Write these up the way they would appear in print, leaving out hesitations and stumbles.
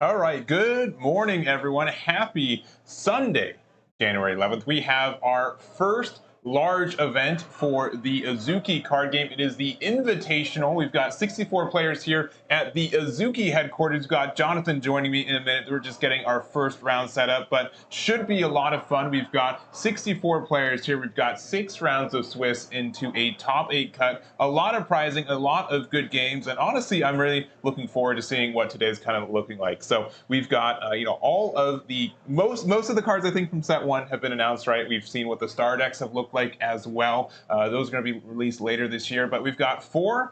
All right, good morning, everyone. Happy Sunday, January 11th. We have our first large event for the Azuki card game. It is the Invitational. We've got 64 players here at the Azuki headquarters. We've got Jonathan joining me in a minute. We're just getting our first round set up, but should be a lot of fun. We've got 64 players here. We've got 6 rounds of Swiss into a top 8 cut. A lot of prizing, a lot of good games, and honestly, I'm really looking forward to seeing what today's kind of looking like. So we've got all of the most of the cards I think from set 1 have been announced. Right, we've seen what the star decks have looked like as well. Those are going to be released later this year, but we've got 4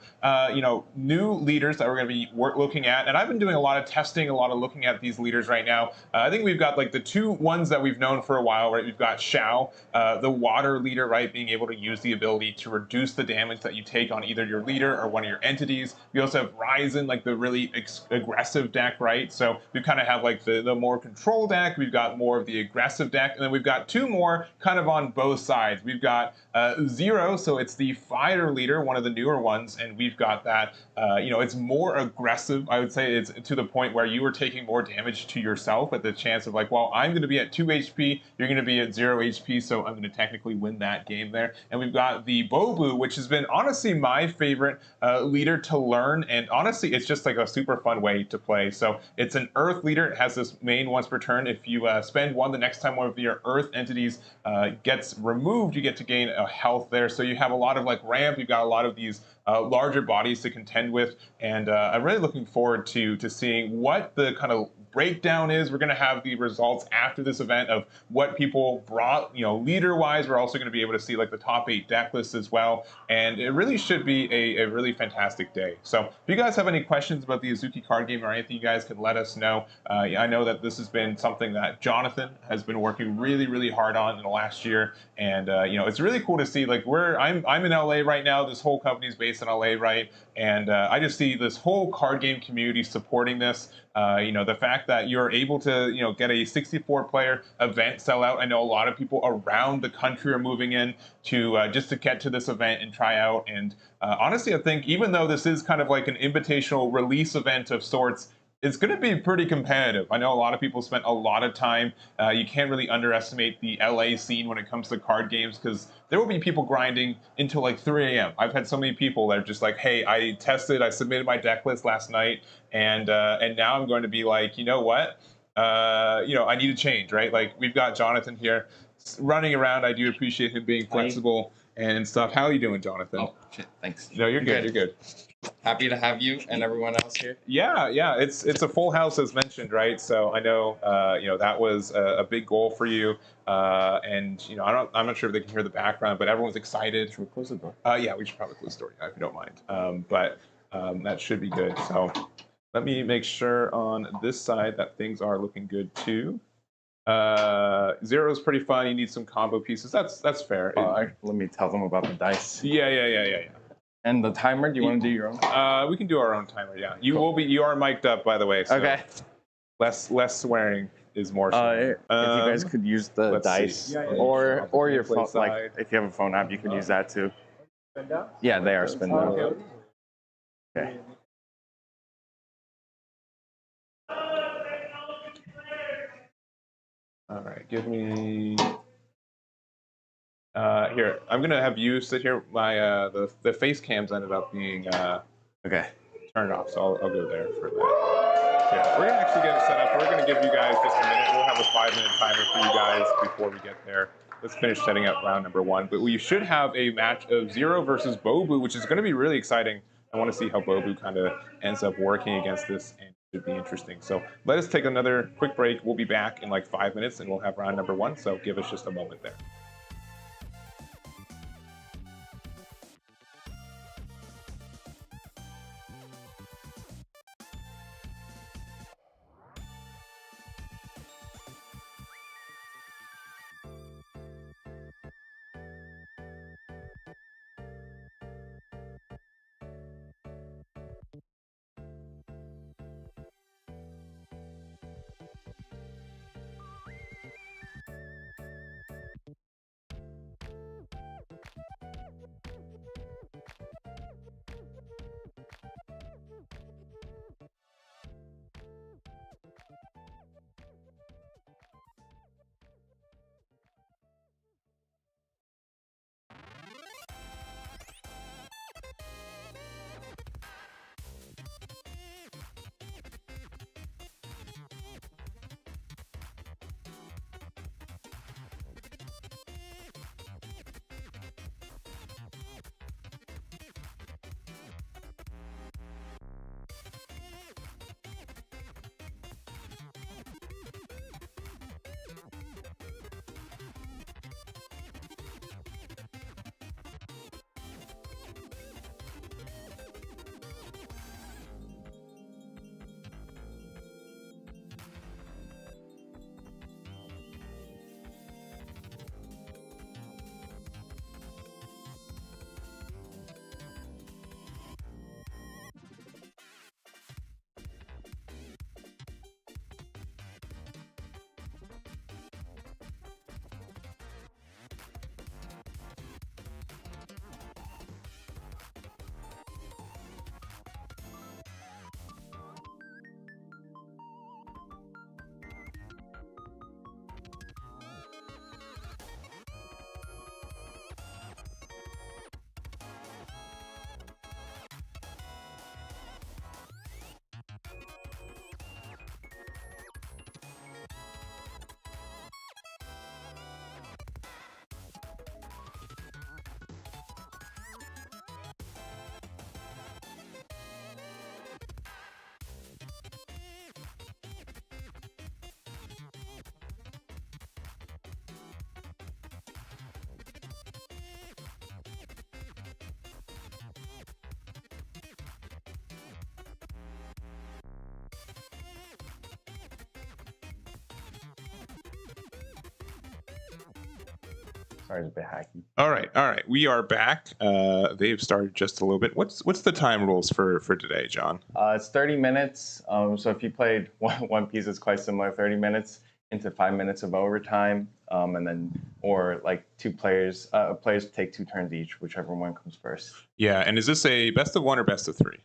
new leaders that we're going to be looking at, and I've been doing a lot of testing, a lot of looking at these leaders right now. I think we've got like the 2 ones that we've known for a while. Right, we've got Xiao, the water leader, right, being able to use the ability to reduce the damage that you take on either your leader or one of your entities. We also have Ryzen, like the really aggressive deck, right? So we kind of have like the more control deck, we've got more of the aggressive deck, and then we've got 2 more kind of on both sides. We've got Zero, so it's the fire leader, one of the newer ones, and we've got that, it's more aggressive. I would say it's to the point where you are taking more damage to yourself at the chance of like, well, I'm going to be at 2 HP, you're going to be at 0 HP, so I'm going to technically win that game there. And we've got the Bobu, which has been honestly my favorite leader to learn, and honestly, it's just like a super fun way to play. So it's an Earth leader. It has this main once per turn. If you spend 1, the next time one of your Earth entities gets removed, you get to gain a health there. So you have a lot of like ramp. You've got a lot of these larger bodies to contend with, and I'm really looking forward to seeing what the kind of breakdown is. We're going to have the results after this event of what people brought, leader wise. We're also going to be able to see like the top 8 deck lists as well, and it really should be a really fantastic day. So if you guys have any questions about the Azuki card game or anything, you guys can let us know. I know that this has been something that Jonathan has been working really hard on in the last year, and it's really cool to see. Like I'm in LA right now. This whole company is based in LA, right? And I just see this whole card game community supporting this. The fact that you're able to, get a 64-player event sell out. I know a lot of people around the country are moving in to just to get to this event and try out. And honestly, I think even though this is kind of like an invitational release event of sorts, it's going to be pretty competitive. I know a lot of people spent a lot of time. You can't really underestimate the LA scene when it comes to card games, because there will be people grinding until like 3 a.m. I've had so many people that are just like, hey, I submitted my deck list last night, and now I'm going to be like, you know what? I need to change, right? Like we've got Jonathan here running around. I do appreciate him being flexible and stuff. How are you doing, Jonathan? Oh, shit, thanks. No, you're good. You're good. Happy to have you and everyone else here. Yeah, it's a full house as mentioned, right? So I know that was a big goal for you, and I'm not sure if they can hear the background, but everyone's excited. Should we close the door? Yeah, we should probably close the door, if you don't mind. But that should be good. So let me make sure on this side that things are looking good too. Zero is pretty fun. You need some combo pieces. That's fair. Let me tell them about the dice. Yeah. And the timer, do you want to do your own? We can do our own timer, yeah. You are mic'd up, by the way. So okay. Less swearing is more if you guys could use the dice or your phone, like if you have a phone app, you could use that too. Yeah, they are spin down. Okay. All right, give me. Here, I'm gonna have you sit here. My the face cams ended up being okay turned off, so I'll go there for that. Yeah, we're gonna actually get it set up. We're gonna give you guys just a minute. We'll have a 5-minute timer for you guys before we get there. Let's finish setting up round number 1. But we should have a match of Zero versus Bobu, which is going to be really exciting. I want to see how Bobu kind of ends up working against this, and it should be interesting. So let us take another quick break. We'll be back in like 5 minutes, and we'll have round number 1. So give us just a moment there. Sorry, it's a bit hacky. All right. We are back. They've started just a little bit. What's the time rules for today, John? It's 30 minutes. So if you played one piece, it's quite similar. 30 minutes into 5 minutes of overtime, and then or like two players take 2 turns each, whichever one comes first. Yeah, and is this a best of 1 or best of 3?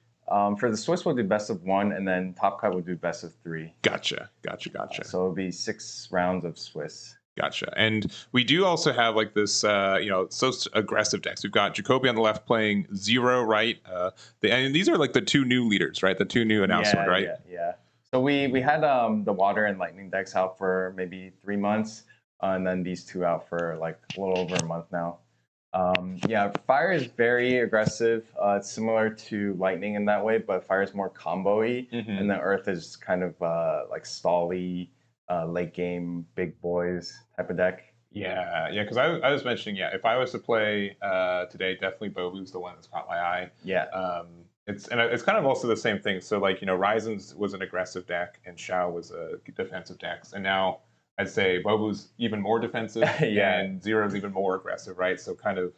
For the Swiss, we'll do best of 1, and then Top Cut will do best of 3. Gotcha. So it'll be 6 rounds of Swiss. Gotcha. And we do also have like this, so aggressive decks. We've got Jacoby on the left playing 0, right? And these are like the 2 new leaders, right? The 2 new announced one, right? Yeah. So we had the Water and Lightning decks out for maybe 3 months, and then these 2 out for like a little over a month now. Fire is very aggressive. It's similar to Lightning in that way, but Fire is more combo-y, and then Earth is kind of like stally, late game, big boys type of deck. Yeah, because I was mentioning, if I was to play today, definitely Bobu's the one that's caught my eye. Yeah. It's kind of also the same thing. So like, Ryzen's was an aggressive deck and Shao was a defensive deck. And now I'd say Bobu's even more defensive and Zero's even more aggressive, right? So kind of,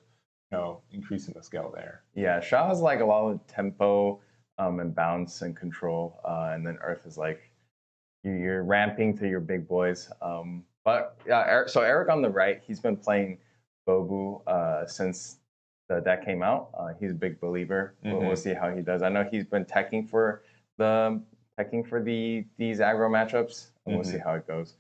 increasing the scale there. Yeah, Shao has like a lot of tempo and bounce and control, and then Earth is like you're ramping to your big boys. So Eric on the right, he's been playing Bobu since the deck came out. He's a big believer. We'll see how he does. I know he's been teching for these aggro matchups, and we'll see how it goes.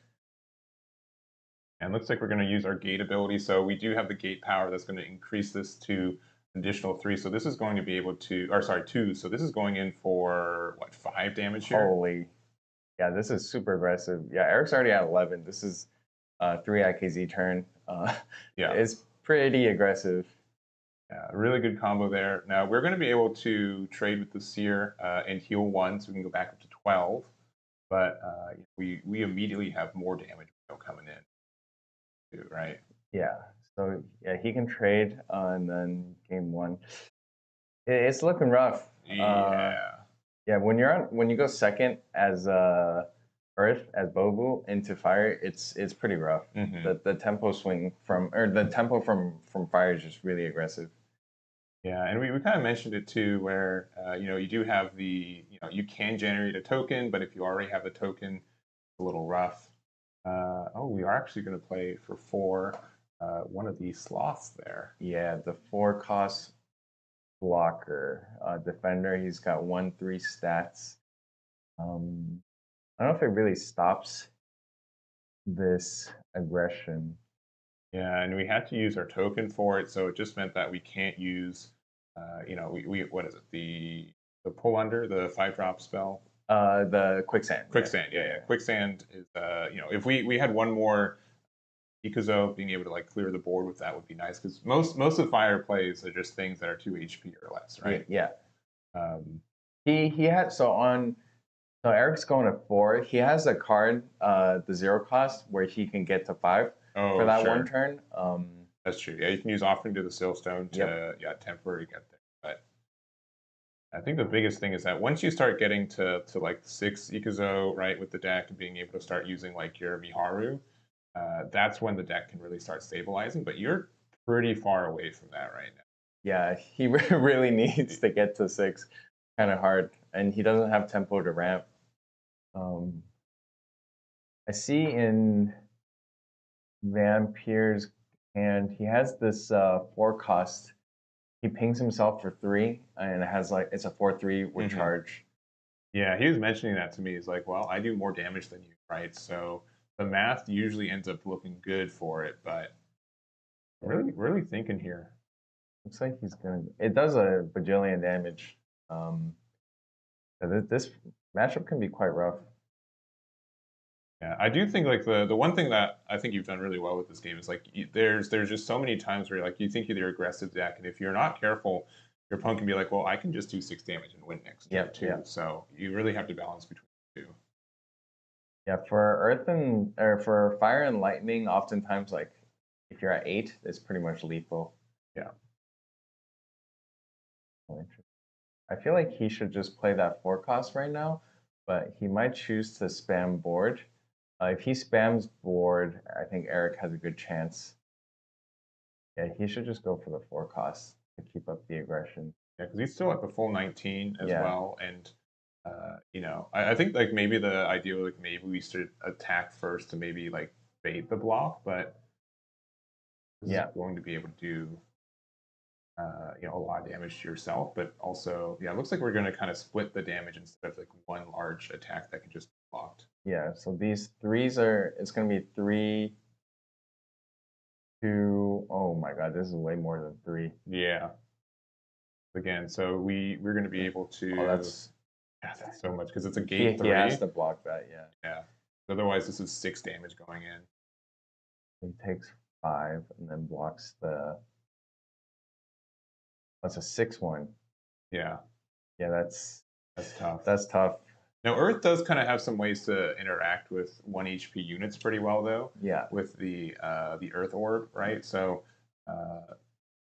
And looks like we're going to use our gate ability. So we do have the gate power that's going to increase this to additional 3. So this is going to be able to, 2. So this is going in for what, 5 damage here? Holy. Yeah, this is super aggressive. Yeah, Eric's already at 11. This is 3 IKZ turn. It's pretty aggressive. Yeah, really good combo there. Now we're going to be able to trade with the Seer and heal 1, so we can go back up to 12. But we immediately have more damage coming in, too, right? Yeah. So yeah, he can trade, and then game 1. It's looking rough. Yeah, when you go second as Earth as Bobu into Fire, it's pretty rough. The tempo swing from Fire is just really aggressive. Yeah, and we kind of mentioned it too, where you do have the you can generate a token, but if you already have the token, it's a little rough. We are actually going to play for 4 one of these sloths there. Yeah, the 4 cost blocker defender. He's got 1/3 stats. I don't know if it really stops this aggression. Yeah, and we had to use our token for it, so it just meant that we can't use, we what is it, the pull under, the 5-drop spell? The quicksand. Quicksand, yeah. Quicksand is, if we had one more Ikuzo, being able to like clear the board with that would be nice, because most of Fire plays are just things that are 2 HP or less, right? Yeah. He had so Eric's going to 4. He has a card, the 0 cost, where he can get to 5 for that one turn. That's true. Yeah, you can use Offering to the Sailstone to temporarily get there. But I think the biggest thing is that once you start getting to like 6 Ikuzo, right, with the deck and being able to start using like your Miharu, that's when the deck can really start stabilizing. But you're pretty far away from that right now. Yeah, he really needs to get to 6. Kind of hard, and he doesn't have tempo to ramp. I see in Vampir's hand, he has this 4 cost. He pings himself for 3, and it has like it's a 4/3 with charge. Yeah, he was mentioning that to me. He's like, well, I do more damage than you, right? So the math usually ends up looking good for it, but really thinking here. Looks like he's gonna. It does a bajillion damage. This matchup can be quite rough. Yeah, I do think like the one thing that I think you've done really well with this game is like there's just so many times where like you think you're the aggressive deck, and if you're not careful, your opponent can be like, well, I can just do 6 damage and win next turn too. Yeah. So you really have to balance between the 2. Yeah, for Fire and Lightning, oftentimes like if you're at 8, it's pretty much lethal. Yeah. I feel like he should just play that 4 cost right now, but he might choose to spam board. If he spams board, I think Eric has a good chance. Yeah, he should just go for the 4 cost to keep up the aggression. Yeah, because he's still at the full 19 as Yeah. well, and you know, I think like maybe the idea like maybe we should attack first to maybe like bait the block, but this is Yeah. going to be able to do you know, a lot of damage to yourself, but also yeah, it looks like we're going to kind of split the damage instead of like one large attack that can just be blocked. Yeah, so these 3s are, it's going to be 3, 2, oh my god, this is way more than 3. Yeah. Again, so we're going to be able to. Oh, that's so much because it's a gate he 3. has to block that, yeah. Yeah. Otherwise, this is 6 damage going in. He takes 5 and then blocks the, that's a 6-1. Yeah. Yeah, that's tough. That's tough. Now, Earth does kind of have some ways to interact with 1 HP units pretty well, though. Yeah. With the Earth Orb, right? So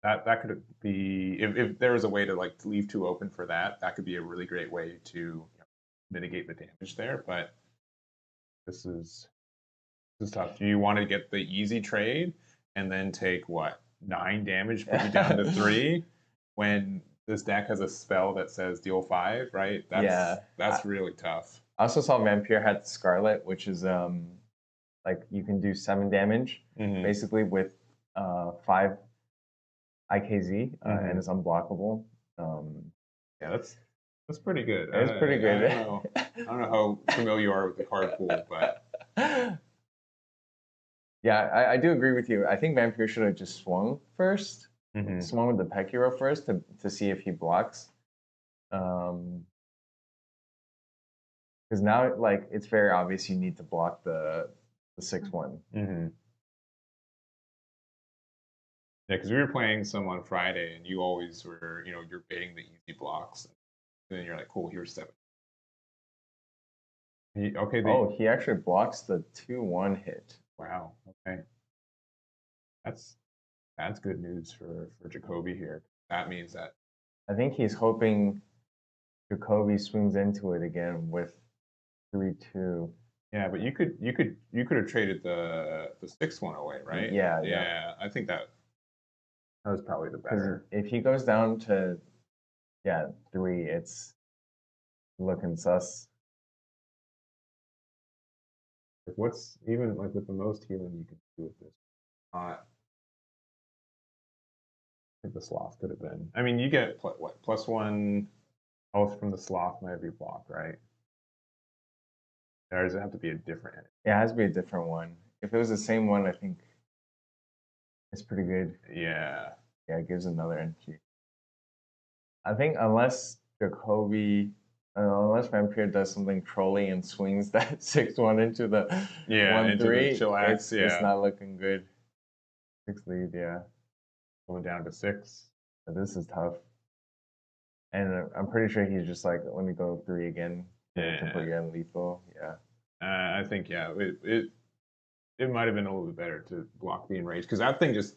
that could be if there was a way to like leave 2 open for that, that could be a really great way to mitigate the damage there. But this is tough. Do you want to get the easy trade and then take what 9 damage, put you down to 3 when this deck has a spell that says deal 5, right? That's really tough. I also saw Vampire had Scarlet, which is like you can do 7 damage basically with 5 IKZ and it's unblockable. Yeah, that's pretty good. It's pretty good. I don't know how familiar you are with the card pool, but yeah, I do agree with you. I think Vampire should have just swung first, swung with the Peck Hero first to see if he blocks. Because now, like, it's very obvious you need to block the 6-1. Yeah, because we were playing some on Friday, and you always were, you know, you're baiting the easy blocks, and then you're like, cool, here's 7. Okay. He actually blocks the 2-1 hit. Wow. Okay. That's good news for Jacoby here. That means that I think he's hoping Jacoby swings into it again with 3-2. Yeah, but you could have traded the 6-1 away, right? Yeah. I think that was probably the better. If he goes down to 3, it's looking sus. Like what's even like with the most healing you can do with this? I think the sloth could have been. I mean, you get what +1 health from the sloth on every block, right? Or does it have to be a different enemy? Yeah, it has to be a different one. If it was the same one, I think it's pretty good. Yeah. Yeah, it gives another entry. I think unless Vampire does something trolly and swings that 6-1 into the 1-3, chillax, it's not looking good. 6 lead, yeah. Going down to 6. But this is tough. And I'm pretty sure he's just like, let me go 3 again to put you in lethal. Yeah. I think it might have been a little bit better to block the enrage because that thing just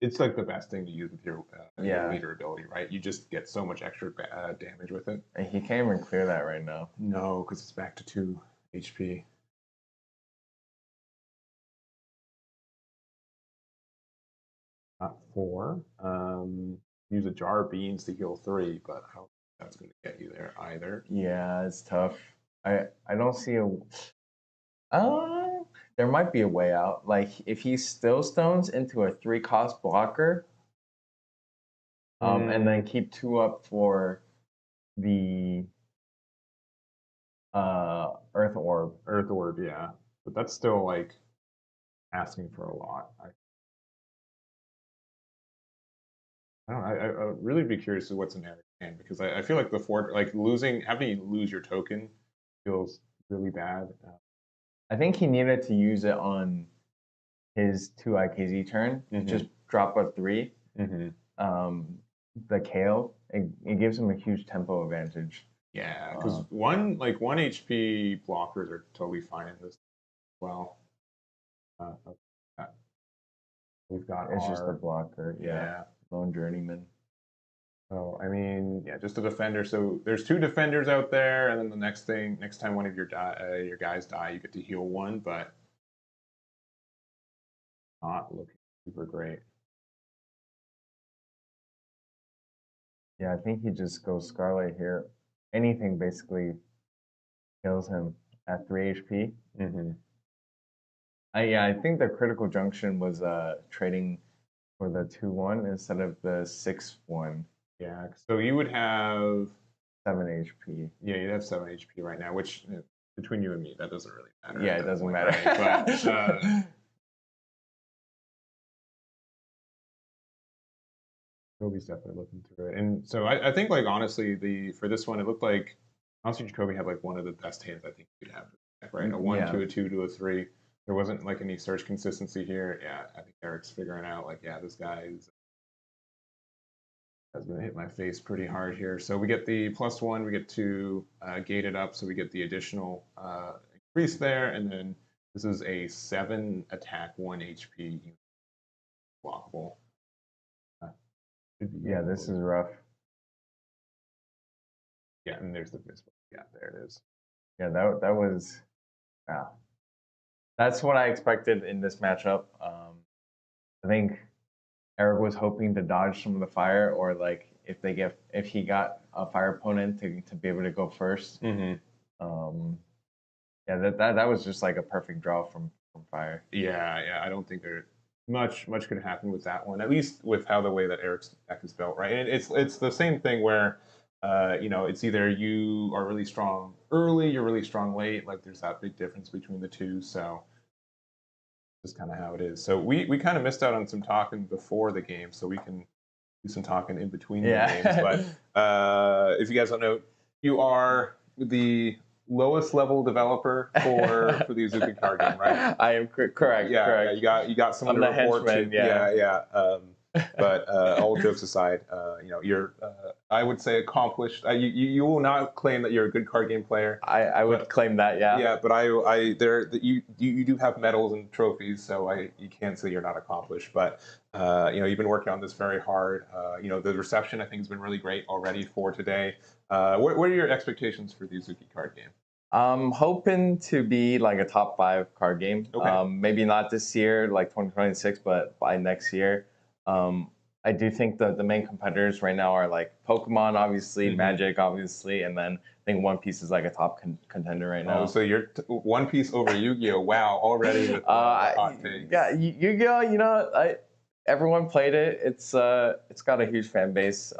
it's like the best thing to use with your leader ability, right? You just get so much extra damage with it. And he can't even clear that right now. No, because it's back to 2 HP. Not 4. Use a jar of beans to heal 3, but I don't think that's going to get you there either. Yeah, it's tough. I don't see a. There might be a way out. Like if he still stones into a 3-cost blocker, and then keep 2 up for the Earth Orb. Earth Orb, yeah, but that's still like asking for a lot. I don't know. I'd really be curious as to what's in Eric's hand because I feel like having to lose your token feels really bad. I think he needed to use it on his 2 IKZ turn. Just drop a 3. The Kale, it gives him a huge tempo advantage. Yeah, because one HP blockers are totally fine in this as well. We've got it's just a blocker. Yeah. Lone Journeyman. So I mean, yeah, just a defender. So there's 2 defenders out there, and then the next time one of your guys die, you get to heal 1, but not looking super great. Yeah, I think he just goes Scarlet here. Anything basically kills him at 3 HP. Mm-hmm. I think the critical junction was trading for the 2-1 instead of the 6-1. Yeah, so you would have 7 HP. Yeah, you'd have 7 HP right now, which between you and me, that doesn't really matter. Yeah, at it that doesn't point, matter. right? But Kobe's definitely looking through it, and so I think like honestly, for this one, it looked like honestly Jacoby had like one of the best hands I think you'd have, right? A one Yeah. to a two to a three. There wasn't like any search consistency here. Yeah, I think Eric's figuring out like yeah, this guy has been hit my face pretty hard here. So we get the +1, we get to gate it up, so we get the additional increase there, and then this is a 7 attack, 1 HP blockable. Yeah, this is rough. Yeah, and there's the miss. Yeah, there it is. Yeah, that was, wow. That's what I expected in this matchup. I think Eric was hoping to dodge some of the fire, or like if he got a fire opponent to be able to go 1st. Yeah, that was just like a perfect draw from fire. Yeah. I don't think there much could happen with that one. At least with how the way that Eric's deck is built, right? And it's the same thing where it's either you are really strong early, you're really strong late. Like there's that big difference between the two. So just kind of how it is. So we kind of missed out on some talking before the game, so we can do some talking in between the games. But if you guys don't know, you are the lowest level developer for the Azuki card game, right? I am correct. Yeah, correct. you got some I'm to the report henchman, to. yeah. But all jokes aside, you're I would say accomplished. You will not claim that you're a good card game player. I would claim that, yeah. Yeah, but you do have medals and trophies, so you can't say you're not accomplished. But you've been working on this very hard. The reception I think has been really great already for today. What are your expectations for the Azuki card game? I'm hoping to be like a top 5 card game. Okay. Maybe not this year, like 2026, but by next year. I do think that the main competitors right now are like Pokemon, obviously, Magic, obviously, and then I think One Piece is like a top contender right now. Oh, so you're One Piece over Yu-Gi-Oh! Wow, already with hot takes. Yeah, Yu-Gi-Oh! Everyone played it. It's got a huge fan base.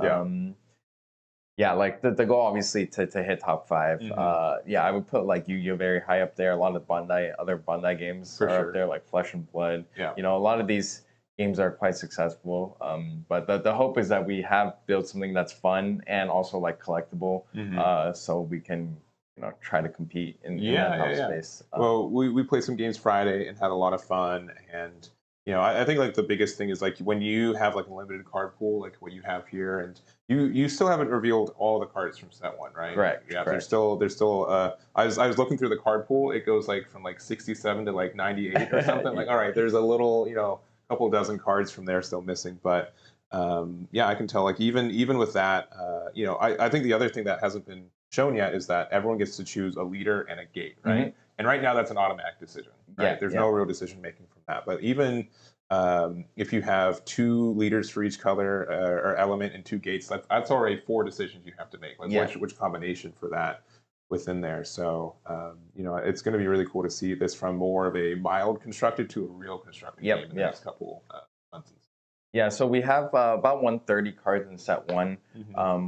Yeah, like the goal obviously to hit top 5. Yeah, I would put like Yu-Gi-Oh! Very high up there. A lot of other Bandai games are up there, like Flesh and Blood. Yeah. A lot of these games are quite successful. But the hope is that we have built something that's fun and also like collectible, so we can try to compete in that top space. Well, we played some games Friday and had a lot of fun, and I think like the biggest thing is like when you have like a limited card pool, like what you have here, and you still haven't revealed all the cards from set 1, right? Correct. Yeah, correct. there's still. I was looking through the card pool. It goes like from like 67 to like 98 or something. Like all right, there's a little couple dozen cards from there still missing, but I can tell like even with that, I think the other thing that hasn't been shown yet is that everyone gets to choose a leader and a gate, right? And right now that's an automatic decision, right? There's no real decision making from that. But even if you have 2 leaders for each color or element and 2 gates, that's already 4 decisions you have to make. Like which combination for that within there. So it's going to be really cool to see this from more of a mild constructed to a real constructed game in the next couple months. Yeah, so we have about 130 cards in set 1,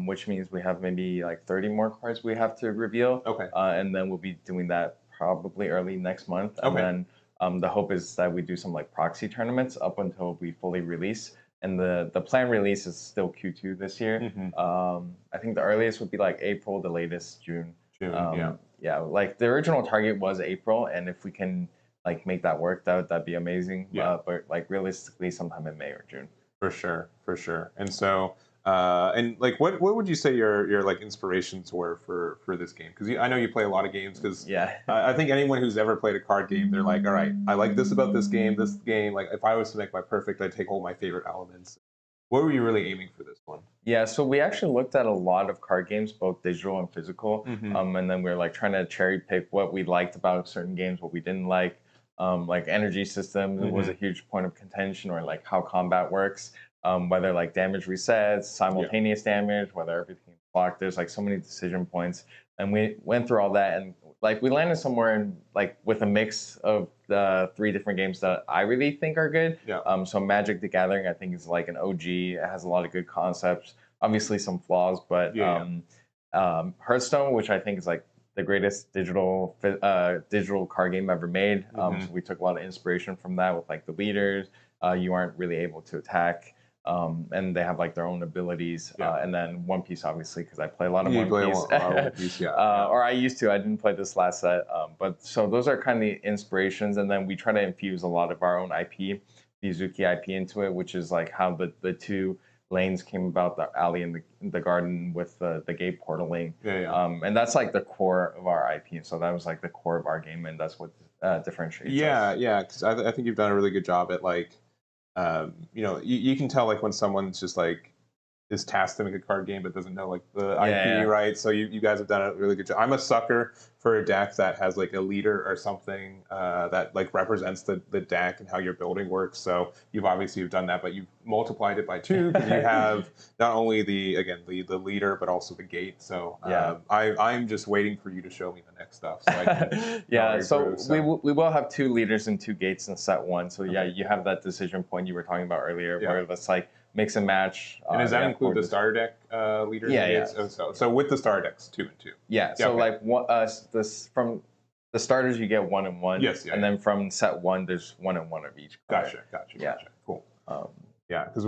which means we have maybe like 30 more cards we have to reveal. Okay. And then we'll be doing that probably early next month. And then the hope is that we do some like proxy tournaments up until we fully release. And the planned release is still Q2 this year. I think the earliest would be like April, the latest June. Yeah, like the original target was April, and if we can like make that work, that'd be amazing. But like realistically, sometime in May or June. For sure. And so, and like, what would you say your like inspirations were for this game? Because I know you play a lot of games. Because I think anyone who's ever played a card game, they're like, all right, I like this about this game. This game, like, if I was to make my perfect, I'd take all my favorite elements. What were you really aiming for this one? Yeah, so we actually looked at a lot of card games, both digital and physical, and then we were like trying to cherry pick what we liked about certain games, what we didn't like. Like energy system was a huge point of contention, or like how combat works. whether like damage resets, simultaneous damage, whether everything is blocked. There's like so many decision points, and we went through all that, and like we landed somewhere in like with a mix of the 3 different games that I really think are good. Yeah. So Magic the Gathering, I think, is like an OG. It has a lot of good concepts, obviously some flaws, but Hearthstone, which I think is like the greatest digital card game ever made. So we took a lot of inspiration from that with like the leaders. You aren't really able to attack. And they have like their own abilities, and then One Piece, obviously, because I play a lot of One Piece. One Piece, or I used to. I didn't play this last set, but so those are kind of the inspirations, and then we try to infuse a lot of our own IP, the Azuki IP, into it, which is like how the 2 lanes came about, the alley and the garden with the gate portaling. And that's like the core of our IP. So that was like the core of our game, and that's what differentiates us. Yeah, because I think you've done a really good job at like. You know, you can tell like when someone's just like is tasked to make a card game but doesn't know like the IP, right? So you guys have done a really good job. I'm a sucker for a deck that has like a leader or something that like represents the deck and how your building works. So you've done that, but you've multiplied it by 2 because you have not only the leader but also the gate. So I'm just waiting for you to show me the next stuff. So I can so we will have 2 leaders and 2 gates in set 1. So you have that decision point you were talking about earlier, where it's like mix and match. And does that include the starter deck leaders? So with the starter decks, 2 and 2. So like from the starters you get 1 and 1. And then from set 1 there's 1 and 1 of each card. Gotcha. Cool. Because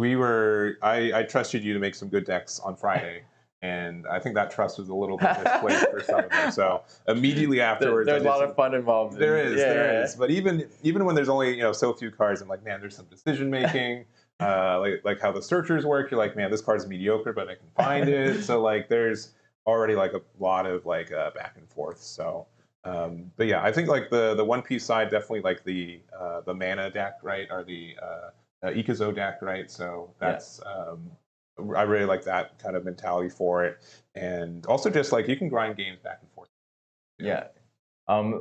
I trusted you to make some good decks on Friday. And I think that trust was a little bit misplaced for some of them. So immediately afterwards, there's a lot of fun involved. There is. But even when there's only so few cards, I'm like, man, there's some decision making. Like how the searchers work, you're like, man, this card's mediocre, but I can find it. So like, there's already like a lot of like back and forth. So, but yeah, I think like the One Piece side definitely like the mana deck, right, or the Ikazo deck, right. So that's I really like that kind of mentality for it, and also just like you can grind games back and forth.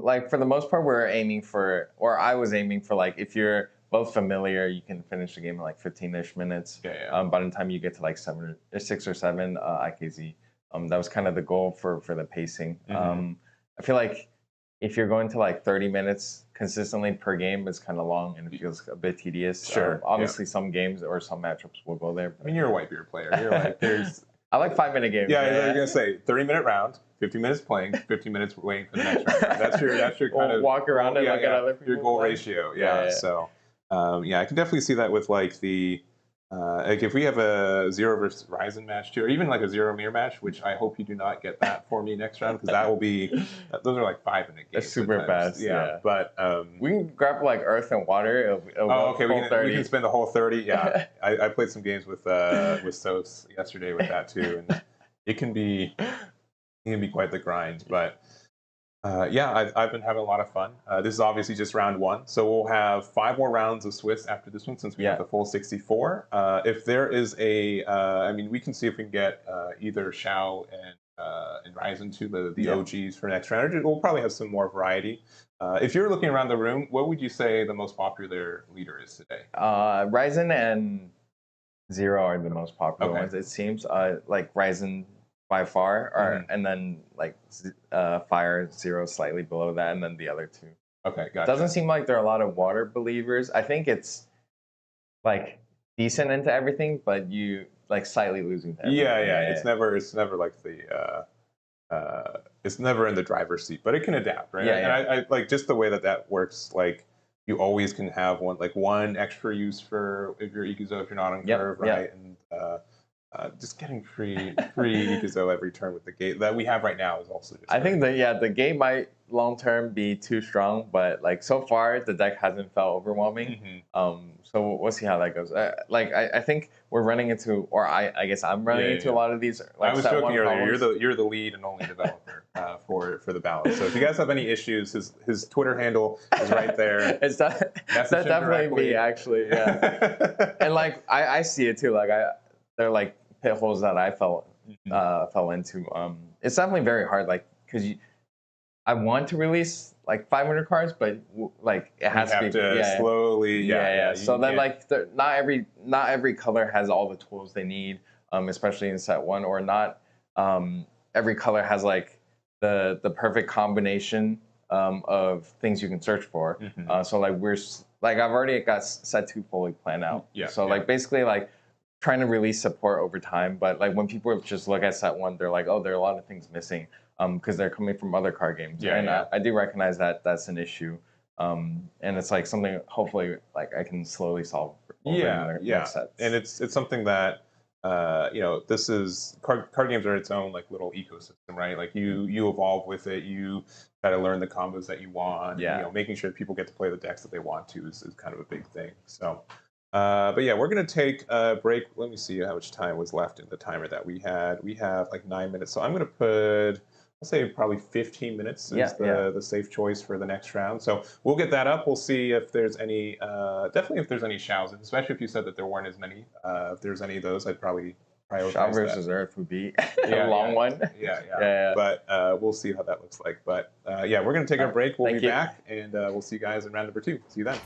Like for the most part, we're aiming for, or I was aiming for, like if you're both familiar, you can finish the game in like 15-ish minutes. By the time you get to like 6 or 7 IKZ, that was kind of the goal for the pacing. I feel like if you're going to like 30 minutes consistently per game, it's kind of long and it feels a bit tedious. Obviously, some games or some matchups will go there. I mean, you're a Whitebeard player. You're like, there's. I like 5-minute games. I was gonna say 30-minute round, 50 minutes playing, 50 minutes waiting for the next round. That's your kind of walk around and look at other people. Your goal ratio. So. I can definitely see that with like the like if we have a 0 versus Ryzen match too, or even like a 0 mirror match, which I hope you do not get that for me next round because that will be those are like 5-minute games. That's super fast. But we can grab like earth and water. We can spend the whole 30. I played some games with Sos yesterday with that too, and it can be quite the grind, but. I've been having a lot of fun. This is obviously just round 1, so we'll have 5 more rounds of Swiss after this one since we have the full 64. If there is we can see if we can get either Xiao and Ryzen to the OGs for next round. We'll probably have some more variety. If you're looking around the room, what would you say the most popular leader is today? Ryzen and 0 are the most popular ones. It seems like Ryzen by far, and then like Fire 0 slightly below that, and then the other 2. Okay, gotcha. Doesn't seem like there are a lot of water believers. I think it's like decent into everything, but you like slightly losing to everything. It's never like the it's never in the driver's seat, but it can adapt, right? And I like just the way that works. Like you always can have one extra use for if you're Ikuzo if you're not on curve, right? And just getting free Ikuzo every turn with the gate that we have right now is also just. I think the gate might long term be too strong, but like so far the deck hasn't felt overwhelming. So we'll see how that goes. I think we're running into, or I guess I'm running into a lot of these. Like, I was joking earlier. You're the lead and only developer for the balance. So if you guys have any issues, his Twitter handle is right there. That's definitely me actually. Yeah, and like I see it too. Like they're like pit holes that I fell into. It's definitely very hard. Like because I want to release like 500 cards, but like it has to be slowly. Yeah. So then like not every color has all the tools they need, especially in set one, or not every color has like the perfect combination of things you can search for. So like I've already got set two fully planned out. So like basically like trying to release support over time, but like when people just look at set one, they're like, oh, there are a lot of things missing because they're coming from other card games. I do recognize that that's an issue, and it's like something hopefully like I can slowly solve over in the next sets. And it's something that this is card games are its own like little ecosystem, right? Like you evolve with it, you try to learn the combos that you want. Making sure people get to play the decks that they want to is kind of a big thing. So. But yeah, we're going to take a break. Let me see how much time was left in the timer that we had. We have like 9 minutes. So I'm going to put, let's say probably 15 minutes is the safe choice for the next round. So we'll get that up. We'll see if there's any, definitely if there's any Shaos, especially if you said that there weren't as many. If there's any of those, I'd probably prioritize Shao versus Earth would be a long one. Yeah. But we'll see how that looks like. But yeah, we're going to take our break. We'll be back, and we'll see you guys in round number 2. See you then.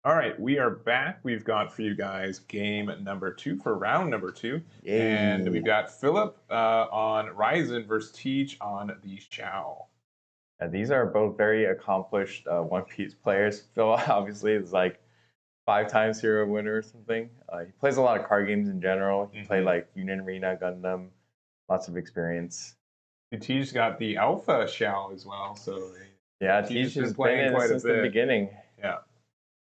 All right, we are back. We've got for you guys game number 2 for round number 2. And we've Yay. got Philip on Ryzen versus Teach on the Xiao. These are both very accomplished One Piece players. Phil obviously is like 5 times hero winner or something. He plays a lot of card games in general. He played like Union Arena, Gundam, lots of experience. Teach got the Alpha Xiao as well, so Yeah, Teach Teach has has been been playing in quite a since the bit. beginning. Yeah.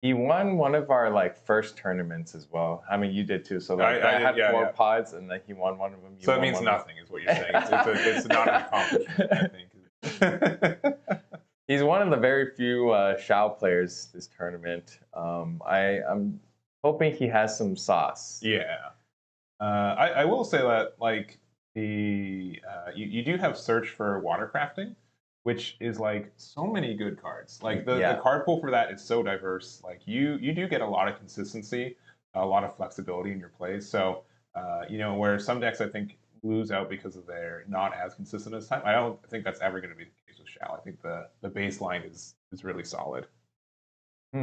He won one of our like first tournaments as well. I mean, you did too. So like I had 4 pods, and then he won one of them. So it means nothing, is what you're saying. It's not an accomplishment, I think. He's one of the very few Xiao players this tournament. I'm hoping he has some sauce. Yeah. I will say that like you do have search for watercrafting, which is like so many good cards. Like the card pool for that is so diverse. Like you do get a lot of consistency, a lot of flexibility in your plays. So where some decks I think lose out because of they're not as consistent as time. I don't think that's ever going to be the case with Shao. I think the baseline is really solid. I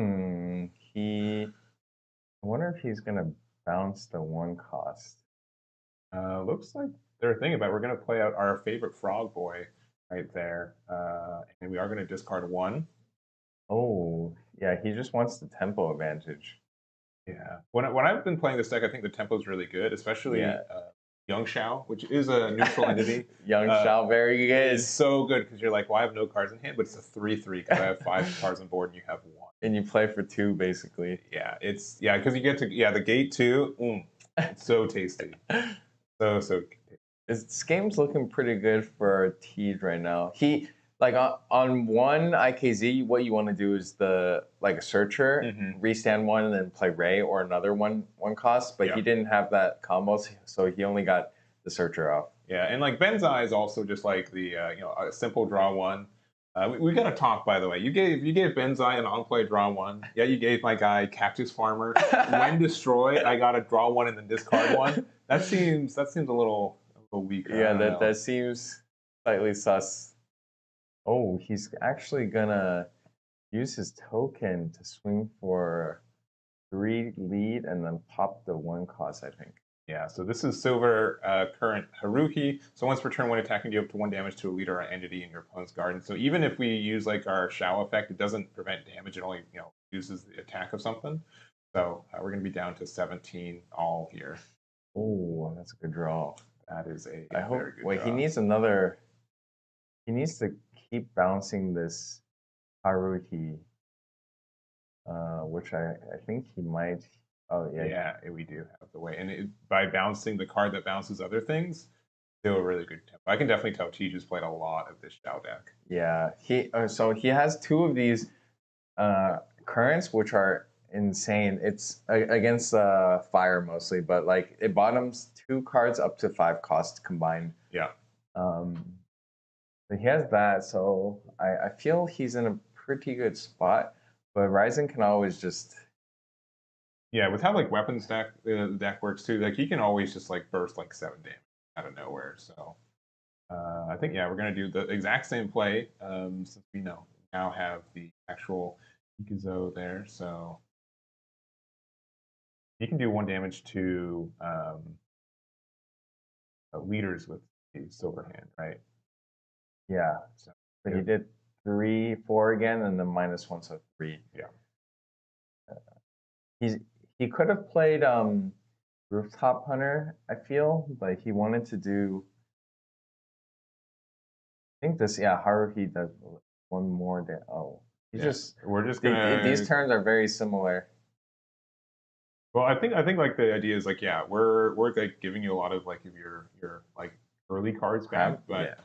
wonder if he's gonna bounce the 1 cost. Looks like they're thinking about it. We're going to play out our favorite frog boy right there. And we are going to discard 1. Oh, yeah, he just wants the tempo advantage. Yeah. When I've been playing this deck, I think the tempo is really good, especially Young Shao, which is a neutral entity. Young Shao, very good. It's so good because you're like, well, I have no cards in hand, but it's a 3/3 because I have 5 cards on board and you have 1. And you play for 2, basically. Yeah, because you get to the gate 2. It's so tasty. So This game's looking pretty good for Tej right now. He like on 1 IKZ, what you want to do is a searcher, restand 1 and then play Ray or another 1 cost, but he didn't have that combo, so he only got the searcher off. Yeah, and like Benzai is also just like the a simple draw 1. We got to talk, by the way. You gave Benzai an on-play draw 1. Yeah, you gave my guy Cactus Farmer when destroyed. I got to draw 1 and then discard 1. That seems a little weaker. Yeah, that seems slightly sus. Oh, he's actually gonna use his token to swing for 3 lead and then pop the 1 cost, I think. Yeah, so this is Silver current Haruki. So once per turn, when attacking, deal up to 1 damage to a leader or entity in your opponent's garden. So even if we use like our Shao effect, it doesn't prevent damage. It only uses the attack of something. So we're going to be down to 17 all here. Oh, that's a good draw. That is a very good draw. He needs another. He needs to keep bouncing this Haruki, which I think he might. Oh yeah. Yeah, we do have the way, and by bouncing the card that bounces other things, still a really good tempo. I can definitely tell T just played a lot of this Shao deck. Yeah, so he has 2 of these currents, which are insane. It's against fire mostly, but like it bottoms 2 cards up to 5 cost combined. Yeah. So he has that, so I feel he's in a pretty good spot. But Ryzen can always just with how like weapons the deck works too. Like he can always just like burst like 7 damage out of nowhere. So I think we're gonna do the exact same play since we now have the actual Ikuzo there. So he can do 1 damage to leaders with the silver hand, right? Yeah. So he did 3, 4 again, and then -1, so 3. Yeah. He could have played Rooftop Hunter, I feel, but he wanted to do. I think this, Haruhi does 1 more. We're just gonna. These turns are very similar. Well, I think like the idea is like we're like giving you a lot of like of your like early cards back, but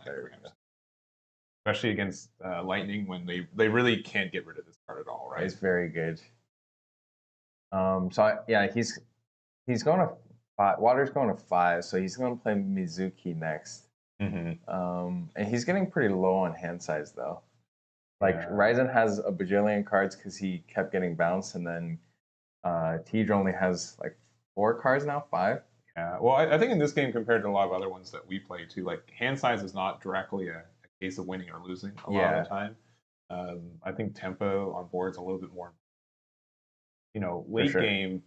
especially against Lightning when they really can't get rid of this card at all, right? It's very good. So he's going to 5. Water's going to 5, so he's going to play Mizuki next. And he's getting pretty low on hand size though. Like Ryzen has a bajillion cards because he kept getting bounced, and then Tej only has like 4 cards now, 5. Yeah, well, I think in this game compared to a lot of other ones that we play too, like hand size is not directly a case of winning or losing a lot of the time. I think tempo on board's a little bit more. late sure. game,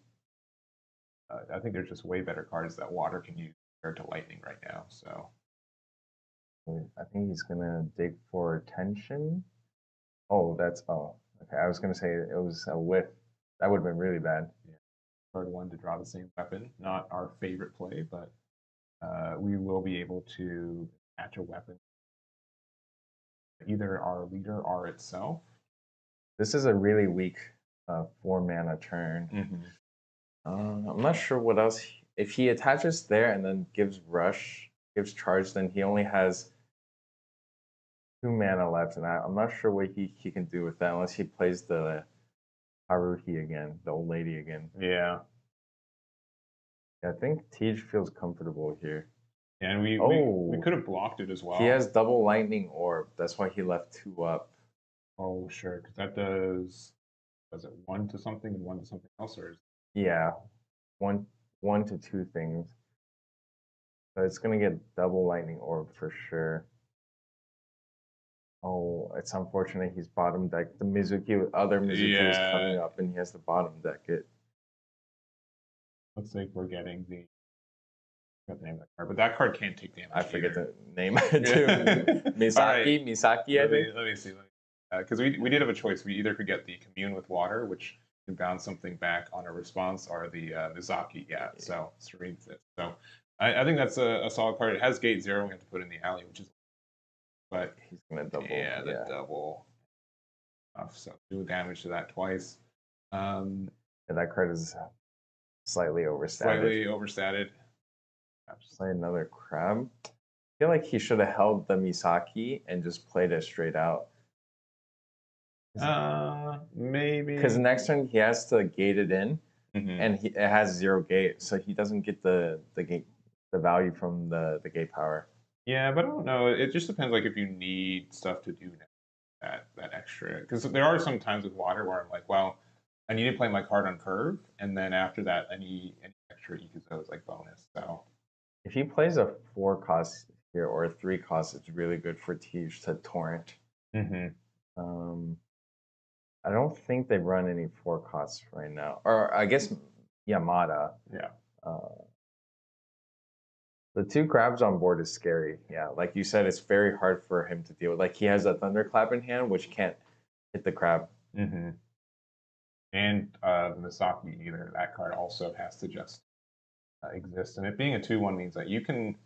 I think there's just way better cards that water can use compared to lightning right now. So I think he's gonna dig for attention. Oh, okay. I was gonna say it was a whiff. That would have been really bad. yeah, card one to draw the same weapon. Not our favorite play, but we will be able to match a weapon, either our leader or itself. This is a really weak 4-mana turn. I'm not sure what else. If he attaches there and then gives gives charge, then he only has 2 mana left, and I'm not sure what he can do with that unless he plays the Haruhi again, the old lady again. Yeah. I think Tej feels comfortable here. And we could have blocked it as well. He has double lightning orb. That's why he left 2 up. Oh, sure, because that does it 1 to something and 1 to something else, or yeah, one to 2 things. So it's gonna get double lightning orb for sure. Oh, it's unfortunate he's bottom deck. The other Mizuki was coming up, and he has to bottom deck it. Looks like we're getting the name of that card, but that card can't take damage. I forget the name too. Misaki, I think. Let me see. Because we did have a choice. We either could get the Commune with Water, which can bounce something back on a response, or the Mizaki. Yeah, so Serene Fist. So I think that's a solid card. It has gate 0. We have to put in the alley, which is. But he's gonna double. Yeah, the double. So do damage to that twice. And that card is slightly overstated. Slightly overstated. Just play another crab. I feel like he should have held the Misaki and just played it straight out. Maybe. Because next turn he has to gate it in, and it has 0 gate, so he doesn't get the value from the gate power. Yeah, but I don't know. It just depends. Like if you need stuff to do that extra, because there are some times with water where I'm like, well, I need to play my card on curve, and then after that, any extra Ikuzo is like bonus. So if he plays a 4 cost here or a 3 cost, it's really good for Tej to torrent. I don't think they run any 4 costs right now, or I guess Yamada. Yeah. The 2 crabs on board is scary. Yeah, like you said, it's very hard for him to deal with. Like he has a thunderclap in hand, which can't hit the crab. And the Misaki either. That card also has to just exist. And it being a 2/1 means that you can,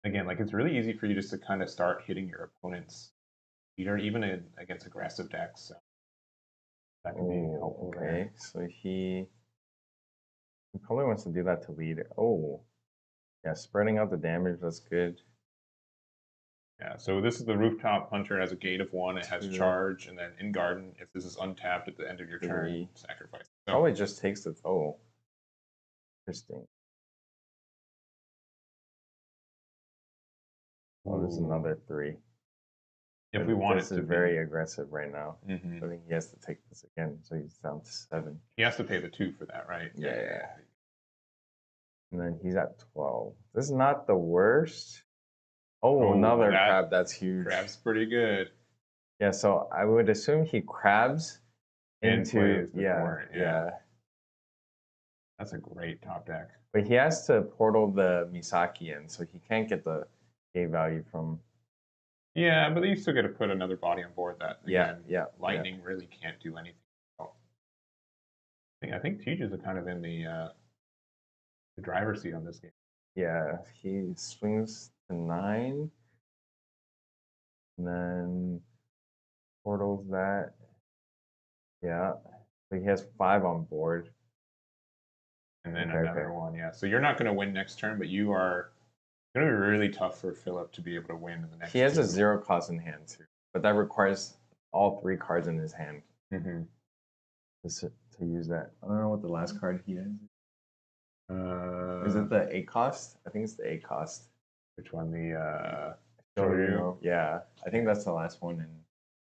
again, like it's really easy for you just to kind of start hitting your opponent's leader, even against aggressive decks. So that can be helpful. Okay, so he probably wants to do that to lead. Oh, yeah, spreading out the damage, that's good. Yeah, so this is the Rooftop Hunter. It has a gate of 1. It has charge, and then in Garden, if this is untapped at the end of your turn, sacrifice. So, probably just takes the. Oh, interesting. Oh, there's another 3. If we want this is very aggressive right now. I think he has to take this again, so he's down to 7. He has to pay the 2 for that, right? Yeah. And then he's at 12. This is not the worst. Oh, another crab. That's huge. Crab's pretty good. Yeah, so I would assume he crabs into yeah. That's a great top deck. But he has to portal the Misaki in, so he can't get the gate value from. Yeah, but you still got to put another body on board that. Again, lightning really can't do anything. I think Tej is kind of in the driver's seat on this game. Yeah, he swings to 9, and then portals that. Yeah, so he has 5 on board. And then another one, yeah. So you're not going to win next turn, but you are going to be really tough for Philip to be able to win in the next. He has a 0 cost in hand too, but that requires all 3 cards in his hand to use that. I don't know what the last card he has. Is it the 8 cost? I think it's the 8 cost. Which one? The Shoryu? Yeah, I think that's the last one. And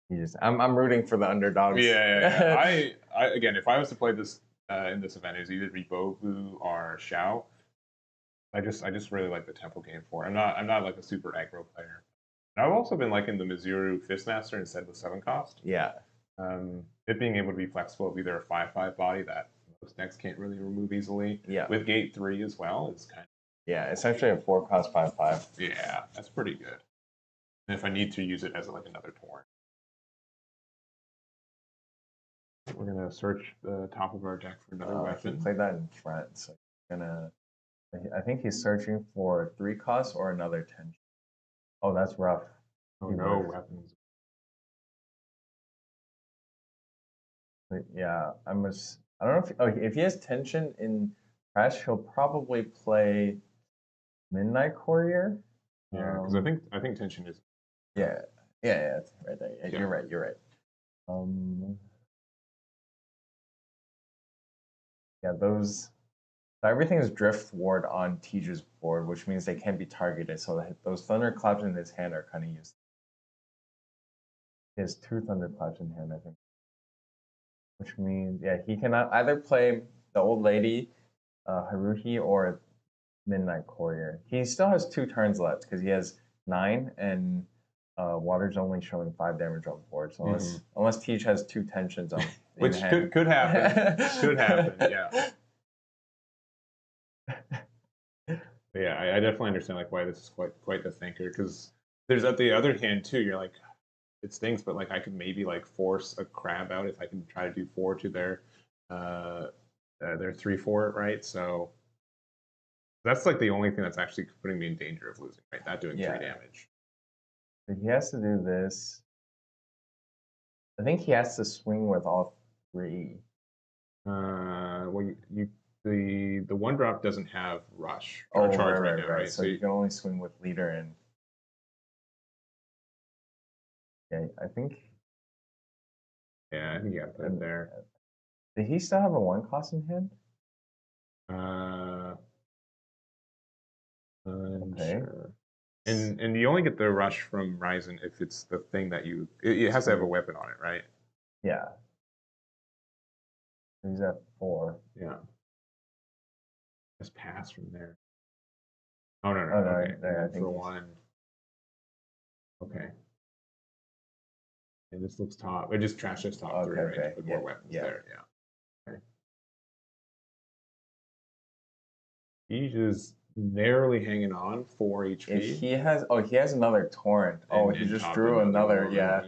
he just, I'm rooting for the underdogs. Yeah. I again, if I was to play this in this event, it's either Ribobu or Xiao. I just really like the tempo game for it. I'm not like a super aggro player. And I've also been liking the Mizuru Fistmaster instead of the 7 cost. Yeah. It being able to be flexible with either a 5/5 body that most decks can't really remove easily. Yeah. With Gate 3 as well, it's kind of Yeah, it's actually a 4-cost 5/5. yeah, that's pretty good. And if I need to use it as like another torrent. We're gonna search the top of our deck for another weapon. He played that in front, so he's gonna. I think he's searching for 3 costs or another tension. Oh, that's rough. Oh no, weapons. But yeah, I don't know if if he has tension in Crash, he'll probably play Midnight Courier. Yeah, because I think tension is. Yeah, it's right there. Yeah, Yeah. You're right. Yeah, those. Everything is drift ward on Tij's board, which means they can't be targeted. So those thunderclaps in his hand are kind of useless. He has 2 thunderclaps in hand, I think. Which means, yeah, he cannot either play the old lady, Haruhi, or Midnight Courier. He still has 2 turns left because he has 9 and Water's only showing 5 damage on the board. So unless Tej has 2 tensions on, which could happen, could happen, yeah. But yeah, I definitely understand like why this is quite the thinker, because there's at the other hand too. You're like, it stinks, but like I could maybe like force a crab out if I can try to do 4 to their 3/4, right? So that's like the only thing that's actually putting me in danger of losing, right? Not doing 3 damage. If he has to do this, I think he has to swing with all 3. Well, the 1-drop doesn't have rush or charge right now, right? So you can only swing with leader and. Yeah, I think. Yeah, I think you got to put it there. Did he still have a 1 cost in hand? Okay. Sure. And you only get the rush from Ryzen if it's the thing that it has to have a weapon on it, right? Yeah. He's at 4. Yeah. Just pass from there. Oh no. Okay. I think for 1. Okay. And this looks top. It just trashes top 3, right? To put more weapons there. Yeah. Okay. He's just narrowly hanging on 4 HP. If he has another torrent. He just drew another. Yeah.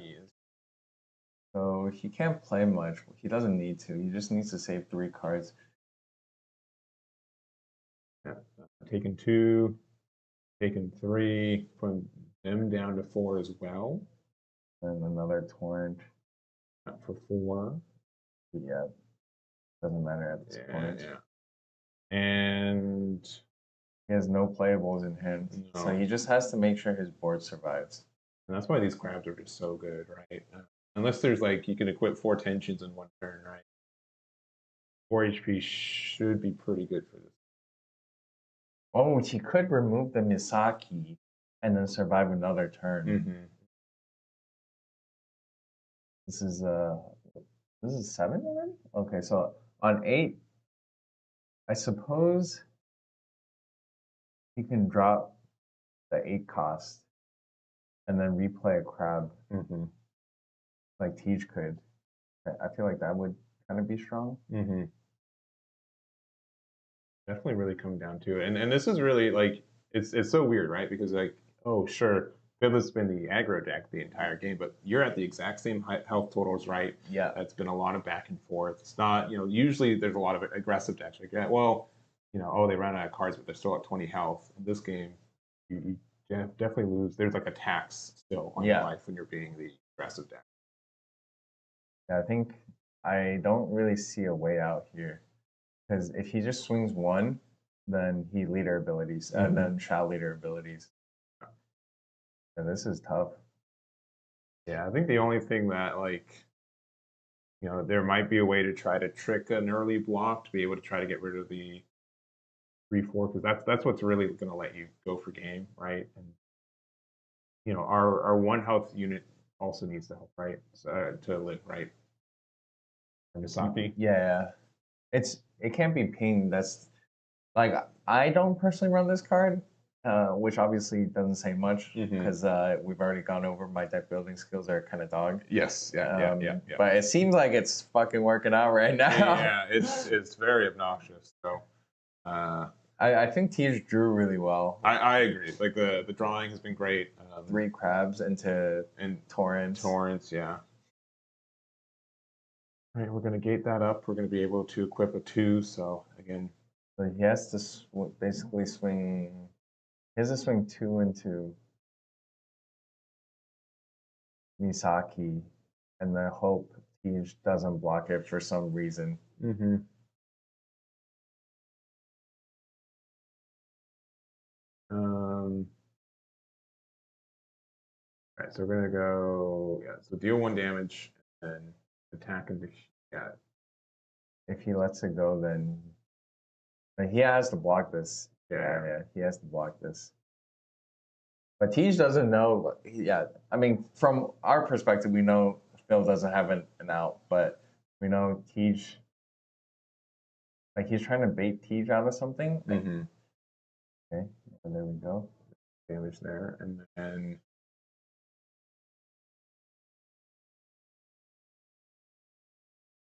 So he can't play much. He doesn't need to. He just needs to save 3 cards. Yeah. Taking 2, taking 3, putting them down to 4 as well. And another torrent. For 4. Yeah. Doesn't matter at this point. Yeah. And he has no playables in hand. No. So he just has to make sure his board survives. And that's why these crabs are just so good, right? Unless there's like, you can equip 4 tensions in 1 turn, right? 4 HP should be pretty good for this. Oh, he could remove the Misaki and then survive another turn. This is 7 already? Okay, so on 8, I suppose he can drop the 8 cost and then replay a crab. Like Tej could. I feel like that would kind of be strong. Definitely really come down to it. And this is really like, it's so weird, right? Because like, oh sure, Fiddler's been the aggro deck the entire game, but you're at the exact same health totals, right? Yeah. It's been a lot of back and forth. It's not, usually there's a lot of aggressive decks like that. Well, they ran out of cards, but they're still at 20 health. In this game, you definitely lose. There's like a tax still on your life when you're being the aggressive deck. Yeah, I think I don't really see a way out here. Because if he just swings 1, then he leader abilities, and then shall leader abilities. Yeah, this is tough. Yeah, I think the only thing that, like, there might be a way to try to trick an early block to be able to try to get rid of the 3/4, because that's what's really going to let you go for game, right? And our 1 health unit also needs to help, right? So, to live, right? Misaki. Yeah, it can't be pinged. That's like, I don't personally run this card, which obviously doesn't say much because we've already gone over my deck building skills are kind of dog. Yes, yeah. But it seems like it's fucking working out right now. Yeah, it's very obnoxious. So, I think Tej drew really well. I agree. Like the drawing has been great. 3 crabs into torrents. Torrents, yeah. All right, we're gonna gate that up. We're gonna be able to equip a 2. So again, So he has to basically swing. He has to swing 2 into Misaki, and then hope Tej doesn't block it for some reason. All right, so we're gonna go. Yeah, so deal 1 damage and attack and yeah. If he lets it go, then he has to block this. Yeah, he has to block this. But Tej doesn't know. Yeah, I mean, from our perspective, we know Phil doesn't have an out, but we know Tej. Like he's trying to bait Tej out of something. Okay, and there we go. Damage there, and then.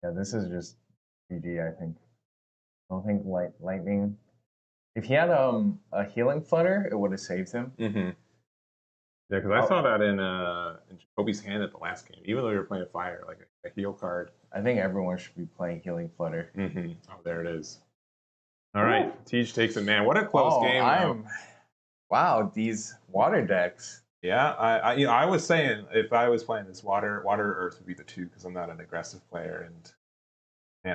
Yeah, this is just GG, I think. I don't think lightning. If he had a healing flutter, it would have saved him. Yeah, because I saw that in Jacoby's hand at the last game. Even though you were playing fire, like a heal card. I think everyone should be playing healing flutter. Oh, there it is. All right, Tej takes it. Man, what a close game! Wow, these water decks. Yeah, I was saying if I was playing this water earth would be the 2 because I'm not an aggressive player, and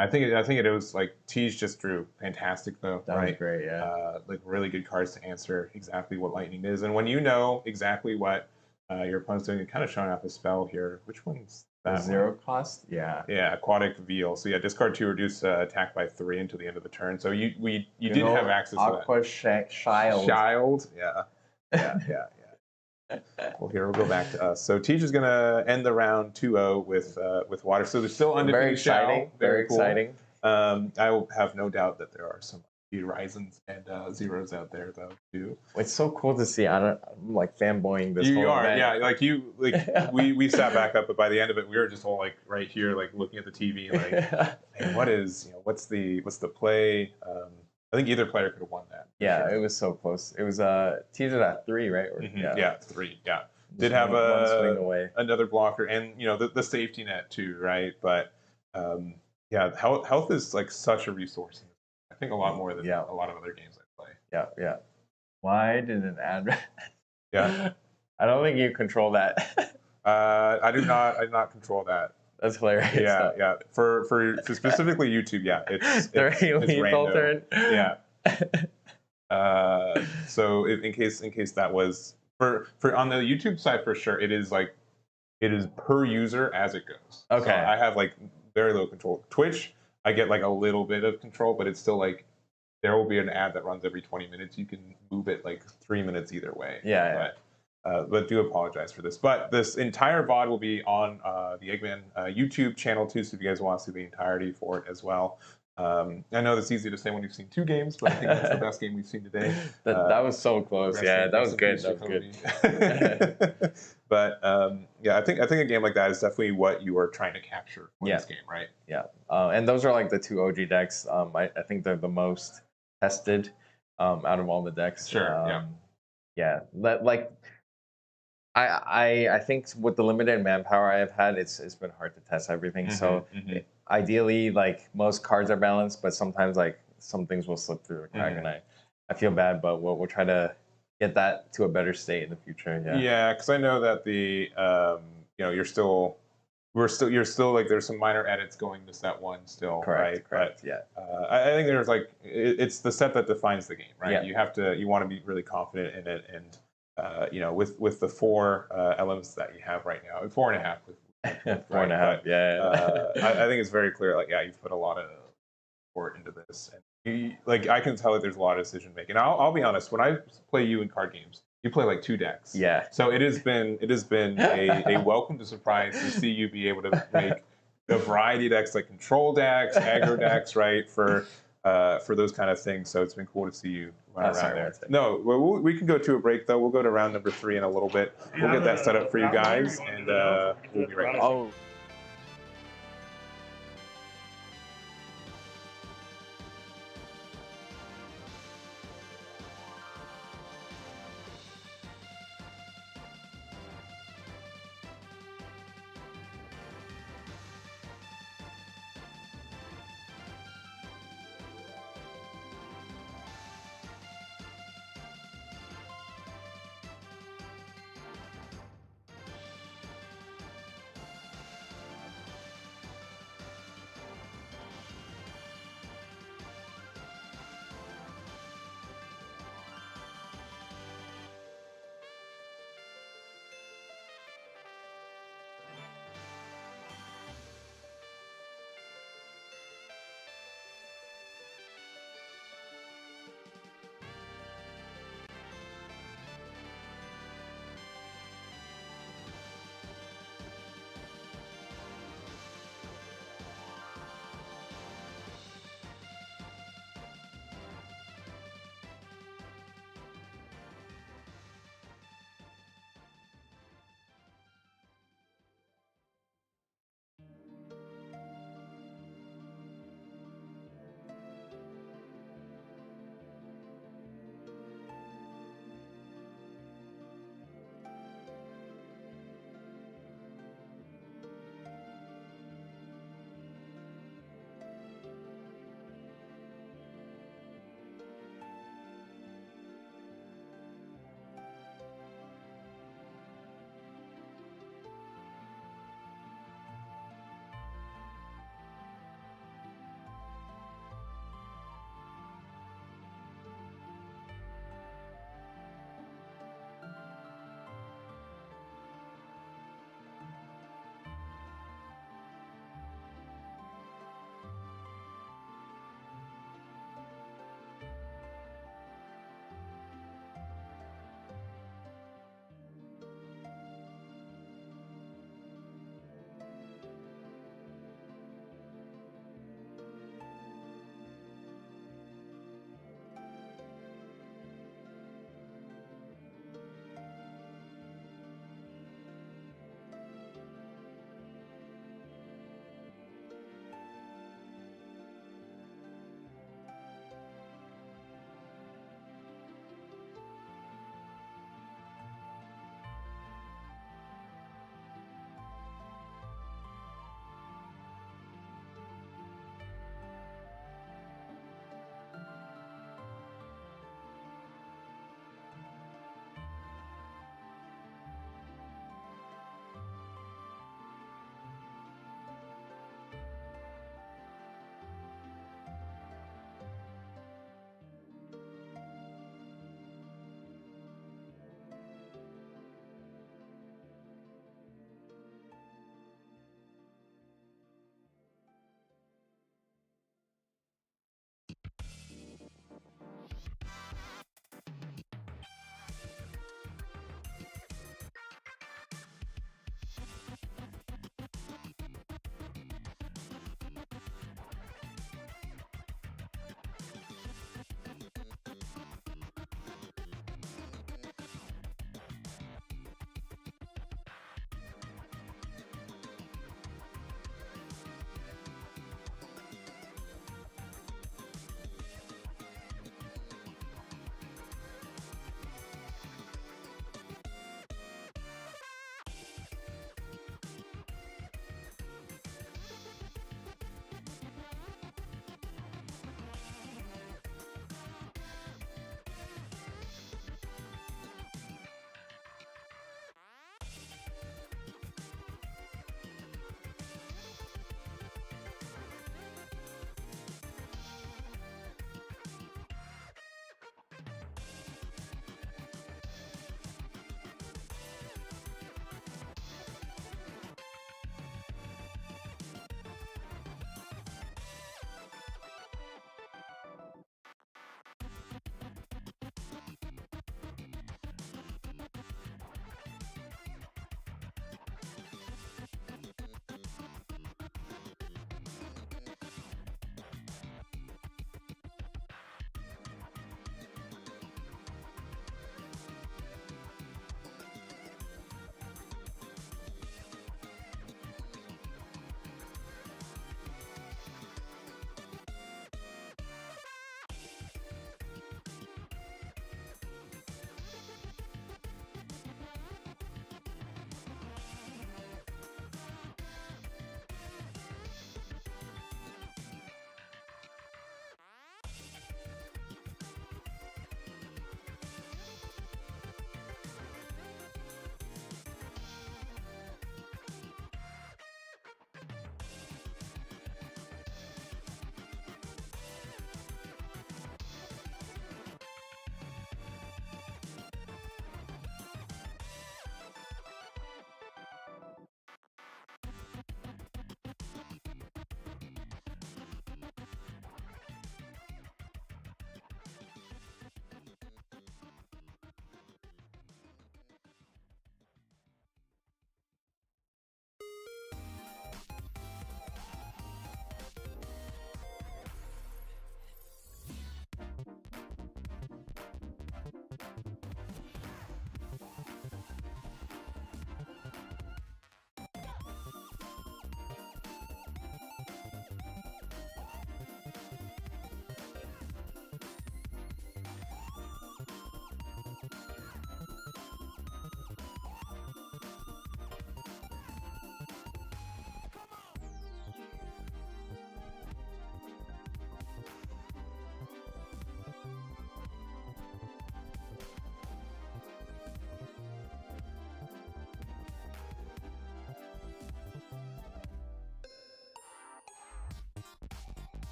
I think it was like Tej just drew fantastic though. That was great, yeah. Like really good cards to answer exactly what lightning is, and when you know exactly what your opponent's doing, you're kind of showing off a spell here. Which one's that? 0 cost, yeah. Yeah, aquatic veal. So yeah, discard 2, reduce attack by 3 until the end of the turn. So you didn't have access to that. Aqua Shield. Yeah. Well, here we'll go back to us. So Tej is gonna end the round 2-0 with water. So there's still undefeated. Very exciting. Very cool. Exciting. I will have no doubt that there are some Horizons and Zeros out there though too. It's so cool to see. I'm like fanboying this. You whole are, event. yeah. Like we sat back up, but by the end of it, we were just all like right here, like looking at the TV, like, hey, what's the play? I think either player could have won that. Yeah, sure. It was so close. It was teased at 3, right? Or, yeah, 3. Yeah, did have one swing away. Another blocker, and the safety net too, right? But yeah, health is like such a resource. I think a lot more than a lot of other games I play. Yeah. Why did it add? Yeah, I don't think you control that. I do not control that. That's hilarious. Yeah. For specifically YouTube, yeah, it's lethal turn. Yeah. So in case that was for on the YouTube side for sure, it is per user as it goes. Okay. So I have like very low control. Twitch, I get like a little bit of control, but it's still like there will be an ad that runs every 20 minutes. You can move it like 3 minutes either way. Yeah. But do apologize for this. But this entire VOD will be on the Eggman YouTube channel too, so if you guys want to see the entirety for it as well. I know that's easy to say when you've seen 2 games, but I think that's the best game we've seen today. That was so close. Yeah, that was good. That was good. But yeah, I think a game like that is definitely what you are trying to capture for this game, right? Yeah, and those are like the 2 OG decks. I think they're the most tested out of all the decks. Sure. Yeah. Like. I think with the limited manpower I have had, it's been hard to test everything. So ideally, like most cards are balanced, but sometimes like some things will slip through the crack, and I feel bad, but we'll try to get that to a better state in the future. Yeah, because I know that the you're still like there's some minor edits going to set 1 still. Correct. But, yeah. I think there's like it's the set that defines the game, right? Yeah. You want to be really confident in it, and with the 4 elements that you have right now, 4.5 with 4.5. Yeah. I think it's very clear. Like, you've put a lot of effort into this, and I can tell that there's a lot of decision making. I'll be honest. When I play you in card games, you play like 2 decks. Yeah. So it has been a welcome to surprise to see you be able to make a variety of decks, like control decks, aggro decks, right? For those kind of things. So it's been cool to see you around sorry, there. one second. No, we can go to a break though. We'll go to round number 3 in a little bit. We'll get that set up for you guys, and we'll be right back. Oh.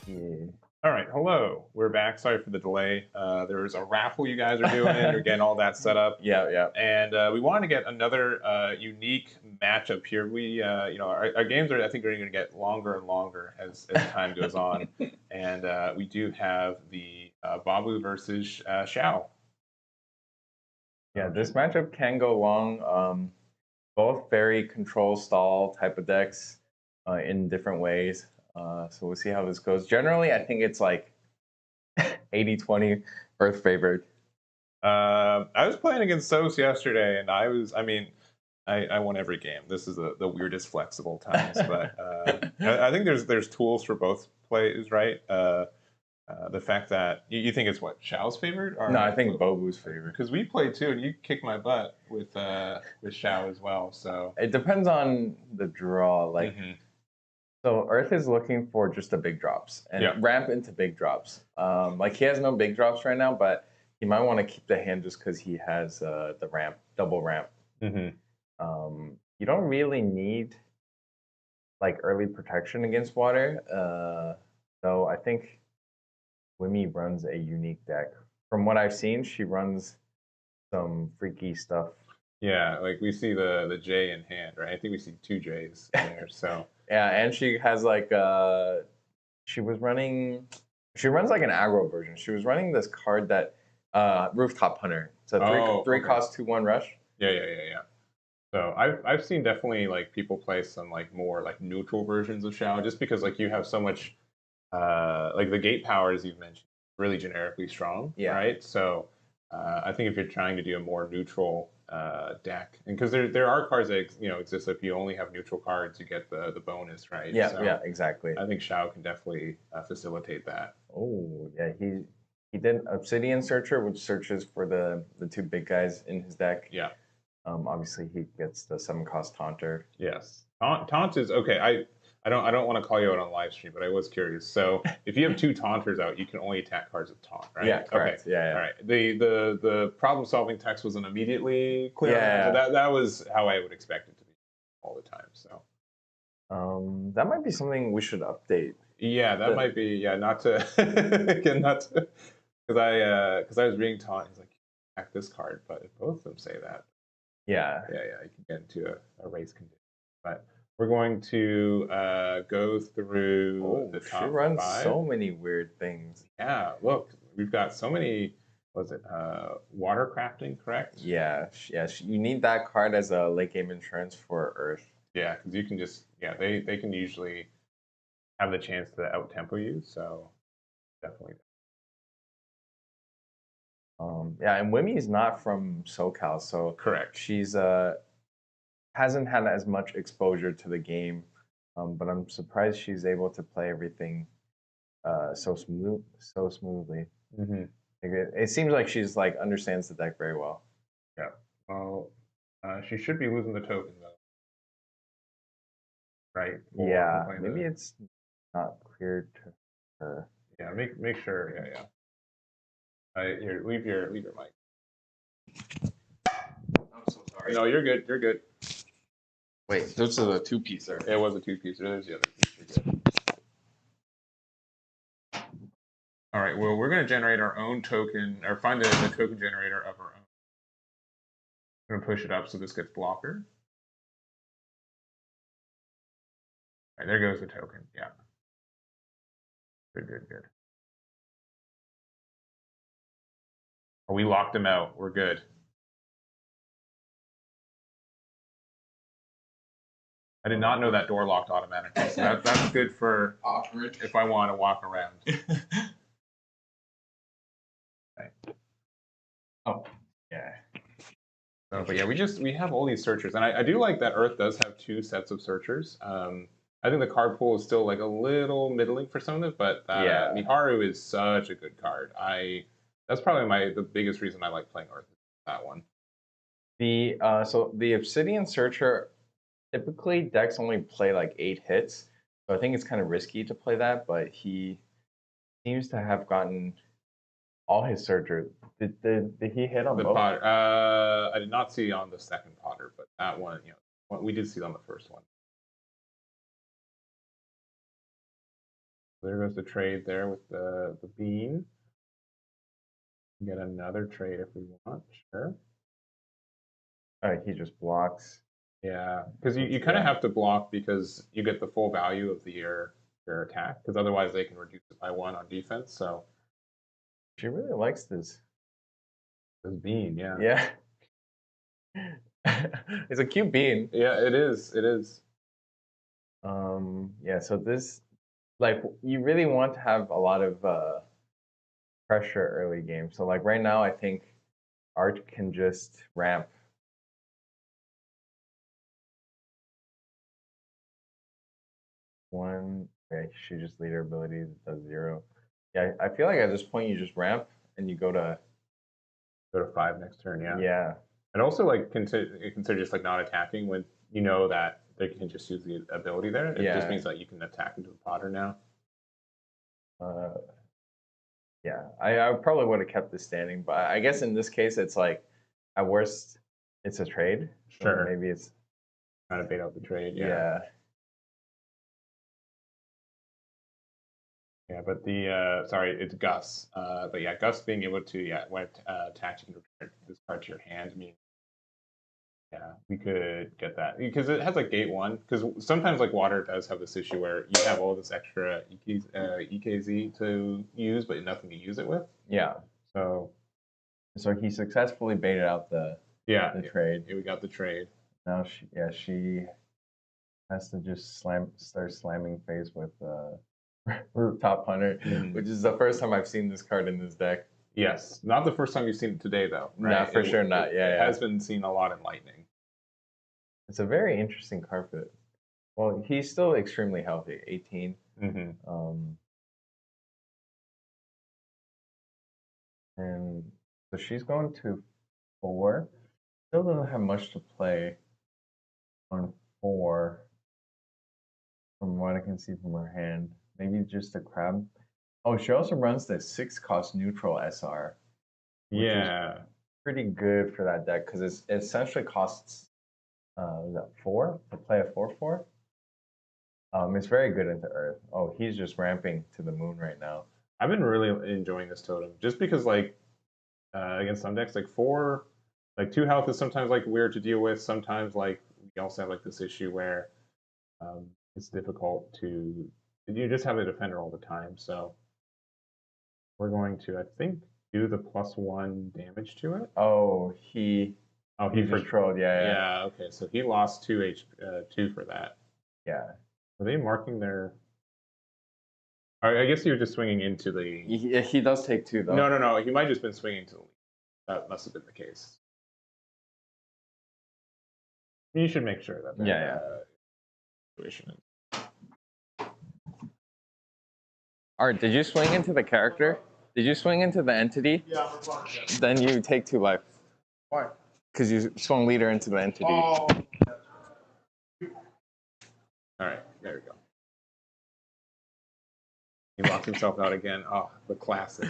Yeah. All right, hello. We're back. Sorry for the delay. There was a raffle you guys are doing. You're getting all that set up. Yeah. And we wanted to get another unique matchup here. Our games are, I think, are going to get longer and longer as time goes on. And we do have the Babu versus Xiao. Yeah, this matchup can go long. Both very control stall type of decks in different ways. So we'll see how this goes. Generally, I think it's like 80-20 Earth favored. I was playing against Sos yesterday, and I won every game. This is the weirdest flexible times, but I think there's tools for both plays, right? The fact that you think it's what Xiao's favorite, or No, I think Bobu's favorite. because we played too, and you kicked my butt with Xiao as well. So It depends on the draw. Like, so Earth is looking for just the big drops and ramp into big drops. Like he has no big drops right now, but he might want to keep the hand just because he has the ramp, double ramp. You don't really need like early protection against water. So I think Wimmy runs a unique deck. From what I've seen, she runs some freaky stuff. Yeah, like we see the J in hand, right? I think we see two J's in there. So yeah, and she has like she runs like an aggro version. She was running this card that Rooftop Hunter. It's a three cost 2/1 rush. Yeah. So I've seen definitely like people play some like more like neutral versions of Xiao just because like you have so much like the gate power as you've mentioned really generically strong, right? So I think if you're trying to do a more neutral deck, and because there are cards that exist if you only have neutral cards, you get the bonus, right? Yeah, exactly. I think Xiao can definitely facilitate that. Oh yeah, he did Obsidian Searcher, which searches for the two big guys in his deck. Yeah. Obviously he gets the 7-cost Taunter. Yes, taunt is okay. I don't want to call you out on live stream, but I was curious. So if you have two taunters out, you can only attack cards with taunt, right? Yeah, correct. Okay. Yeah. All right. The problem solving text wasn't immediately clear. Yeah. So that was how I would expect it to be all the time. So that might be something we should update. Yeah, that might be not to again not to because I was reading taunt. He's like attack this card, but if both of them say that. Yeah. You can get into a race condition. But we're going to go through the top She runs 5. so many weird things. Yeah, look, we've got so many. Was it water crafting? Correct. Yeah. You need that card as a late game insurance for Earth. Yeah, because you can just they can usually have the chance to out tempo you. So definitely. And Wimmy's not from SoCal, so correct. She's hasn't had as much exposure to the game, but I'm surprised she's able to play everything so smoothly. It seems like she's like understands the deck very well. Yeah. Well, she should be losing the token though, right? Yeah. Maybe it's not clear to her. Yeah. Make sure. Yeah. Here, leave your mic. I'm so sorry. No, you're good. You're good. Wait, this is a 2-piecer. It was a 2-piecer. There's the other piece. You're good. All right. Well, we're going to generate our own token, or find the token generator of our own. I'm going to push it up so this gets blocker. All right, there goes the token. Yeah. Good. Oh, we locked him out. We're good. I did not know that door locked automatically. So that's good for awkward if I want to walk around. Okay. Oh, yeah. But yeah, we have all these searchers, and I do like that Earth does have 2 sets of searchers. I think the card pool is still like a little middling for some of it, but Miharu is such a good card. That's probably the biggest reason I like playing Earth. That one. So the Obsidian Searcher, typically decks only play like 8 hits, so I think it's kind of risky to play that. But he seems to have gotten all his searchers. Did he hit on the both? Potter? I did not see on the second Potter, but that one, we did see it on the first one. There goes the trade there with the bean. Get another trade if we want, sure. All right, he just blocks. Yeah, because you kind of have to block because you get the full value of your attack, because otherwise they can reduce it by 1 on defense. So she really likes this bean, yeah. Yeah. It's a cute bean. Yeah, it is. It is. Yeah, so this, like, you really want to have a lot of pressure early game. So, like, right now, I think Art can just ramp. One, yeah, she just leader abilities, does 0. Yeah, I feel like at this point, you just ramp and you go to 5 next turn, yeah. Yeah. And also, like, consider just, like, not attacking when you know that they can just use the ability there. It just means that you can attack into the Potter now. Yeah, I probably would have kept this standing, but I guess in this case, it's like, at worst, it's a trade. Sure. So maybe it's trying to bait out the trade, yeah. Yeah, but sorry, it's Gus. But yeah, Gus being able to when attacks, you can return this card to your hand. I mean, yeah, we could get that because it has like gate 1. Because sometimes like water does have this issue where you have all this extra EKZ to use, but nothing to use it with. Yeah. So he successfully baited out the trade. Yeah, we got the trade. Now she has to just start slamming face with Rooftop Hunter, which is the first time I've seen this card in this deck. Yes, not the first time you've seen it today though. Right? Nah, for sure not. It has been seen a lot in Lightning. It's a very interesting card fit. Well, he's still extremely healthy, 18. And so she's going to 4. Still doesn't have much to play on 4, from what I can see from her hand. Maybe just a crab. Oh, she also runs the 6-cost neutral SR. Which is pretty good for that deck because it essentially costs is that 4 to play a 4/4. It's very good into Earth. Oh, he's just ramping to the moon right now. I've been really enjoying this totem just because like against some decks like 4, like 2 health is sometimes like weird to deal with. Sometimes like we also have like this issue where it's difficult to you just have a defender all the time. So we're going to I think do the +1 damage to it. Oh, he just trolled. Yeah. Okay, so he lost 2 for that. Yeah. Are they marking their? I guess he was just swinging into the. He does take 2 though. No. He might have just been swinging to the lead. That must have been the case. You should make sure that. Situation. Art, did you swing into the character? Did you swing into the entity? Yeah. Then you take 2 life. Why? Because you swung leader into the entity. Oh. All right, there we go. He locks himself out again. Oh, the classic.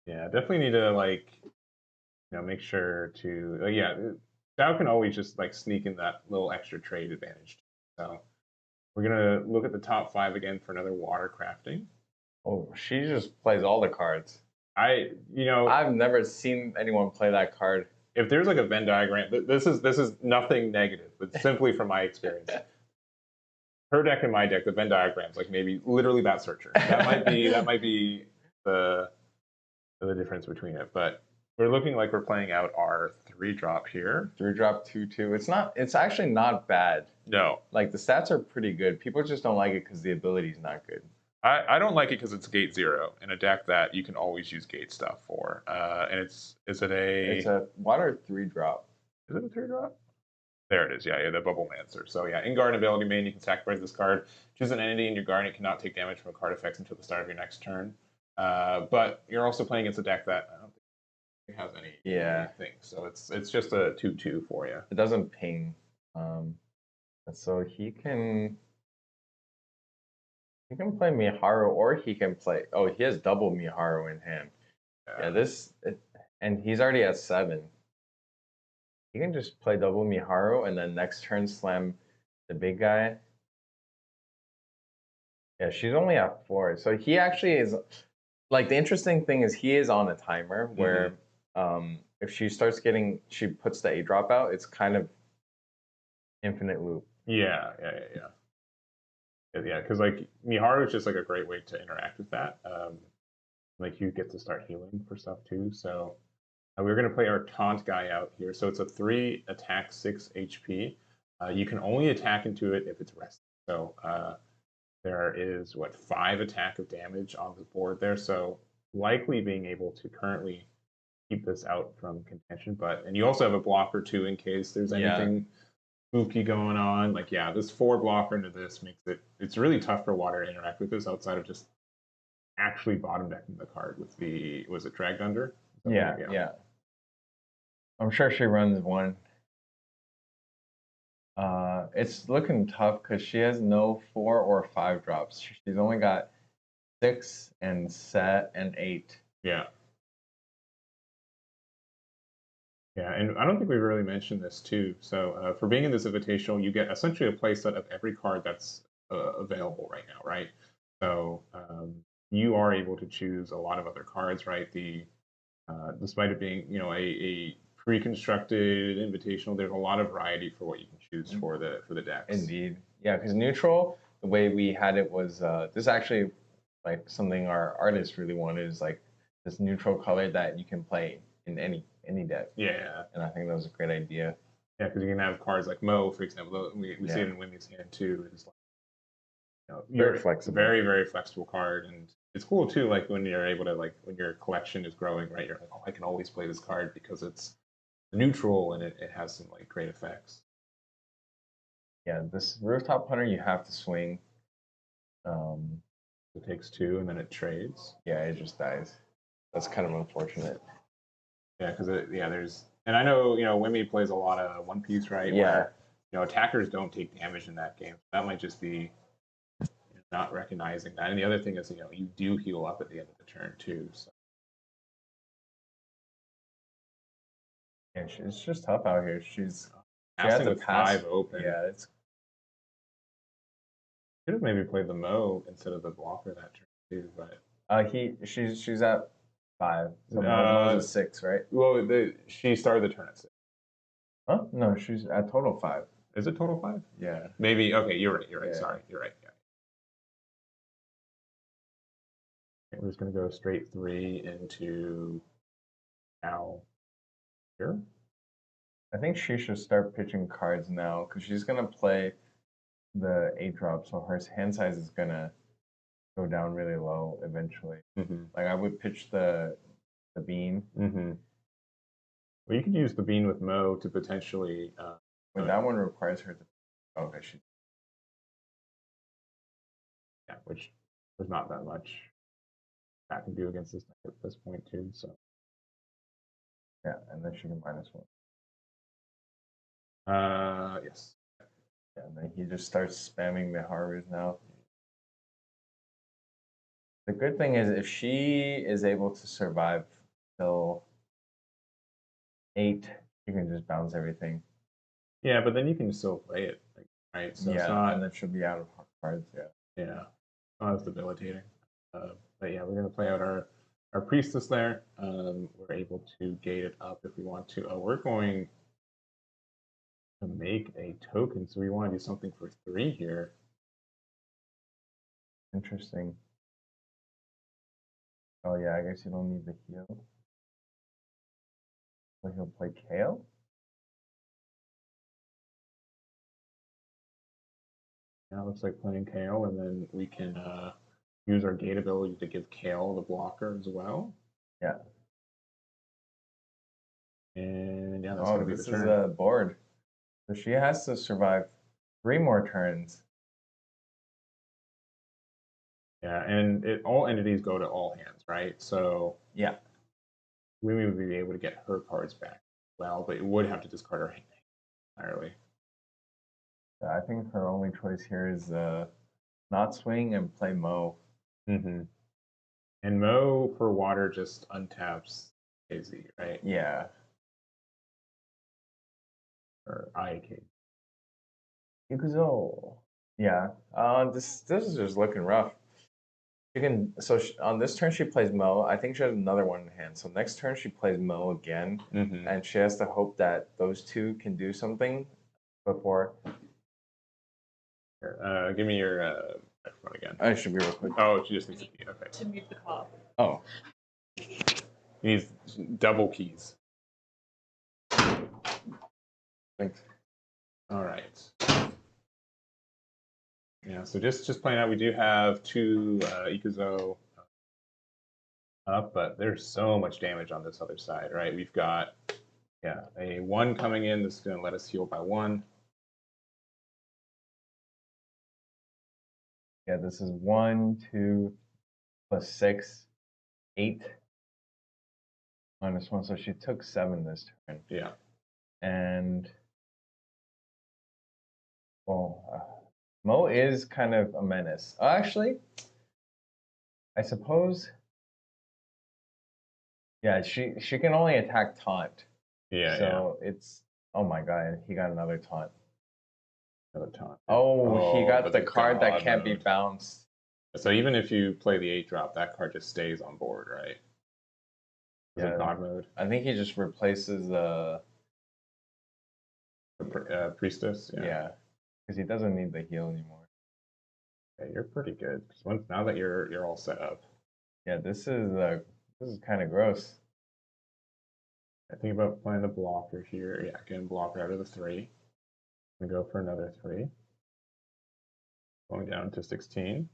Yeah, definitely need to like, make sure to Xiao can always just like sneak in that little extra trade advantage. So we're gonna look at the top 5 again for another water crafting. Oh, she just plays all the cards. I've never seen anyone play that card. If there's like a Venn diagram, this is nothing negative, but simply from my experience. Her deck and my deck, the Venn diagrams, like maybe literally that searcher. That might be the difference between it. But we're looking like we're playing out our 3-drop here. 3-drop 2/2. It's actually not bad. No. Like the stats are pretty good. People just don't like it because the ability is not good. I don't like it because it's gate 0 in a deck that you can always use gate stuff for. And it's a water 3-drop. Is it a 3-drop? There it is. Yeah, the Bubble Mancer. So yeah, in Garden Ability main, you can sacrifice this card. Choose an entity in your garden. It cannot take damage from a card effects until the start of your next turn. But you're also playing against a deck that I don't think has anything. So it's just a 2/2 for you. It doesn't ping. So he can play Miharu, or he can play. Oh, he has double Miharu in hand. Yeah, and he's already at 7. he can just play double Miharu and then next turn slam the big guy. Yeah, she's only at 4. So he actually is like the interesting thing is he is on a timer where if she starts getting she puts the A drop out, it's kind of infinite loop. Yeah. Yeah, because like Miharu is just like a great way to interact with that. Like you get to start healing for stuff too. So we're going to play our taunt guy out here. So it's a 3 attack, 6 HP. You can only attack into it if it's rested. So there is, what, 5 attack of damage on the board there. So likely being able to currently keep this out from contention. And you also have a blocker too in case there's anything spooky going on. Like, yeah, this 4 blocker into this makes it's really tough for Water to interact with this outside of just actually bottom decking the card with the, was it Dragged Under? Yeah. I'm sure she runs 1. It's looking tough because she has no 4 or 5 drops. She's only got 6 and set and 8. Yeah. Yeah, and I don't think we really mentioned this too. So for being in this invitational, you get essentially a playset of every card that's available right now, right? So you are able to choose a lot of other cards, right? Despite it being a pre-constructed invitational, there's a lot of variety for what you can choose for the decks. Indeed, yeah. Because neutral, the way we had it was this actually like something our artists really wanted is like this neutral color that you can play in any deck. Yeah, and I think that was a great idea. Yeah, because you can have cards like Mo, for example. We see it in Wimmy's hand too. It's like very flexible, very flexible card, and it's cool too. Like when you're able to when your collection is growing, right? You're like, oh, I can always play this card because it's neutral and it has some like great effects. Yeah, this Rooftop Hunter you have to swing. It takes 2 and then it trades. Yeah, it just dies. That's kind of unfortunate. Yeah, because there's, and I know Wimmy plays a lot of One Piece, right? Yeah. Where, attackers don't take damage in that game. That might just be not recognizing that. And the other thing is, you do heal up at the end of the turn too. So. Yeah, it's just tough out here. She has to pass 5 open. Yeah, it's. Could have maybe played the Mo instead of the blocker that turn too, but. She's at 5. So Mo's at 6, right? Well, she started the turn at 6. Huh? No, she's at total 5. Is it total 5? Yeah. Maybe. Okay, you're right. Yeah. Sorry, you're right. Yeah. We're just gonna go straight 3 into now here. I think she should start pitching cards now because she's gonna play the 8 drop, so her hand size is gonna go down really low eventually. Like I would pitch the bean. Well, you could use the bean with Mo to potentially. That one requires her to. Okay, Yeah, which there's not that much that can do against this deck at this point too. So. Yeah, and then she can -1. Yes. Yeah, and then he just starts spamming the Harus now. The good thing is if she is able to survive till 8, you can just bounce everything. Yeah, but then you can still play it, right? So and then she'll be out of cards. Yeah, not as debilitating. But yeah, we're gonna play out our priestess there. We're able to gate it up if we want to. We're going to make a token, so we want to do something for 3 here. Interesting. Oh yeah, I guess you don't need the heal. So he'll play Kale? Yeah, it looks like playing Kale, and then we can use our gate ability to give Kale the blocker as well. Yeah. And yeah, that's gonna be the turn. This is a board. So she has to survive 3 more turns. Yeah, and all entities go to all hands, right? So yeah, we would be able to get her cards back. Well, but it would have to discard her hand entirely. I think her only choice here is not swing and play Mo. And Mo for water just untaps KZ, right? Yeah. Or IK. Ikuzo. Yeah. This is just looking rough. She can. So on this turn she plays Mo. I think she has another one in hand. So next turn she plays Mo again, and she has to hope that those two can do something before. Give me your microphone again. I should be real quick. Oh, she just needs a key. Okay. To mute the call. Oh. He needs double keys. Thanks. All right. Yeah, so just playing out, we do have 2 Ikuzo up, but there's so much damage on this other side, right? We've got, a 1 coming in. This is going to let us heal by 1. Yeah, this is 1, 2, plus 6, 8. -1, so she took 7 this turn. Yeah. And well, Mo is kind of a menace. Actually, I suppose. Yeah, she can only attack taunt. Yeah. So it's, oh my god, he got another taunt. Another taunt. Oh, he got but the card that can't be mode. bounced. So even if you play the 8-drop, that card just stays on board, right? Yeah. God mode. I think he just replaces the Priestess. Yeah, because he doesn't need the heal anymore. Yeah, you're pretty good. Now that you're all set up. Yeah, this is kind of gross. I think about playing the blocker here. Yeah, getting blocker out of the 3. I'm gonna go for another 3. Going down to 16.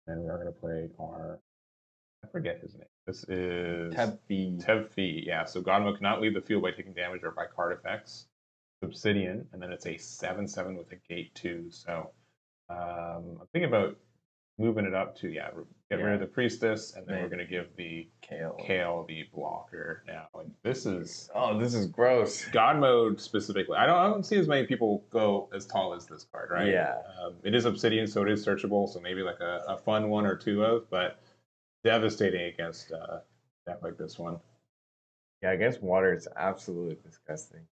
And we are gonna play our, I forget his name. This is Tevfi. Yeah, so Godmo cannot leave the field by taking damage or by card effects. Obsidian, and then it's a 7/7 with a gate 2. So I'm thinking about moving it up to get rid of the priestess, and then we're gonna give the Kale the blocker now. And this is gross. God mode specifically. I don't see as many people go as tall as this card, right? Yeah. It is obsidian, so it is searchable. So maybe like a fun 1 or 2 of, but devastating against a deck like this one. Yeah, against water, it's absolutely disgusting.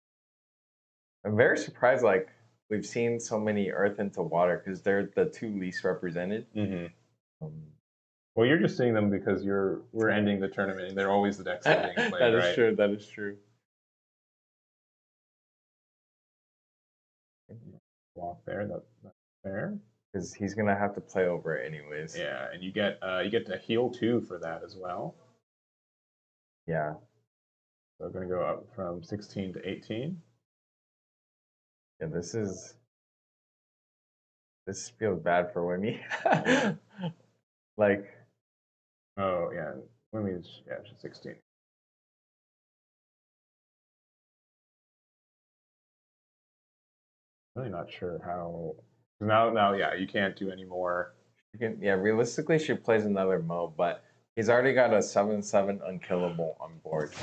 I'm very surprised, like, we've seen so many earth into water, because they're the 2 least represented. Well, you're just seeing them because we're ending the tournament, and they're always the decks that are being played, That is right? true, that is true. Block there, that's fair. Because he's going to have to play over it anyways. Yeah, and you get to heal 2 for that as well. Yeah. So we're going to go up from 16 to 18. Yeah, this feels bad for Wimmy. Like, oh yeah, Wimmy's she's 16. Really not sure how. Now, you can't do any more. Realistically, she plays another Mo, but he's already got a 7/7 unkillable on board.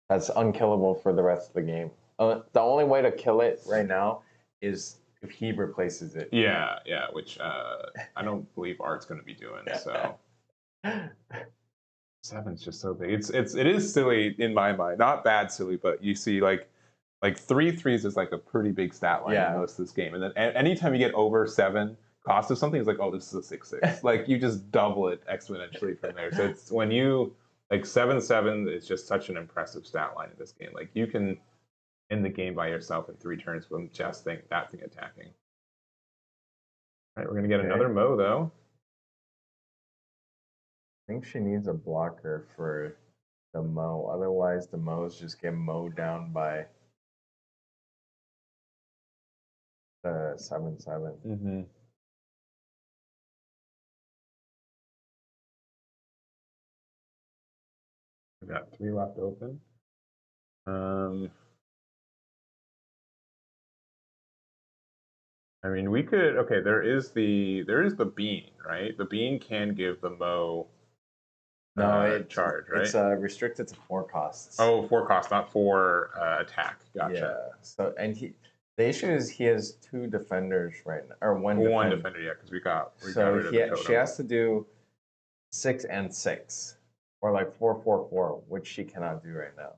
That's unkillable for the rest of the game. The only way to kill it right now is if he replaces it. Yeah, which I don't believe Art's going to be doing. So 7's just so big. It is silly in my mind. Not bad silly, but you see like 3 3s is like a pretty big stat line in most of this game. And then anytime you get over 7 cost of something, it's like, oh, this is a 6/6. Like you just double it exponentially from there. So it's when you like 7/7 is just such an impressive stat line in this game. Like you can end the game by yourself in 3 turns from just that thing attacking. All right, we're gonna get another Mo though. I think she needs a blocker for the Mo. Otherwise, the Mo's just get mowed down by the 7/7. We've got 3 left open. I mean, we could. Okay, there is the bean, right? The bean can give the Mo charge, right? It's restricted to 4 costs. Oh, 4 cost, not 4 attack. Gotcha. Yeah. So the issue is he has 2 defenders right now, or one defender. Yeah, because we got rid of the totem. She has to do 6 and 6. or like 4-4-4, which she cannot do right now.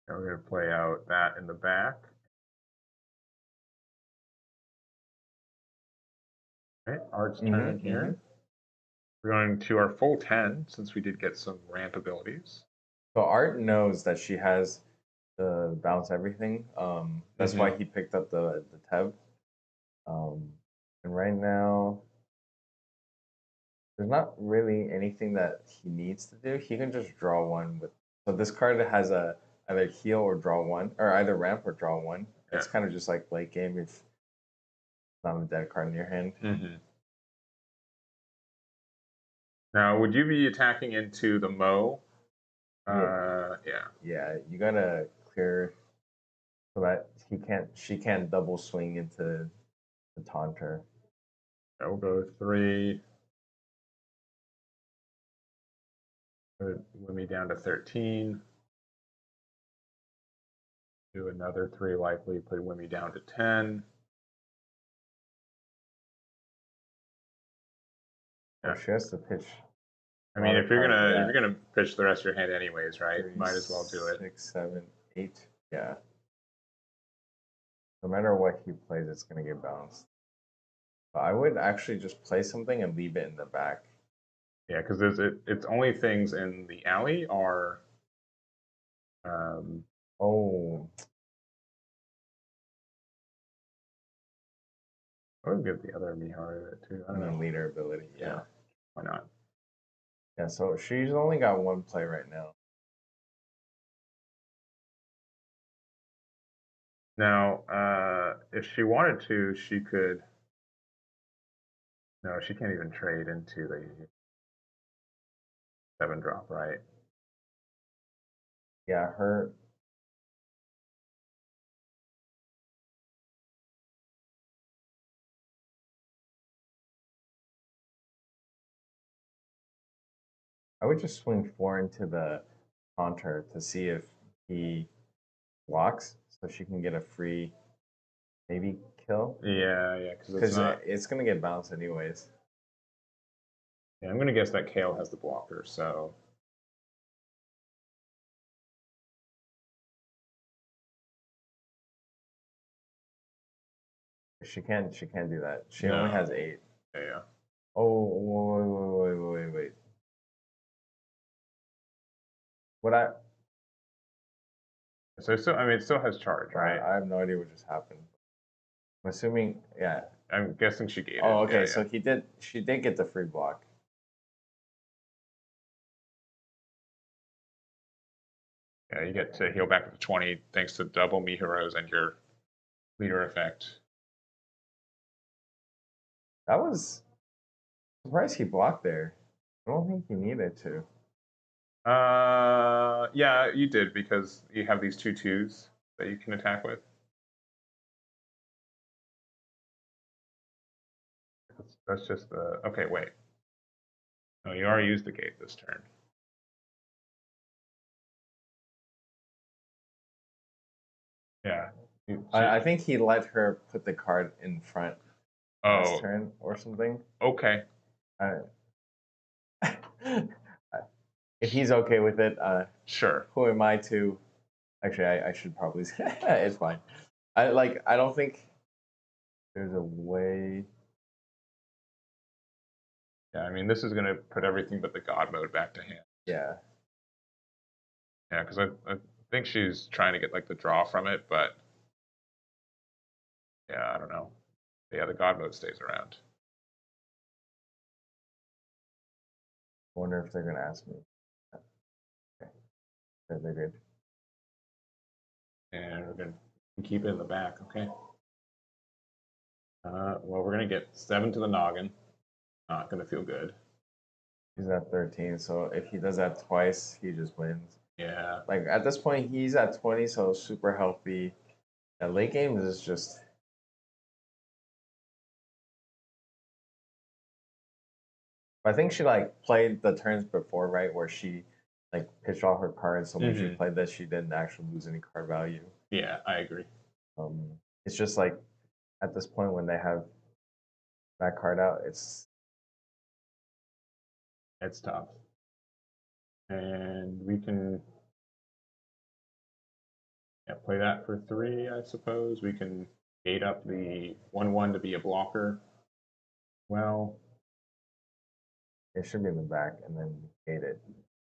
And we're going to play out that in the back. Okay, Art's turn here. We're going to our full 10 since we did get some ramp abilities. So Art knows that she has the bounce everything. That's why he picked up the Teb. And right now, there's not really anything that he needs to do. He can just draw one with. So this card has a either heal or draw one, or either ramp or draw one. It's kind of just like late game if it's not a dead card in your hand. Now, would you be attacking into the Mo? Yeah, you gotta clear so that she can't double swing into the taunter. We'll go 3. Put me down to 13. Do another 3 likely, put Wimmy down to 10. Yeah. She has to pitch. I mean, if you're gonna pitch the rest of your hand anyways, right? 3, Might as well do it. 6, 7, 8. Yeah. No matter what he plays, it's gonna get bounced. But I would actually just play something and leave it in the back. Yeah, because it's only things in the alley are. I would give the other Miharu it too. I don't know. Leader ability. Yeah. Why not? Yeah. So she's only got one play right now. Now, if she wanted to, she could. No, she can't even trade into the 7 drop, right? Yeah, her. I would just swing 4 into the taunter to see if he blocks, so she can get a free maybe kill. Yeah, because it's gonna get bounced anyways. Yeah, I'm gonna guess that Kale has the blocker, so. She can't do that. She only has 8. Yeah. Oh, wait. What I So it still has charge, right? I have no idea what just happened. I'm assuming, yeah. I'm guessing she gated. Oh, okay. So she did get the free block. Yeah, you get to heal back up to 20 thanks to double Mihiros and your leader effect. That was surprised he blocked there. I don't think he needed to. Yeah, you did because you have these 2/2s that you can attack with. That's just the okay. Wait, no, you already used the gate this turn. Yeah. I think he let her put the card in front last turn or something. Okay. If he's okay with it, sure. Who am I to? Actually, I should probably say it's fine. I don't think there's a way. Yeah, I mean, this is gonna put everything but the God mode back to hand. Yeah. Yeah, because I think she's trying to get like the draw from it, but yeah, I don't know. Yeah, the God mode stays around. I wonder if they're gonna ask me. Okay. Yeah, they're good. And we're gonna keep it in the back, okay? Well, we're gonna get 7 to the noggin. Not gonna feel good. He's at 13, so if he does that twice, he just wins. Yeah. Like at this point, he's at 20, so super healthy. That late game is just. I think she like played the turns before, right, where she like pitched all her cards. So when she played that, she didn't actually lose any card value. Yeah, I agree. It's just like at this point when they have that card out, it's tough. And we can play that for 3, I suppose. We can gate up the 1/1 to be a blocker. Well, it should be in the back and then gate it.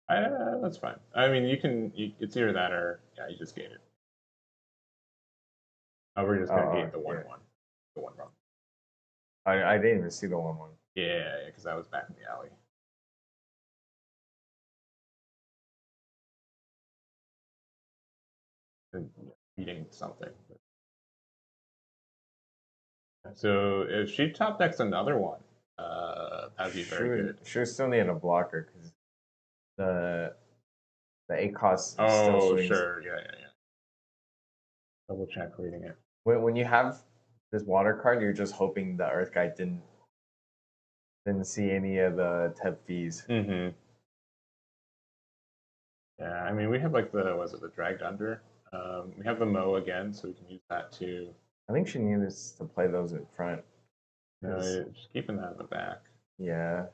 That's fine. I mean, it's either that or you just gate it. Oh, we're just gonna gate the 1/1. The 1/1. I didn't even see the 1/1. Yeah, because I was back in the alley. Eating something. So if she top decks another one, that'd be very good. She would still need a blocker because the 8 cost still swings. Sure, yeah. Double check reading it. When you have this water card, you're just hoping the Earth guy didn't see any of the TEB fees. Mm-hmm. Yeah, I mean we have like the dragged under. We have the Mo again, so we can use that too. I think she needed to play those in front. No, just keeping that in the back. Yeah.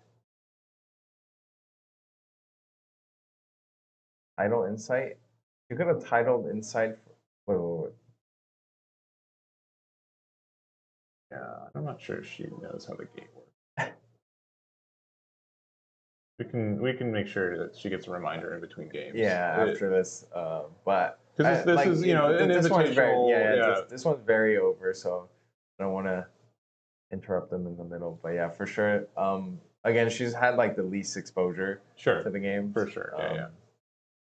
Tidal Insight. You could have titled Insight. Wait. Yeah, I'm not sure if she knows how the gate works. we can make sure that she gets a reminder in between games. Yeah, after this, but because this is an this invitational. One's very, this one's very over, so I don't want to interrupt them in the middle. But yeah, for sure. Again, she's had like the least exposure to the game. For sure. Yeah.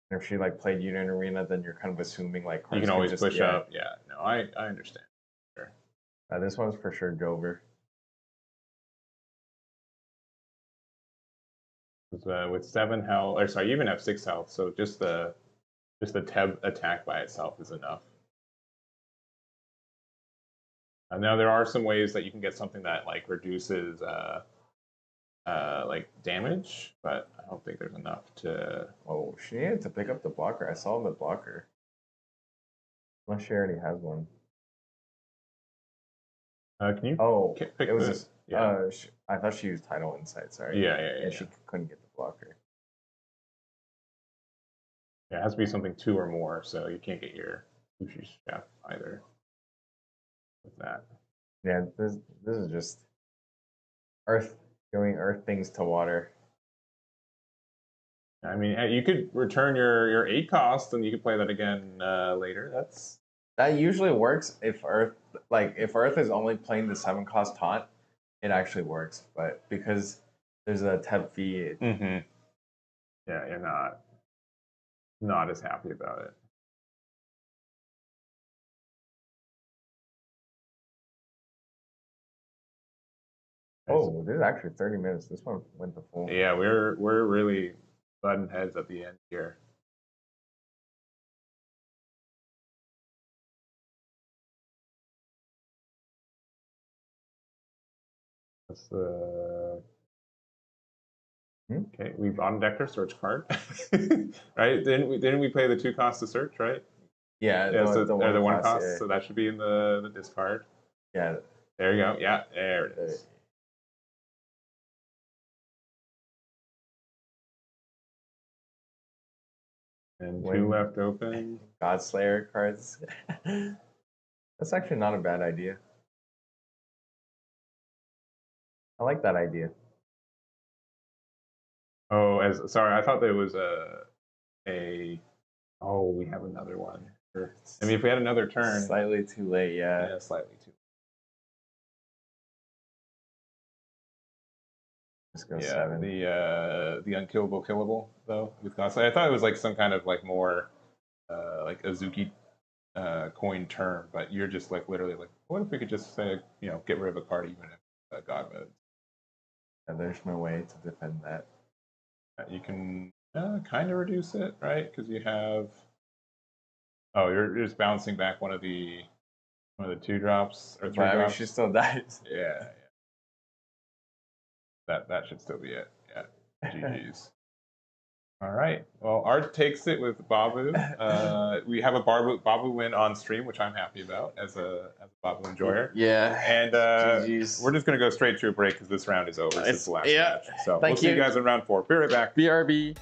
And if she like played Unit Arena, then you're kind of assuming like you can always push up. Yeah. No, I understand. Sure. This one's for sure Jover. With 7 health, or sorry, you even have 6 health, so just the TEB attack by itself is enough. Now there are some ways that you can get something that like reduces like damage, but I don't think there's enough to. Oh, she needed to pick up the blocker. I saw the blocker. Unless she already has one. Can you? Pick it was this? I thought she used Tidal Insight. Sorry. Yeah. She couldn't get the blocker. Yeah, it has to be something 2 or more, so you can't get your sushi chef either with that. Yeah, this is just Earth doing Earth things to water. I mean, you could return your 8 cost, and you could play that again later. That usually works if Earth is only playing the 7 cost taunt, it actually works. But because there's a TEB fee, yeah, you're not as happy about it. Oh, this is actually 30 minutes. This one went to full. Yeah, we're really butting heads at the end here. That's the okay. We bottom decked our search card, right? Didn't we play the 2 cost to search, right? Yeah, the 1 cost. Yeah. So that should be in the discard. Yeah. There you go. Yeah, there it is. And 2 left open. Godslayer cards. That's actually not a bad idea. I like that idea. Oh, sorry, I thought there was oh, we have another one. I mean, if we had another turn. Slightly too late, yeah. Yeah, slightly too late. Let's go 7. The unkillable killable though with Godslayer. I thought it was like some kind of like more like Azuki coin term, but you're just like literally like, what if we could just say, get rid of a card even if God mode? And there's no way to defend that. You can kind of reduce it, right? Because you have. Oh, you're just bouncing back one of the 2 drops or 3 drops. I mean, she still dies. Yeah. That should still be it. Yeah. GG's. All right. Well, Art takes it with Babu. We have a Babu win on stream, which I'm happy about as a Babu enjoyer. Yeah. And GG's. we're just going to go straight to a break because this round is over. This is the last yeah. match. So Thank we'll see you guys in round 4. Be right back. BRB.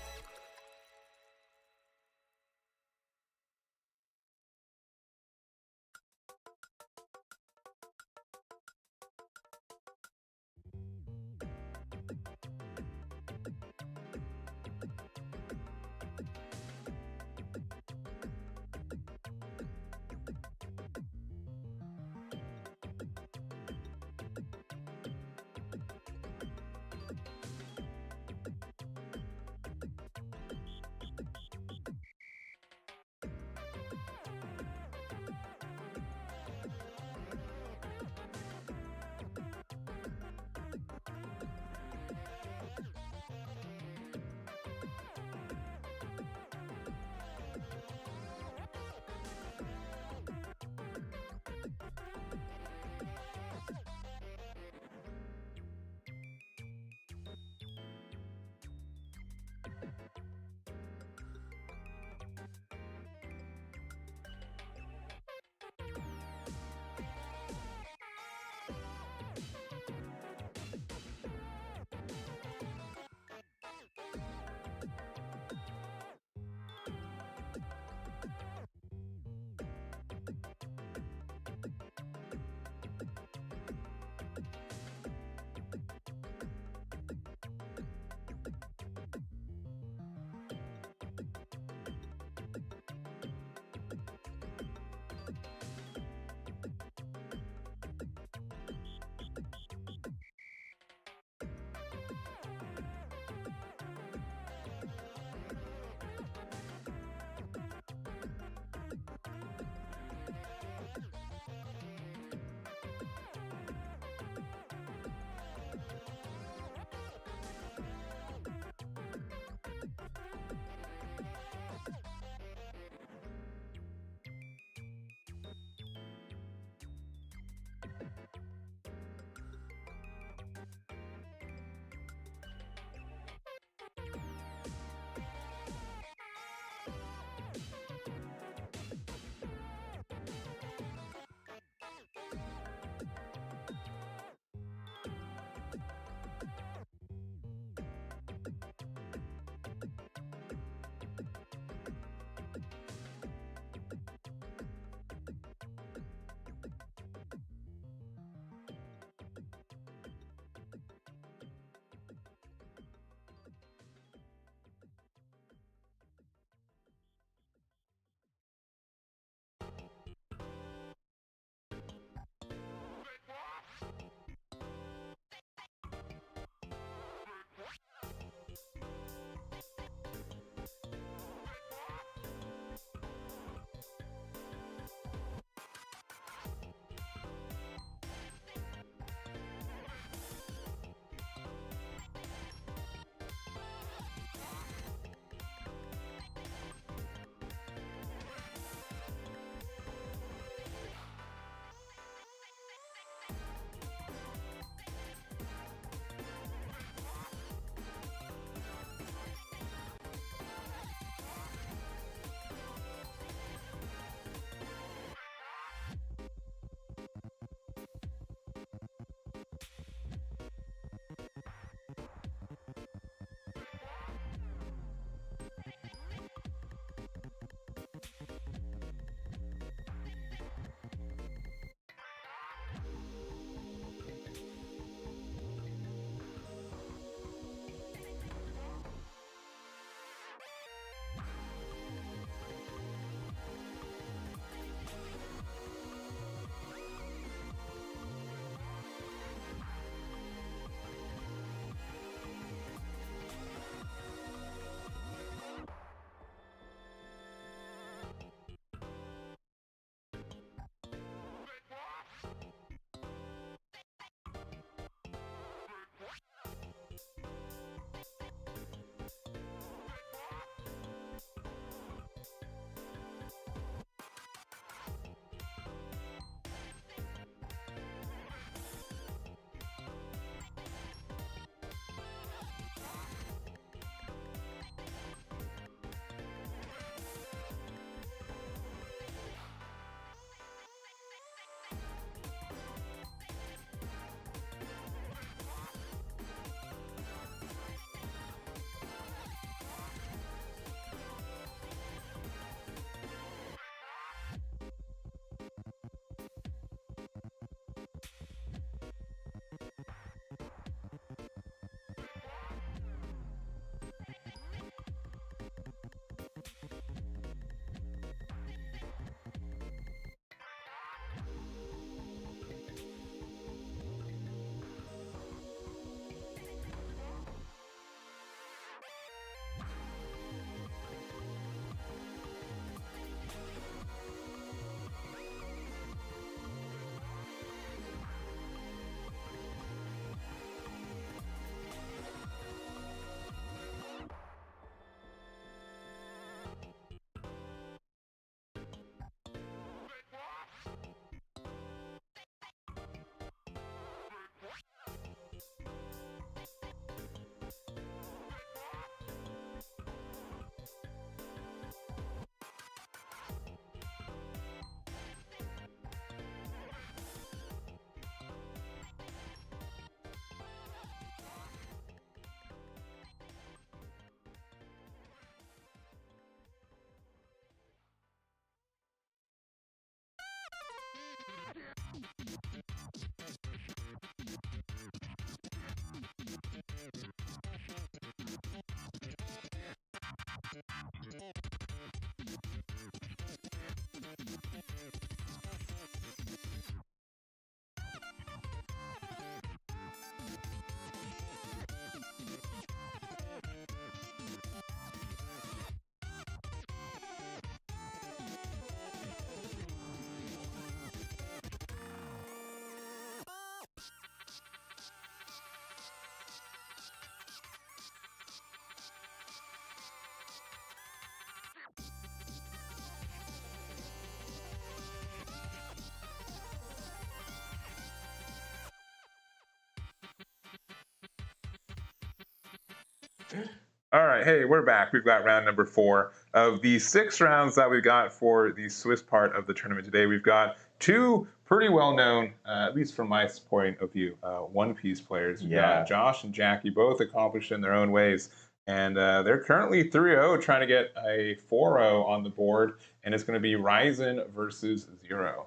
All right, hey, we're back. We've got round number 4 of the 6 rounds that we've got for the Swiss part of the tournament today. We've got 2 pretty well-known, at least from my point of view, One Piece players. We've got Josh and Jackie, both accomplished in their own ways. And they're currently 3-0, trying to get a 4-0 on the board. And it's going to be Ryzen versus Zero.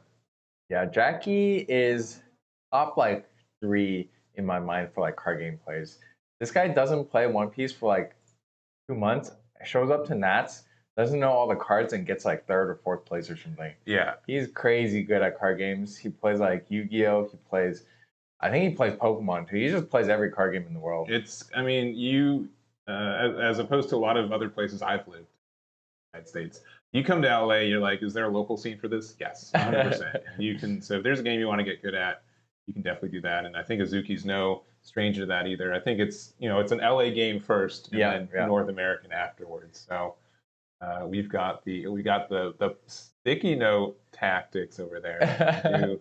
Yeah, Jackie is top like 3 in my mind for like card game players. This guy doesn't play One Piece for like 2 months, shows up to Nats, doesn't know all the cards, and gets like 3rd or 4th place or something. Yeah. He's crazy good at card games. He plays like Yu-Gi-Oh! I think he plays Pokemon too. He just plays every card game in the world. I mean, you, as opposed to a lot of other places I've lived, United States. You come to LA, you're like, is there a local scene for this? Yes, 100%. You can. So if there's a game you want to get good at, you can definitely do that. And I think Azuki's no stranger to that either. I think it's it's an LA game first, and then North American afterwards. So we've got the sticky note tactics over there.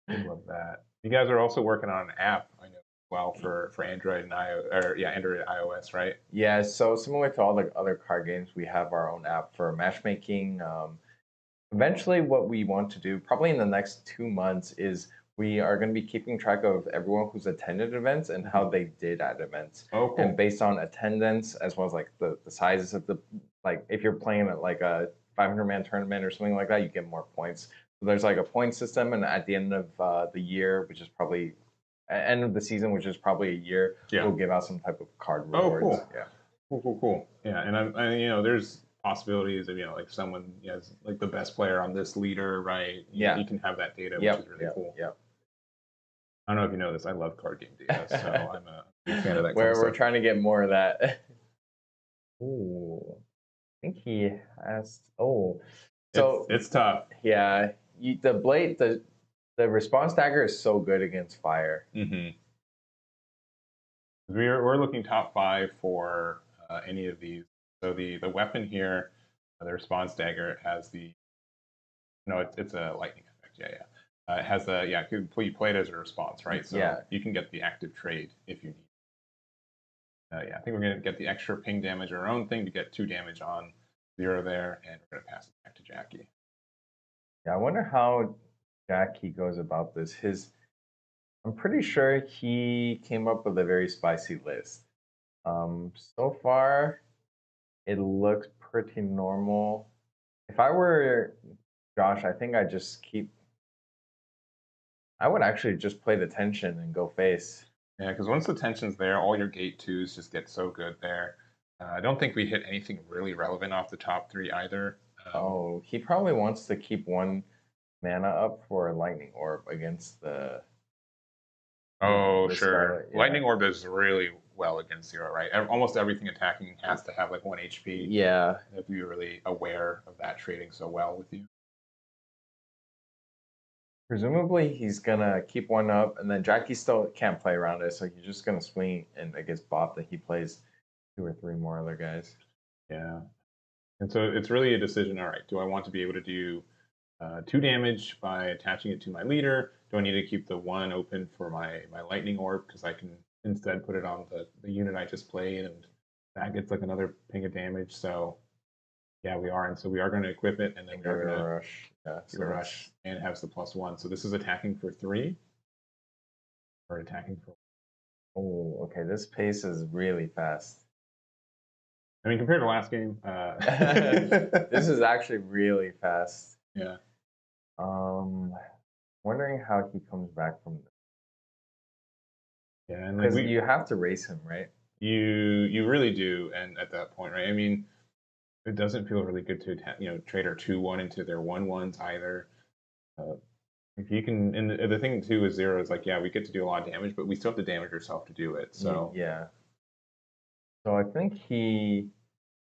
I love that. You guys are also working on an app, I know, well, for Android and Android and iOS, right? Yeah, so similar to all the other card games, we have our own app for matchmaking. Eventually, what we want to do, probably in the next 2 months, is we are going to be keeping track of everyone who's attended events and how they did at events. Oh, cool. And based on attendance, as well as like the sizes of like if you're playing at like a 500-man tournament or something like that, you get more points. So there's like a point system, and at the end of the year, which is probably end of the season, which is probably a year, we'll give out some type of card rewards. Oh, cool. Yeah. Cool. Yeah, and there's possibilities of like someone is like the best player on this leader, right? You can have that data, which is really cool. Yeah. I don't know if you know this. I love card game data, so I'm a big fan of that. We're trying to get more of that. Ooh, I think he asked. Oh, so it's tough. Yeah, the response dagger is so good against fire. Mm-hmm. We're looking top 5 for any of these. So the weapon here, the response dagger has it's a lightning effect. Yeah. It has you play it as a response, right? So you can get the active trade if you need. I think we're going to get the extra ping damage, our own thing, to get 2 damage on Zero there, and we're going to pass it back to Jackie. Yeah, I wonder how Jackie goes about this. I'm pretty sure he came up with a very spicy list. So far, it looks pretty normal. If I were Josh, I think I would actually just play the tension and go face. Yeah, because once the tension's there, all your gate 2s just get so good there. I don't think we hit anything really relevant off the top 3 either. He probably wants to keep 1 mana up for a lightning orb against the. Oh, sure. Yeah. Lightning orb is really well against Zero, right? Almost everything attacking has to have like 1 HP. Yeah. If you're really aware of that trading so well with you. Presumably, he's gonna keep 1 up, and then Jackie still can't play around it, so he's just gonna swing and against Bob that he plays 2 or 3 more other guys. Yeah. And so it's really a decision. All right, do I want to be able to do 2 damage by attaching it to my leader? Do I need to keep the 1 open for my lightning orb, because I can instead put it on the unit I just played, and that gets like another ping of damage. So yeah, we are, and so we are going to equip it, and then we're going to rush. Yeah, rush, and it has the +1. So this is attacking for 3, or attacking for. Oh, okay. This pace is really fast. I mean, compared to last game, this is actually really fast. Yeah. Wondering how he comes back from this. Yeah, and like Because you have to race him, right? you really do, and at that point, right? I mean, it doesn't feel really good to trade our 2-1 into their 1-1s either. Uh, if you can, and the thing too with zero is like, yeah, we get to do a lot of damage, but we still have to damage ourselves to do it. So Yeah. So I think he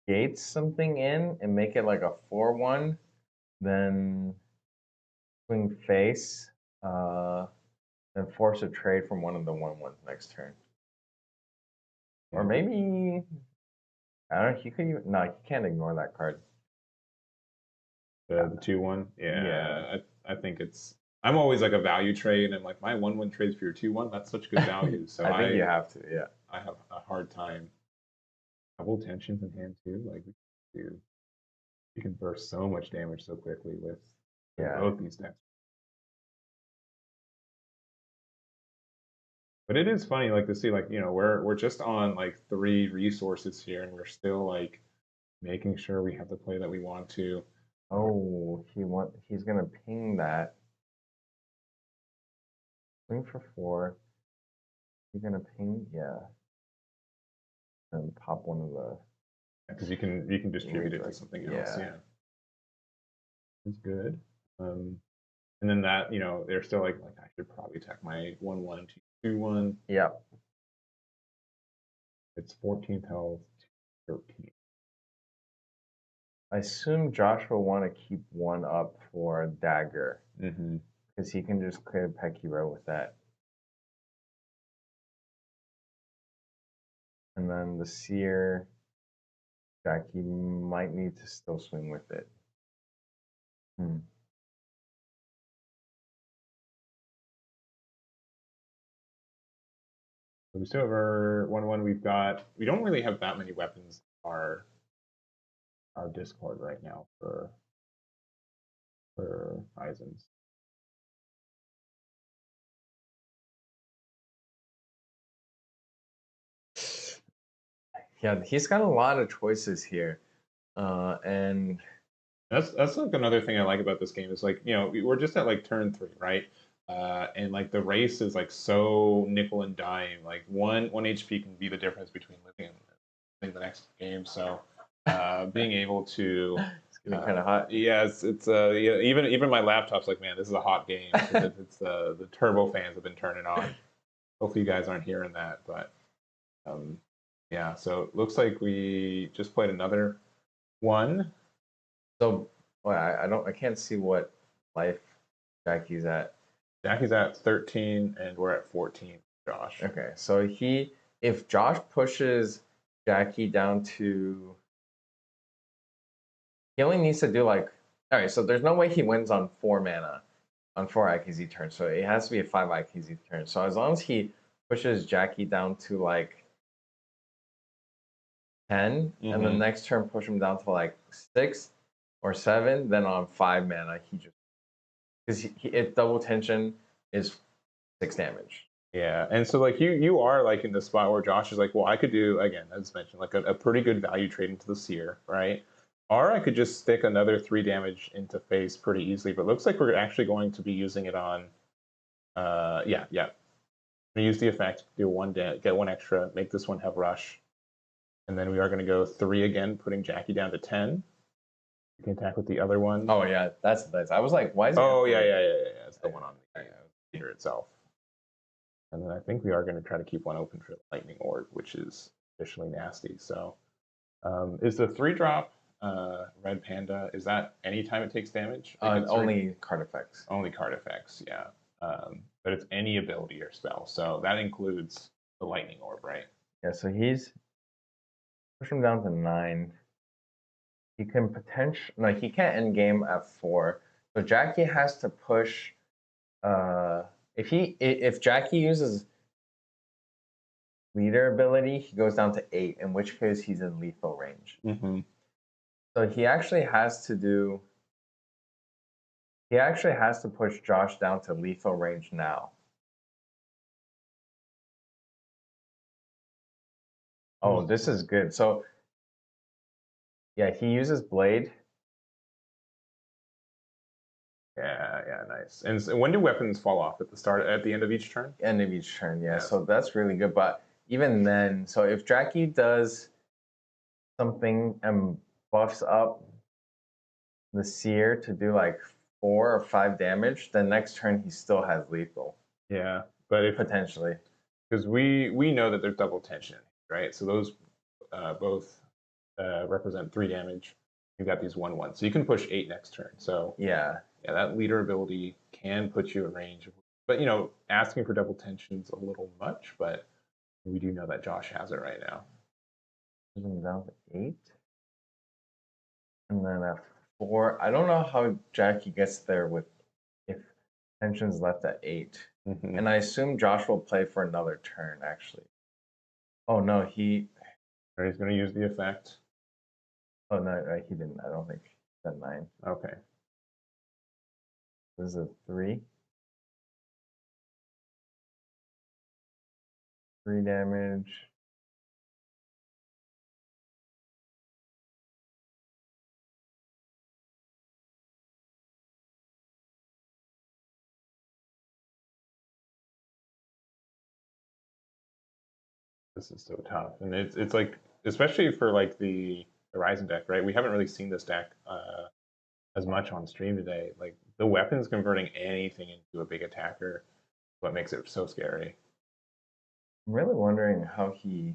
gates something in and make it like a 4-1, then swing face, then force a trade from one of the 1-1s next turn. Or maybe I don't know. He could even no. He can't ignore that card. the 2-1, yeah. I think it's. I'm always like a value trade, and I'm like my 1-1 trades for your 2-1. That's such good value. So I think you have to. Yeah. I have a hard time. Double tensions in hand too. Like you can burst so much damage so quickly with both these decks. But it is funny, like to see, like we're just on like 3 resources here, and we're still like making sure we have the play that we want to. Oh, he's gonna ping that. Swing for 4. He's gonna ping, yeah. And pop one of the. Because you can distribute it to something else. Yeah, it's good. And then that they're still like I should probably attack my 1-1 2-1. Yep. It's 14th health, 13. I assume Josh will want to keep 1 up for dagger. Because he can just clear Pekiro with that. And then the Seer, Jackie might need to still swing with it. So we still have our 1-1. We don't really have that many weapons in our Discord right now for Eisens. Yeah, he's got a lot of choices here. And that's like another thing I like about this game is like, we're just at like turn 3, right? And like the race is like so nickel and dime. Like one HP can be the difference between living and winning the next game. So being able to it's getting kind of hot. Yeah, it's yeah, even my laptop's like, man, this is a hot game. It's the turbo fans have been turning on. Hopefully you guys aren't hearing that, but yeah. So it looks like we just played another one. So, well, I can't see what life Jackie's at. Jackie's at 13 and we're at 14, Josh. Okay, so if Josh pushes Jackie down to, he only needs to do like, all right, so there's no way he wins on 4 mana, on 4 IKZ turns. So it has to be a 5 IKZ turn. So as long as he pushes Jackie down to like 10, and the next turn push him down to like 6 or 7, then on 5 mana, he just, because if double tension is 6 damage. Yeah, and so like you are like in the spot where Josh is like, well, I could do again, as mentioned, like a pretty good value trade into the Seer, right? Or I could just stick another 3 damage into face pretty easily. But it looks like we're actually going to be using it on, yeah. We're gonna use the effect, do get 1 extra, make this one have rush, and then we are going to go 3 again, putting Jackie down to 10. You can attack with the other one. Oh yeah, that's nice. I was like, why is it? Oh yeah. It's the one on the theater itself. And then I think we are going to try to keep 1 open for the Lightning Orb, which is officially nasty. So is the 3-drop Red Panda, is that anytime it takes damage? Only card effects. Only card effects, yeah. But it's any ability or spell. So that includes the Lightning Orb, right? Yeah, so he's push him down to 9. He can he can't end game at 4. So Jackie has to push. If Jackie uses leader ability, he goes down to 8. In which case, he's in lethal range. So he actually has to do. He actually has to push Josh down to lethal range now. Oh, this is good. So yeah, he uses blade. Yeah, nice. And so when do weapons fall off at the end of each turn? End of each turn, yeah. Yes. So that's really good. But even then, so if Jackie does something and buffs up the seer to do like 4 or 5 damage, then next turn he still has lethal. Yeah, but if potentially, because we know that there's double tension, right? So those both represent 3 damage. You've got these 1/1, so you can push 8 next turn. So yeah, that leader ability can put you in range. But asking for double tension's a little much. But we do know that Josh has it right now. Down to 8, and then at 4. I don't know how Jackie gets there with if tension's left at 8, and I assume Josh will play for another turn. Actually, oh no, he's going to use the effect. Oh no, right? He didn't. I don't think he said 9. Okay. This is a 3. 3 damage. This is so tough, and it's like, especially for like the Ryzen deck, right? We haven't really seen this deck as much on stream today. Like the weapons converting anything into a big attacker, what makes it so scary. I'm really wondering how he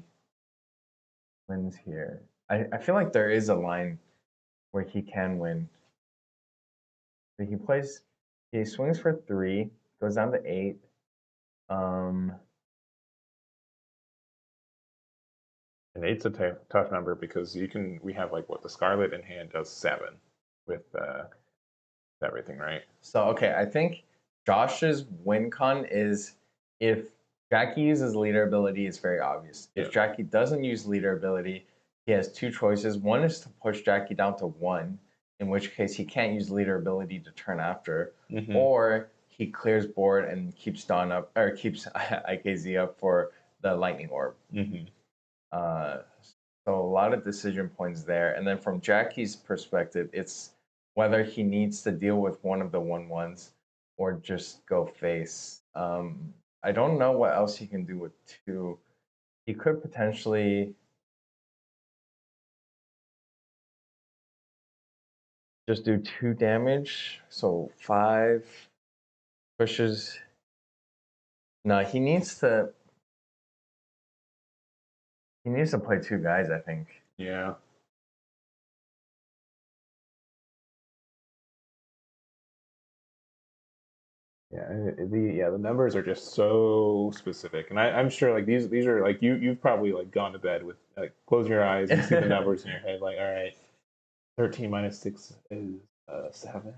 wins here. I feel like there is a line where he can win. But he swings for 3, goes down to 8. And 8's a tough number because we have like what the Scarlet in hand does 7 with everything, right? So okay, I think Josh's win con is if Jackie uses leader ability, it's very obvious. If Jackie doesn't use leader ability, he has 2 choices. One is to push Jackie down to 1, in which case he can't use leader ability to turn after, or he clears board and keeps Dawn up or keeps IKZ up for the lightning orb. So a lot of decision points there. And then from Jackie's perspective, it's whether he needs to deal with one of the 1/1s or just go face. I don't know what else he can do with 2. He could potentially just do 2 damage. So 5 pushes. No, he needs to play 2 guys, I think. Yeah. The numbers are just so specific, and I'm sure like these are like you've probably like gone to bed with like closing your eyes and see the numbers in your head like, all right, 13 minus 6 is 7.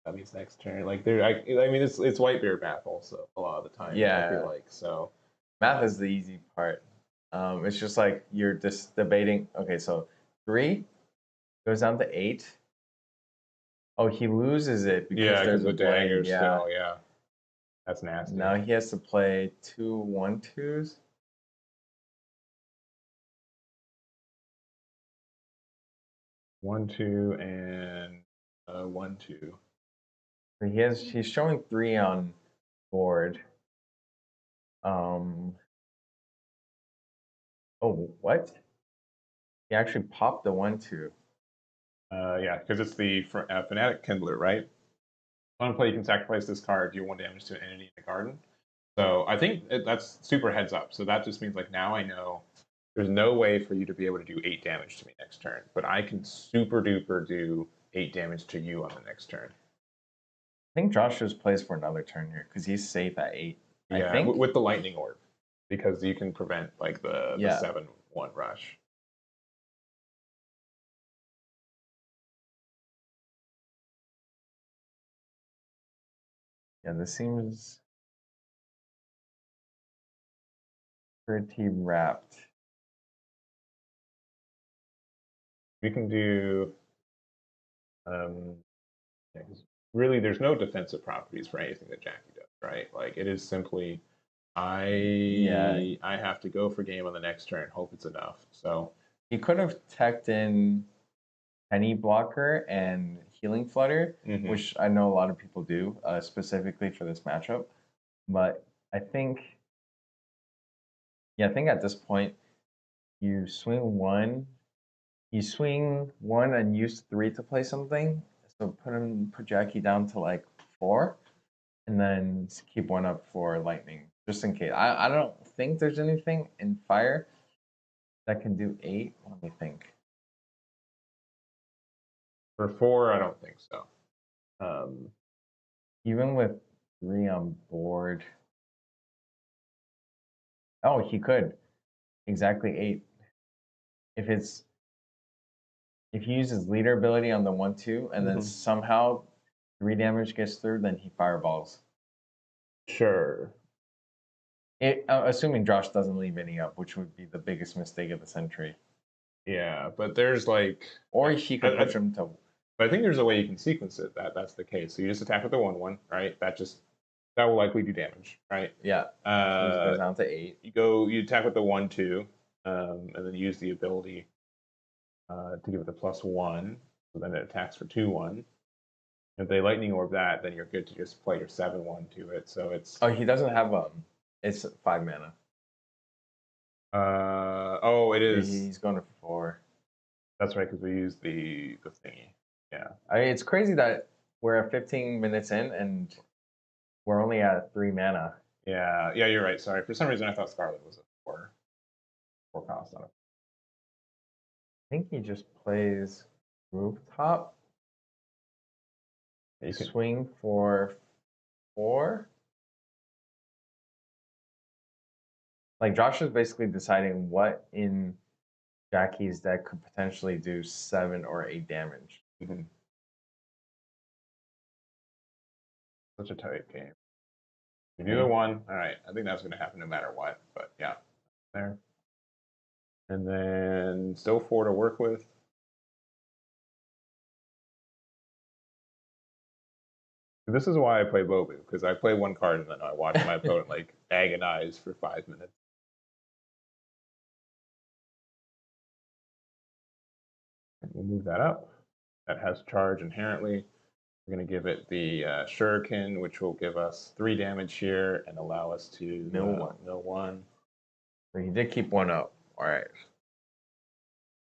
That means next turn. Like I mean it's white bear math also a lot of the time. Yeah, I feel like so. Math is the easy part. It's just like you're just debating. Okay, so 3 goes down to 8. Oh, he loses it because there's a the blade. dagger Yeah. still, that's nasty. Now he has to play 2 1/2s. One, 2, and 1, 2. So he's showing 3 on board. Oh, what? He actually popped the 1/2. Yeah, because it's the Fanatic Kindler, right? On play, you can sacrifice this card, do 1 damage to an entity in the garden. So I think that's super heads up. So that just means like now I know there's no way for you to be able to do 8 damage to me next turn, but I can super duper do 8 damage to you on the next turn. I think Josh just plays for another turn here because he's safe at 8. Yeah, I think with the lightning orb, because you can prevent like the 7/1 rush. Yeah, this seems pretty wrapped. We can do really there's no defensive properties for anything that Jackie does, right? Like it is simply I have to go for game on the next turn, hope it's enough. So he could have teched in Penny Blocker and healing flutter, Mhm. which I know a lot of people do, specifically for this matchup. But I think, yeah, I think at this point you swing one, and use 3 to play something. So put Jackie down to like 4, and then keep 1 up for lightning, just in case. I don't think there's anything in fire that can do 8. Let me think. For 4, I don't think so. Even with 3 on board. Oh, he could. Exactly 8. If he uses leader ability on the 1/2 and then somehow 3 damage gets through, then he fireballs. Sure. Assuming Josh doesn't leave any up, which would be the biggest mistake of the century. Yeah, but there's like, or he could push him to. But I think there's a way you can sequence it that's the case. So you just attack with the 1/1, right? That will likely do damage, right? Yeah. So it goes down to 8. You attack with the 1/2, and then use the ability to give it the +1. So then it attacks for 2/1. If they lightning orb that, then you're good to just play your 7/1 to it. So it's. Oh, he doesn't have It's 5 mana. Oh, it is. He's going to 4. That's right, because we use the thingy. Yeah. I mean, it's crazy that we're at 15 minutes in and we're only at 3 mana. Yeah, you're right. Sorry, for some reason I thought Scarlet was a 4 cost on it. I think he just plays rooftop. You can swing for 4. Like Josh is basically deciding what in Jackie's deck could potentially do 7 or 8 damage. Such a tight game. You do the 1. All right, I think that's going to happen no matter what. But yeah, there. And then still 4 to work with. This is why I play Bobu, because I play 1 card and then I watch my opponent like agonize for 5 minutes. And we'll move that up. That has charge inherently. We're going to give it the Shuriken, which will give us 3 damage here and allow us to mill 1. So he did keep 1 up. All right.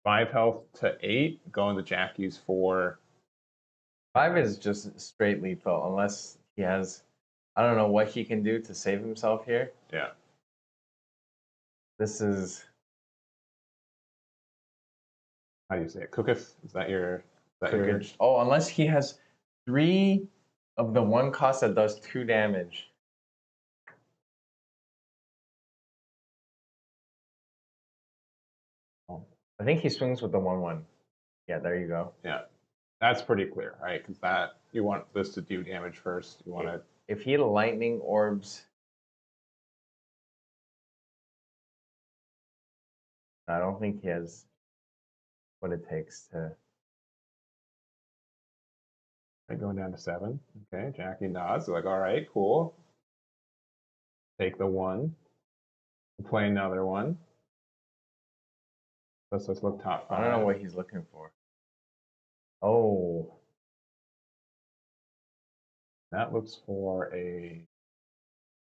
5 health to 8, going to Jackie's 4. 5 is just straight lethal, unless he has. I don't know what he can do to save himself here. Yeah. This is. How do you say it? Cooketh? Is that your. Oh, unless he has 3 of the 1 cost that does 2 damage. I think he swings with the 1/1. Yeah, there you go. Yeah, that's pretty clear, right? Because you want this to do damage first. You want to. If he lightning orbs, I don't think he has what it takes to. Going down to 7. Okay, Jackie nods. Like, all right, cool. Take the 1. Play another 1. Let's look top 5. I don't know what he's looking for. Oh. That looks for a.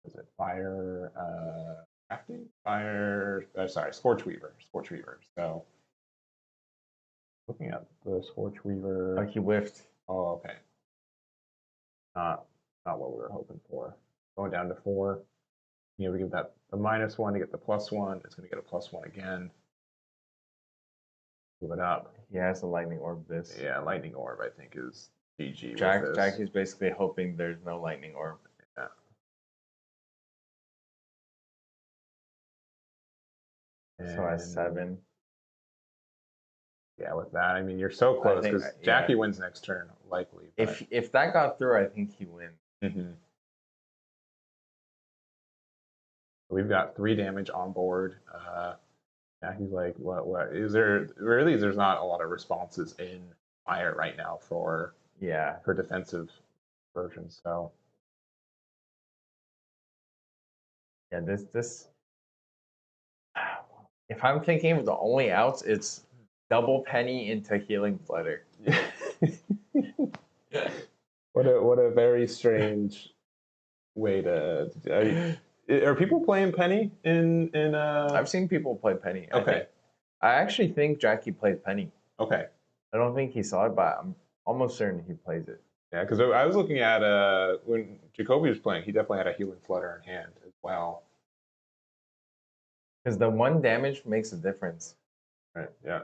Is it fire? Crafting? Sorry, Scorch Weaver. So. Looking at the Scorch Weaver. Oh, he whiffed. Oh, okay. Not what we were hoping for. Going down to 4. We give that the -1 to get the +1. It's going to get a +1 again. Move it up. He has a lightning orb this. Yeah, lightning orb I think is GG. Jackie's basically hoping there's no lightning orb. Yeah. So at 7. Yeah, with that, I mean, you're so close because Jackie wins next turn, likely. But. If that got through, I think he wins. We've got 3 damage on board. Jackie's like, what? Is there really? There's not a lot of responses in fire right now for her defensive version. So yeah, this. If I'm thinking of the only outs, it's double penny into healing flutter. what a very strange way to. Are people playing Penny in? I've seen people play Penny. Okay. I actually think Jackie played Penny. Okay. I don't think he saw it, but I'm almost certain he plays it. Yeah, because I was looking at when Jacoby was playing, he definitely had a healing flutter in hand as well. Because the 1 damage makes a difference. Right. Yeah.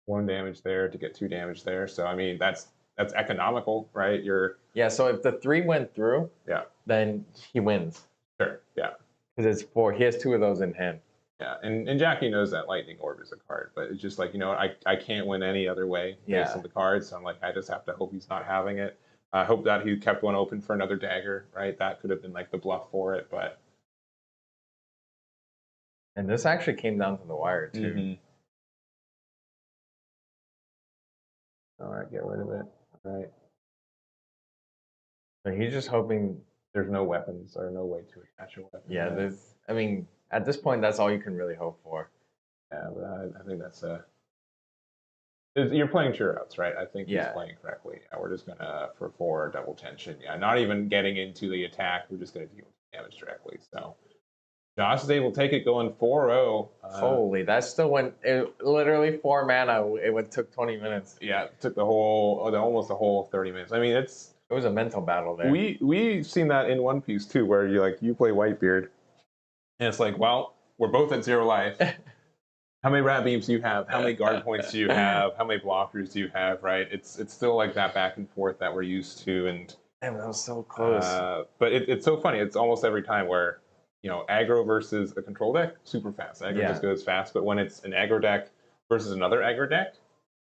1 damage there to get 2 damage there. So I mean that's economical, right? Yeah. So if the 3 went through, yeah, then he wins. sure, yeah, Because it's 4. He has 2 of those in hand. yeah. And Jackie knows that Lightning Orb is a card, but it's just like I can't win any other way based on the cards. So I'm like I just have to hope he's not having it. I hope that he kept one open for another dagger, right? That could have been like the bluff for it, but. And this actually came down to the wire too. Mm-hmm. All right, get rid of it. All right. So he's just hoping there's no weapons or no way to attach a weapon. Yeah, I mean, at this point, that's all you can really hope for. Yeah, but I think that's you're playing sure outs, right? I think he's playing correctly. Yeah, we're just gonna for 4 double tension. Yeah, not even getting into the attack. We're just gonna deal with damage directly. So Josh is able to take it going 4-0. Holy, that still went literally 4 mana. It took 20 minutes. Yeah, it took almost the whole 30 minutes. I mean, it was a mental battle there. We've seen that in One Piece too, where you play Whitebeard, and it's like, well, we're both at 0 life. How many rat beams do you have? How many guard points do you have? How many blockers do you have? Right? It's still like that back and forth that we're used to, and damn, that was so close. But it's so funny. It's almost every time where aggro versus a control deck, super fast. Aggro just goes fast, but when it's an aggro deck versus another aggro deck,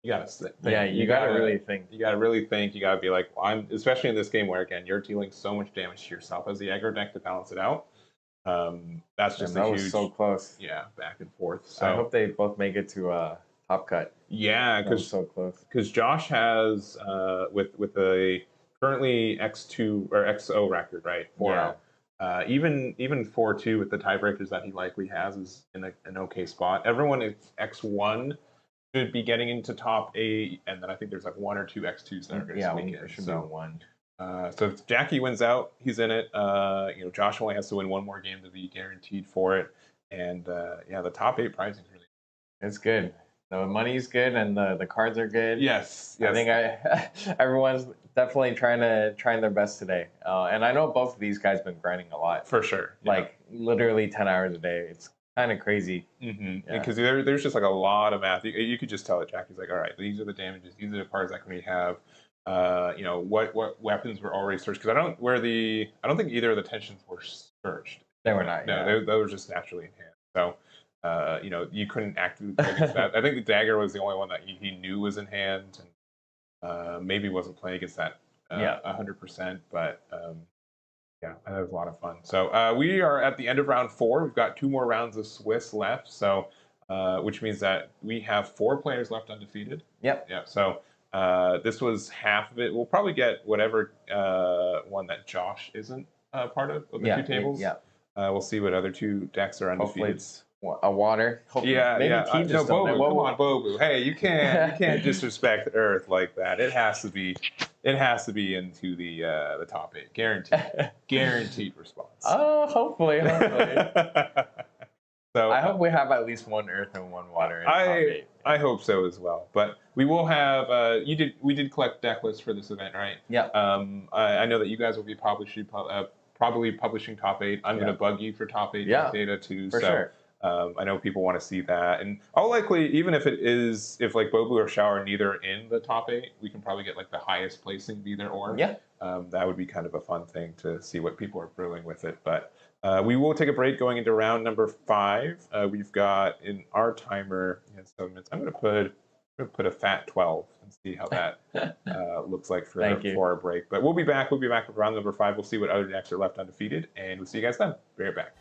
you gotta think. Yeah, you gotta really think. You gotta really think. You gotta be like, well, especially in this game where again you're dealing so much damage to yourself as the aggro deck to balance it out. That's just a huge. Was so close. Yeah, back and forth. So I hope they both make it to top cut. Yeah, because so close. Because Josh has with a currently X2 or XO record, right? 4-0. Even 4-2 with the tiebreakers that he likely has is in an okay spot. Everyone is X1 should be getting into top 8, and then I think there's like 1 or 2 X2s that are going to sneak in. Should be 1. So if Jackie wins out, he's in it. Josh only has to win 1 more game to be guaranteed for it. And the top 8 pricing is really. It's good. The money's good and the cards are good. Yes. I think everyone's definitely trying their best today. And I know both of these guys been grinding a lot. For sure. Like literally 10 hours a day. It's kind of crazy. Because there's just like a lot of math. You could just tell that Jackie's like, all right, these are the damages. These are the cards that we have. What weapons were already searched? Because I don't think either of the tensions were searched. They were not. No, they were just naturally in hand. So, you couldn't actively play against that. I think the dagger was the only one that he knew was in hand, and maybe wasn't playing against that 100%. But that was a lot of fun. So we are at the end of round 4. We've got 2 more rounds of Swiss left. So, which means that we have 4 players left undefeated. Yep. Yeah. So. This was half of it. We'll probably get whatever one that Josh isn't part of the 2 tables. Yeah. We'll see what other 2 decks are undefeated. Hopefully it's a water. Hopefully. Maybe just Bobu. Come on, Bobu. Hey, you can't disrespect Earth like that. It has to be into the top 8. Guaranteed response. Oh, hopefully. So I hope we have at least 1 Earth and 1 water in top 8. I hope so as well. But we will have we did collect deck lists for this event, right? Yeah. I know that you guys will be probably publishing top 8. I'm going to bug you for top 8 data too. For sure. I know people want to see that, and I'll likely, even if like Bobu or Shao are neither in the top 8, we can probably get like the highest placing either or. Yeah. That would be kind of a fun thing to see what people are brewing with it. But we will take a break going into round number 5. We've got in our timer 7 minutes. I'm going to put a fat 12 and see how that looks like for our break. But we'll be back. We'll be back with round number 5. We'll see what other decks are left undefeated, and we'll see you guys then. Be right back.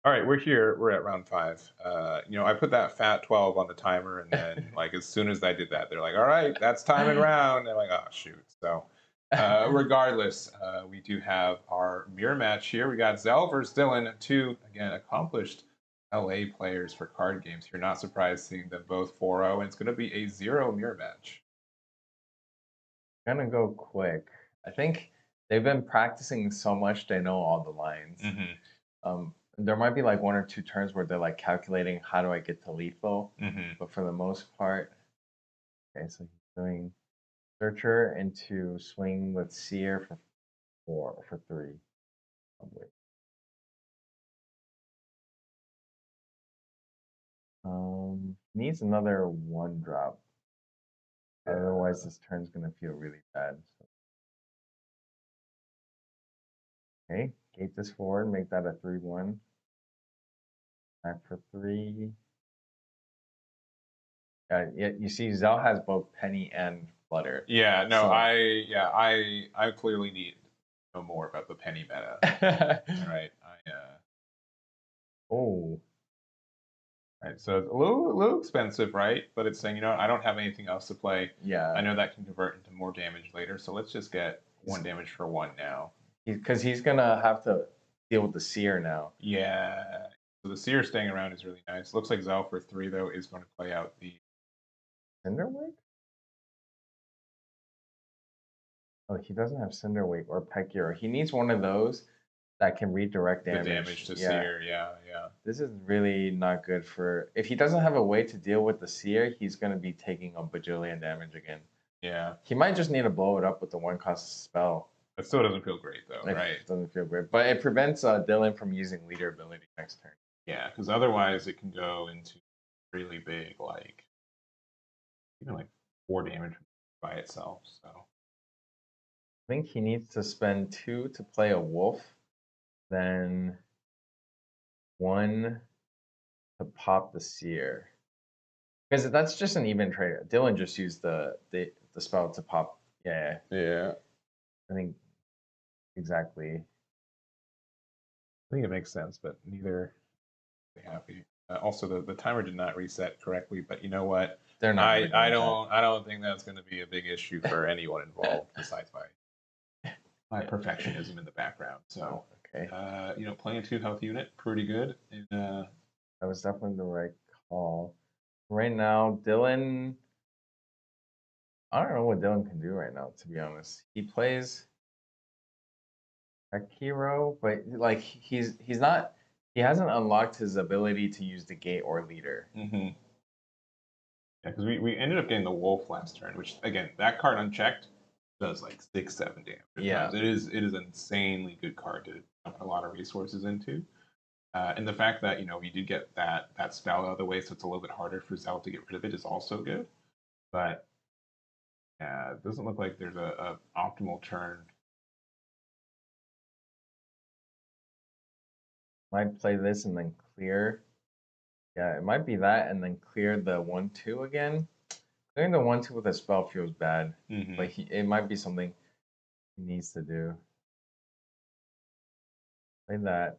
All right, we're here. We're at round 5. I put that fat 12 on the timer, and then like as soon as I did that, they're like, "All right, that's time and round." And I'm like, "Oh shoot!" So, regardless, we do have our mirror match here. We got Zell versus Dylan, two again accomplished LA players for card games. You're not surprised seeing them both 4-0, and it's going to be a 0 mirror match. Gonna go quick. I think they've been practicing so much they know all the lines. There might be like 1 or 2 turns where they're like calculating how do I get to lethal, but for the most part, okay. So he's doing Searcher into swing with Seer for 3, probably. Needs another 1 drop. Yeah. Otherwise, this turn's gonna feel really bad. So. Okay, gate this forward, make that a 3-1. Back for 3. Yeah, you see, Zell has both Penny and Flutter. Yeah, no, So. I clearly need to know more about the Penny meta. All right, Oh. Right, so it's a little expensive, right? But it's saying, I don't have anything else to play. Yeah. I know that can convert into more damage later, so let's just get 1 damage for 1 now. Because he's gonna have to deal with the Seer now. Yeah. So the Seer staying around is really nice. Looks like Zell for 3 though is going to play out the Cinderwake? Oh, he doesn't have Cinderwake or Peck-Hero. He needs one of those that can redirect damage. The damage to Seer, yeah. This is really not good for... If he doesn't have a way to deal with the Seer, he's going to be taking a bajillion damage again. Yeah. He might just need to blow it up with the 1-cost spell. It still doesn't feel great, though, right? It doesn't feel great. But it prevents Dylan from using leader ability next turn. Yeah, because otherwise it can go into really big, like, even like 4 damage by itself, so... I think he needs to spend 2 to play a wolf, then 1 to pop the Seer. Because that's just an even trade. Dylan just used the spell to pop. Yeah. I think exactly. I think it makes sense, but neither happy. Also, the timer did not reset correctly, but you know what? They're not. I don't think that's going to be a big issue for anyone involved besides my perfectionism in the background. So, okay. Playing a 2 health unit, pretty good. And, that was definitely the right call. Right now, Dylan. I don't know what Dylan can do right now, to be honest. He plays a hero, but like he's not. He hasn't unlocked his ability to use the gate or leader. Yeah, because we ended up getting the wolf last turn, which again, that card unchecked does like 6-7 damage. Yeah, it is an insanely good card to put a lot of resources into. And the fact that we did get that spell out of the way, so it's a little bit harder for Zell to get rid of it, is also good. But it doesn't look like there's a optimal turn. Might play this and then clear. Yeah, it might be that and then clear the 1/2 again. Clearing the 1/2 with a spell feels bad. Like it might be something he needs to do. Play that.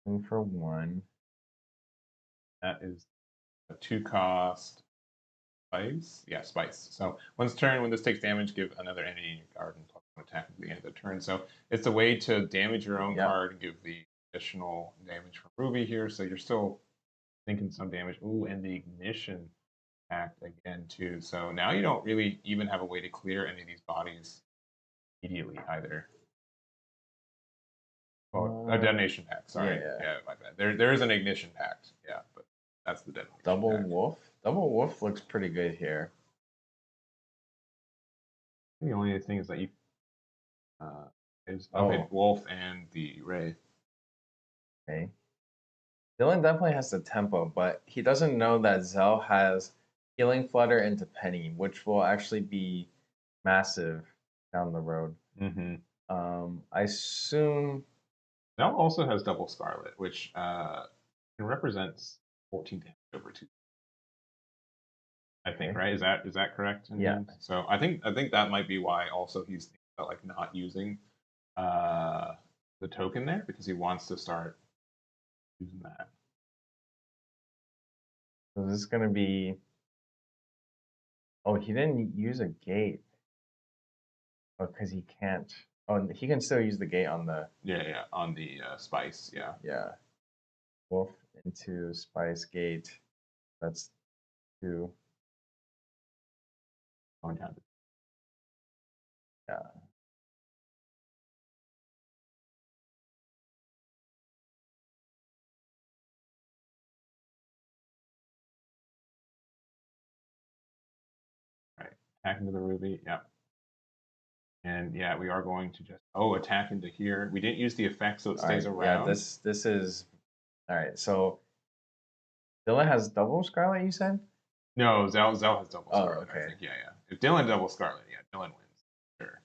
Swing for 1. That is a 2-cost spice. Yeah, spice. So once turn, when this takes damage, give another entity in your card and plus 1 attack at the end of the turn. So it's a way to damage your own card and give the additional damage from Ruby here. So you're still thinking some damage. Ooh, and the ignition act again too. So now you don't really even have a way to clear any of these bodies immediately either. Well, a detonation pact. Sorry, yeah, my bad. There is an ignition pact. Yeah, but that's the detonation. Double wolf. Double wolf looks pretty good here. The only thing is that you is wolf and the wraith. Okay. Dylan definitely has the tempo, but he doesn't know that Zell has healing flutter into Penny, which will actually be massive down the road. I assume Zell also has double scarlet, which represents 14 damage over 2. I think, right? Is that correct? Yeah. So I think that might be why also he's thinking about like not using the the token there because he wants to start using that. So this is gonna be. Oh, he didn't use a gate. Oh, because he can't. Oh, he can still use the gate on the. Yeah, on the spice. Yeah. Yeah. Wolf into spice gate. That's 2. Going down. Yeah. Right. Attack into the ruby. Yep. And yeah, we are going to just attack into here. We didn't use the effect, so it stays around. Yeah, this is all right. So Dylan has double Scarlet, you said? No, Zell has double Scarlet. Okay. I think. Yeah. If Dylan double Scarlet, yeah, Dylan wins. Sure.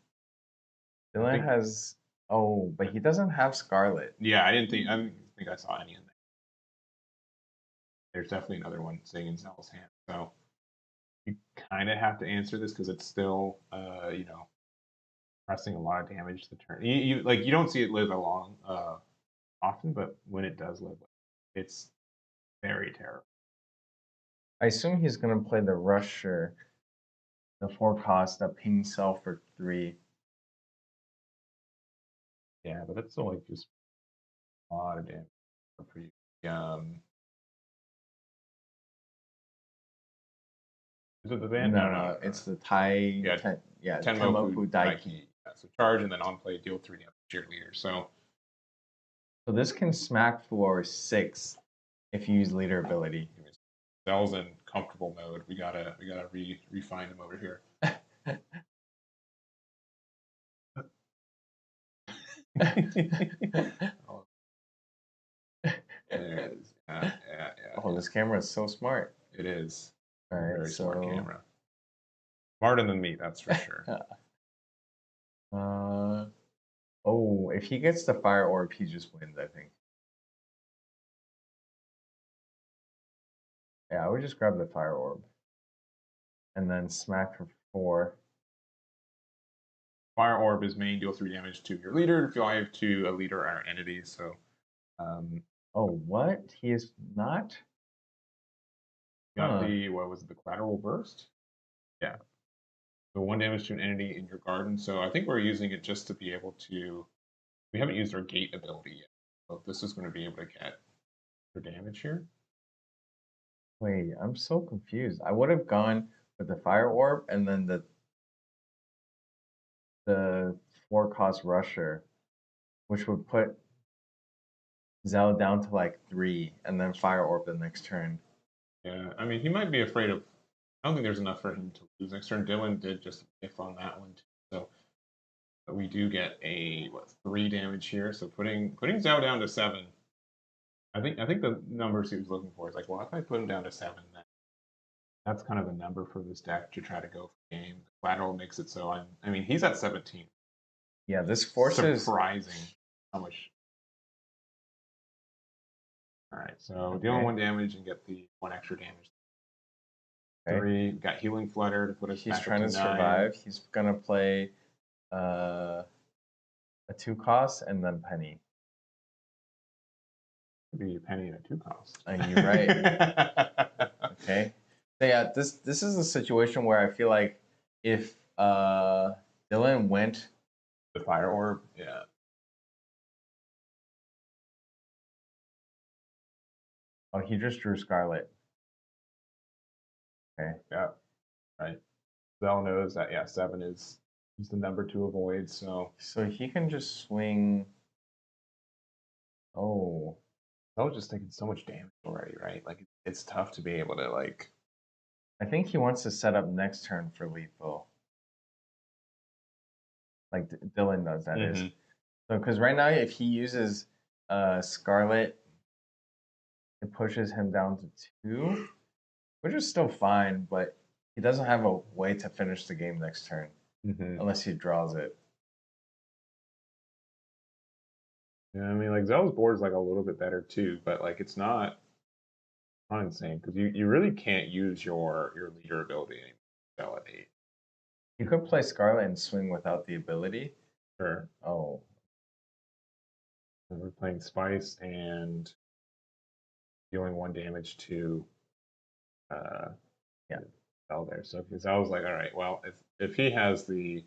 Dylan has. Oh, but he doesn't have Scarlet. Yeah, I didn't think I saw any in there. There's definitely another one sitting in Zell's hand. So you kind of have to answer this because it's still, pressing a lot of damage to the turn. You don't see it live along often, but when it does live, it's very terrible. I assume he's gonna play the Rusher, the 4-cost that pings Cell for 3. Yeah, but that's still like just a lot of damage. Pretty. Is it the van? No, it's the Tai. Yeah, Tenmoku Daiki. Yeah, so charge and then on play, deal 3 damage to your leader. So this can smack for 6 if you use leader ability. Zell's in comfortable mode. We gotta refine him over here. Oh. There it is. Yeah. Oh, this camera is so smart. It is. All right, Very smart camera. Smarter than me, that's for sure. Oh, if he gets the fire orb, he just wins, I think. Yeah, I would just grab the fire orb. And then smack for 4. Fire orb is main, deal 3 damage to your leader, 5 to a leader or entity. So oh, what? He is not? got what was it, the collateral burst? Yeah. So 1 damage to an entity in your garden. So I think we're using it just to be able to. We haven't used our gate ability yet. So this is going to be able to get for damage here. Wait, I'm so confused. I would have gone with the fire orb and then the 4-cost rusher, which would put Zell down to like 3 and then fire orb the next turn. Yeah, I mean, he might be afraid of. I don't think there's enough for him to lose next turn. Dylan did just if on that one too. So but we do get a 3 damage here. So putting Zhao down to 7. I think the numbers he was looking for is like, well, if I put him down to 7, then that's kind of the number for this deck to try to go for game. The collateral makes it so I mean he's at 17. Yeah, this forces surprising how much. All right, so dealing 1 damage and get the 1 extra damage. Okay. 3 got healing flutter to put us. He's back trying to survive. He's gonna play a 2-cost and then Penny. Could be a Penny and a 2-cost. You're right. Okay. So yeah, this is a situation where I feel like if Dylan went the fire orb, yeah. Oh, he just drew Scarlet. Okay. Yeah. Right. Zell knows that 7 is the number to avoid. So he can just swing. Oh. Zell's just taking so much damage already, right? Like it's tough to be able to like. I think he wants to set up next turn for lethal. Like Dylan does, that is. So because right now, if he uses Scarlet, it pushes him down to 2, which is still fine, but he doesn't have a way to finish the game next turn unless he draws it. Yeah, I mean, like Zell's board is like a little bit better too, but like it's not insane because you really can't use your leader ability anymore. Zell at 8. You could play Scarlet and swing without the ability. Sure. Oh. And we're playing Spice and dealing 1 damage to Yeah. Zell there. So because I was like, all right, well, if he has the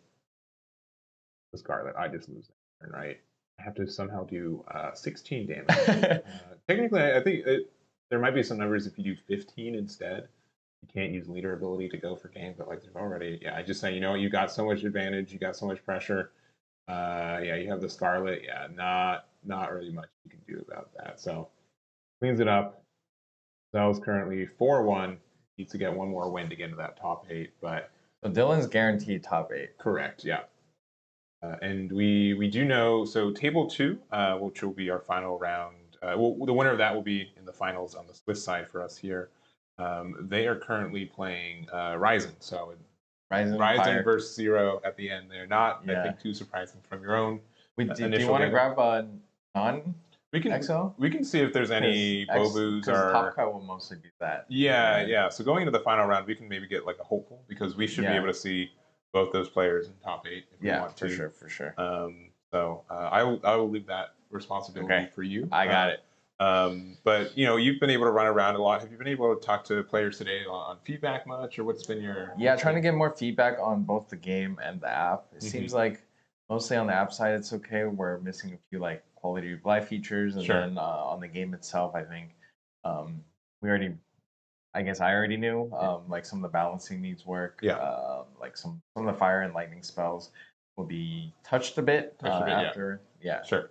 Scarlet, I just lose that turn, right? I have to somehow do 16 damage. Technically, I think there might be some numbers if you do 15 instead. You can't use leader ability to go for game, but like there's already, yeah, I just say, you know what, you got so much advantage, you got so much pressure. Yeah, you have the Scarlet. Yeah, not really much you can do about that. So cleans it up. Zell's currently 4-1. Needs to get 1 more win to get into that top 8, but So Dylan's guaranteed top 8. correct, yeah. And we do know, so table 2, which will be our final round. Well, the winner of that will be in the finals on the Swiss side for us here. They are currently playing Ryzen, so Ryzen versus Zero at the end. They're not, I think, too surprising from your own. Do you want to grab a non? We can see if there's any Bobus or Top Cut will mostly be that. Yeah. So going into the final round, we can maybe get like a hopeful because we should be able to see both those players in top 8 if we want to. For sure. So I will leave that responsibility for you. I got it. But you know, you've been able to run around a lot. Have you been able to talk to players today on feedback much, or what's been your? Yeah, trying to get more feedback on both the game and the app. It seems like mostly on the app side it's okay. We're missing a few like quality of life features, and then on the game itself, I think I already knew like some of the balancing needs work. Like some of the fire and lightning spells will be touched a bit after. Yeah. Sure.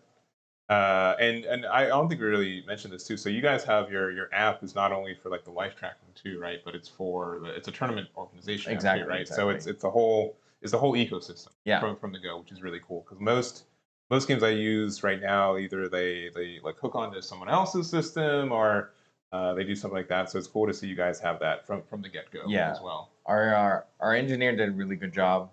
And I don't think we really mentioned this too. So you guys have your app is not only for like the life tracking too, right? But it's for it's a tournament organization, exactly, right? Exactly. So it's the whole ecosystem from the go, which is really cool because most games I use right now either they like hook onto someone else's system or they do something like that. So it's cool to see you guys have that from the get go as well. Our engineer did a really good job.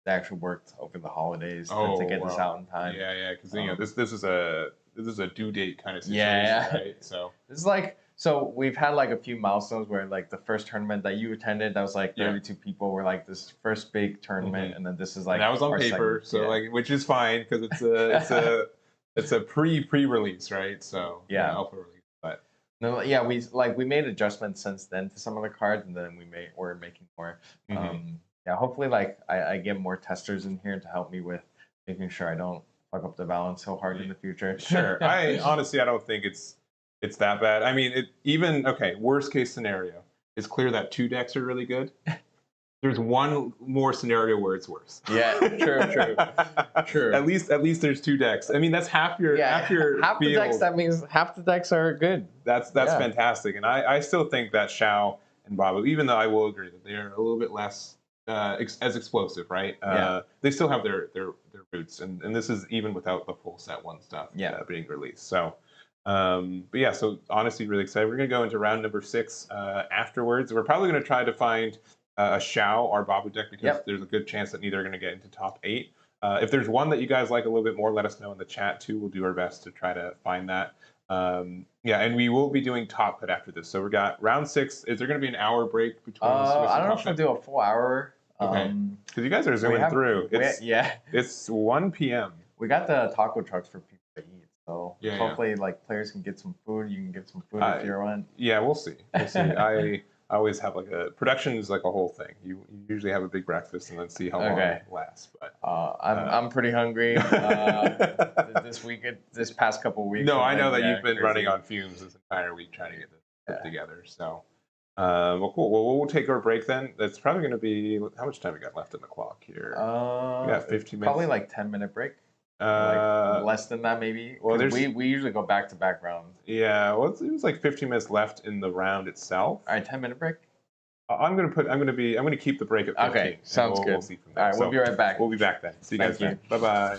They actually worked over the holidays to get this out in time. Yeah, because you know this is a due date kind of situation, right? So this is like we've had like a few milestones where like the first tournament that you attended, that was like 32 people were like this first big tournament, and then this is like and that was on paper, so like which is fine because it's a pre-release, right? So alpha release, but. No, we made adjustments since then to some of the cards, and then we're making more. Hopefully, like I get more testers in here to help me with making sure I don't fuck up the balance so hard in the future. Sure, I honestly don't think it's that bad. I mean, worst case scenario, it's clear that 2 decks are really good. There's one more scenario where it's worse. Yeah, true. At least there's 2 decks. I mean, that's half your half the decks. That means half the decks are good. That's fantastic, and I still think that Xiao and Babu, even though I will agree that they're a little bit less as explosive, right? They still have their roots, and this is even without the full set 1 stuff being released. So. But yeah, so honestly, really excited. We're gonna go into round number 6 afterwards. We're probably gonna try to find a Xiao or Babu deck because there's a good chance that neither are gonna get into top 8. If there's one that you guys like a little bit more, let us know in the chat too. We'll do our best to try to find that. And we will be doing top cut after this. So we got round 6. Is there gonna be an hour break between? I don't know if we'll do a full hour. Okay. Because you guys are zooming through. It's 1 p.m. We got the taco trucks for people to eat. So hopefully, like players can get some food. You can get some food if you're on. Yeah, we'll see. I always have like production is like a whole thing. You usually have a big breakfast and then see how long it lasts. But I'm pretty hungry this past couple of weeks. No, I know that you've been running on fumes this entire week trying to get this put together. So, well, cool. Well, we'll take our break then. That's probably going to be how much time we got left in the clock here? We got 15 minutes. Probably like 10-minute break. Like less than that maybe. Well, we usually go back rounds. Yeah, well, it was like 15 minutes left in the round itself. All right, 10-minute break. I'm gonna keep the break at 15. Okay, sounds good. We'll see from there. All right, we'll be right back. We'll be back then. See you guys then. Bye bye.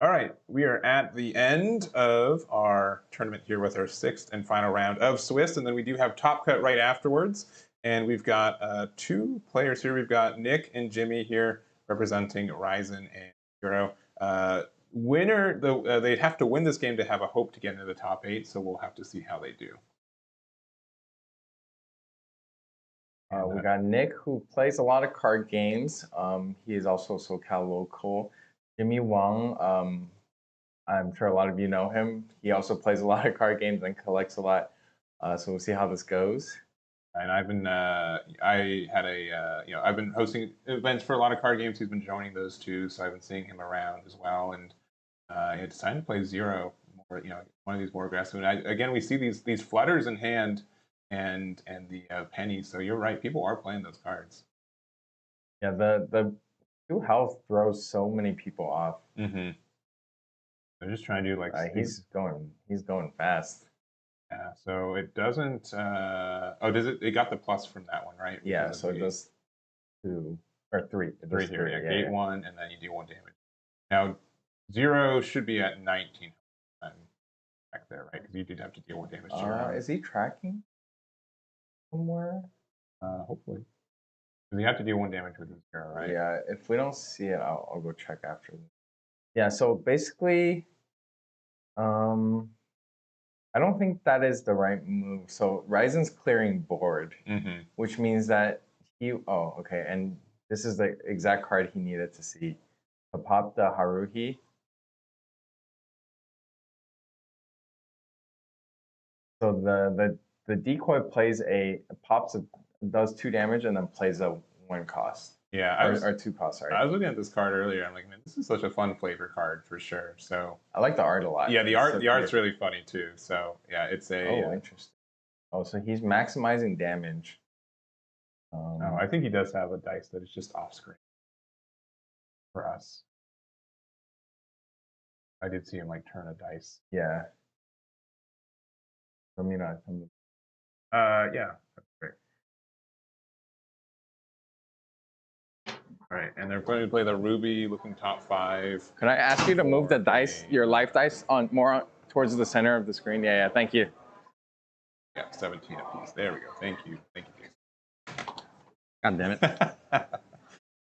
All right, we are at the end of our tournament here with our sixth and final round of Swiss, and then we do have Top Cut right afterwards. And we've got two players here. We've got Nick and Jimmy here representing Ryzen and Euro. Winner, they'd have to win this game to have a hope to get into the top 8, so we'll have to see how they do. We got Nick, who plays a lot of card games. He is also SoCal local. Jimmy Wang, I'm sure a lot of you know him. He also plays a lot of card games and collects a lot. So we'll see how this goes. And I've been, I've been hosting events for a lot of card games. He's been joining those too, so I've been seeing him around as well. And he decided to play Zero, more, one of these more aggressive. And again, we see these flutters in hand and the pennies. So you're right, people are playing those cards. Yeah, the 2 health throws so many people off. Mm-hmm. They're just trying to do like he's going fast. Yeah, so it doesn't. Oh, does it? It got the plus from that one, right? Yeah, so it does 2 or 3. It does 3 here. Yeah, yeah, gate 1, and then you do 1 damage. Now, Zero should be at 19 back there, right? Because you did have to deal 1 damage to your own. Is he tracking somewhere? Hopefully. Because you have to deal 1 damage with Zero, right? Yeah, if we don't see it, I'll go check after. Yeah, so basically, I don't think that is the right move. So Ryzen's clearing board, which means that oh, okay, and this is the exact card he needed to see. To pop the Haruhi. So the decoy plays does 2 damage and then plays a 1 cost. Yeah, or 2 cost, sorry. I was looking at this card earlier. I'm like, man, this is such a fun flavor card for sure. So I like the art a lot. yeah, the It's so art's clear. really funny too. So yeah, it's a. Oh, interesting. Oh, so he's maximizing damage. Oh, I think he does have a dice that is just off screen for us. I did see him like turn a dice. Yeah. For me, not. Yeah, that's great. All right, and they're going to play the Ruby looking top 5. Can I ask you to move the dice, your life dice, towards the center of the screen? Yeah, thank you. Yeah, 17 apiece. There we go. Thank you, Jason. God damn it.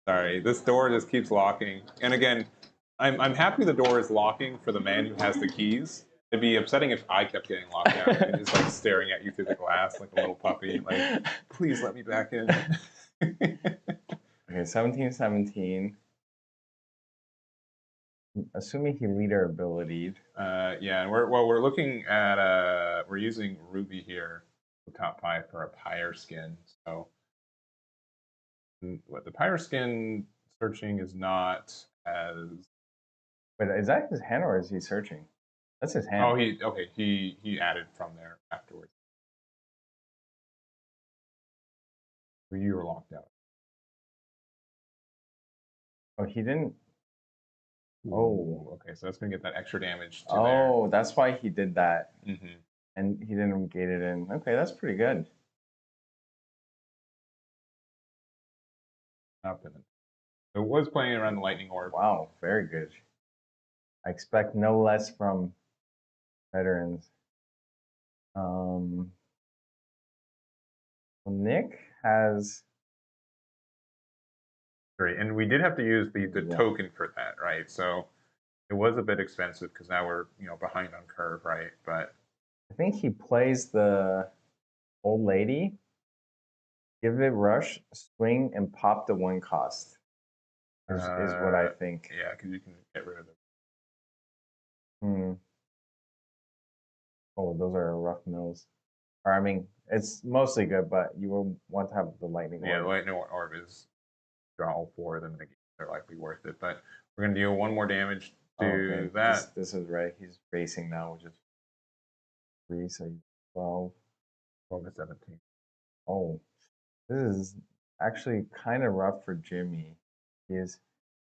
Sorry, this door just keeps locking. And again, I'm happy the door is locking for the man who has the keys. It'd be upsetting if I kept getting locked out and just like staring at you through the glass like a little puppy. Like, please let me back in. Okay, 17. Assuming he leader abilitied. Yeah, and we're looking at we're using Ruby here, the top 5 for a Pyre skin. So what the Pyre skin searching is not as. Wait, is that his hand or is he searching? That's his hand. Oh, he added from there afterwards. You were locked out. Oh, he didn't. Oh, okay. So that's gonna get that extra damage. Oh, that's why he did that. Mm-hmm. And he didn't gate it in. Okay, that's pretty good. Up in it. So it was playing around the lightning orb. Wow, very good. I expect no less from veterans. Nick has. Great, and we did have to use the token for that, right? So it was a bit expensive because now we're behind on curve, right? But I think he plays the old lady. Give it rush, swing, and pop the 1 cost. Is what I think. Yeah, because you can get rid of it. Oh, those are rough mills. Or I mean, it's mostly good, but you will want to have the lightning orb. Yeah, the lightning orb is draw all 4 of them. They're likely worth it. But we're gonna deal 1 more damage to that. This is right. He's racing now, which is 3, so 12. 12 to 17. Oh, this is actually kind of rough for Jimmy. He is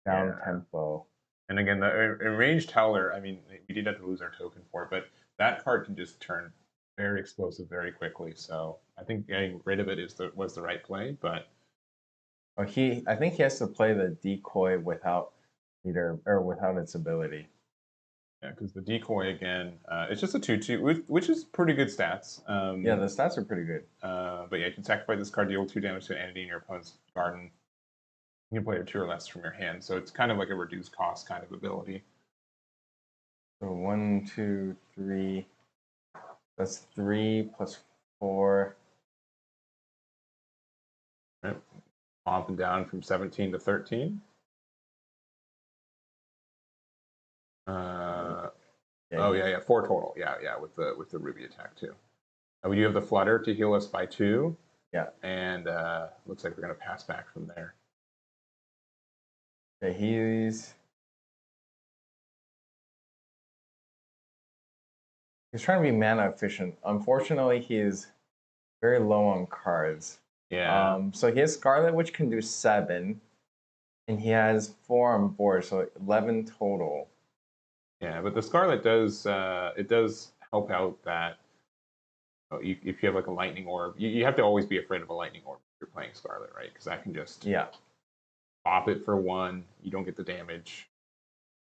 down tempo. And again, the Enraged Howler, I mean, we did have to lose our token for it, but that card can just turn very explosive very quickly. So I think getting rid of it was the right play, but I think he has to play the decoy without without its ability. Yeah, because the decoy again, it's just a 2/2, which is pretty good stats. Yeah, the stats are pretty good. But yeah, you can sacrifice this card, deal 2 damage to an entity in your opponent's garden. You can play a 2 or less from your hand, so it's kind of like a reduced cost kind of ability. So 1, 2, 3. That's 3 plus 4. Right. Up and down from 17 to 13. Oh yeah, 4 total. Yeah, with the Ruby attack too. We do have the Flutter to heal us by 2. Yeah. And looks like we're gonna pass back from there. Okay, he's trying to be mana efficient. Unfortunately, he's very low on cards. Yeah. So he has Scarlet, which can do 7, and he has 4 on board, so 11 total. Yeah, but the Scarlet does help out that if you have like a lightning orb, you have to always be afraid of a lightning orb if you're playing Scarlet, right? Because that can just pop it for 1. You don't get the damage.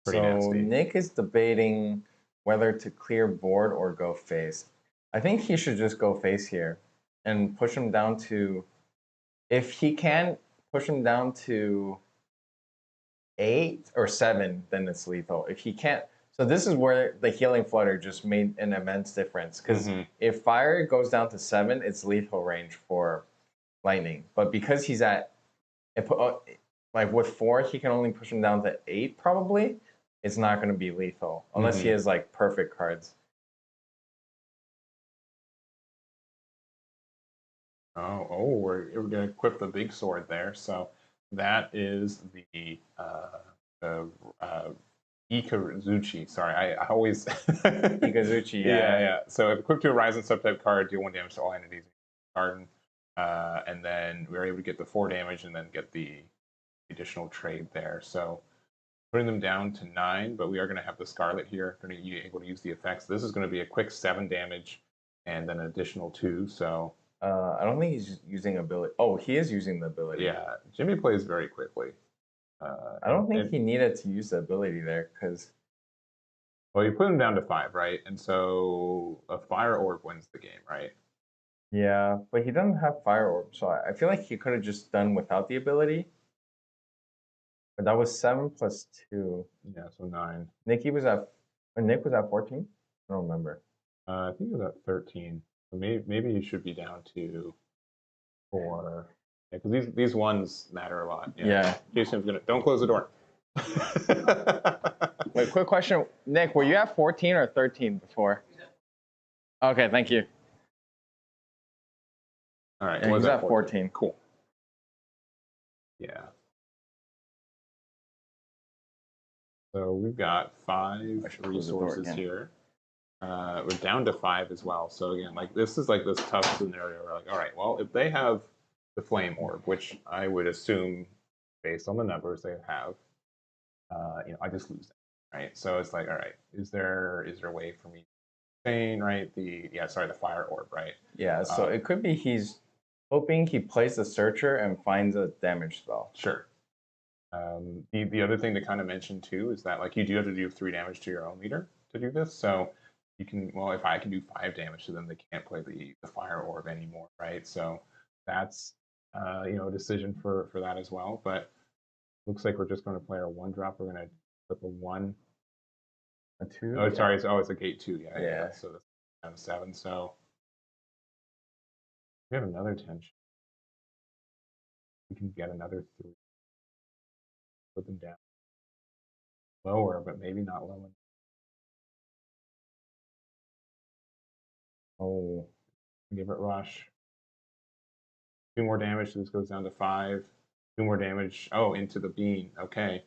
Pretty nasty. Nick is debating whether to clear board or go face. I think he should just go face here and push him down to, if he can push him down to 8 or 7, then it's lethal. If he can't, so this is where the healing flutter just made an immense difference. Because if fire goes down to 7, it's lethal range for lightning. But because he's at, like with 4, he can only push him down to 8 probably. It's not going to be lethal unless he has like perfect cards. We're going to equip the big sword there. So That is the Ikazuchi. Sorry, I always Ikazuchi, yeah, yeah. yeah. So if equipped to a Rise and subtype card, deal 1 damage to all entities in the garden. And then we were able to get the 4 damage and then get the additional trade there. So putting them down to 9, but we are going to have the Scarlet here. Going to be able to use the effects. This is going to be a quick 7 damage and then an additional 2. So I don't think he's using ability. Oh, he is using the ability. yeah, Jimmy plays very quickly. I don't think he needed to use the ability there because. Well, you put him down to 5, right? And so a Fire Orb wins the game, right? Yeah, but he doesn't have Fire Orb, so I feel like he could have just done without the ability. But that was 7 plus 2. Yeah, so 9. Nick was at 14? I don't remember. I think he was at 13. So maybe he should be down to 4. Yeah, because these ones matter a lot. Yeah. Jason's gonna don't close the door. Wait, quick question, Nick. Were you at 14 or 13 before? Okay, thank you. All right, Yeah, he's at 14. Cool. Yeah. So we've got 5 resources here. We're down to 5 as well. So again, like this is like this tough scenario. We're like, all right, well, if they have the Flame Orb, which I would assume, based on the numbers they have, I just lose them, right? So it's like, all right, is there a way for me to sustain, right? The Fire Orb, right? Yeah, so it could be he's hoping he plays the Searcher and finds a damage spell. Sure. The other thing to kind of mention too is that like you do have to do 3 damage to your own leader to do this. So you can, well, if I can do 5 damage to them, they can't play the Fire Orb anymore, right? So that's a decision for that as well. But looks like we're just going to play our 1-drop. We're going to flip a 1, a 2. Oh, sorry. It's a gate 2. Yeah. So that's down to 7. So we have another 10. We can get another 3. Put them down lower, but maybe not low enough. Oh, give it rush. 2 more damage, so this goes down to 5. 2 more damage. Oh, into the bean. Okay.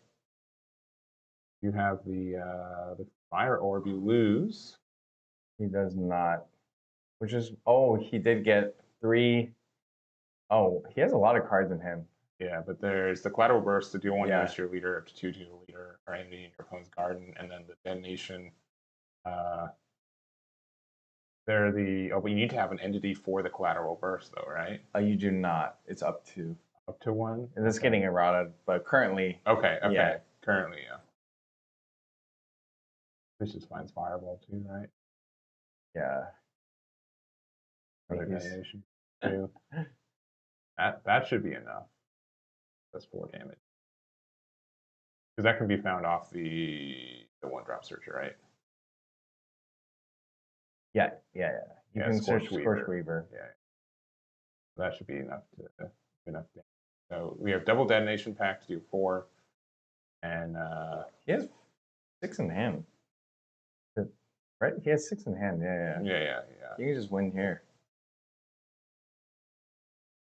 You have the Fire Orb. You lose. He does not. Which is, he did get 3. Oh, he has a lot of cards in him. Yeah, but there's the Collateral Burst to deal 1 damage to your leader, up to 2 to your leader or enemy in your opponent's garden, and then the Detonation. But you need to have an entity for the Collateral Burst, though, right? You do not. It's up to 1. And it's getting eroded, but currently. Okay. Yeah. Currently, yeah. This just finds Fireball too, right? Yeah. Another Detonation too. That should be enough. That's 4 damage. Because that can be found off the 1-drop Searcher, right? Yeah. You can Scorch search Scorch Weaver. Yeah. That should be enough damage. So we have double Detonation pack to do 4. And he has 6 in hand. Right? He has 6 in hand. Yeah. You can just win here.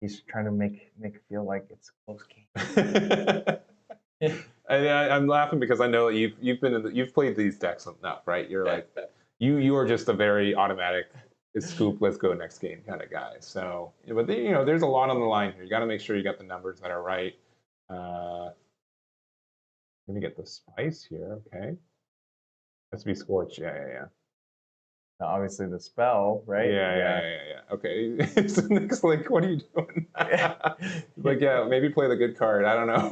He's trying to make Nick feel like it's a close game. I'm laughing because I know you've played these decks enough, right? You're like you are just a very automatic scoop, let's go next game kind of guy. So, but there's a lot on the line here. You got to make sure you got the numbers that are right. Let me get the spice here. Okay, has to be Scorch. Yeah. Now, obviously the spell, right? Yeah. Okay. So Nick's like, what are you doing? Like, yeah, maybe play the good card. I don't know.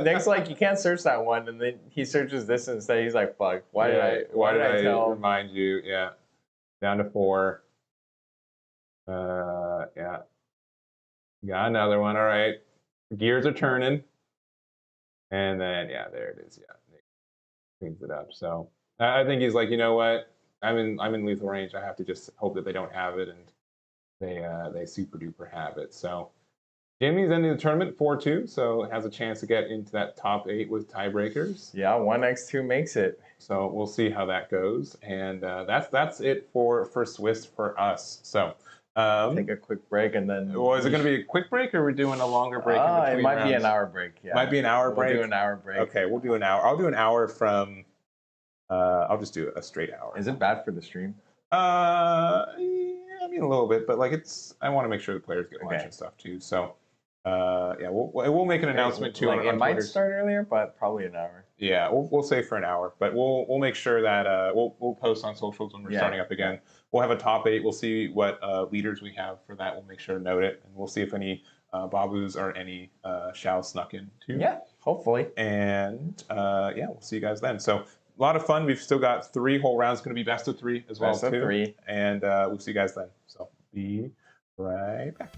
Nick's like, you can't search that one, and then he searches this instead. He's like, fuck, why did I tell? Remind you? Yeah. Down to 4. Yeah. Got another one. All right. Gears are turning. And then, there it is. Yeah. Nick cleans it up. So I think he's like, you know what? I'm in lethal range. I have to just hope that they don't have it and they super duper have it. So Jimmy's ending the tournament 4-2, so has a chance to get into that top 8 with tiebreakers. Yeah, 1x2 makes it. So we'll see how that goes. And that's it for Swiss for us. So Take a quick break and then. Well, is it going to be a quick break, or are we doing a longer break in between It might be rounds? an hour break. Yeah. Might be an hour break. We'll do an hour break. Okay, we'll do an hour. I'll do an hour from. I'll just do a straight hour. Is it bad for the stream? Yeah, I mean a little bit, but like I want to make sure the players get lunch and stuff too. So, yeah, we'll make an announcement too. Like, on it might Twitter. start earlier, but probably an hour. Yeah, we'll say for an hour, but we'll make sure that we'll post on socials when we're starting up again. We'll have a top 8. We'll see what leaders we have for that. We'll make sure to note it, and we'll see if any Babus or any Xiao snuck in too. Yeah, hopefully. And yeah, we'll see you guys then. So a lot of fun. We've still got 3 whole rounds. Going to be best of 3 as well Best of too. 3. And we'll see you guys then. So be right back.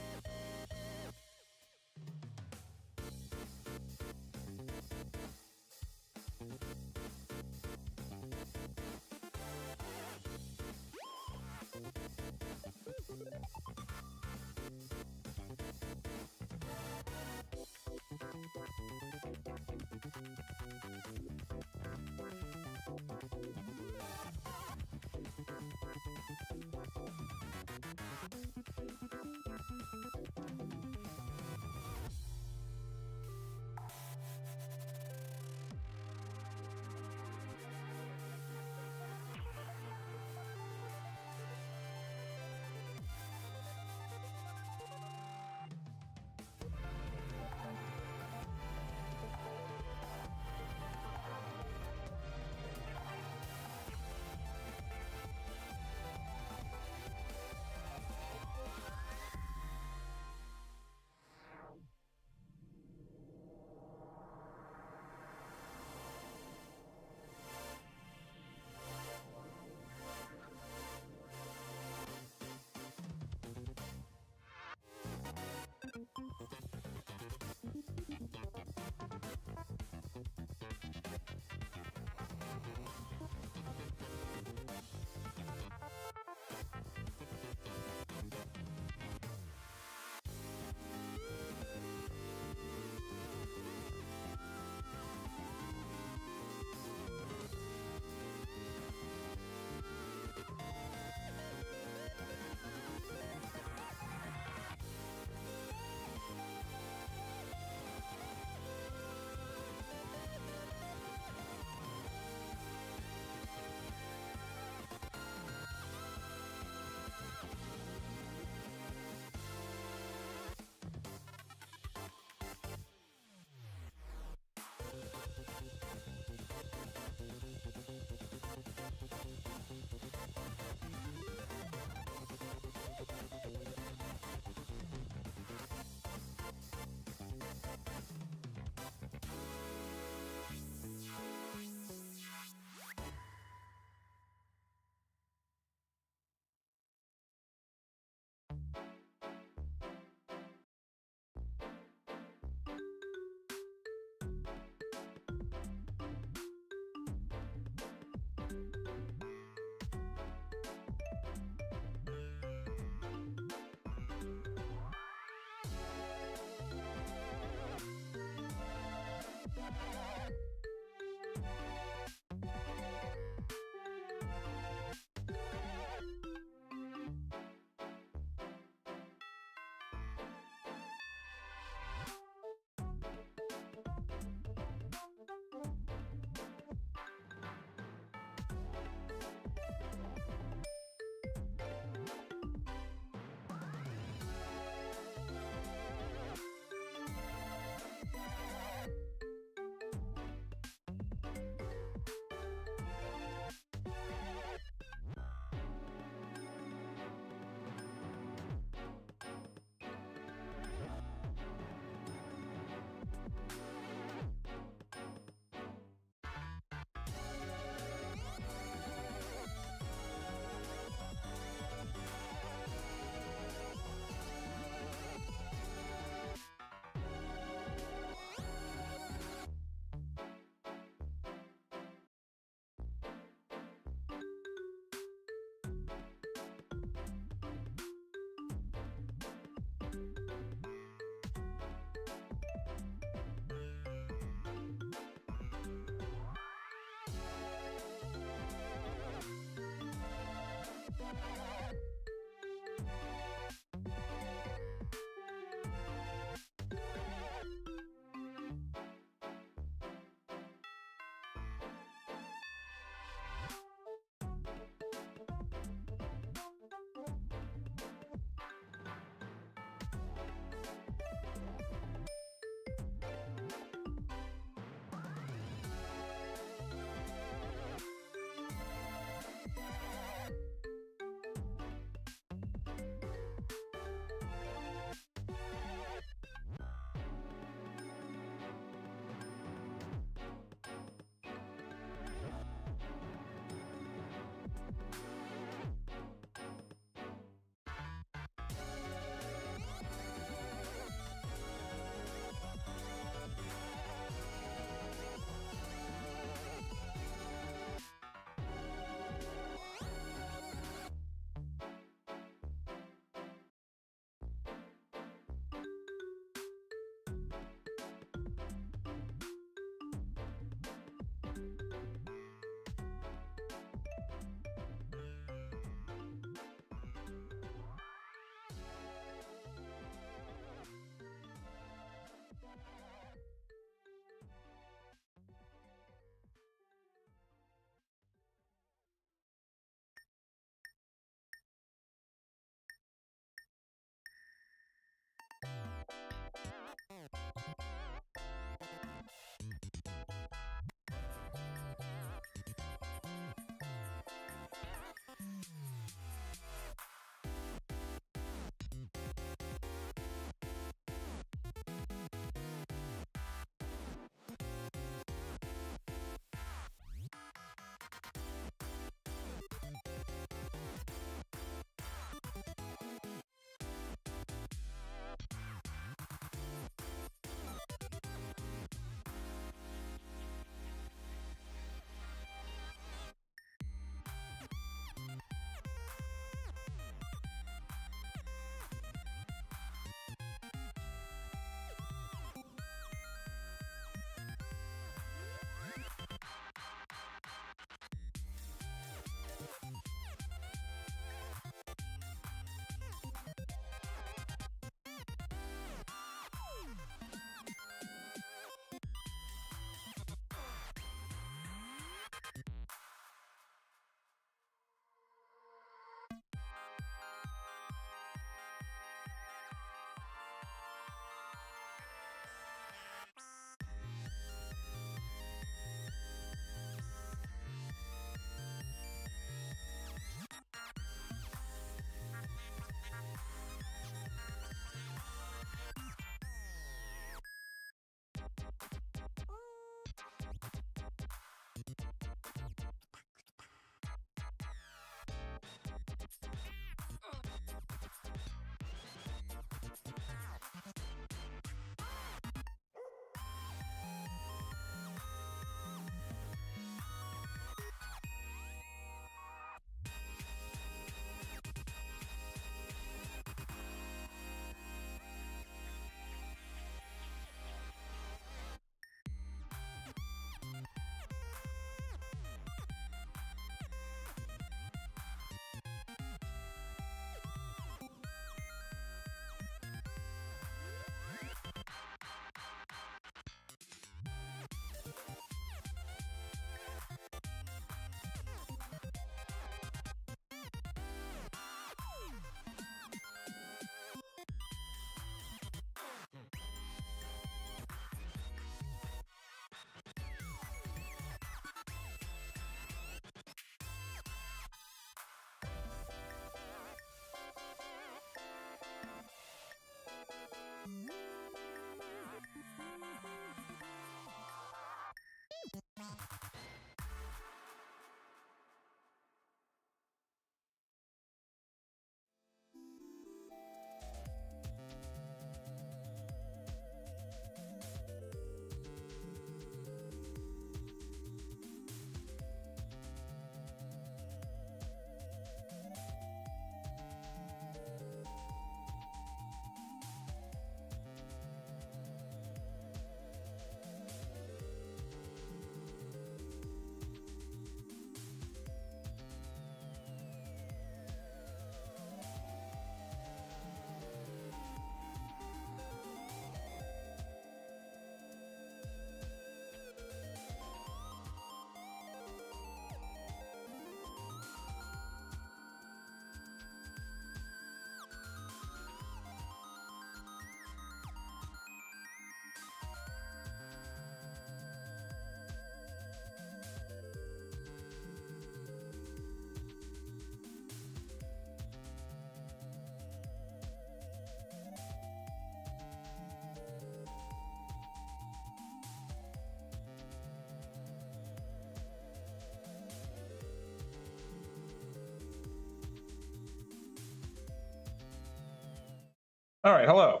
All right, hello.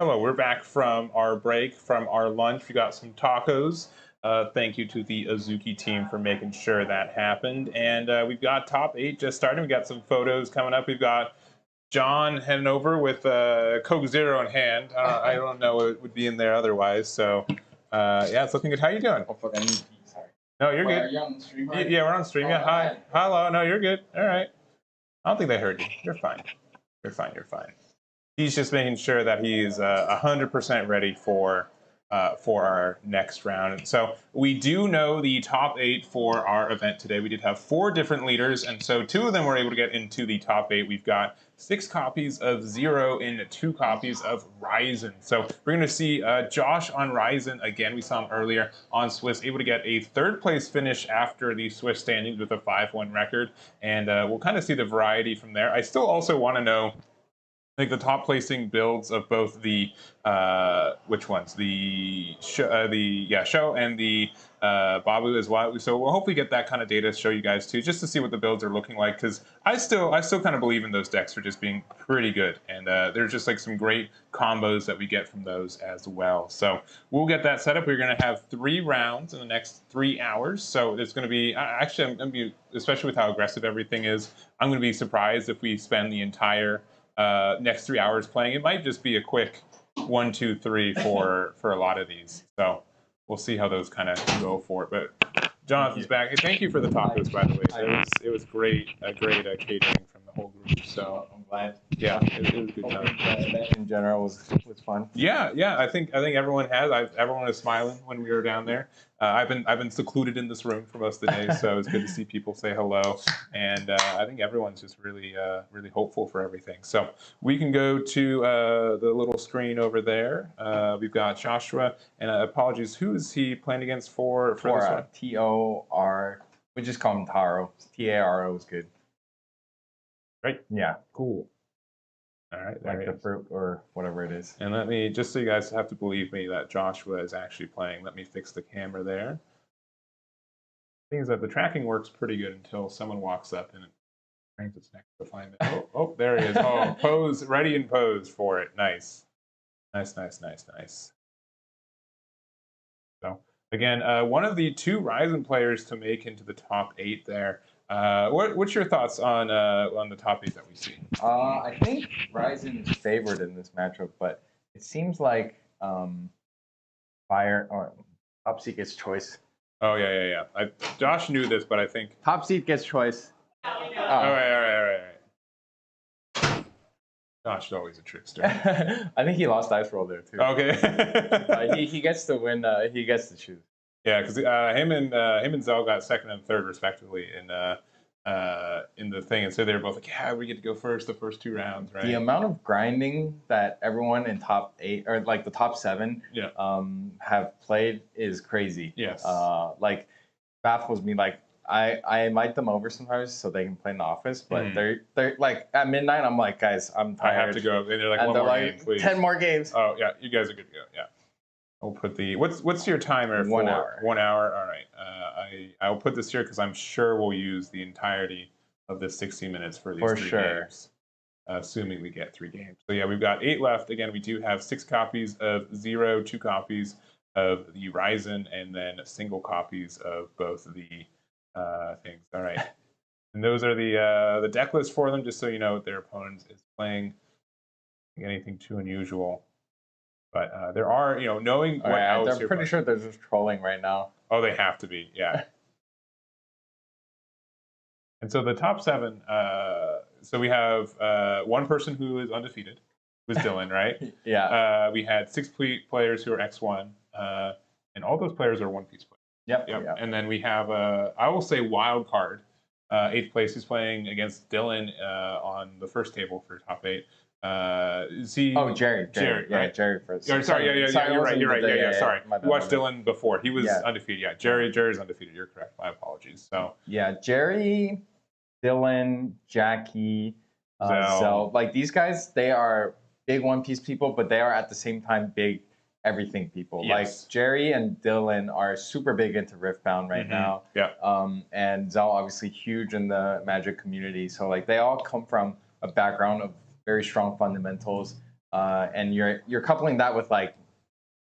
Hello, we're back from our break, from our lunch. We got some tacos. Thank you to the Azuki team for making sure that happened. And we've got top 8 just starting. We got some photos coming up. We've got John heading over with Coke Zero in hand. I don't know what would be in there otherwise. So, yeah, it's looking good. How you doing? Oh, fuck, I need to pee, sorry. No, you're Wait, good. are you on stream right? Yeah, we're on stream. Yeah, hi. Hello. No, you're good. All right. I don't think they heard you. You're fine. You're fine. You're fine. He's just making sure that he's 100% ready for our next round. And so we do know the top 8 for our event today. We did have 4 different leaders, and so 2 of them were able to get into the top 8. We've got 6 copies of Zero and 2 copies of Ryzen. So we're going to see Josh on Ryzen again. We saw him earlier on Swiss, able to get a 3rd place finish after the Swiss standings with a 5-1 record, and we'll kind of see the variety from there. I still also want to know, I think, the top placing builds of both the which ones, the show and the Babu as well. So we'll hopefully get that kind of data to show you guys too, just to see what the builds are looking like. Because I still kind of believe in those decks for just being pretty good, and there's just like some great combos that we get from those as well. So we'll get that set up. We're going to have 3 rounds in the next 3 hours. So it's going to be actually, I'm going to be, especially with how aggressive everything is, I'm going to be surprised if we spend the entire next 3 hours playing. It might just be a quick 1, 2, 3 for a lot of these. So we'll see how those kind of go for it. But Jonathan's back. Hey, thank you for the tacos, by the way. It was great, catering from the whole group. So I'm glad. yeah, it was a good time. The event in general was fun. Yeah. I think everyone has. Everyone was smiling when we were down there. I've been secluded in this room for most of the day, so it's good to see people say hello. And I think everyone's just really hopeful for everything. So we can go to the little screen over there. We've got Joshua. And apologies, who is he playing against for this one? T-O-R. We just call him Taro. T-A-R-O is good. Right. Yeah. Cool. All right, Like the fruit or whatever it is. And let me, just so you guys have to believe me that Joshua is actually playing, let me fix the camera there. The thing is that the tracking works pretty good until someone walks up and brings its next to find it. Oh, there he is. Oh, pose, ready and pose for it. Nice. Nice. So, again, one of the 2 Ryzen players to make into the top 8 there. What's your thoughts on the top 8 that we see? I think Ryzen is favored in this matchup, but it seems like Fire or Top Seed gets choice. Oh yeah. Josh knew this, but I think Top Seed gets choice. All right. Josh is always a trickster. I think he lost dice roll there too. Okay. He gets to win. He gets to choose. Yeah, because him and Zell got 2nd and 3rd respectively in the thing, and so they were both like, yeah, we get to go first the first 2 rounds, right? The amount of grinding that everyone in top 8 or like the top 7 have played is crazy. Yes. Like baffles me. Like I invite them over sometimes so they can play in the office, but they're like at midnight. I'm like, guys, I'm tired. I have to go. And they're like, and one they're more like, game, please. 10 more games. Oh yeah, you guys are good to go. Yeah. I'll put the what's your timer? 1 hour. 1 hour. All right. I'll put this here because I'm sure we'll use the entirety of the 60 minutes for these 3 games, assuming we get 3 games. So yeah, we've got 8 left. Again, we do have 6 copies of Zero, 2 copies of the Ryzen, and then single copies of both of the things. All right. And those are the deck list for them, just so you know what their opponent is playing. Anything too unusual. But there are, knowing what else they're pretty sure they're just trolling right now. Oh, they have to be, yeah. And so the top 7, so we have 1 person who is undefeated, was Dylan, right? Yeah. We had 6 players who are X1, and all those players are One-Piece players. Yep. And then we have, I will say, wild card, 8th place, who's playing against Dylan on the first table for top 8. Is he? Oh, Jerry. Yeah, right? Jerry first. Sorry, you're right. Yeah, sorry. Bad, we watched Dylan before. He was undefeated. Yeah, Jerry's undefeated. You're correct. My apologies. So yeah, Jerry, Dylan, Jackie, Zell. Like these guys, they are big One Piece people, but they are at the same time big everything people. Yes. Like Jerry and Dylan are super big into Riftbound right now. Yeah. And Zell obviously huge in the Magic community. So like they all come from a background of very strong fundamentals. and you're coupling that with like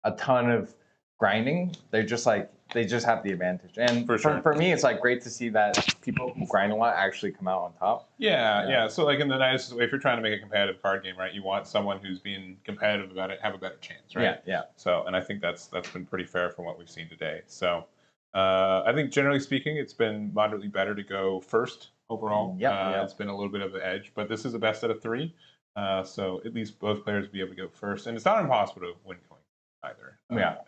a ton of grinding, they just have the advantage. And for me, it's like great to see that people who grind a lot actually come out on top. Yeah. So like in the nicest way, if you're trying to make a competitive card game, right, you want someone who's being competitive about it, have a better chance, right? Yeah. So, and I think that's been pretty fair from what we've seen today. So, I think generally speaking, it's been moderately better to go first overall. It's been a little bit of an edge, but this is the best out of 3. So at least both players will be able to go first, and it's not impossible to win coin either.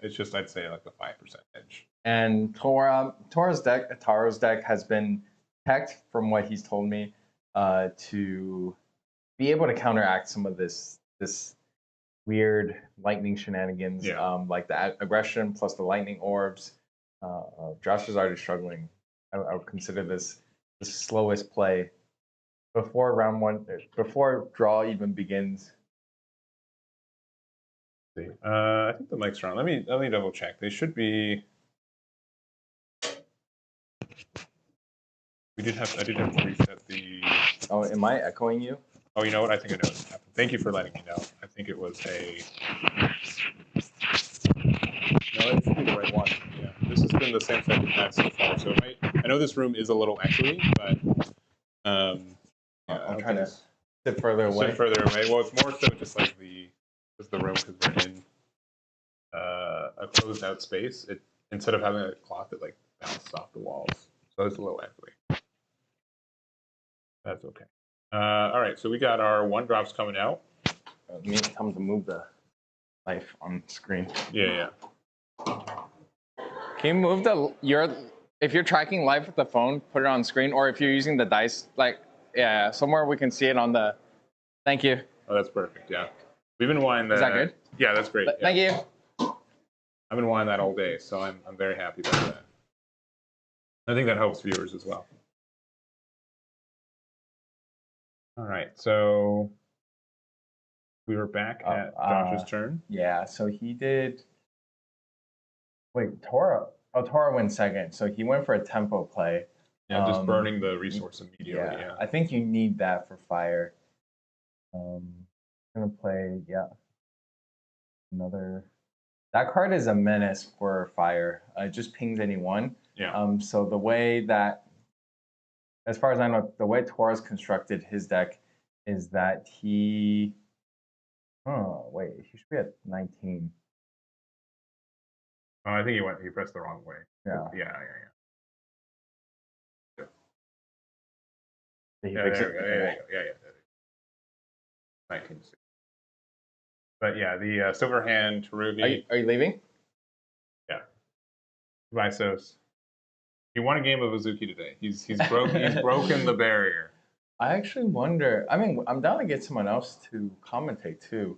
It's just, I'd say, like a 5% edge. And Taro's deck has been teched, from what he's told me, to be able to counteract some of this weird lightning shenanigans, like the aggression plus the lightning orbs. Josh is already struggling. I would consider this the slowest play before round 1, before draw even begins. See. I think the mic's are on. Let me double check. They should be. I did have to reset the. Oh, am I echoing you? Oh, you know what? I think I know what happened. Thank you for letting me know. I think it was a. No, it should be the right one. Yeah, this has been the same thing we've had so far. So I know this room is a little echoey, but I'm trying to sit further away. Well, it's more so just like the room, because we're in a closed out space. It, instead of having a cloth that like bounces off the walls, so it's a little echoey. That's okay. All right, so we got our 1-drops coming out. Me come to move the life on screen. Yeah. Can you move if you're tracking live with the phone, put it on screen, or if you're using the dice, like, somewhere we can see it on the. Thank you. Oh, that's perfect. Yeah, we've been wanting that. Is that good? Yeah, that's great. Thank you. I've been wanting that all day, so I'm very happy about that. I think that helps viewers as well. All right, so we were back at Josh's turn. Yeah, so he did. Wait, Tora went second, so he went for a tempo play. Yeah, just burning the resource immediately. Yeah, I think you need that for fire. I'm gonna play another. That card is a menace for fire. It just pings anyone. Yeah. So the way that, as far as I know, the way Tora's constructed his deck is that he. Oh wait, he should be at 19. Oh, I think he pressed the wrong way. Yeah. Yeah. Did he fix it? There you go. 19. But yeah, the silver hand Tarugi. Are you leaving? Yeah. Visos. He won a game of Azuki today. He's broken the barrier. I actually wonder. I mean, I'm down to get someone else to commentate too,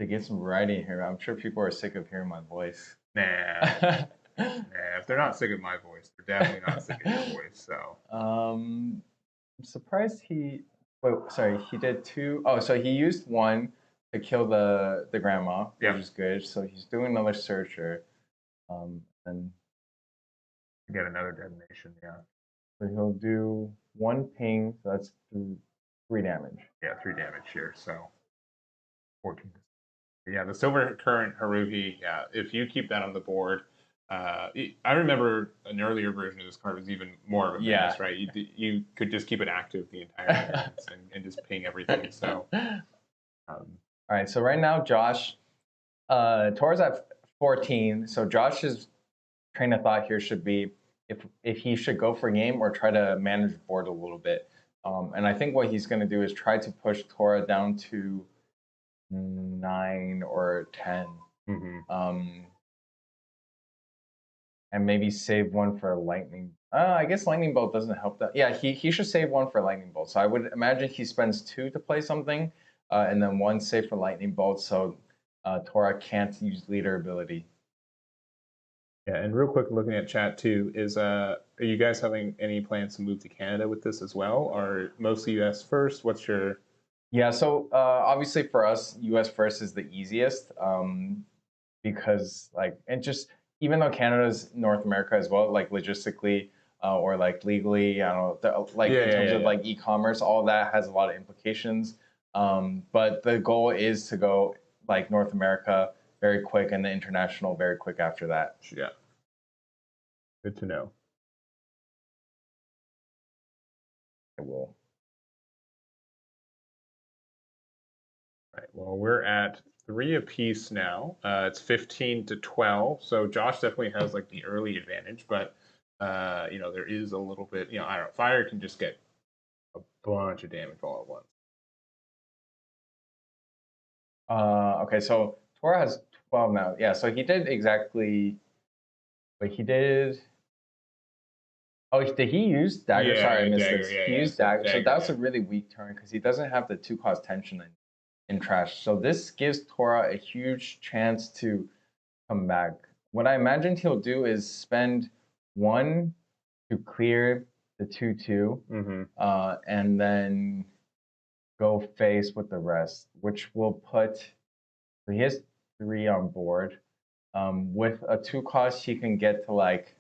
to get some variety here. I'm sure people are sick of hearing my voice. Nah. If they're not sick of my voice, they're definitely not sick of your voice. So. I'm surprised he. Wait, sorry. He did 2. Oh, so he used 1 to kill the grandma, which is good. So he's doing another searcher, and get another detonation. Yeah. So he'll do 1 ping. So that's 3 damage. Yeah, 3 damage here. So 14. Yeah, the silver current Haruhi. Yeah, if you keep that on the board. I remember an earlier version of this card was even more of a menace, right? You could just keep it active the entire turns and just ping everything. So, all right. So right now, Josh, Tora's at 14. So Josh's train of thought here should be if he should go for a game or try to manage the board a little bit. And I think what he's going to do is try to push Tora down to 9 or 10. Mm-hmm. And maybe save 1 for lightning. I guess lightning bolt doesn't help that. Yeah, he should save 1 for lightning bolt. So I would imagine he spends 2 to play something, and then 1 save for lightning bolt, so Tora can't use leader ability. Yeah, and real quick, looking at chat too, are you guys having any plans to move to Canada with this as well, or mostly US first? What's your? Yeah, so obviously for us, US first is the easiest, because even though Canada's North America as well, like logistically or like legally, I don't know, in terms of like e-commerce, all of that has a lot of implications. But the goal is to go like North America very quick and the international very quick after that. Yeah. Good to know. I will. Right. Well, we're at 3 apiece now. It's 15-12. So Josh definitely has like the early advantage, but there is a little bit. I don't know. Fire can just get a bunch of damage all at once. Okay, so Tora has 12 now. Yeah, so he did exactly. Wait, he did. Oh, did he use dagger? Yeah, Sorry, I yeah, missed dagger. this. Yeah, He yeah. used So dagger. So dagger. that's Yeah. a really weak turn because he doesn't have the 2-cost tension in trash. So this gives Tora a huge chance to come back. What I imagined he'll do is spend 1 to clear the 2-2, and then go face with the rest, which will put. So he has 3 on board. With a 2-cost, he can get to like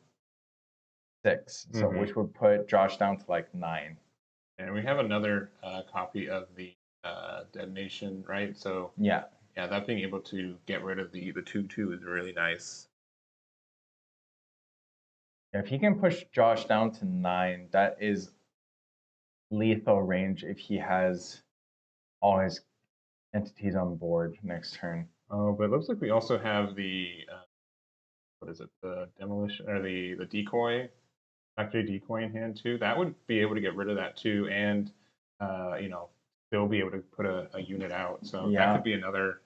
6, so which would put Josh down to like 9. And we have another copy of the detonation, right? So yeah, that being able to get rid of the 2-2 is really nice. If he can push Josh down to 9, that is lethal range if he has all his entities on board next turn. Oh, but it looks like we also have the what is it? The demolition or the decoy, factory decoy in hand too. That would be able to get rid of that too, and still be able to put a unit out. So that could be another.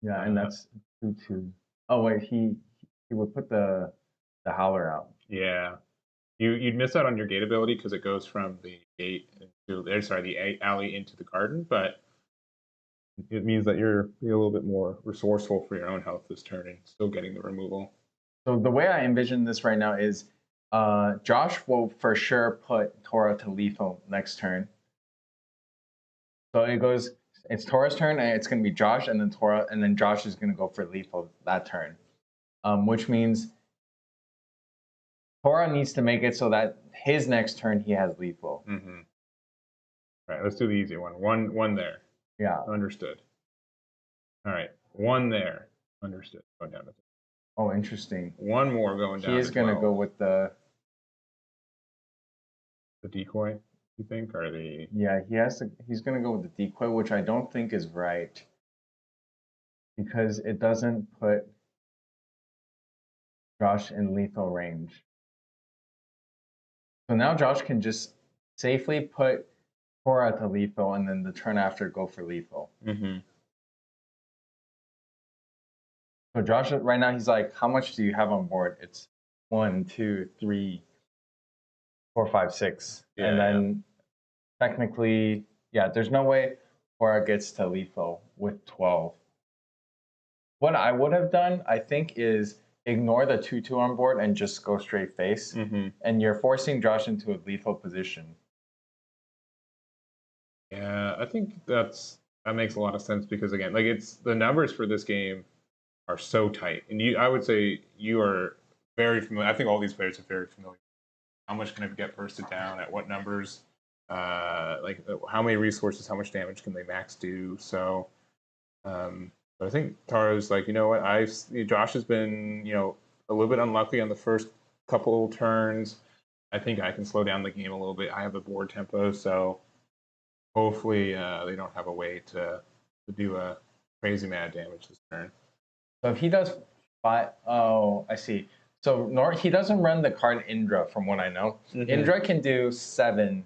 Yeah, and that's 2-2. Oh wait, he would put the howler out. Yeah, you'd miss out on your gate ability because it goes from the gate into the alley into the garden, but it means that you're a little bit more resourceful for your own health this turn and still getting the removal. So the way I envision this right now is Josh will for sure put Tora to lethal next turn. So it's Tora's turn, and it's going to be Josh, and then Tora, and then Josh is going to go for lethal that turn. Which means Tora needs to make it so that his next turn he has lethal. All right, let's do the easy one. One there. Yeah. Understood. All right, 1 there. Understood. Going down to 3. Oh, interesting. 1 more going down. He is going to go with the decoy. You think, or the? Yeah, he's going to go with the decoy, which I don't think is right because it doesn't put Josh in lethal range. So now Josh can just safely put Tora to lethal, and then the turn after go for lethal. So Josh, right now, he's like, how much do you have on board? It's 1, 2, 3, 4, 5, 6. Yeah, and then technically, there's no way Tora gets to lethal with 12. What I would have done, I think, is ignore the 2-2 on board and just go straight face. And you're forcing Josh into a lethal position. Yeah, I think that makes a lot of sense because again, like it's the numbers for this game are so tight, and I would say you are very familiar. I think all these players are very familiar. How much can I get bursted down? At what numbers? How many resources? How much damage can they max do? So, but I think Tara's like, you know what? Josh has been, a little bit unlucky on the first couple turns. I think I can slow down the game a little bit. I have the board tempo, so hopefully they don't have a way to do a crazy mad damage this turn. So if he does 5, oh, I see. So he doesn't run the card Indra, from what I know. Indra can do 7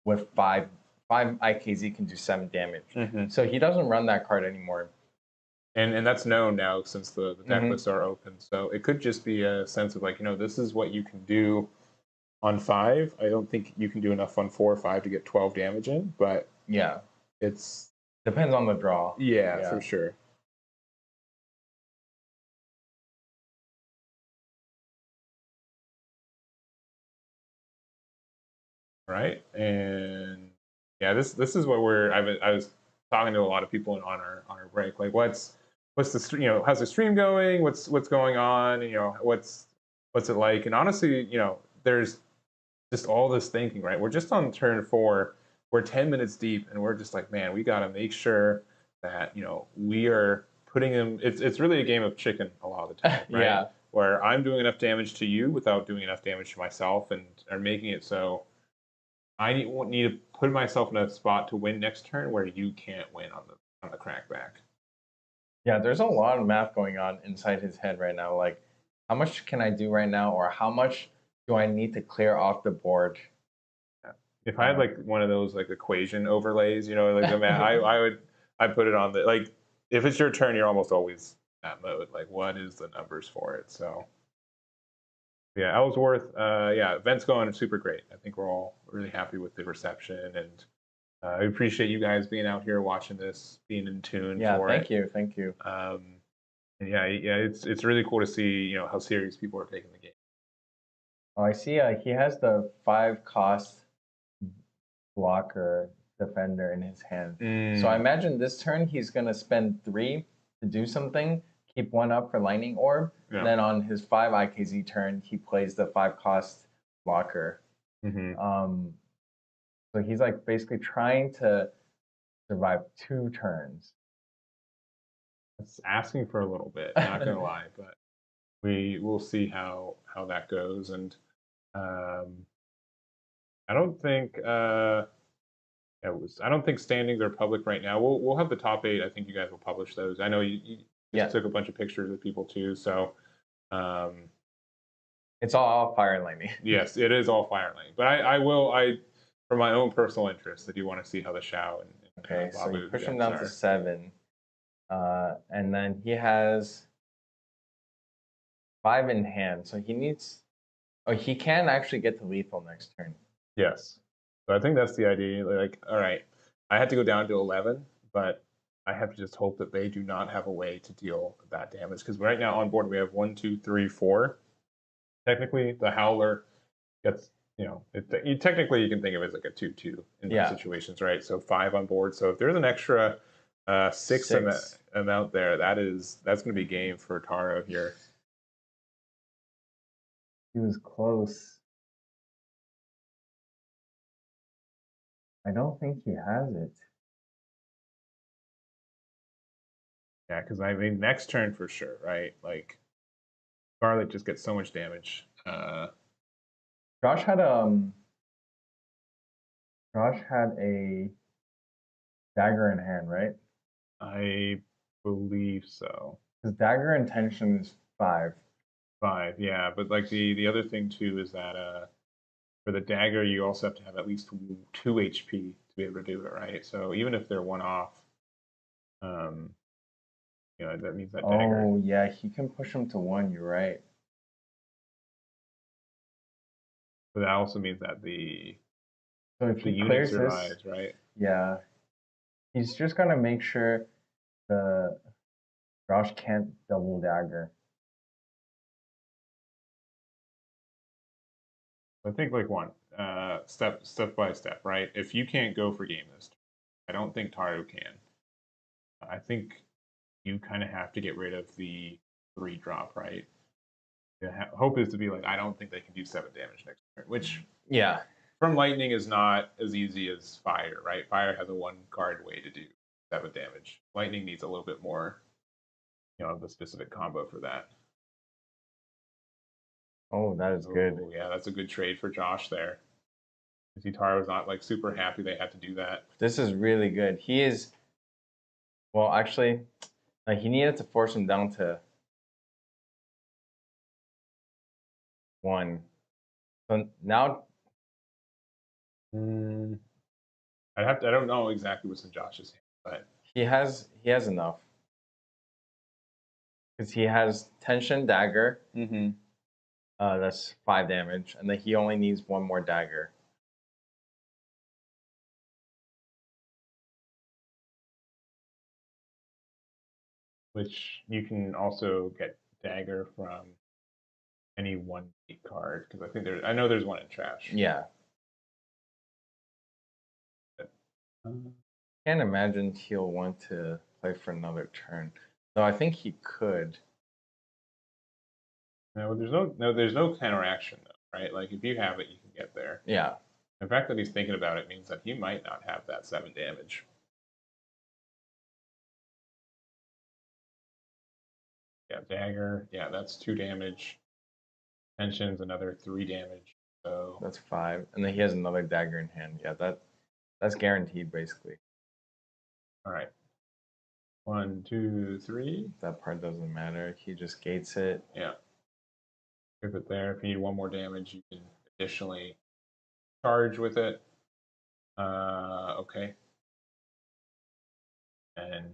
with 5. 5 IKZ can do 7 damage. So he doesn't run that card anymore. And that's known now since the deck lists are open. So it could just be a sense of like, this is what you can do on 5. I don't think you can do enough on 4 or 5 to get 12 damage in, but yeah, it's depends on the draw. Yeah, for sure. Right, and this is what I was talking to a lot of people on our break. Like, what's the how's the stream going? What's going on? What's it like? And honestly, there's just all this thinking. Right, we're just on turn 4. we're 10 minutes deep, and we're just like, man, we got to make sure that we are putting him. It's really a game of chicken a lot of the time, right? Yeah. Where I'm doing enough damage to you without doing enough damage to myself, and are making it so I need to put myself in a spot to win next turn where you can't win on the crackback. Yeah, there's a lot of math going on inside his head right now. Like, how much can I do right now, or how much do I need to clear off the board? If I had like one of those like equation overlays, like the math, I put it on the like if it's your turn, you're almost always in that mode. Like, what is the numbers for it? So yeah, Ellsworth, event's going super great. I think we're all really happy with the reception, and I appreciate you guys being out here watching this, being in tune for thank it. you, thank you. And yeah, it's really cool to see how serious people are taking the game. Oh, I see. He has the 5-cost blocker defender in his hand. So I imagine this turn he's gonna spend 3 to do something, keep 1 up for lightning orb. Yeah. And then on his 5 IKZ turn, he plays the 5-cost blocker. So he's like basically trying to survive 2 turns. That's asking for a little bit, not gonna lie, but we'll see how that goes. And I don't think I don't think standings are public right now. We'll have the top 8. I think you guys will publish those. I know you took a bunch of pictures of people too, so it's all fire and lightning. Yes, it is all fire and lightning. But I for my own personal interest, I do want to see how the Shao and okay, so you push him decks down to 7. And then he has 5 in hand, so he needs. Oh, he can actually get to lethal next turn. Yes, so I think that's the idea. Like, all right, I had to go down to 11, but I have to just hope that they do not have a way to deal that damage, because right now on board we have 1, 2, 3, 4. Technically, the Howler gets technically you can think of it as like a 2/2 in those situations, right? So 5 on board. So if there's an extra 6 amount there, that's going to be game for Taro here. He was close. I don't think he has it. Yeah, because I mean next turn for sure, right? Like Scarlet just gets so much damage. Josh had a dagger in hand, right? I believe so. His dagger intention is 5. 5, yeah. But like the other thing too is that for the dagger you also have to have at least 2 HP to be able to do it, right? So even if they're 1 off, that means that dagger. Oh yeah, he can push him to 1. You're right. But that also means that the unit survives, right? Yeah, he's just gonna make sure the Josh can't double dagger. I think like step by step, right? If you can't go for game this turn, I don't think Taro can. I think you kind of have to get rid of the 3 drop, right? The hope is to be like, I don't think they can do 7 damage next turn, which from lightning is not as easy as fire, right? Fire has a 1 card way to do 7 damage. Lightning needs a little bit more, of a specific combo for that. Oh, that is good. Yeah, that's a good trade for Josh there. Taro was not like super happy they had to do that. This is really good. He is. Well, actually, he needed to force him down to 1. So now, I don't know exactly what's in Josh's hand, but he has enough because he has tension dagger. That's 5 damage, and then he only needs 1 more dagger. Which you can also get dagger from any 1 card, because I know there's 1 in trash. Yeah. Can't imagine he'll want to play for another turn. Though I think he could. No, there's no counteraction though, right? Like if you have it, you can get there. Yeah. The fact that he's thinking about it means that he might not have that 7 damage. Yeah, dagger. Yeah, that's 2 damage. Tension's another 3 damage. So That's 5, and then he has another dagger in hand. Yeah, that's guaranteed basically. all right. 1, 2, 3. That part doesn't matter. He just gates it. Yeah. Keep it there. If you need 1 more damage, you can additionally charge with it. Okay. And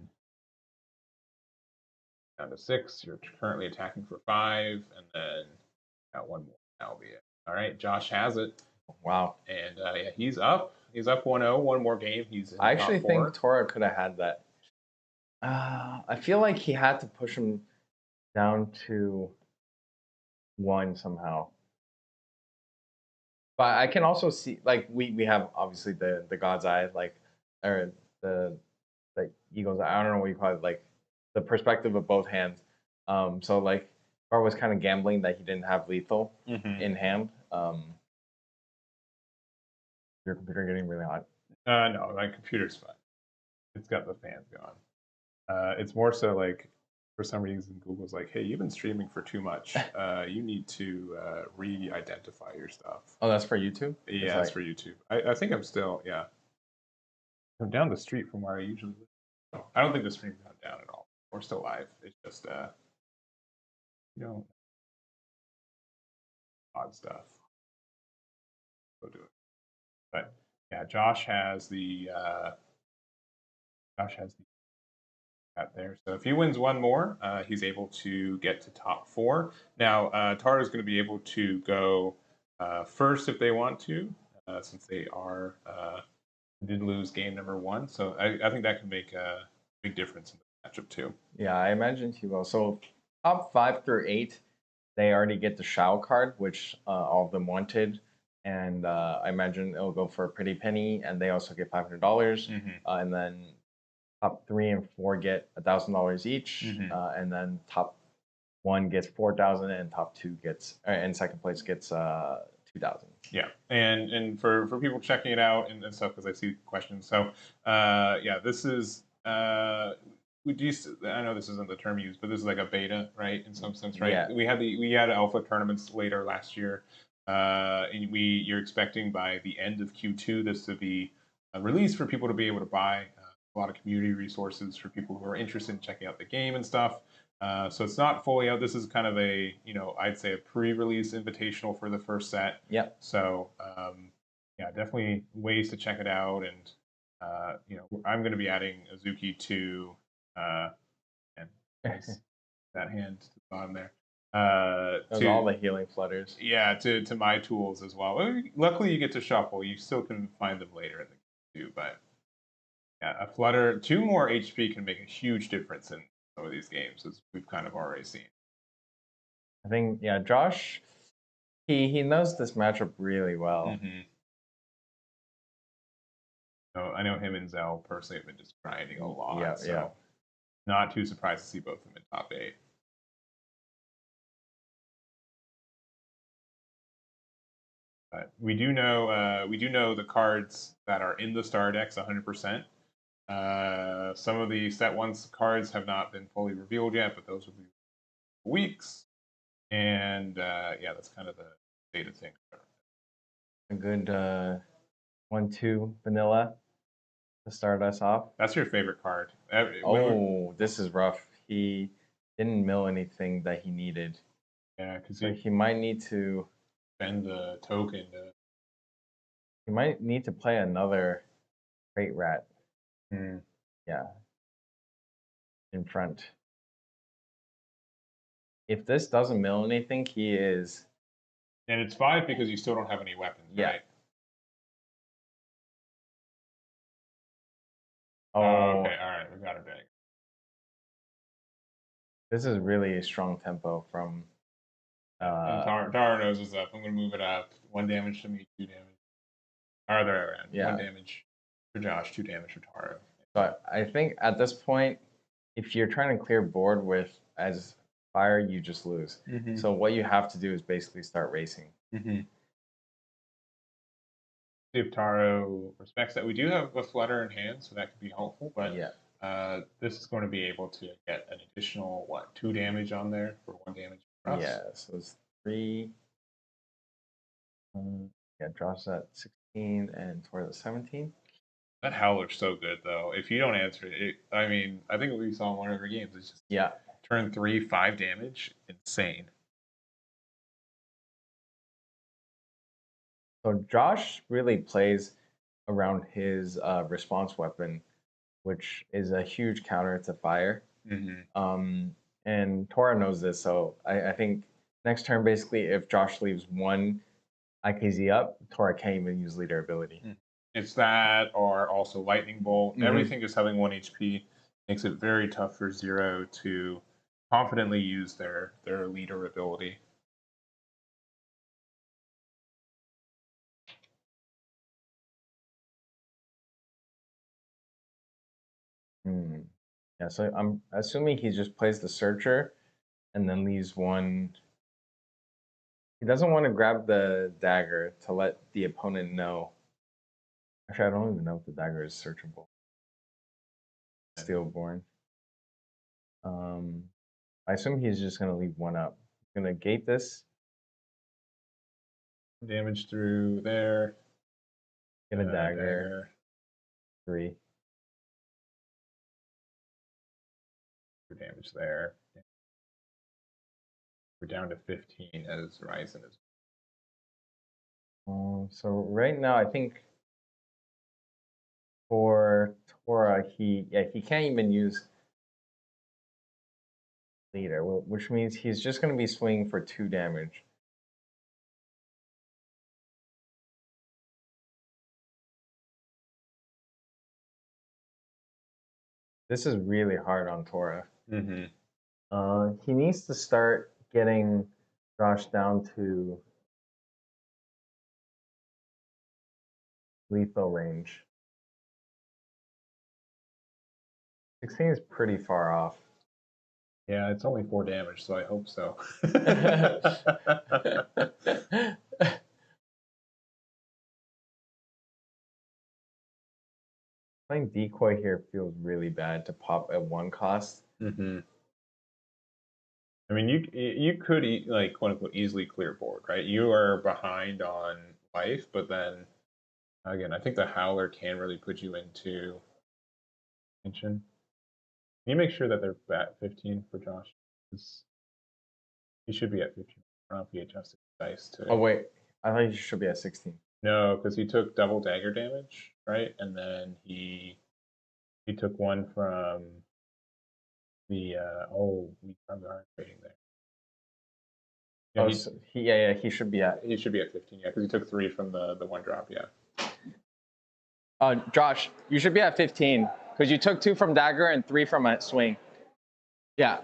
down to 6. You're currently attacking for 5, and then got 1 more. That'll be it. All right. Josh has it. Wow. And yeah, he's up. He's up 1-0. 1 more game. He's in I actually top 4. think Tora could have had that. I feel like he had to push him down to 1 somehow. But I can also see, like, we have obviously the God's Eye, like, or the Eagle's Eye. I don't know what you call it, like the perspective of both hands. So like, Tor was kind of gambling that he didn't have lethal in hand. Your computer getting really hot. No, my computer's fine. It's got the fans going. It's more so like, for some reason, Google's like, hey, you've been streaming for too much. You need to re-identify your stuff. Oh, that's for YouTube? Yeah, that's for YouTube. I think I'm still, yeah. I'm down the street from where I usually live. I don't think the stream's gone down at all. We're still live. It's just, odd stuff. Go do it. But yeah, Josh has the got there. So if he wins 1 more, he's able to get to top 4. Now, Tara is going to be able to go first if they want to, since they are did lose game number 1. So I think that can make a big difference in the matchup too. Yeah, I imagine he will. So top 5 through 8, they already get the Shao card, which all of them wanted. And I imagine it'll go for a pretty penny, and they also get $500. And then top 3 and 4 get $1,000 each, and then top 1 gets 4,000, and top 2 gets, and second place gets 2,000. Yeah, and for people checking it out and stuff, because I see questions. So yeah, this is I know this isn't the term used, but this is like a beta, right? In some sense, right? Yeah. We had alpha tournaments later last year. And you're expecting by the end of Q2 this to be released for people to be able to buy. A lot of community resources for people who are interested in checking out the game and stuff. So it's not fully out. This is kind of a, I'd say a pre-release invitational for the first set. Yep. So yeah, definitely ways to check it out. And I'm going to be adding Azuki to and that hand to the bottom there. To all the healing flutters. Yeah, to my tools as well. Luckily, you get to shuffle. You still can find them later in the game too, but yeah, a flutter, 2 more HP can make a huge difference in some of these games, as we've kind of already seen. I think, yeah, Josh, he knows this matchup really well. So I know him and Zell personally have been just grinding a lot. Yeah, so not too surprised to see both of them in top 8. But we do know the cards that are in the star decks 100%. Some of the set 1 cards have not been fully revealed yet, but those will be weeks. And yeah, that's kind of the state of things. A good 1-2 vanilla to start us off. That's your favorite card. This is rough. He didn't mill anything that he needed. Yeah, because he might need to spend the token. He might need to play another Crate Rat. Yeah. In front. If this doesn't mill anything, he is. And it's 5 because you still don't have any weapons, right? Oh, okay. All right. We got it back. This is really a strong tempo from. Tara knows what's up. I'm going to move it up. 1 damage to me, 2 damage. Or other way around. Yeah. 1 damage for Josh, 2 damage for Taro. But I think at this point, if you're trying to clear board with as fire, you just lose. So what you have to do is basically start racing. See if Taro respects that. We do have a flutter in hand, so that could be helpful, but Yeah. this is going to be able to get an additional, what, 2 damage on there for 1 damage for us? Yeah, so it's 3. Yeah, Josh at 16 and Tori at 17. That Howler's so good, though. If you don't answer it, I mean, I think we saw in one of our games. It's just turn 3, 5 damage. Insane. So Josh really plays around his response weapon, which is a huge counter to fire. And Tora knows this, so I think next turn, basically, if Josh leaves 1 IKZ up, Tora can't even use leader ability. It's that, or also Lightning Bolt. Everything just having 1 HP makes it very tough for Zero to confidently use their leader ability. Yeah, so I'm assuming he just plays the Searcher and then leaves 1. He doesn't want to grab the dagger to let the opponent know. Actually, I don't even know if the dagger is searchable. Steelborn. I assume he's just going to leave 1 up. He's going to gate this. Damage through there. Get a dagger. 3. Damage there. We're down to 15 as Ryzen is. So right now, I think for Tora, he can't even use leader, which means he's just going to be swinging for 2 damage. This is really hard on Tora. He needs to start getting Josh down to lethal range. 16 is pretty far off. Yeah, it's only 4 damage, so I hope so. Playing decoy here feels really bad to pop at 1 cost. I mean, you could like quote unquote easily clear board, right? You are behind on life, but then again, I think the Howler can really put you into tension. Can you make sure that they're at 15 for Josh? He should be at 15. I don't know if he adjusted the dice to. Oh wait, I thought he should be at 16. No, because he took double dagger damage, right? And then he took 1 from the we probably aren't trading there. Yeah, so he should be at. He should be at 15, yeah, because he took 3 from the 1 drop, yeah. Josh, you should be at 15 because you took 2 from dagger and 3 from a swing. Yeah.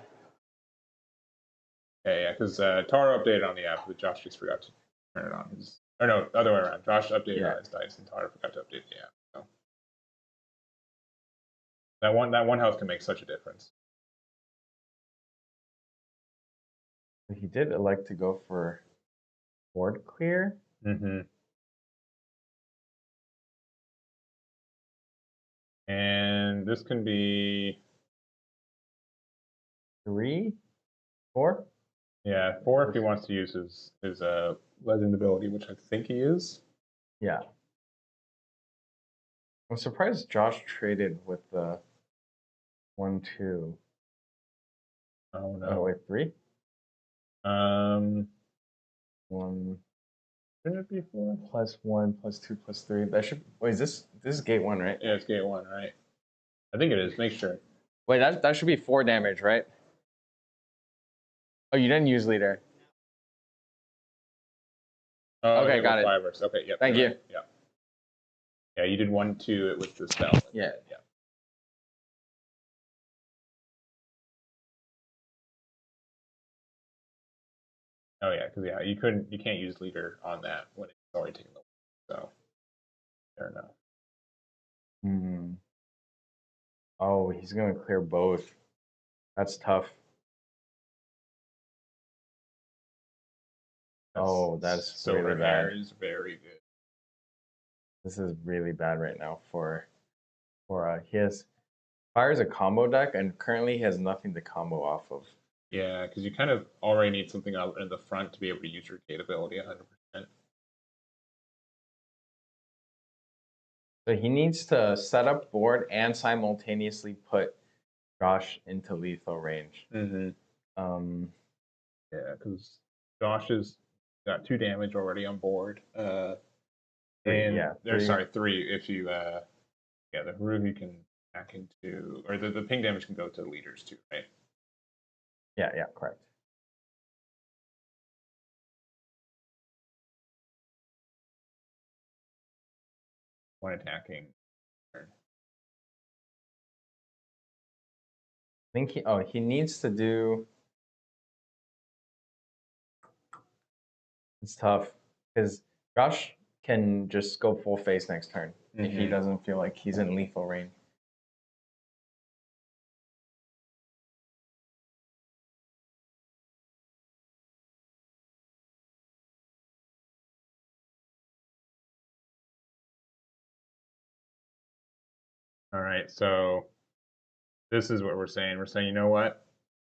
Yeah, because Taro updated on the app, but Josh just forgot to turn it on. Or no, other way around. Josh updated on his dice, and Taro forgot to update the app. So that one health can make such a difference. He did elect to go for board clear. And this can be 3, 4. Yeah, 4 if he wants to use his legend ability, which I think he is. Yeah. I'm surprised Josh traded with the 1, 2. Oh no. Oh wait, 3. 1. Shouldn't it be 4? +1, +2, +3. That should. Wait, this is gate 1, right? Yeah, it's gate 1, right? I think it is. Make sure. Wait, that should be 4 damage, right? Oh, you didn't use leader. Oh, okay, got it. Fibers. Okay, yep. Thank you. Right. Yeah. Yeah, you did 1, 2 with the spell. Yeah. Yeah. Oh yeah, because you can't use leader on that when it's already taken the. So fair enough. Oh, he's gonna clear both. That's tough. That's Silver really hair bad. is very good. This is really bad right now for he has Fire's a combo deck, and currently he has nothing to combo off of. Yeah, because you kind of already need something out in the front to be able to use your gate ability 100%. So he needs to set up board and simultaneously put Josh into lethal range. Mm-hmm. Um, Yeah, because Josh has got 2 damage already on board. And there's sorry, 3 if you yeah, the Ruby can back into, or the ping damage can go to the leaders too, right? Yeah, correct. One attacking turn. I think he needs to do. It's tough because Josh can just go full face next turn if he doesn't feel like he's in lethal range. All right, so this is what we're saying. We're saying, you know what?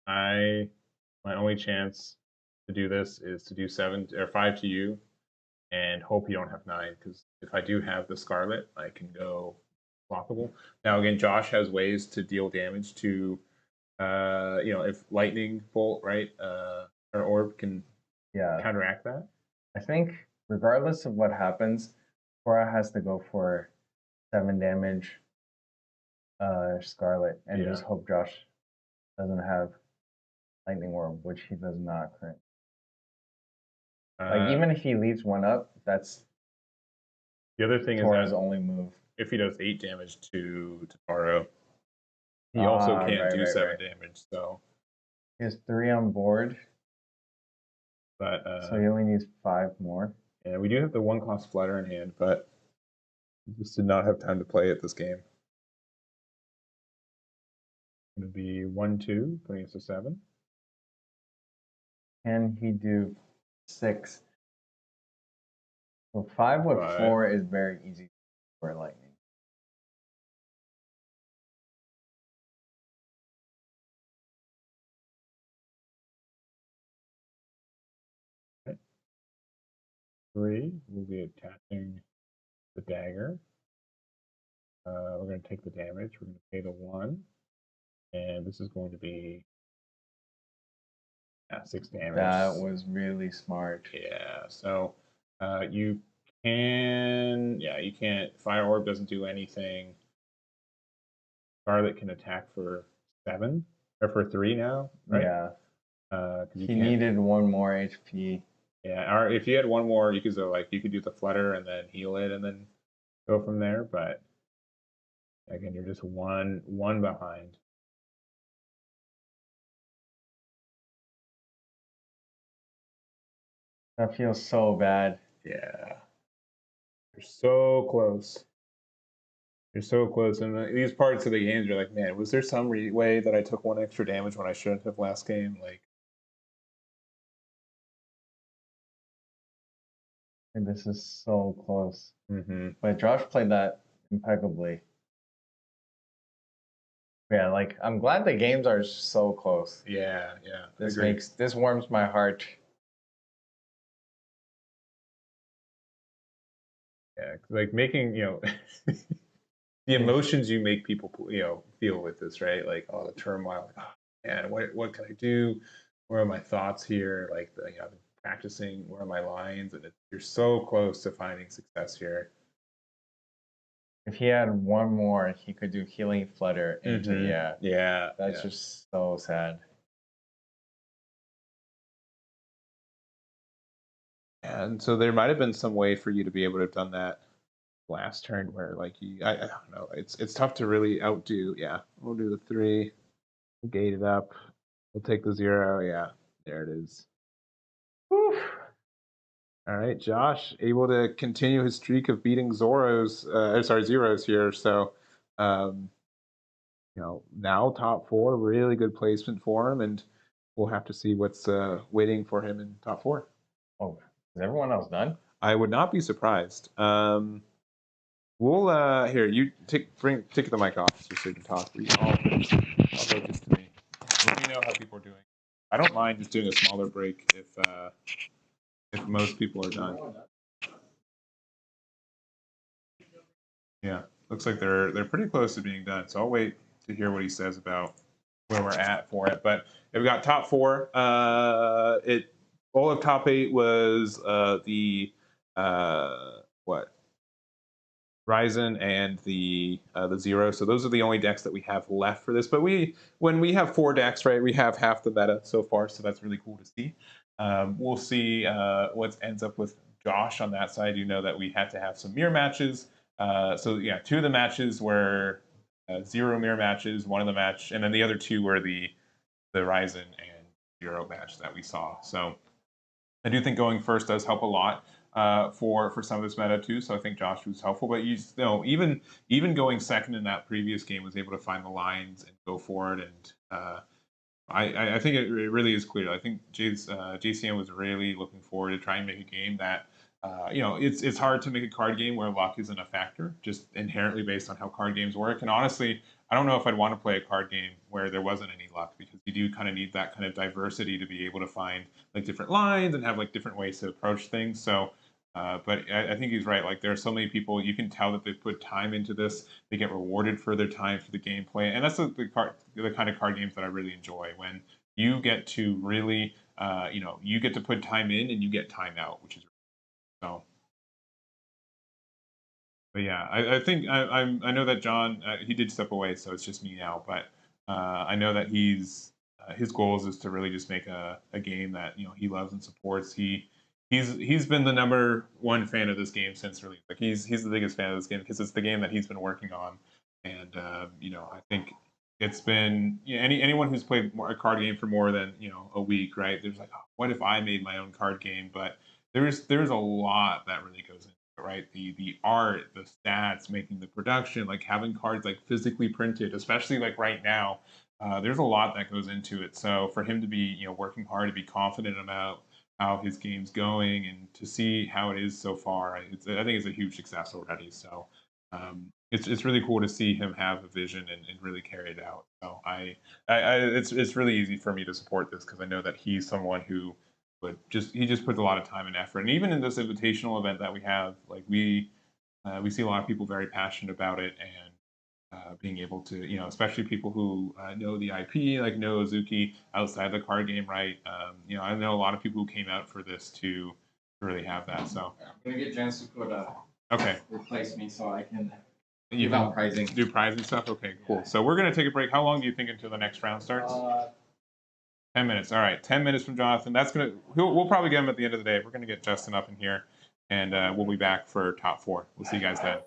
My only chance to do this is to do 7 or 5 to you, and hope you don't have 9. Because if I do have the Scarlet, I can go blockable. Now again, Josh has ways to deal damage to, you know, if lightning bolt, right, or orb can counteract that. I think regardless of what happens, Cora has to go for 7 damage Scarlet and just hope Josh doesn't have lightning orb, which he does not currently. Like even if he leaves 1 up, that's the other thing Tora's is that only move. If he does 8 damage to Taro, he also can't do 7 damage. So he has 3 on board. But so he only needs 5 more. Yeah, we do have the 1-cost Flutter in hand, but just did not have time to play it this game. Going to be 1-2, putting us to 7. Can he do 6? So 5 with 4 is very easy for lightning. Okay. 3, we'll be attaching the dagger. We're going to take the damage. We're going to pay the 1. And this is going to be 6 damage. That was really smart. Yeah, so you can't. Fire Orb doesn't do anything. Scarlet can attack for 7 or for 3 now, right? Yeah. He needed 1 more HP. Yeah, or if you had 1 more, you could do the Flutter and then heal it and then go from there. But again, you're just one behind. That feels so bad. Yeah, you're so close. You're so close, and these parts of the games, you're like, man, was there some way that I took 1 extra damage when I shouldn't have last game? Like, and this is so close. mm-hmm. But Josh played that impeccably. Yeah, like I'm glad the games are so close. Yeah. This warms my heart. Yeah, like making, the emotions you make people, feel with this, right? Like, oh, the turmoil, like, oh, man, what can I do? Where are my thoughts here? Like, I've been practicing. Where are my lines? And you're so close to finding success here. If he had 1 more, he could do Healing Flutter into That's just so sad. And so there might have been some way for you to be able to have done that last turn where, like, I don't know. It's tough to really outdo. Yeah, we'll do the 3. We'll gate it up. We'll take the 0. Yeah, there it is. Whew. All right, Josh, able to continue his streak of beating zeros here. So, now top 4, really good placement for him, and we'll have to see what's waiting for him in top 4. Oh, is everyone else done? I would not be surprised. We'll here you take the mic off so you can talk. I'll go just to me. Let me know how people are doing. I don't mind just doing a smaller break if most people are done. Yeah, looks like they're pretty close to being done. So I'll wait to hear what he says about where we're at for it. But we've got top four. It all of top eight was the what Ryzen and the Zero. So those are the only decks that we have left for this. But when we have four decks, right, we have half the meta so far. So that's really cool to see. We'll see what ends up with Josh on that side. You know that we had to have some mirror matches. So yeah, two of the matches were zero mirror matches. One of the match, and then the other two were the Ryzen and Zero match that we saw. So I do think going first does help a lot for some of this meta too. So I think Josh was helpful, but even going second in that previous game was able to find the lines and go for it. And I think it really is clear. I think JCM was really looking forward to trying to make a game that it's hard to make a card game where luck isn't a factor, just inherently based on how card games work. And honestly, I don't know if I'd want to play a card game where there wasn't any luck because you do kind of need that kind of diversity to be able to find like different lines and have like different ways to approach things. So, but I think he's right. Like there are so many people you can tell that they put time into this. They get rewarded for their time for the gameplay, and that's the kind of card games that I really enjoy when you get to really you get to put time in and you get time out, which is so. But yeah, I think I know that John he did step away, so it's just me now. But I know that his goals is to really just make a game that he loves and supports. He's been the number one fan of this game since release. Like he's the biggest fan of this game because it's the game that he's been working on, and I think it's been anyone who's played a card game for more than a week, right? There's like, oh, what if I made my own card game? But there's a lot that really goes into right? The art, the stats, making the production, like having cards like physically printed, especially like right now, there's a lot that goes into it. So for him to be working hard to be confident about how his game's going and to see how it is so far, I think it's a huge success already. So it's really cool to see him have a vision and really carry it out. So it's really easy for me to support this because I know that he's someone who but he just puts a lot of time and effort. And even in this invitational event that we have, like we see a lot of people very passionate about it and being able to especially people who know the IP, like know Azuki outside the card game, right? I know a lot of people who came out for this to really have that. So I'm gonna get Jens to put okay. replace me so I can You give out prizing. Do prizing stuff? Okay, cool. Yeah. So we're gonna take a break. How long do you think until the next round starts? 10 minutes. All right, 10 minutes from Jonathan. We'll probably get him at the end of the day. We're gonna get Justin up in here, and we'll be back for top four. We'll see you guys then.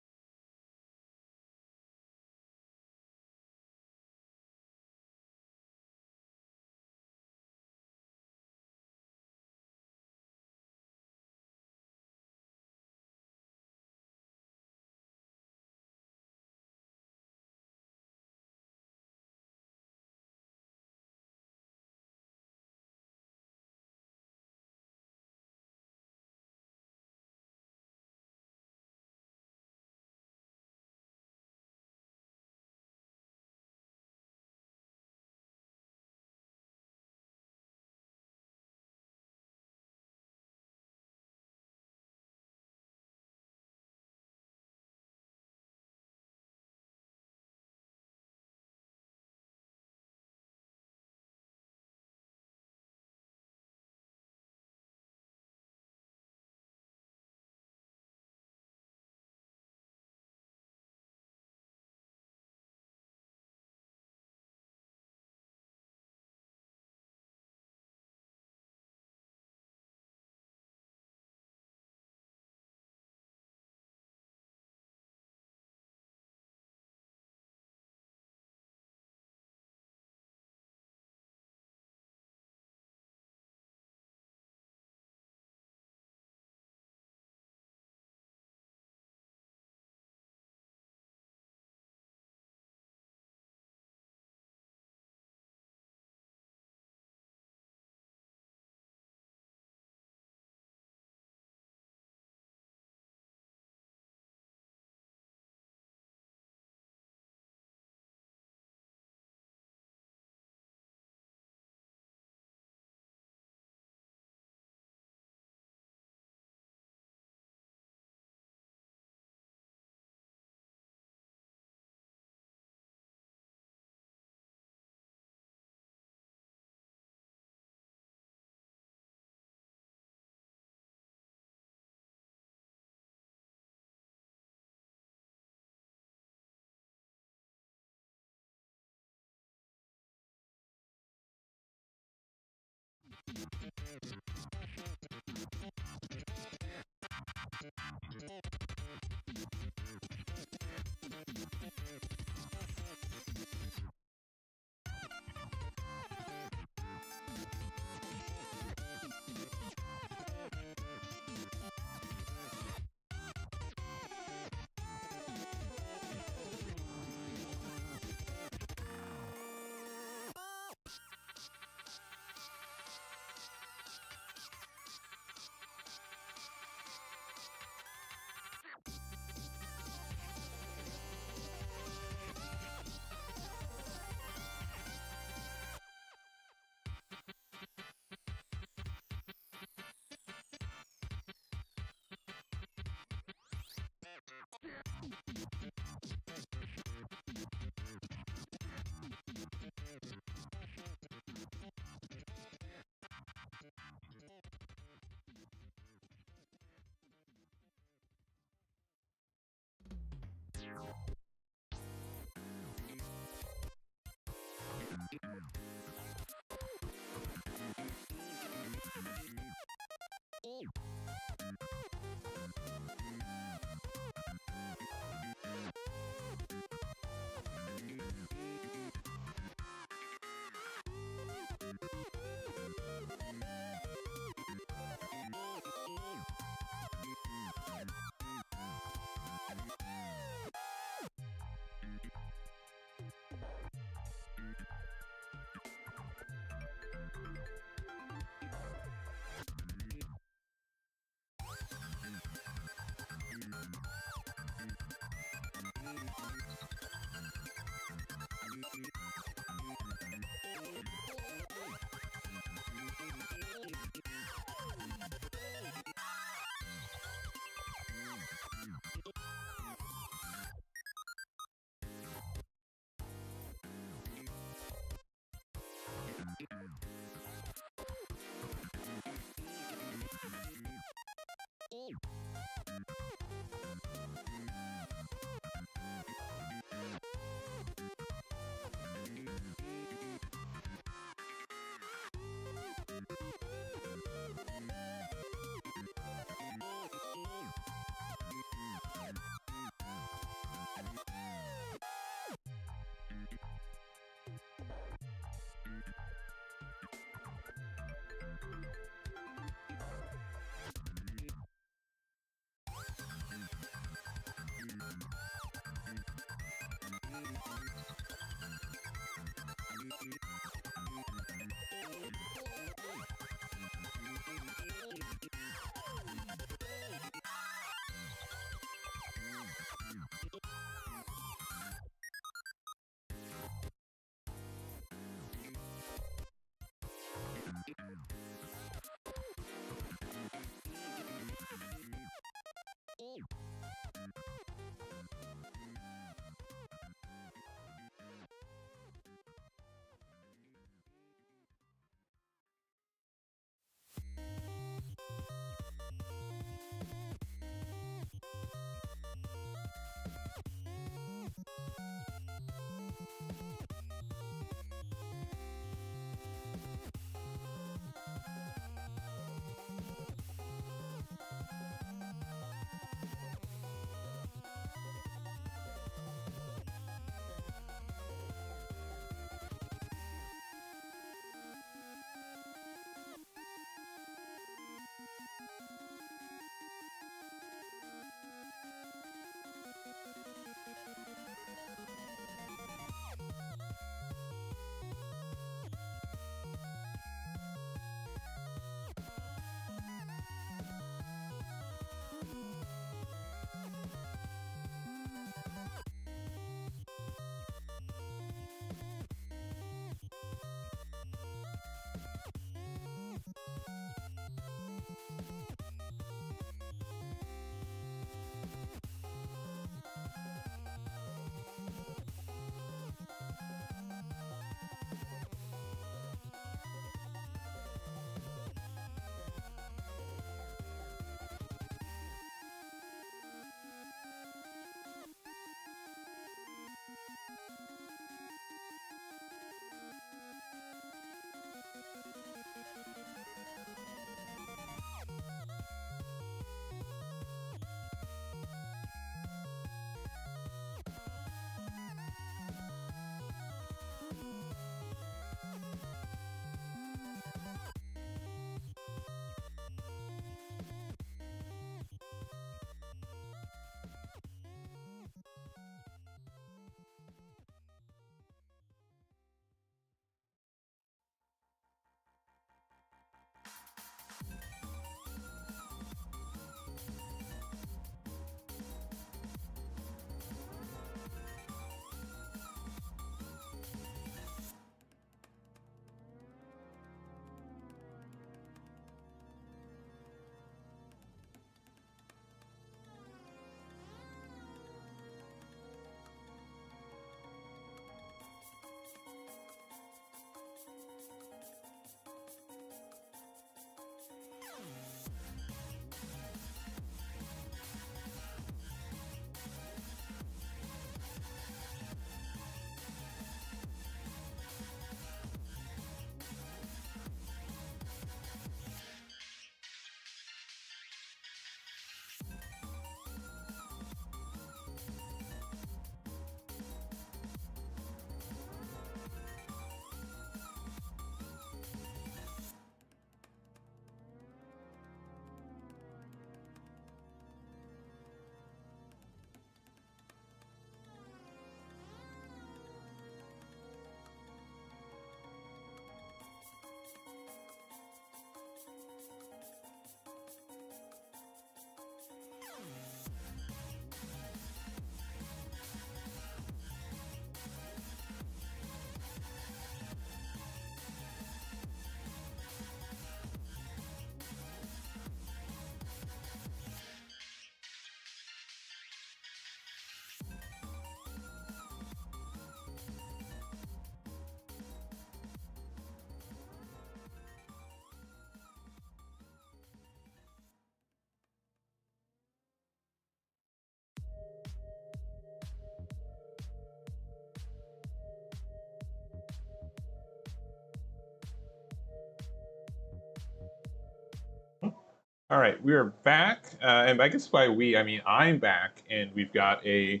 All right, we are back, and I guess by we I mean I'm back, and we've got a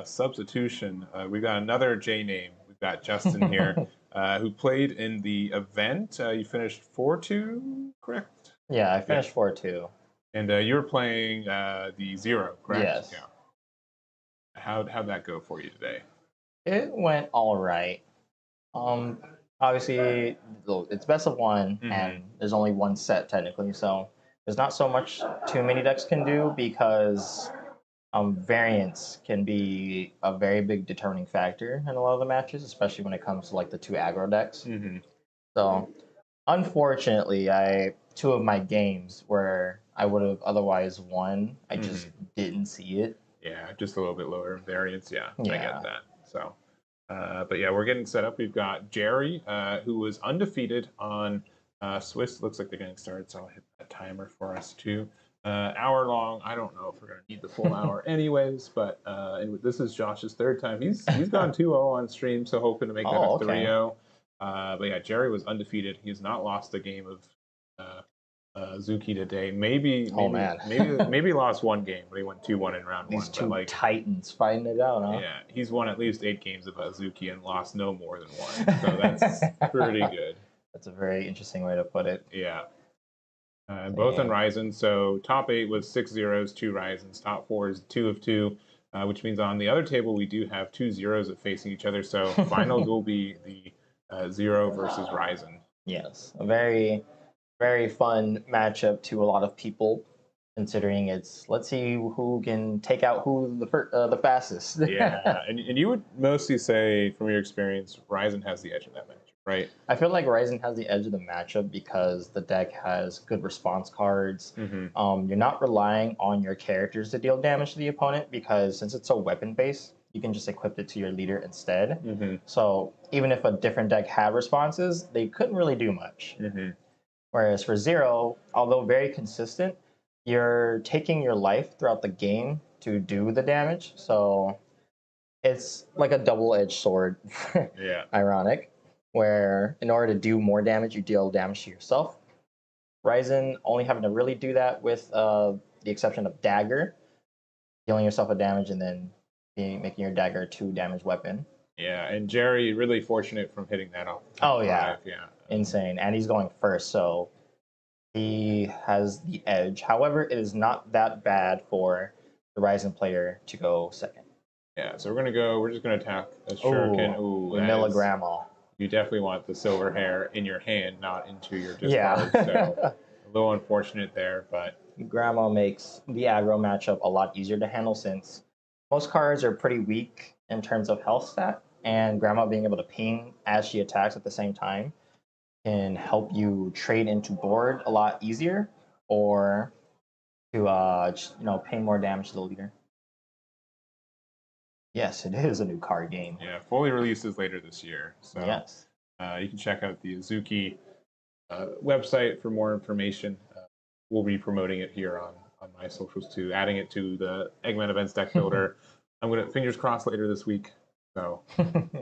substitution. We've got another J name. We've got Justin here, who played in the event. You finished 4-2, correct? Yeah, I Yeah, finished 4-2. and you were playing the zero, correct? Yes. Yeah. How'd that go for you today? It went all right. Um, Obviously, it's best of one, Hmm. and there's only one set technically, so there's not so much too many decks can do because variance can be a very big determining factor in a lot of the matches, especially when it comes to like the two aggro decks. Hmm. So, unfortunately, I two of my games where I would have otherwise won, I just Hmm. didn't see it. Yeah, just a little bit lower variance. Yeah, I get Yeah. that. So. But yeah, we're getting set up. We've got Jerry, who was undefeated on Swiss. Looks like they're getting started, so I'll hit that timer for us too. Hour long. I don't know if we're gonna need the full hour, anyways. But this is Josh's third time. He's gone 2-0 on stream, so hoping to make that a Oh, 3-0. But yeah, Jerry was undefeated. He has not lost a game of Azuki today. Maybe Oh maybe man. maybe lost one game, but he went 2-1 in round These one. But two like titans fighting it out, huh? yeah, he's won at least 8 games of Azuki and lost no more than one. So that's pretty good. That's a very interesting way to put it. Yeah. Both on Dang. Ryzen. So top 8 was 6 zeros, 2 Ryzens. Top 4 is 2 of 2, which means on the other table we do have 2 zeros facing each other. So finals will be the 0 versus Ryzen. Yes, a very, very fun matchup to a lot of people, considering it's let's see who can take out who the fastest. Yeah, and you would mostly say, from your experience, Ryzen has the edge in that match, right? I feel like Ryzen has the edge of the matchup because the deck has good response cards. Mm-hmm. You're not relying on your characters to deal damage to the opponent because since it's so weapon based, you can just equip it to your leader instead. Mm-hmm. So even if a different deck had responses, they couldn't really do much. Mm-hmm. Whereas for Zero, although very consistent, you're taking your life throughout the game to do the damage. So it's like a double-edged sword. Yeah. Ironic, where in order to do more damage, you deal damage to yourself. Ryzen only having to really do that with the exception of Dagger, dealing yourself a damage and then making your Dagger a 2 damage weapon. Yeah, and Jerry really fortunate from hitting that off. Oh yeah, Yeah. insane, and he's going first, so he has the edge. However, it is not that bad for the Ryzen player to go second. Yeah, so we're just gonna attack a shuriken. Ooh, Milligramma. You definitely want the silver hair in your hand, not into your discard. Yeah. So a little unfortunate there, but Grandma makes the aggro matchup a lot easier to handle since most cards are pretty weak in terms of health stat, and Grandma being able to ping as she attacks at the same time can help you trade into board a lot easier, or to pay more damage to the leader. Yes, it is a new card game. yeah, fully releases later this year. So Yes. You can check out the Azuki website for more information. We'll be promoting it here on my socials too, adding it to the Eggman Events deck builder. I'm gonna fingers crossed later this week. So,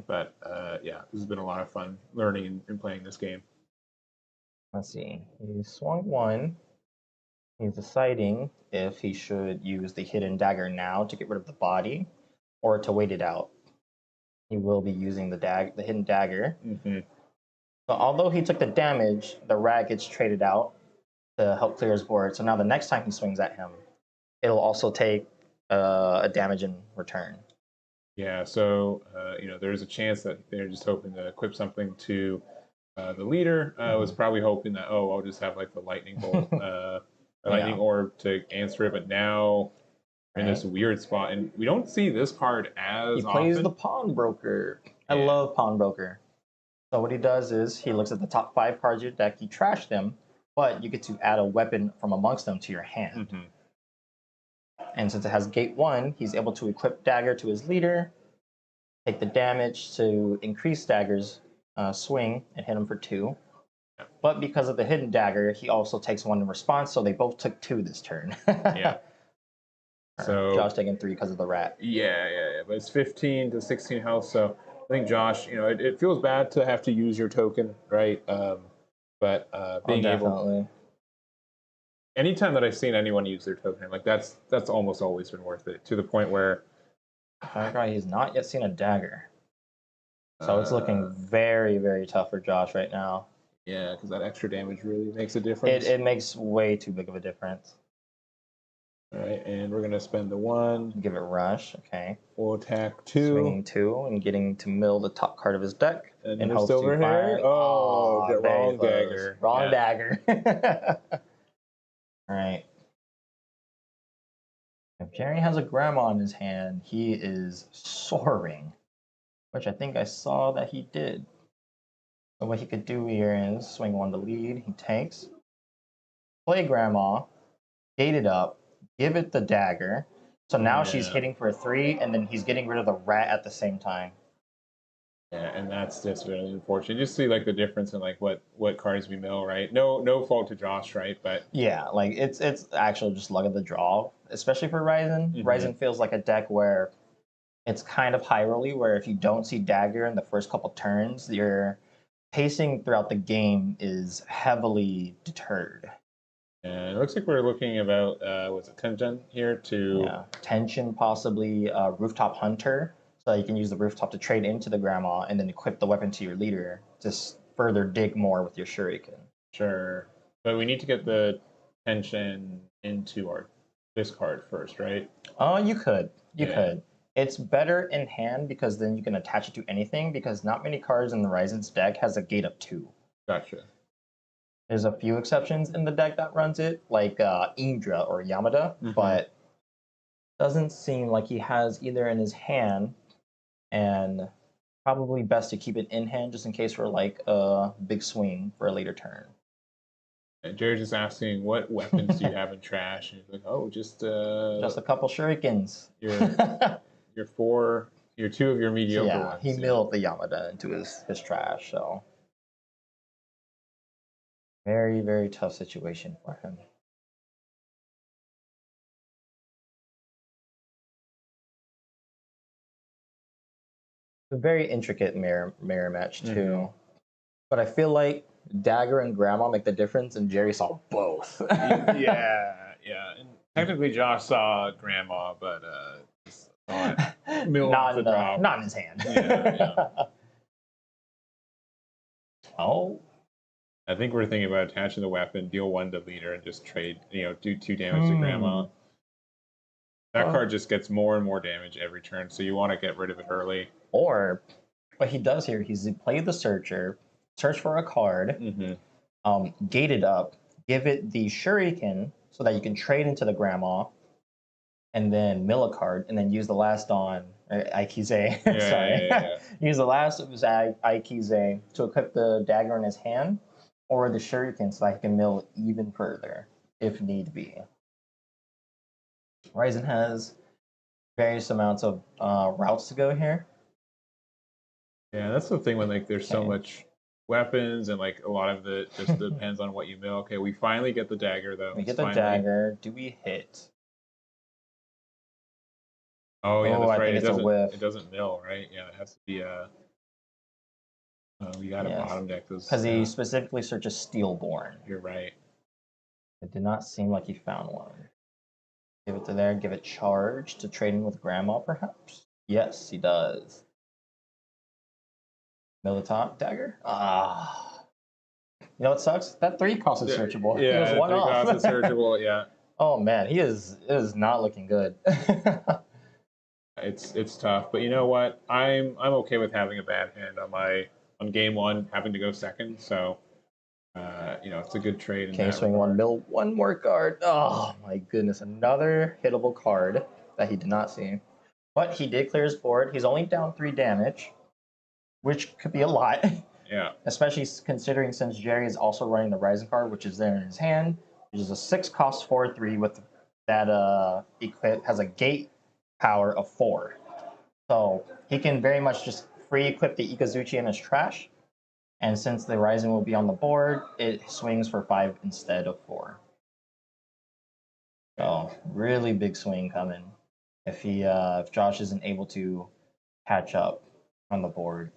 but yeah, this has been a lot of fun learning and playing this game. Let's see. He swung one. He's deciding if he should use the hidden dagger now to get rid of the body, or to wait it out. He will be using the hidden dagger. Mm-hmm. So although he took the damage, the rat gets traded out to help clear his board. So now the next time he swings at him, it'll also take a damage in return. Yeah, so there's a chance that they're just hoping to equip something to the leader. Was probably hoping that I'll just have like the lightning bolt, lightning orb to answer it. But now in this weird spot, and we don't see this card as he plays often. the pawnbroker. I love pawnbroker. So what he does is he looks at the top 5 cards of your deck. He trashed them, but you get to add a weapon from amongst them to your hand. Mm-hmm. And since it has gate 1, he's able to equip dagger to his leader, take the damage to increase dagger's swing and hit him for 2. But because of the hidden dagger, he also takes 1 in response, so they both took 2 this turn. Yeah. So Josh taking 3 because of the rat. Yeah. But it's 15 to 16 health, so I think Josh, it feels bad to have to use your token, right? But being able anytime that I've seen anyone use their token, like that's almost always been worth it, to the point where He's not yet seen a dagger. So it's looking very, very tough for Josh right now. yeah, because that extra damage really makes a difference. It makes way too big of a difference. All right, and we're gonna spend the 1. Give it rush, okay. We'll attack 2. Swinging 2 and getting to mill the top card of his deck. And then silver hair. Oh, the wrong dagger. Wrong dagger. All right. If Jerry has a grandma in his hand, he is soaring, which I think I saw that he did. So what he could do here is swing 1 to lead. He takes, play grandma, gate it up, give it the dagger. So now she's hitting for a 3, and then he's getting rid of the rat at the same time. Yeah, and that's just really unfortunate. Just see like the difference in like what cards we mill, right? No fault to Josh, right? But yeah, like it's actually just luck of the draw, especially for Ryzen. Ryzen feels like a deck where it's kind of high rolly, where if you don't see dagger in the first couple turns, your pacing throughout the game is heavily deterred. And it looks like we're looking about what's it, tension here to tension, possibly rooftop hunter. So you can use the rooftop to trade into the grandma and then equip the weapon to your leader to further dig more with your shuriken. Sure. But we need to get the tension into this card first, right? Oh, you could. You could. It's better in hand because then you can attach it to anything, because not many cards in the Ryzen's deck has a gate of 2. Gotcha. There's a few exceptions in the deck that runs it, like Indra or Yamada, but doesn't seem like he has either in his hand, and probably best to keep it in hand just in case for like a big swing for a later turn. And Jared's just asking, what weapons do you have in trash? And he's like, oh, just a couple shurikens. Your 2 of your mediocre ones. He milled the Yamada into his trash, so very, very tough situation for him. A very intricate mirror match too. But I feel like dagger and grandma make the difference, and Jerry saw both. yeah. And technically, Josh saw grandma, but not in his hand. Yeah. Oh. I think we're thinking about attaching the weapon, deal 1 to leader, and just trade. Do 2 damage to grandma. That card just gets more and more damage every turn, so you want to get rid of it early. Or what he does here, he's played the searcher, search for a card, gate it up, give it the shuriken so that you can trade into the grandma, and then mill a card, and then use the last on Aikize. Use the last of his Aikize to equip the dagger in his hand, or the shuriken so that he can mill even further if need be. Ryzen has various amounts of routes to go here. Yeah, that's the thing when like there's so much weapons and like a lot of it just depends on what you mill. Okay, we finally get the dagger though. We get the dagger. Do we hit? Oh yeah, that's right. It doesn't mill, right? Yeah, it has to be a. We got a bottom deck because he specifically searches Steelborn. You're right. It did not seem like he found one. Give it to there. Give it charge to trade in with grandma, perhaps. Yes, he does. Mill the top dagger. You know what sucks? That 3 cost is searchable. Yeah, it was 1 off. 3 cost is searchable. Yeah. Oh man, it is not looking good. It's tough, but you know what? I'm okay with having a bad hand on game 1, having to go second. So, it's a good trade. Okay, swing 1, mill 1 more card. Oh my goodness, another hittable card that he did not see, but he did clear his board. He's only down 3 damage, which could be a lot. Yeah. Especially considering since Jerry is also running the Ryzen card, which is there in his hand, which is a 6 cost 4/3 with that equip has a gate power of 4. So he can very much just free equip the Ikazuchi in his trash. And since the Ryzen will be on the board, it swings for 5 instead of 4. So really big swing coming if Josh isn't able to catch up on the board.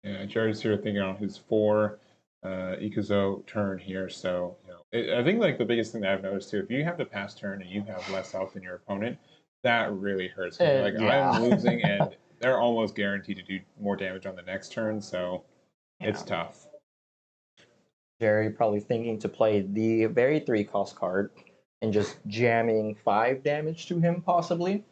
Yeah, Jared's here thinking on his 4 Ikazo turn here, so I think like the biggest thing that I've noticed too, if you have the pass turn and you have less health than your opponent, that really hurts me. Like Yeah. I'm losing and they're almost guaranteed to do more damage on the next turn, so it's Yeah. tough. Jerry probably thinking to play the very 3-cost card and just jamming 5 damage to him, possibly.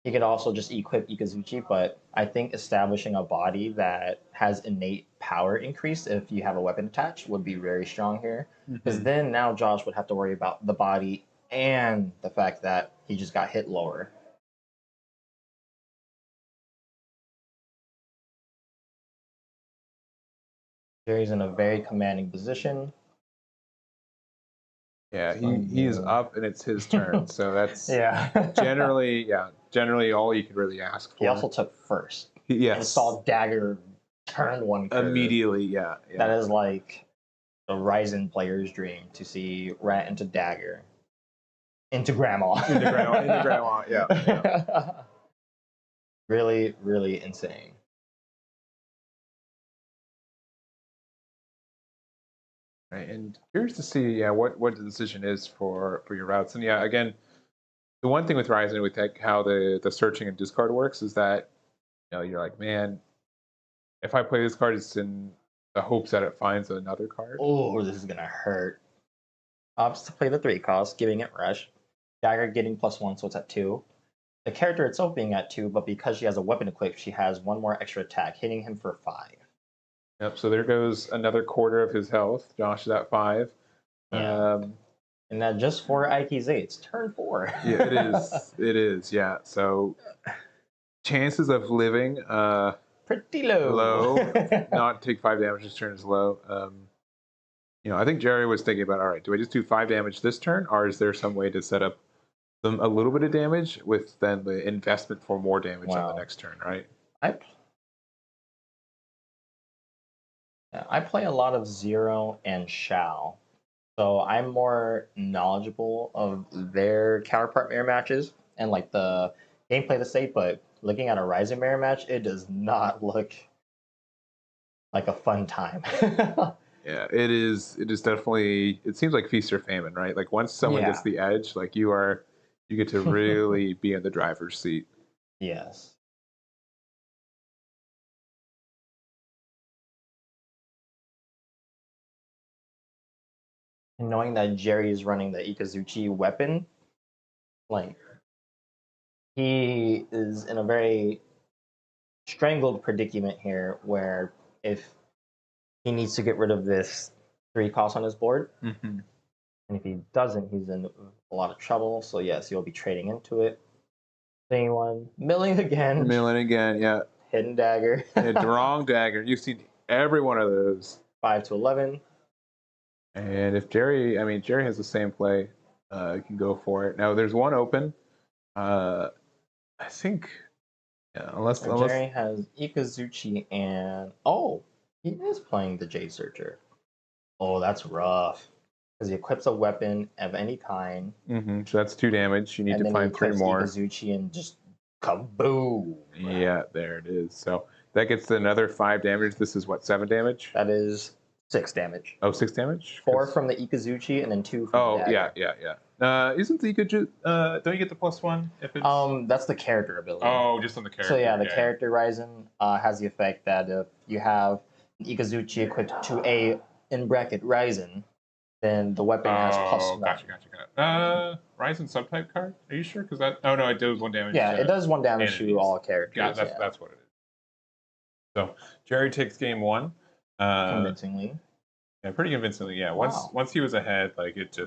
He could also just equip Ikazuchi, but I think establishing a body that has innate power increase if you have a weapon attached would be very strong here. Because then now Josh would have to worry about the body and the fact that he just got hit lower. Jerry's in a very commanding position. Yeah, he's up and it's his turn, so that's Yeah. generally all you could really ask for. He also took first. Yes. And saw Dagger turn one curve. Immediately, yeah. That is like a Ryzen player's dream to see Rat into Dagger. Into Grandma. into grandma, yeah. Really, really insane. Right, and curious to see, what the decision is for your routes. And yeah, again, the one thing with Ryzen, with like how the searching and discard works, is that you're like, man, if I play this card, it's in the hopes that it finds another card. Oh, this is gonna hurt. Opts to play the 3-cost, giving it rush. Dagger getting +1, so it's at 2. The character itself being at 2, but because she has a weapon equipped, she has 1 more extra attack, hitting him for 5. Yep. So there goes another quarter of his health. Josh is at 5. Yeah. And that just for Aiki's 8. It's turn 4. Yeah, it is. It is. Yeah. So chances of living Pretty low. not take 5 damage this turn is low. I think Jerry was thinking about, all right, do I just do 5 damage this turn, or is there some way to set up a little bit of damage with then the investment for more damage on the next turn, right? I play a lot of Zero and Shao, so I'm more knowledgeable of their counterpart mirror matches and like the gameplay to say. But looking at a Ryzen mirror match, it does not look like a fun time. Yeah, it is. It is definitely. It seems like feast or famine, right? Like once someone gets the edge, like you get to really be in the driver's seat. Yes. And knowing that Jerry is running the Ikazuchi weapon, like he is in a very strangled predicament here where if he needs to get rid of this 3-cost on his board, and if he doesn't, he's in a lot of trouble. So yes, he'll be trading into it. Same one, milling again. Milling again, yeah. Hidden dagger. The wrong dagger. You've seen every one of those. 5 to 11. And if Jerry has the same play, you can go for it. Now there's one open. I think, unless Jerry has Ikazuchi and he is playing the Jade Searcher. Oh, that's rough. Because he equips a weapon of any kind. So that's 2 damage. You need to find 3 more. Ikazuchi and just kaboom. Yeah, there it is. So that gets another 5 damage. This is what, 7 damage? That is 6 damage. Oh, 6 damage? 4 from the Ikazuchi and then 2 from the dagger. yeah. Isn't the Ikazuchi, don't you get the +1 if it's... That's the character ability. Oh, just on the character. So yeah, the character Ryzen has the effect that if you have an Ikazuchi equipped to a, in bracket, Ryzen, then the weapon has +1. Gotcha. Ryzen subtype card? Are you sure? Because that... Oh, no, it does 1 damage. Yeah, it does 1 damage to all characters. Yeah, that's what it is. So, Jerry takes game 1. Convincingly. Yeah, pretty convincingly, yeah. Once he was ahead, like, it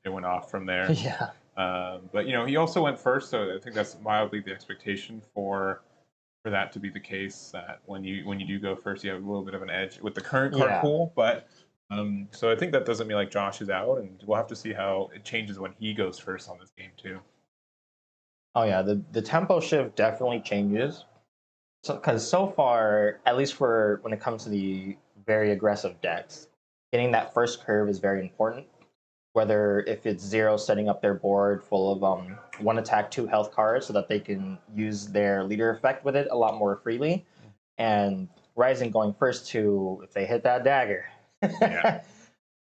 went off from there. Yeah. But, he also went first, so I think that's mildly the expectation for that to be the case, that when you do go first, you have a little bit of an edge with the current card pool, but... so I think that doesn't mean like Josh is out, and we'll have to see how it changes when he goes first on this game too. Oh yeah, the tempo shift definitely changes. So because so far, at least for when it comes to the very aggressive decks, getting that first curve is very important. Whether if it's Zero setting up their board full of 1 attack, 2 health cards so that they can use their leader effect with it a lot more freely, and Ryzen going first to if they hit that dagger.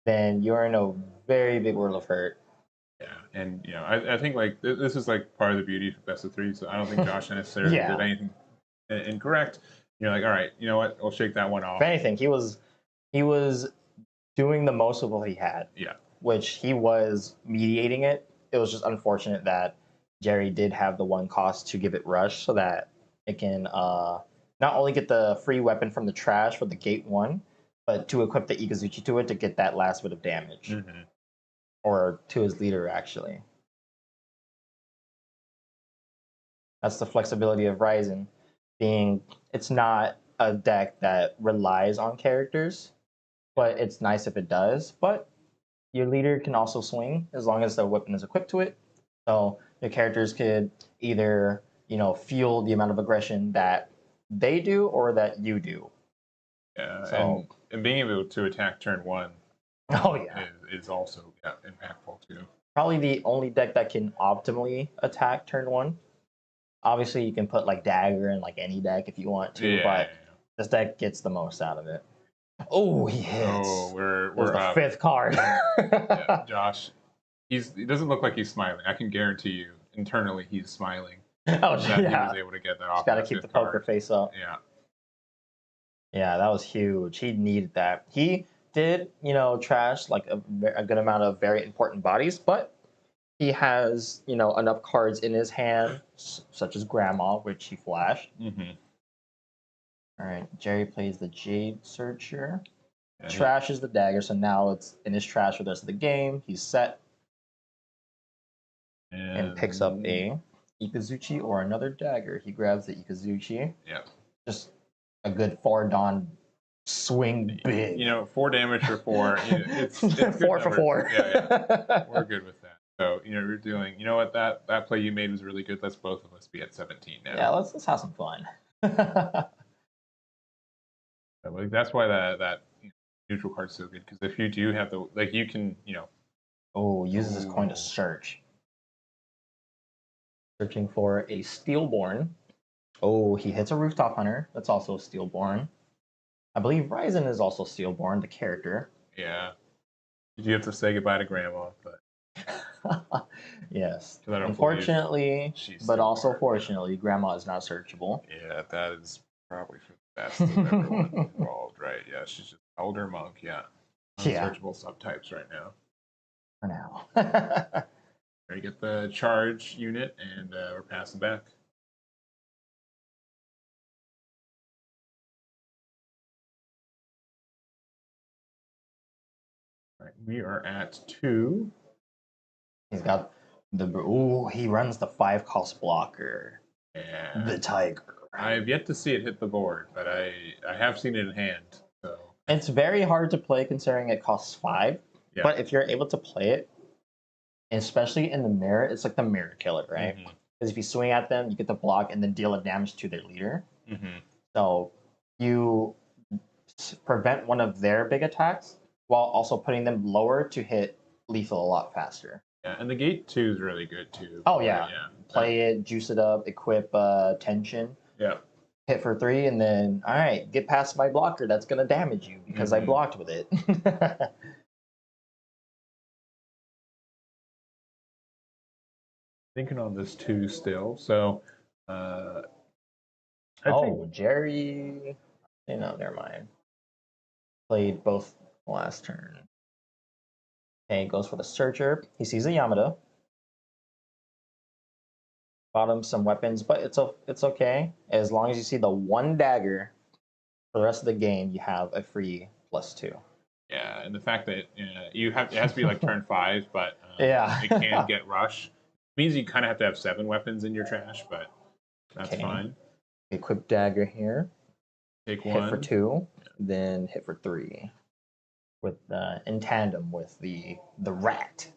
Then you're in a very big world of hurt. Yeah, and you know, I think like this is like part of the beauty of best of three. So I don't think Josh necessarily Yeah. did anything incorrect. You're like, all right, you know what? We'll shake that one off. If anything, he was doing the most of what he had. Yeah. Which he was mediating it. It was just unfortunate that Jerry did have the one cost to give it rush so that it can not only get the free weapon from the trash for the gate one, but to equip the Ikazuchi to it to get that last bit of damage. Mm-hmm. Or to his leader, actually. That's the flexibility of Ryzen, being it's not a deck that relies on characters, but it's nice if it does. But your leader can also swing as long as the weapon is equipped to it. So your characters could either, fuel the amount of aggression that they do or that you do. Yeah, So, and being able to attack turn one oh yeah, is also impactful too. probably the only deck that can optimally attack turn one. Obviously, you can put like dagger in like any deck if you want to, but this deck gets the most out of it. Oh, he hits. Oh, we're the up. fifth card. Yeah, Josh, he doesn't look like he's smiling. I can guarantee you, internally, he's smiling. Oh, that yeah. He was able to get that off. Just got to keep the poker face up. Yeah. Yeah, that was huge. He needed that. He did, trash like a good amount of very important bodies, but he has, enough cards in his hand, such as Grandma, which he flashed. Mm-hmm. All right, Jerry plays the Jade Searcher. Yeah, Trashes the dagger, so now it's in his trash for the rest of the game. He's set and picks up a Ikazuchi or another dagger. He grabs the Ikazuchi. Yeah. Just a good 4 Dawn swing big. 4 damage for 4. It's 4 for 4. Yeah. We're good with that. So, you're doing, what, that play you made was really good. Let's both of us be at 17 now. Yeah, let's have some fun. Like, that's why that neutral card's so good, because if you do have the, like, you can, Oh, uses his coin to search. Searching for a Steelborn. Oh, he hits a Rooftop Hunter. That's also a Steelborn. I believe Ryzen is also Steelborn, the character. Yeah. You have to say goodbye to Grandma, but... Yes. Unfortunately, but also fortunately, Grandma is not searchable. Yeah, that is probably for the best of everyone involved, right? Yeah, she's just elder monk, yeah. Unsearchable subtypes right now. For now. Ready to get the charge unit, and we're passing back. All right, we are at 2. He's got he runs the 5-cost blocker. Yeah. The Tiger. I've yet to see it hit the board, but I have seen it in hand. So it's very hard to play considering it costs 5. Yeah. But if you're able to play it, especially in the mirror, it's like the mirror killer, right? Because if you swing at them, you get the block and then deal a damage to their leader. So you prevent one of their big attacks while also putting them lower to hit lethal a lot faster. Yeah, and the gate 2 is really good too. Oh yeah. Play it, juice it up, equip tension. Yeah. Hit for 3, and then all right, get past my blocker. That's gonna damage you because I blocked with it. Thinking on this 2 still. So, Jerry. Never mind. Played both last turn. Okay, goes for the Searcher. He sees a Yamada. Bought him some weapons, but it's okay. As long as you see the 1 dagger for the rest of the game, you have a free +2. Yeah, and the fact that it has to be like turn 5, but it can get rush. Means you kind of have to have 7 weapons in your trash, but that's fine. Equip dagger here. Take hit 1. For 2, then hit for 3. With in tandem with the rat.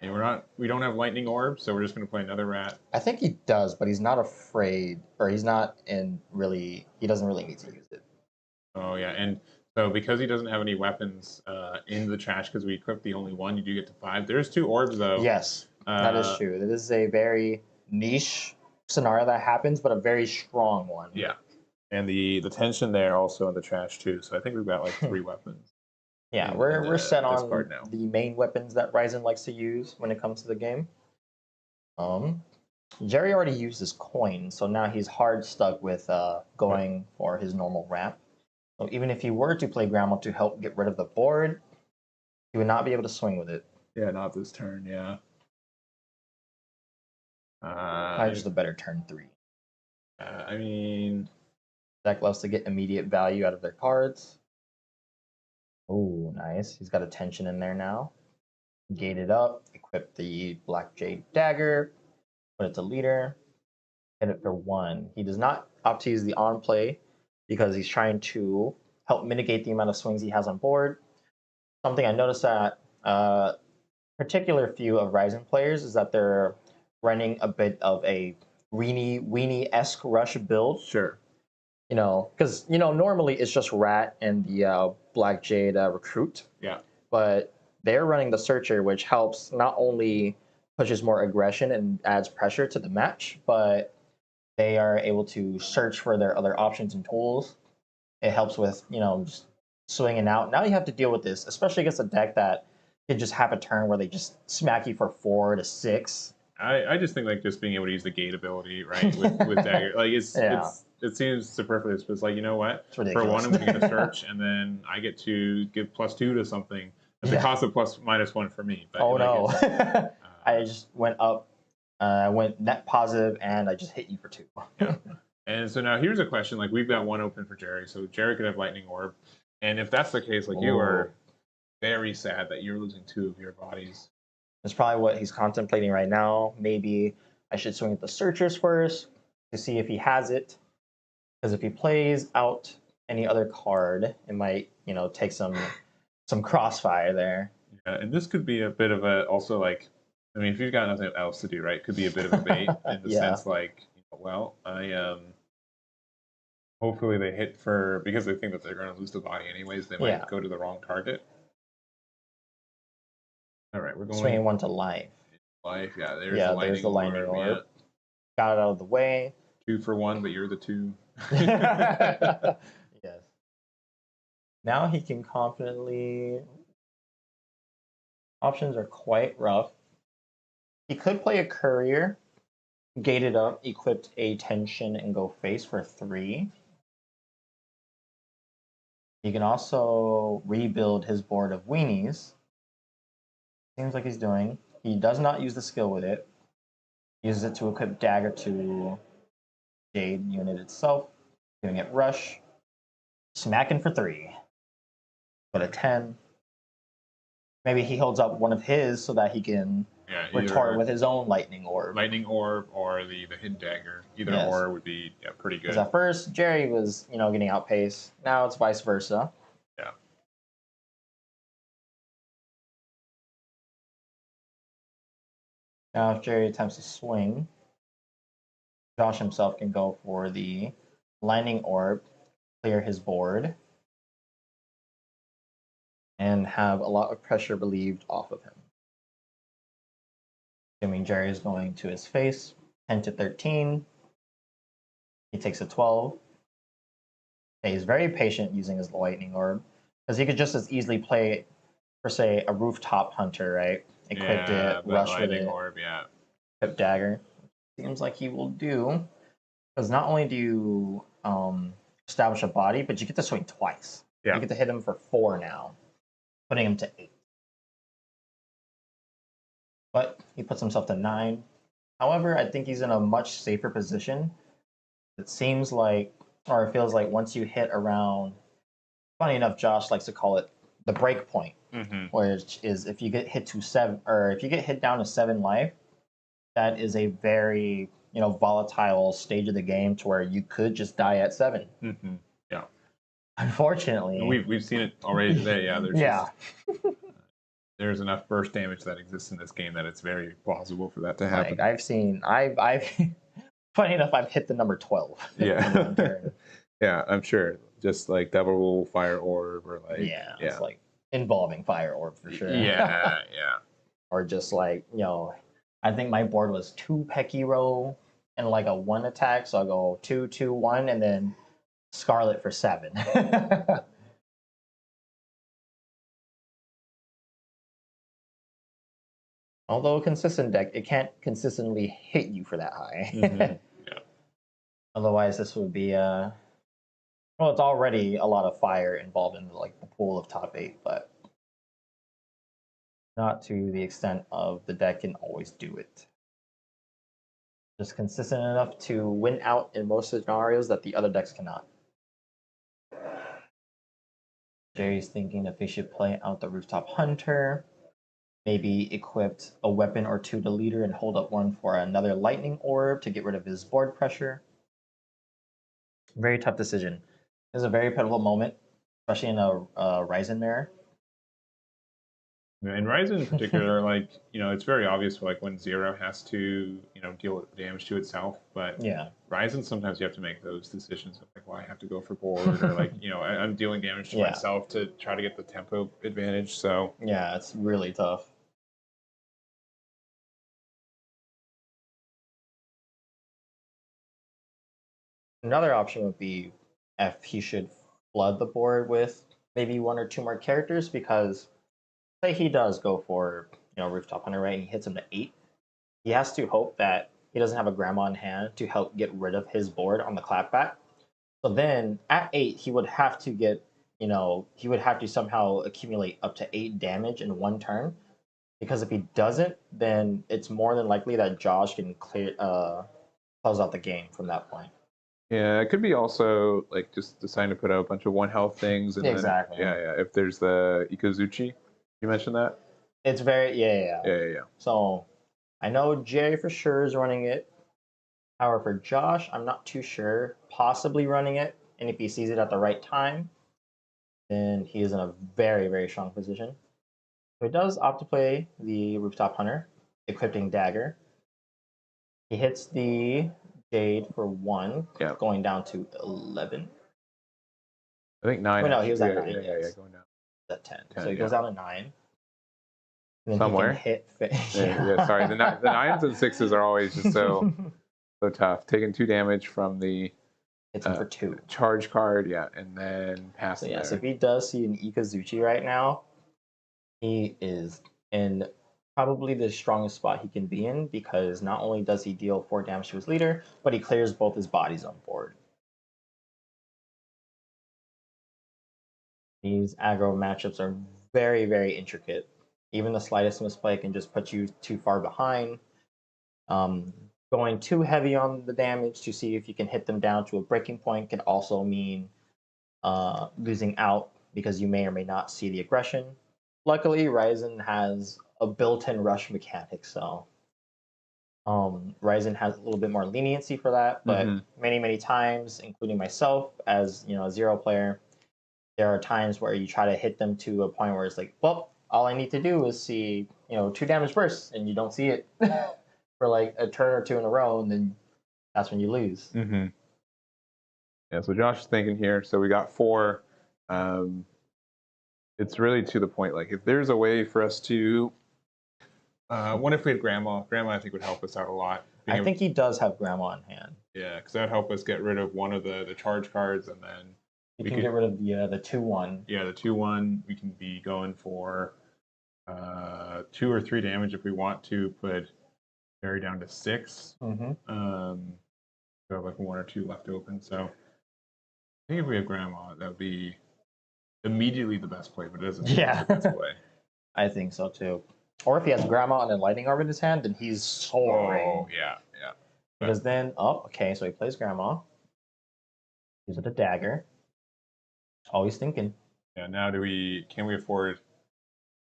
And we don't have lightning orb, so we're just gonna play another rat. I think he does, but he's not afraid, or he's not he doesn't really need to use it. Oh yeah, and so because he doesn't have any weapons in the trash, because we equipped the only 1, you do get to 5. There's 2 orbs though. Yes, that is true. This is a very niche scenario that happens, but a very strong one. Yeah. And the tension there also in the trash too. So I think we've got like 3 weapons. Yeah, in we're set this on card now. the main weapons that Ryzen likes to use when it comes to the game. Jerry already used his coin, so now he's hard stuck with going for his normal ramp. So even if he were to play Grandma to help get rid of the board, he would not be able to swing with it. Yeah, not this turn. Yeah. Probably just a better turn 3. I mean, Deck loves to get immediate value out of their cards. Oh, nice. He's got a tension in there now. Gate it up, equip the Black Jade Dagger, put it to leader, hit it for 1. He does not opt to use the on play because he's trying to help mitigate the amount of swings he has on board. Something I noticed that particular few of Ryzen players is that they're running a bit of a weenie-esque rush build. sure. You know, because, you know, normally it's just Rat and the Black Jade Recruit. Yeah. But they're running the Searcher, which helps not only pushes more aggression and adds pressure to the match, but they are able to search for their other options and tools. It helps with, you know, just swinging out. Now you have to deal with this, especially against a deck that can just have a turn where they just smack you for 4 to 6. I just think like just being able to use the gate ability, right, with dagger, like Yeah. it seems superfluous, but it's like, you know what? It's For ridiculous. 1, I'm going to get a search, and then I get to give +2 to something at the Yeah. cost of -1 for me. But Oh like, no! it's, I just went up, went net positive, and I just hit you for 2. yeah. And so now here's a question: like we've got 1 open for Jerry, so Jerry could have Lightning Orb, and if that's the case, like you are very sad that you're losing 2 of your bodies. That's probably what he's contemplating right now. Maybe I should swing at the Searchers first to see if he has it. Because if he plays out any other card, it might, you know, take some crossfire there. Yeah, and this could be a bit of a also like, I mean, if you've got nothing else to do, right, could be a bit of a bait in the Yeah. sense like, well, I hopefully they hit for because they think that they're going to lose the body anyways. They might go to the wrong target. All right, we're going Swinging 1 to life. Life. Yeah, there's There's the lightning orb. Got it out of the way. 2 for 1, but you're the 2. Yes. Now he can confidently. Options are quite rough. He could play a courier, gate it up, equipped a tension, and go face for 3. He can also rebuild his board of weenies. Seems like he's doing. He does not use the skill with it. He uses it to equip dagger to Jade unit itself, giving it rush. Smacking for 3. Put a 10. Maybe he holds up one of his so that he can retort with his own lightning orb. Lightning orb or the hidden dagger. Either or would be pretty good. Because at first Jerry was, you know, getting outpaced. Now it's vice versa. Yeah. Now if Jerry attempts to swing, Josh himself can go for the lightning orb, clear his board, and have a lot of pressure relieved off of him. Assuming Jerry is going to his face, 10 to 13. He takes a 12. He's very patient using his lightning orb, because he could just as easily play, for say, a rooftop hunter, right? Equipped it, rush with it, orb, equip dagger. Seems like he will do, because not only do you establish a body, but you get to swing twice. Yeah. You get to hit him for 4 now, putting him to 8. But he puts himself to 9. However, I think he's in a much safer position. It seems like, or it feels like once you hit around, funny enough, Josh likes to call it the break point, which is if you get hit to 7, or if you get hit down to 7 life, that is a very, you know, volatile stage of the game to where you could just die at 7. Yeah. Unfortunately, we've seen it already today. Yeah. There's there's enough burst damage that exists in this game that it's very plausible for that to happen. Like I've funny enough, I've hit the number 12. Yeah. Yeah, I'm sure. Just like double fire orb or like it's like involving fire orb for sure. Yeah. Or just like, you know, I think my board was 2 Pekiro and like a 1 attack, so I'll go 2, 2, 1, and then Scarlet for 7. Although a consistent deck, it can't consistently hit you for that high. Yeah. Otherwise, this would be well, it's already a lot of fire involved in like the pool of top 8, but not to the extent of the deck can always do it. Just consistent enough to win out in most scenarios that the other decks cannot. Jerry's thinking if he should play out the Rooftop Hunter, maybe equipped a weapon or two to leader and hold up one for another lightning orb to get rid of his board pressure. Very tough decision. This is a very pivotal moment, especially in a Ryzen mirror. In Ryzen in particular, like, it's very obvious like when Zero has to, deal damage to itself. But yeah, Ryzen, sometimes you have to make those decisions of like, well, I have to go for board, or like, I'm dealing damage to myself to try to get the tempo advantage. So yeah, it's really tough. Another option would be if he should flood the board with maybe one or two more characters, because say he does go for Rooftop Hunter, right, and he hits him to 8, he has to hope that he doesn't have a grandma in hand to help get rid of his board on the clapback. So then at 8, he would have to get, he would have to somehow accumulate up to 8 damage in one turn. Because if he doesn't, then it's more than likely that Josh can close out the game from that point. yeah, it could be also like just deciding to put out a bunch of 1 health things, and exactly. Then, yeah. If there's the Ikazuchi, you mentioned that. It's very Yeah. So I know Jay for sure is running it. However, for Josh, I'm not too sure. Possibly running it, and if he sees it at the right time, then he is in a very, very strong position. So he does opt to play the Rooftop Hunter, equipping Dagger. He hits the Jade for 1, going down to 11. I think 9. Oh, no, he was at 9. Yeah, going down. At 10. So he goes down to 9. And then somewhere. He can hit. Yeah, sorry. The 9s and 6s are always just so tough. Taking 2 damage from the hits him for 2 charge card, and then passing. So if he does see an Ikazuchi right now, he is in probably the strongest spot he can be in, because not only does he deal 4 damage to his leader, but he clears both his bodies on board. These aggro matchups are very, very intricate. Even the slightest misplay can just put you too far behind. Going too heavy on the damage to see if you can hit them down to a breaking point can also mean losing out, because you may or may not see the aggression. Luckily, Ryzen has a built-in rush mechanic, so Ryzen has a little bit more leniency for that. But many, many times, including myself as a Zero player, there are times where you try to hit them to a point where it's like, well, all I need to do is see 2 damage bursts, and you don't see it for like a turn or 2 in a row, and then that's when you lose. Yeah, so Josh is thinking here. So we got 4. It's really to the point, like if there's a way for us to, what if we had Grandma? Grandma, I think, would help us out a lot. I think he does have Grandma in hand. Yeah, because that would help us get rid of one of the charge cards, and then we can get rid of the 2/1. Yeah, the 2/1. We can be going for 2 or 3 damage if we want to put Barry down to 6. So have like 1 or 2 left open. So I think if we have Grandma, that would be immediately the best play, but it doesn't seem like the best play. I think so too. Or if he has Grandma and a lightning orb in his hand, then he's soaring. Oh, yeah. Because then, okay, so he plays Grandma. Gives it a dagger. Always thinking. Yeah, now can we afford to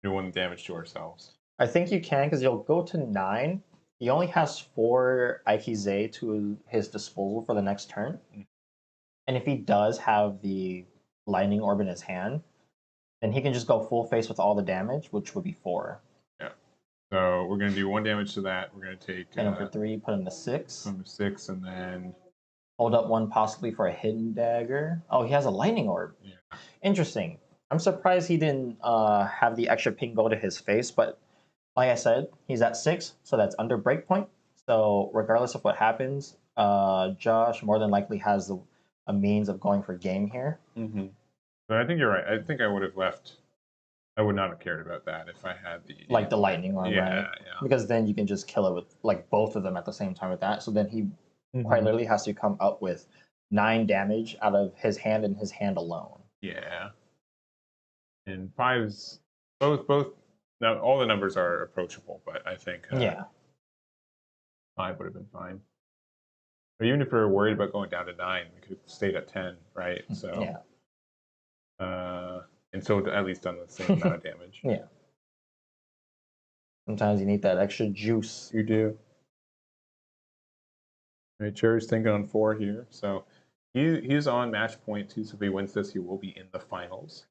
do 1 damage to ourselves? I think you can, because you'll go to 9. He only has 4 Aikize to his disposal for the next turn. And if he does have the lightning orb in his hand, then he can just go full face with all the damage, which would be 4. Yeah. So we're going to do 1 damage to that. We're going to take... Hit him for 3, put him to 6. Put him to 6, and then... Hold up 1 possibly for a hidden dagger. Oh, he has a lightning orb. Yeah. Interesting. I'm surprised he didn't have the extra ping go to his face, but like I said, he's at 6, so that's under breakpoint. So regardless of what happens, Josh more than likely has a means of going for game here. But I think you're right. I think I would have left I would not have cared about that if I had the Like the lightning arm, yeah, right? yeah. Because then you can just kill it with like both of them at the same time with that. So then he quite Mhm. literally has to come up with 9 damage out of his hand and his hand alone. Yeah. And fives, both. Now all the numbers are approachable, but I think Yeah. 5 would have been fine. Or even if we were worried about going down to 9, we could have stayed at 10, right? So Yeah. And so at least done the same amount of damage. Yeah. Sometimes you need that extra juice. You do. All right, Cherry's thinking on 4 here. So he's on match point too. So if he wins this, he will be in the finals.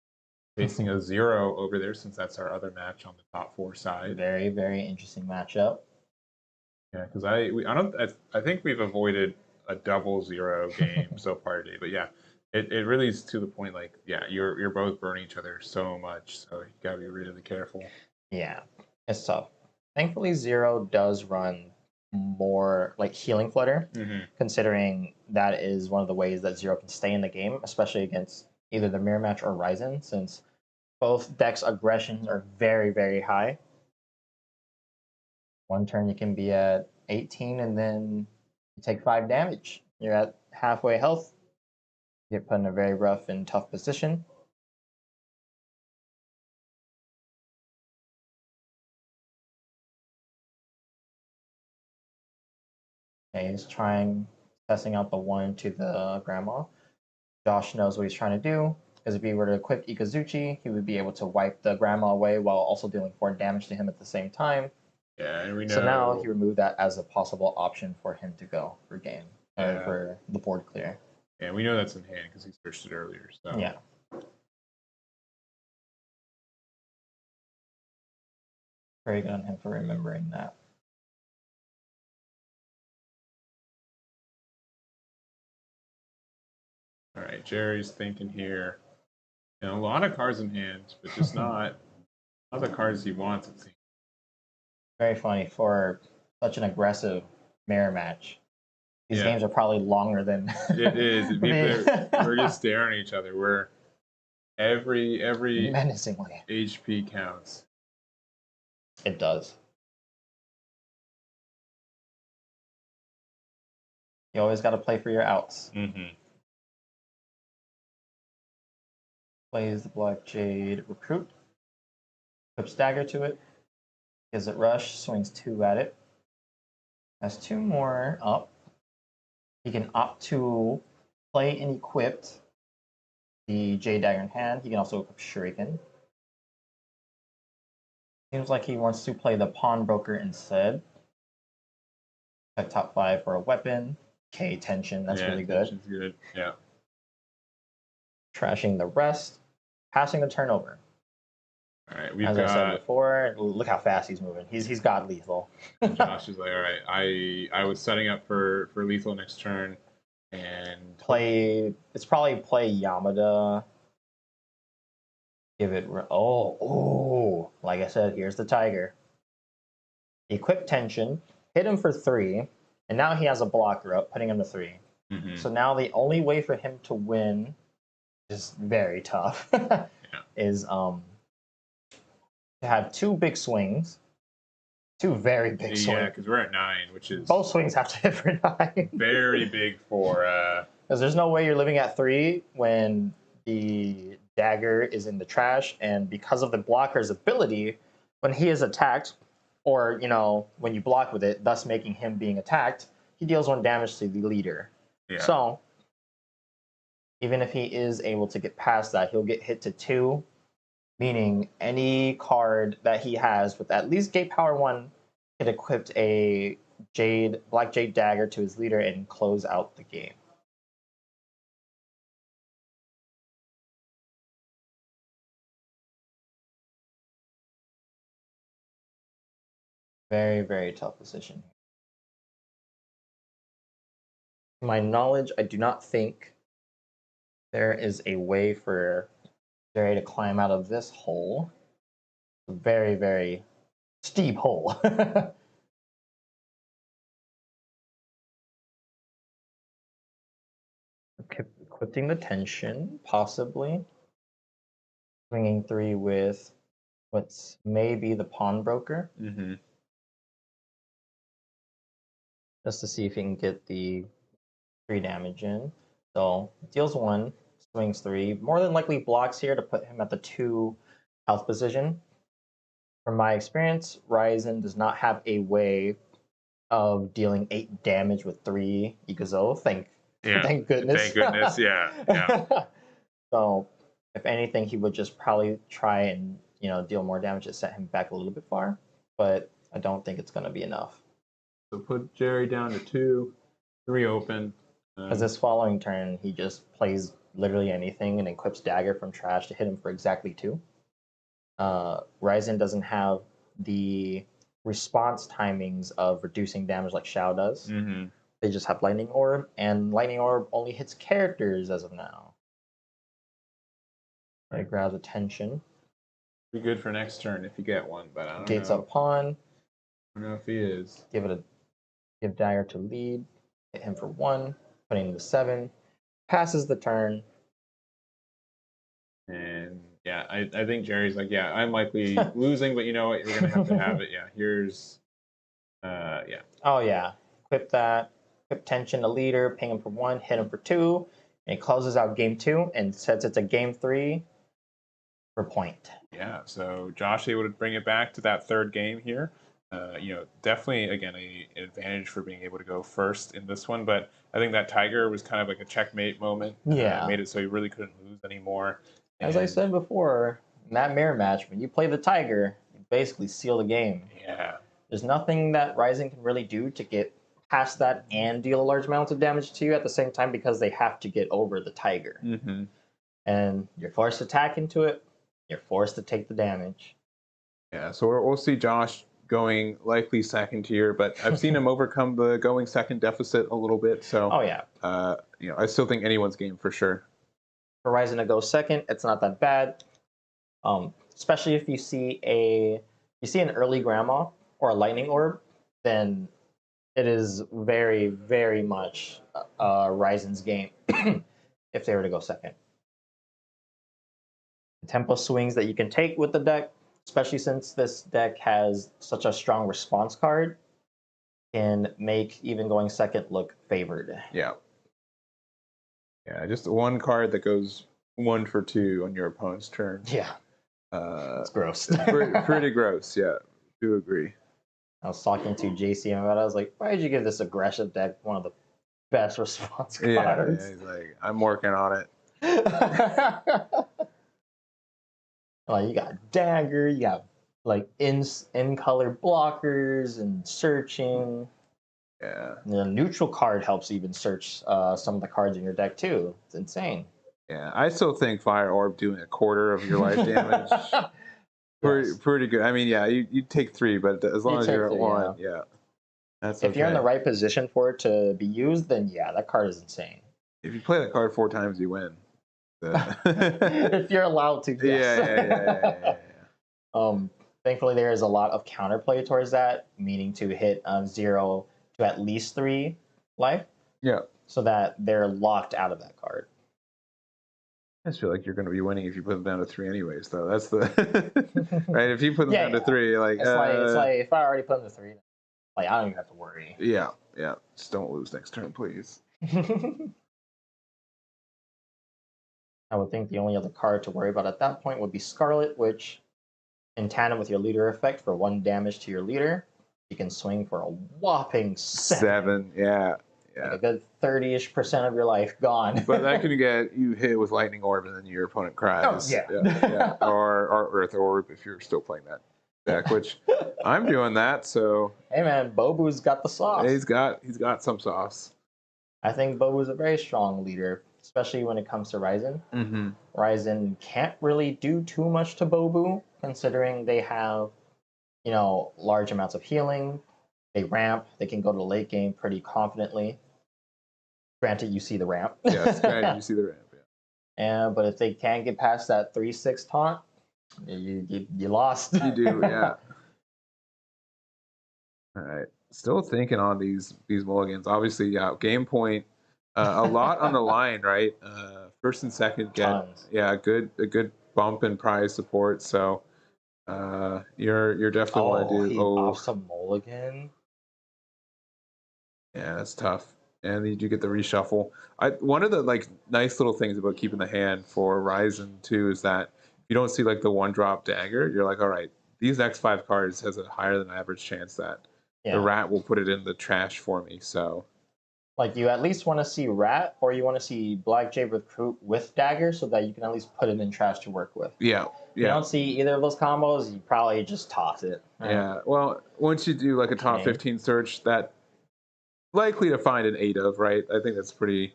Facing a 0 over there, since that's our other match on the top 4 side. Very, very interesting matchup. Yeah, because I think we've avoided a double 0 game so far today. But yeah, it really is to the point. Like, yeah, you're both burning each other so much, so you gotta be really careful. Yeah, it's tough. Thankfully, Zero does run more like healing flutter, considering that is one of the ways that Zero can stay in the game, especially against either the mirror match or Ryzen, since both decks' aggressions are very, very high. One turn you can be at 18 and then you take 5 damage. You're at halfway health. You get put in a very rough and tough position. Okay, he's testing out the 1 to the grandma. Josh knows what he's trying to do, because if he were to equip Ikazuchi, he would be able to wipe the grandma away while also dealing 4 damage to him at the same time. Yeah, and we know. So now he removed that as a possible option for him to go for game, or for the board clear. Yeah, we know that's in hand because he searched it earlier. So yeah. Very good on him for remembering that. All right, Jerry's thinking here. A lot of cards in hand, but just not the cards he wants, it seems. Very funny for such an aggressive mirror match. These games are probably longer than it is. We're just staring at each other. We're every menacingly. HP counts. It does. You always got to play for your outs. Plays the Black Jade Recruit. Puts dagger to it. Gives it rush. Swings 2 at it. Has 2 more up. He can opt to play and equipped the Jade Dagger in hand. He can also equip Shuriken. Seems like he wants to play the Pawnbroker instead. Check top 5 for a weapon. K tension, that's really good. Tension's good. Yeah. Trashing the rest. Passing the turnover. All right, As I said before, look how fast he's moving. He's got lethal. Josh is like, all right, I was setting up for lethal next turn, and it's probably play Yamada. Give it like I said, here's the tiger. Equip tension, hit him for 3, and now he has a blocker up, putting him to 3. So now the only way for him to win is very tough. Is to have 2 big swings, 2 very big swings. Yeah, because we're at 9, which is both swings have to hit for 9. Very big for. Because there's no way you're living at 3 when the dagger is in the trash, and because of the blocker's ability, when he is attacked, or when you block with it, thus making him being attacked, he deals 1 damage to the leader. Yeah. So even if he is able to get past that, he'll get hit to 2. Meaning any card that he has with at least Gate Power 1 can equip a Black Jade Dagger to his leader and close out the game. Very, very tough position. To my knowledge, I do not think there is a way for Jerry to climb out of this hole. It's a very, very steep hole. Equipping the tension, possibly. Swinging 3 with what's maybe the pawnbroker, Mm-hmm. just to see if he can get the 3 damage in. So deals 1, swings 3. More than likely blocks here to put him at the 2 health position. From my experience, Ryzen does not have a way of dealing 8 damage with 3 Ikuzo. Thank goodness. Thank goodness. Yeah. Yeah. So if anything, he would just probably try and deal more damage to set him back a little bit far. But I don't think it's going to be enough. So put Jerry down to 2, 3 open. Because this following turn, he just plays literally anything and equips Dagger from trash to hit him for exactly 2. Ryzen doesn't have the response timings of reducing damage like Shao does. Mm-hmm. They just have Lightning Orb, and Lightning Orb only hits characters as of now. It grabs attention. Be good for next turn if you get one, but I don't Gates know. up pawn. I don't know if he is. Give Dagger to lead. Hit him for 1. Putting him to 7. Passes the turn. And yeah, I think Jerry's like, yeah, I'm likely losing, but you know what? You're going to have it. Yeah, here's, yeah. Oh, yeah. Equip that. Equip tension to leader. Ping him for 1. Hit him for 2. And he closes out game 2 and sets it to game 3 for point. Yeah, so Josh able to bring it back to that 3rd game here. Definitely, again, an advantage for being able to go first in this one. But I think that Tiger was kind of like a checkmate moment. Yeah. Made it so he really couldn't lose anymore. As I said before, in that mirror match, when you play the Tiger, you basically seal the game. Yeah. There's nothing that Ryzen can really do to get past that and deal a large amount of damage to you at the same time because they have to get over the Tiger. Mm-hmm. And you're forced to attack into it. You're forced to take the damage. Yeah, so we'll see Josh going likely second here, but I've seen him overcome the going second deficit a little bit. So, oh yeah, I still think anyone's game for sure. For Ryzen to go second, it's not that bad. Especially if you see an early grandma or a lightning orb, then it is very, very much Ryzen's game if they were to go second. Tempo swings that you can take with the deck, especially since this deck has such a strong response card, can make even going second look favored. Yeah. Yeah, just one card that goes 1 for 2 on your opponent's turn. Yeah. It's gross. Pretty gross, yeah. Do agree. I was talking to JC about it. I was like, why did you give this aggressive deck one of the best response cards? Yeah, he's like, I'm working on it. Like, you got Dagger, you got like in color blockers and searching. Yeah. The neutral card helps even search some of the cards in your deck too. It's insane. Yeah, I still think Fire Orb doing a quarter of your life damage. Pretty good. I mean, yeah, you take 3, but as long as you're at 1, yeah. That's if you're in the right position for it to be used, then yeah, that card is insane. If you play that card 4 times, you win. If you're allowed to, yes. Yeah. Thankfully, there is a lot of counterplay towards that, meaning to hit 0 to at least 3 life. Yeah. So that they're locked out of that card. I just feel like you're going to be winning if you put them down to 3 anyways, though. That's the right. If you put them down to 3, like it's like if I already put them to 3, like I don't even have to worry. Yeah. Just don't lose next turn, please. I would think the only other card to worry about at that point would be Scarlet, which, in tandem with your leader effect for 1 damage to your leader, you can swing for a whopping 7. Yeah. Like a good 30-ish% of your life gone. But that can get you hit with Lightning Orb and then your opponent cries. Oh, yeah. Or Earth Orb if you're still playing that deck, which I'm doing that, so. Hey man, Bobu's got the sauce. He's got some sauce. I think Bobu's a very strong leader, especially when it comes to Ryzen. Mm-hmm. Ryzen can't really do too much to Bobu, considering they have, large amounts of healing. They ramp. They can go to the late game pretty confidently. Granted, you see the ramp. Yes, granted, you see the ramp. Yeah. But if they can't get past that 3/6 taunt, you lost. You do, yeah. All right. Still thinking on these mulligans. Obviously, yeah, game point. A lot on the line, right? First and second get Tons. a good bump in prize support. So You're definitely want to Oh, do. he Oh, opts a mulligan. yeah, that's tough. And you do get the reshuffle. One of the like nice little things about keeping the hand for Ryzen too is that you don't see like the one drop dagger. You're like, all right, these next 5 cards has a higher than average chance that the Yeah. rat will put it in the trash for me. So Like you at least want to see rat, or you want to see black jade recruit with dagger, so that you can at least put it in trash to work with. yeah, If you yeah, don't see either of those combos, you probably just toss it. yeah. Well, once you do like a top Okay. 15 search, that likely to find an 8 of, right? I think that's pretty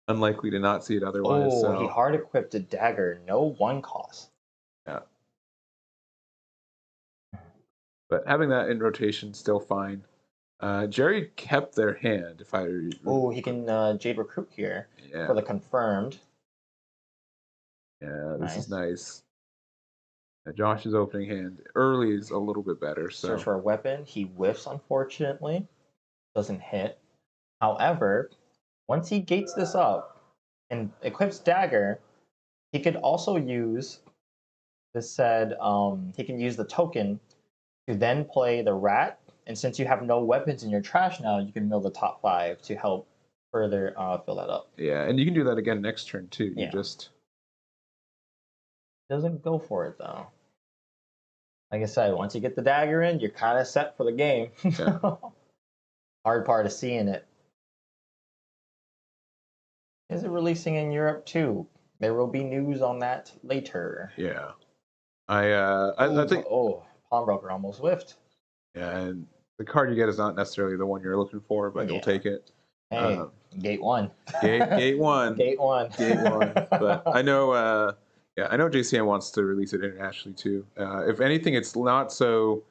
unlikely to not see it otherwise. Oh, he So hard equipped a dagger, no one cost. yeah. But having that in rotation still fine. Jerry kept their hand. If I Oh, he can jade recruit here yeah for the confirmed. yeah this is Nice. nice. Josh's opening hand early is a little bit better. Search So for a weapon. He whiffs, unfortunately. Doesn't hit. However, once he gates this up and equips dagger, he could also use this said he can use the token to then play the rat. And since you have no weapons in your trash now, you can mill the top 5 to help further fill that up. yeah, and you can do that again next turn too. You Yeah. just Doesn't go for it though. Like I said, once you get the dagger in, you're kind of set for the game. Yeah. Hard part of seeing it. Is it releasing in Europe too? There will be news on that later. yeah. I think Pawnbroker almost whiffed. yeah, and the card you get is not necessarily the one you're looking for, but you'll Yeah. take it. Hey, gate 1. Gate 1. Gate 1. Gate 1. But I know yeah, I know JCM wants to release it internationally too. If anything, it's not so.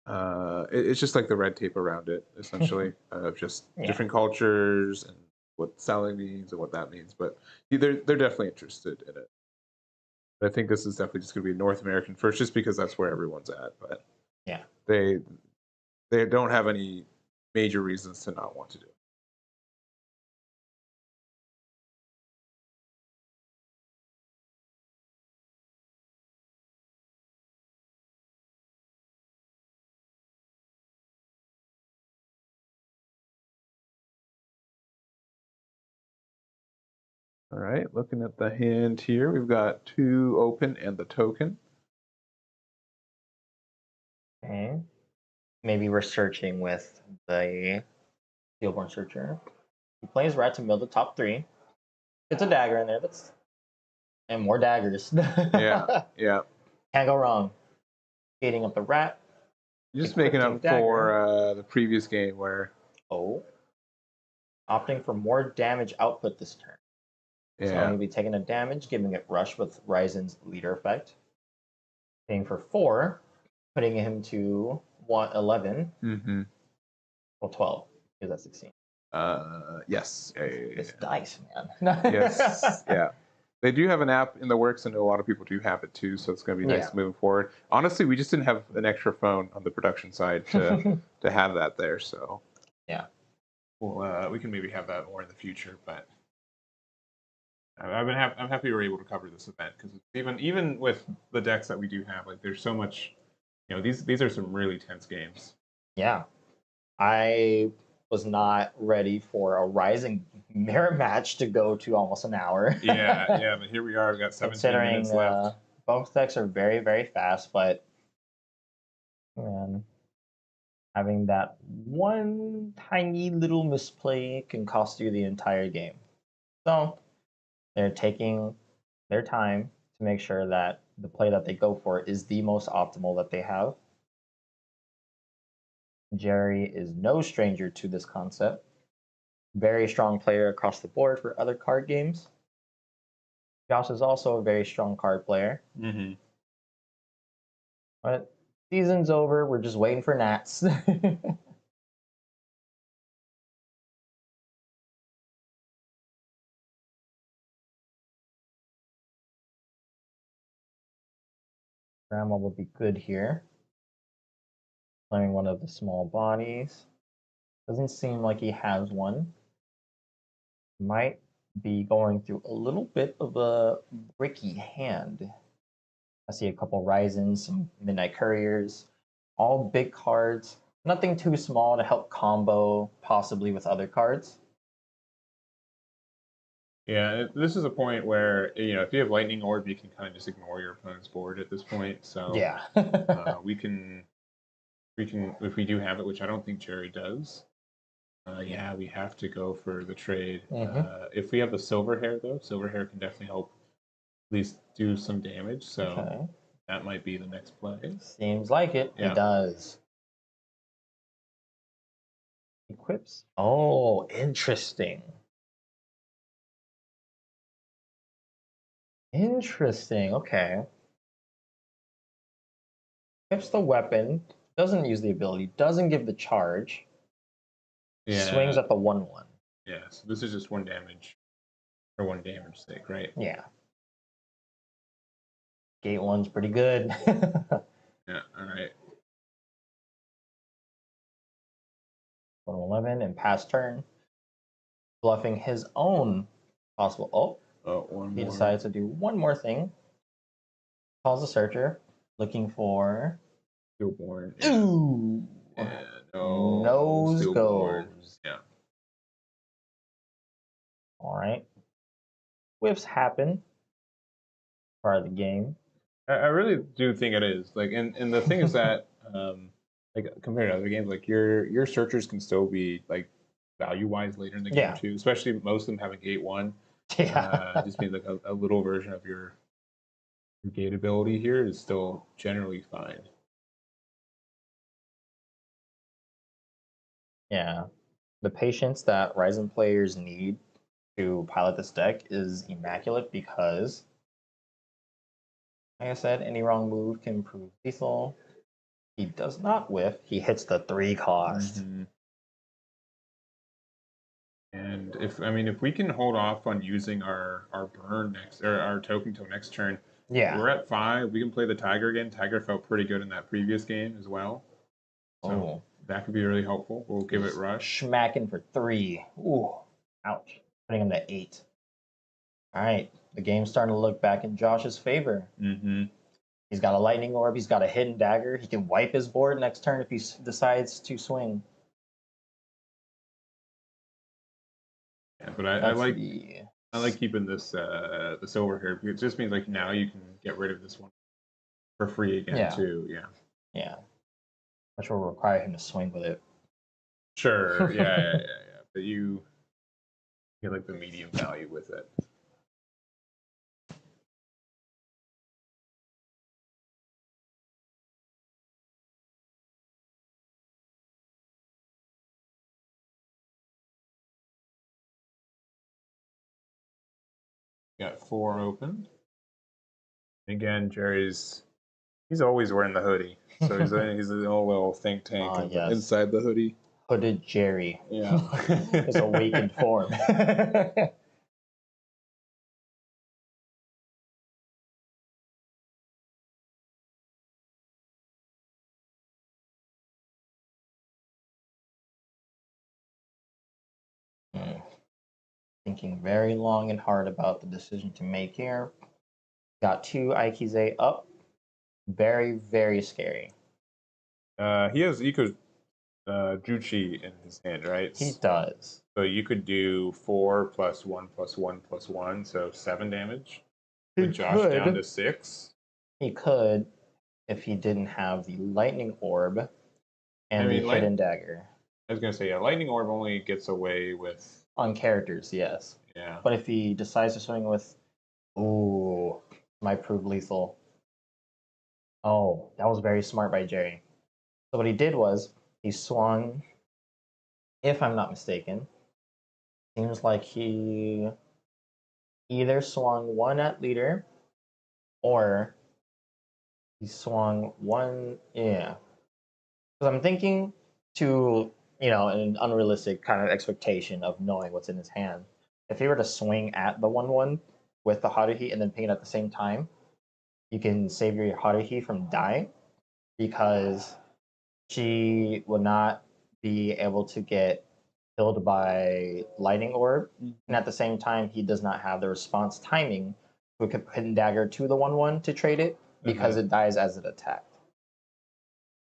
It's just like the red tape around it, essentially, of just Yeah. different cultures and what selling means and what that means. But they're definitely interested in it. But I think this is definitely just going to be North American first, just because that's where everyone's at. But Yeah. they don't have any major reasons to not want to do it. All right, looking at the hand here, we've got 2 open and the token. Okay. Maybe we're searching with the Steelborn Searcher. He plays rat to mill the top 3. It's a dagger in there. And more daggers. Yeah, yeah. Can't go wrong. Gating up the rat. You're just making up for the previous game where. Oh. Opting for more damage output this turn. Yeah. So he'll be taking a damage, giving it rush with Ryzen's leader effect. Paying for 4, putting him to 11. Mm-hmm. Well, 12. Because that's 16. Yes. Yeah. It's dice, man. Yes. Yeah. They do have an app in the works, and a lot of people do have it too, so it's going to be nice moving forward. Honestly, we just didn't have an extra phone on the production side to have that there, so yeah. Well, we can maybe have that more in the future, but I'm happy we're able to cover this event because even with the decks that we do have, like there's so much, these are some really tense games. Yeah, I was not ready for a Rising mirror match to go to almost an hour. yeah, but here we are. We've got 17 minutes left. Both decks are very, very fast, but man, having that one tiny little misplay can cost you the entire game. So they're taking their time to make sure that the play that they go for is the most optimal that they have. Jerry is no stranger to this concept. Very strong player across the board for other card games. Josh is also a very strong card player. Mm-hmm. But season's over. We're just waiting for Nats. Grandma will be good here. Playing one of the small bodies. Doesn't seem like he has one. Might be going through a little bit of a bricky hand. I see a couple Ryzens, some Midnight Couriers, all big cards. Nothing too small to help combo possibly with other cards. Yeah, this is a point where if you have Lightning Orb, you can kind of just ignore your opponent's board at this point. So Yeah. we can if we do have it, which I don't think Jerry does. Yeah, we have to go for the trade. If we have the Silver Hair though, Silver Hair can definitely help at least do some damage. So that might be the next play. Seems like it. Yeah. It does. Equips. Oh, interesting. Interesting. Okay. Equips the weapon. Doesn't use the ability. Doesn't give the charge. Yeah. Swings at the 1/1. Yeah. So this is just 1 damage for 1 damage sake, right? Yeah. Gate 1's pretty good. Yeah. All right. 111 and pass turn. Bluffing his own possible. He decides to do one more thing. Calls the searcher, looking for. Stillborn. Yeah. Ooh. Yeah, no. Nose Stillborn. goes. Yeah. All right. Whiffs happen. Part of the game. I really do think it is. Like, and the thing is that, like compared to other games, like your searchers can still be like value wise later in the game too. Especially most of them have a gate 1. Yeah. Just means like a little version of your gate ability here is still generally fine. Yeah. The patience that Ryzen players need to pilot this deck is immaculate because, like I said, any wrong move can prove lethal. He does not whiff. He hits the 3 cost. And if we can hold off on using our burn next or our token till next turn, we're at 5. We can play the Tiger again. Tiger felt pretty good in that previous game as well. So that could be really helpful. We'll give it rush. Smacking for 3. Ooh, ouch. Putting him to 8. All right, the game's starting to look back in Josh's favor. He's got a Lightning Orb. He's got a Hidden Dagger. He can wipe his board next turn if he decides to swing. Yeah, but I like keeping this the silver here because it just means like now you can get rid of this one for free again too. Yeah. Which will require him to swing with it. Sure. Yeah. But you get like the medium value with it. Got 4 open. Again, he's always wearing the hoodie, so he's a little think tank inside the hoodie. Hooded Jerry. Yeah, his awakened form. Thinking very long and hard about the decision to make here. Got 2 Aikize up. Very, very scary. He has Iko Juchi in his hand, right? He does. So you could do 4 + 1 + 1 + 1, so 7 damage. With Josh down to 6. He could if he didn't have the Lightning Orb and the Hidden Dagger. I was gonna say, yeah, Lightning Orb only gets away with on characters, yes. Yeah. But if he decides to swing with, might prove lethal. Oh, that was very smart by Jerry. So what he did was he swung, if I'm not mistaken, seems like he either swung 1 at leader or he swung 1, Because I'm thinking to, an unrealistic kind of expectation of knowing what's in his hand. If he were to swing at the 1/1 with the Haruhi and then ping it at the same time, you can save your Haruhi from dying because she would not be able to get killed by Lightning Orb. And at the same time, he does not have the response timing. We could Hidden Dagger to the 1/1 to trade it. because it dies as it attacked.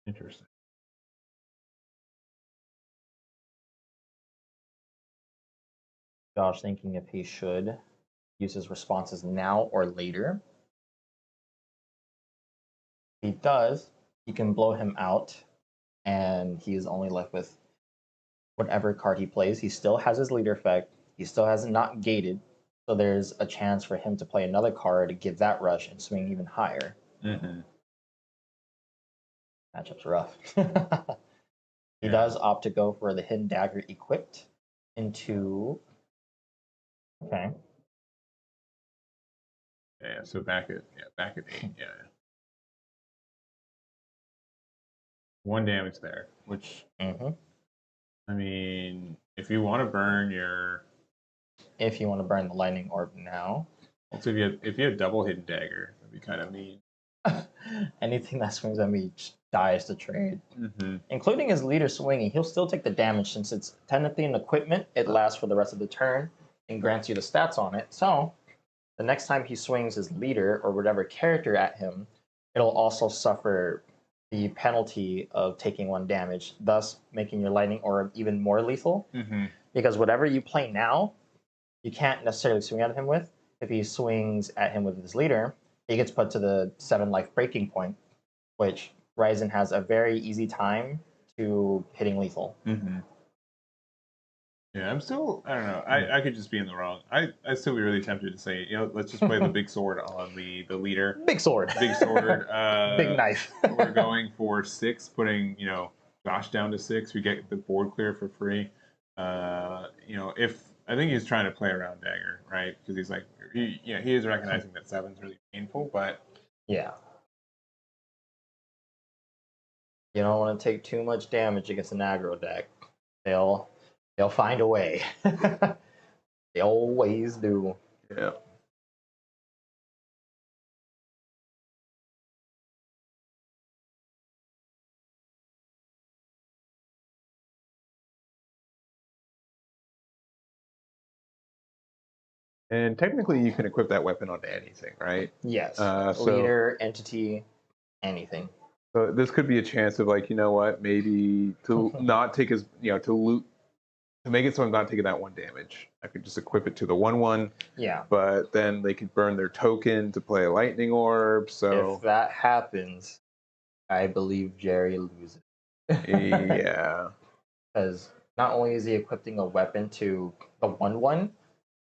Interesting. Josh thinking if he should use his responses now or later. If he does, he can blow him out, and he's only left with whatever card he plays. He still has his leader effect. He still has it not gated, so there's a chance for him to play another card to give that rush and swing even higher. Mm-hmm. Matchup's rough. He does opt to go for the hidden dagger equipped into. Okay. Yeah, so back at 8. Yeah. 1 damage there, which I mean, if you want to burn your, if you want to burn the lightning orb now, also if you had double hidden dagger, that'd be kind of mean. anything that swings at me dies to trade, Mm-hmm. including his leader swinging. He'll still take the damage since it's technically an equipment. It lasts for the rest of the turn and grants you the stats on it. So the next time he swings his leader or whatever character at him, it'll also suffer the penalty of taking 1 damage, thus making your lightning orb even more lethal. Mm-hmm. Because whatever you play now, you can't necessarily swing at him with. If he swings at him with his leader, he gets put to the 7 life breaking point, which Ryzen has a very easy time to hitting lethal. Mm-hmm. Yeah, I'm still, I don't know. I could just be in the wrong. I'd still be really tempted to say, let's just play the big sword on the leader. Big sword. Big sword. Big knife. We're going for 6, putting, Josh down to 6. We get the board clear for free. If I think he's trying to play around dagger, right? Because he's like, he is recognizing that 7's really painful, but yeah. You don't want to take too much damage against an aggro deck. They'll find a way. They always do. yeah. And technically, you can equip that weapon onto anything, right? Yes. So Leader, entity, anything. So this could be a chance of like, you know what, maybe to not take his, to loot, to make it so I'm not taking that 1 damage. I could just equip it to the 1/1. Yeah. But then they could burn their token to play a lightning orb. So if that happens, I believe Jerry loses. yeah. Because not only is he equipping a weapon to the 1/1,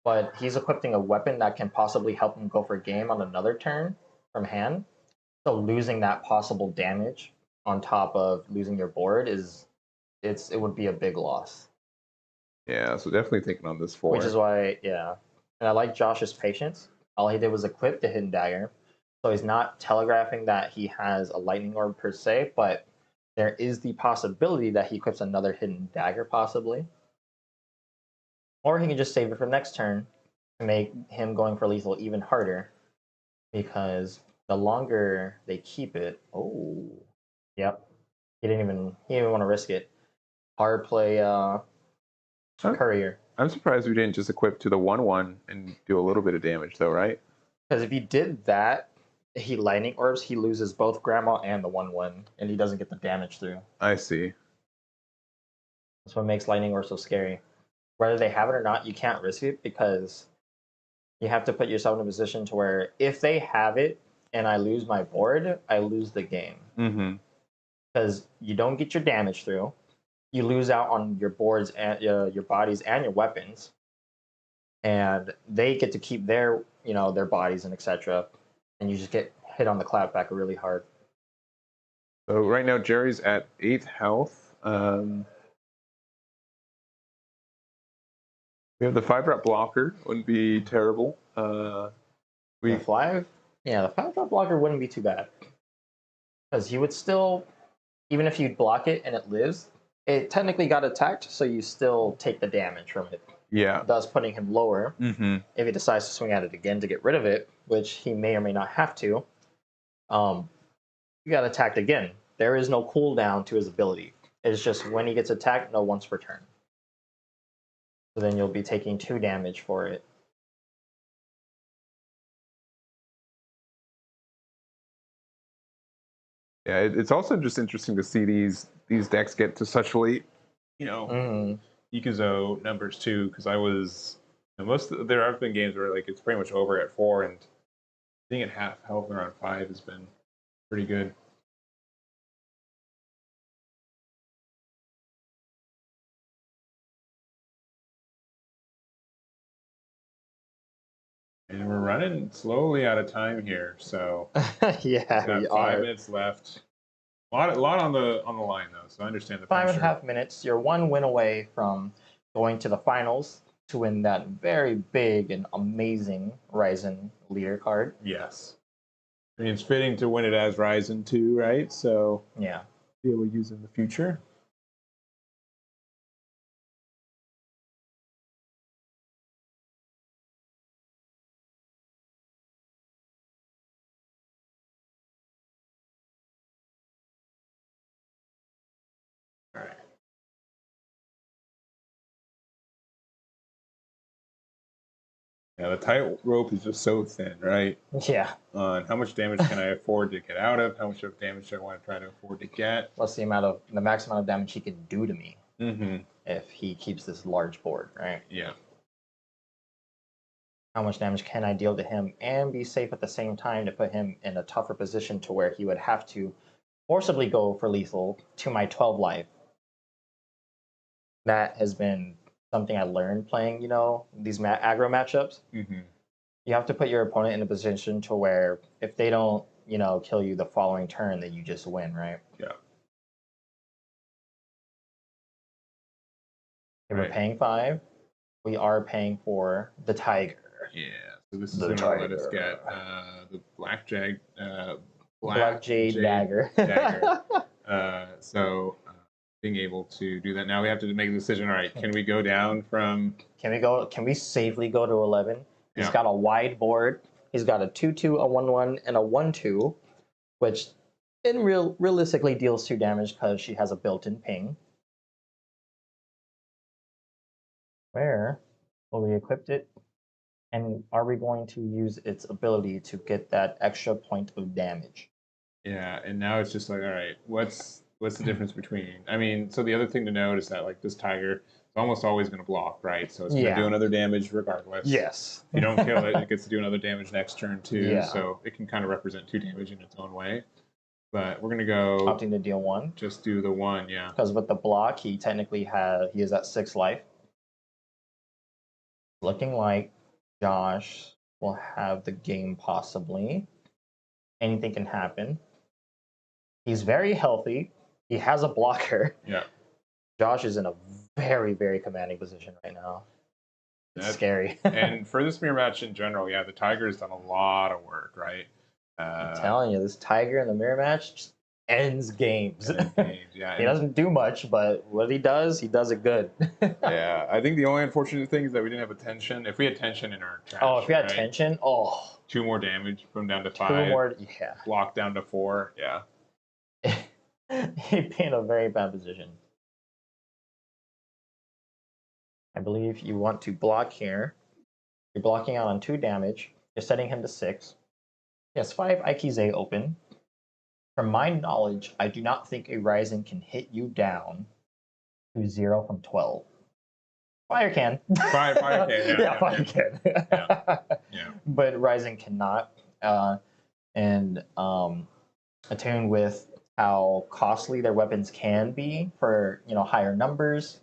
but he's equipping a weapon that can possibly help him go for game on another turn from hand. So losing that possible damage on top of losing your board it would be a big loss. Yeah, so definitely thinking on this 4. Which is why, yeah. And I like Josh's patience. All he did was equip the hidden dagger. So he's not telegraphing that he has a lightning orb per se, but there is the possibility that he equips another hidden dagger possibly. Or he can just save it for next turn to make him going for lethal even harder. Because the longer they keep it, yep. He didn't even want to risk it. Hard play courier. I'm surprised we didn't just equip to the 1/1 and do a little bit of damage though, right? Because if he did that, he lightning orbs, he loses both grandma and the 1/1, and he doesn't get the damage through. I see. That's what makes lightning orb so scary. Whether they have it or not, you can't risk it because you have to put yourself in a position to where if they have it and I lose my board, I lose the game. Mm-hmm. Because you don't get your damage through, you lose out on your boards and your bodies and your weapons, and they get to keep their their bodies and etc. And you just get hit on the clapback really hard. So right now Jerry's at 8th health. We have the 5-drop blocker. Wouldn't be terrible. The 5-drop blocker wouldn't be too bad because he would still, even if you block it and it lives, it technically got attacked, so you still take the damage from it. Yeah. Thus putting him lower. Mm-hmm. If he decides to swing at it again to get rid of it, which he may or may not have to, you got attacked again. There is no cooldown to his ability. It's just when he gets attacked, no once per turn. So then you'll be taking 2 damage for it. Yeah, it's also just interesting to see these decks get to such late, Mm. Ikuzo numbers too. Because there have been games where like it's pretty much over at 4, and being at half health around 5 has been pretty good. And we're running slowly out of time here, so Yeah, got we 5 minutes left. A lot on the line though, so I understand the Five and a pressure. half minutes. You're one win away from going to the finals to win that very big and amazing Ryzen leader card. Yes, I mean it's fitting to win it as Ryzen 2, right? So Yeah. be able to use it in the future. All right. Yeah, the tightrope is just so thin, right? Yeah. On how much damage can I afford to get out of? How much of damage do I want to try to afford to get? What's the max amount of damage he can do to me Mm-hmm. if he keeps this large board, right? Yeah. How much damage can I deal to him and be safe at the same time to put him in a tougher position to where he would have to forcibly go for lethal to my 12 life. That has been something I learned playing, these aggro matchups. Mm-hmm. You have to put your opponent in a position to where if they don't, kill you the following turn, then you just win, right? Yeah. If we're paying 5, we are paying for the tiger. Yeah. So this is The going to let us tiger. get the black Black Jade dagger. dagger. So being able to do that now, we have to make a decision. All right, can we go down from? Can we safely go to 11? He's Yeah. got a wide board. He's got a 2/2, a 1/1, and a 1/2, which realistically deals 2 damage because she has a built-in ping. Where will we equip it? And are we going to use its ability to get that extra point of damage? Yeah, and now it's just like, all right, what's the difference between? I mean, so the other thing to note is that like this tiger is almost always going to block, right? So it's going to do another damage regardless. Yes. If you don't kill it, it gets to do another damage next turn too. Yeah. So it can kind of represent 2 damage in its own way. But we're gonna go Opting to deal 1. just do the 1, yeah. Because with the block, he is at 6 life. Looking like Josh will have the game possibly. Anything can happen. He's very healthy. He has a blocker. Yeah. Josh is in a very, very commanding position right now. It's scary. And for this mirror match in general, yeah, the Tiger's done a lot of work, right? I'm telling you, this Tiger in the mirror match just ends games. Yeah. He doesn't do much, but what he does it good. Yeah, I think the only unfortunate thing is that we didn't have attention. If we had tension in our trash, if we had right? tension, 2 more damage from down to 5. 2 more, yeah. Block down to 4, yeah. He'd be in a very bad position. I believe you want to block here. You're blocking out on 2 damage. You're setting him to 6. He has 5 Aikize open. From my knowledge, I do not think a Ryzen can hit you down to 0 from 12. Fire can. Fire can, yeah. Fire can. Yeah. But Ryzen cannot. And attuned with how costly their weapons can be for higher numbers,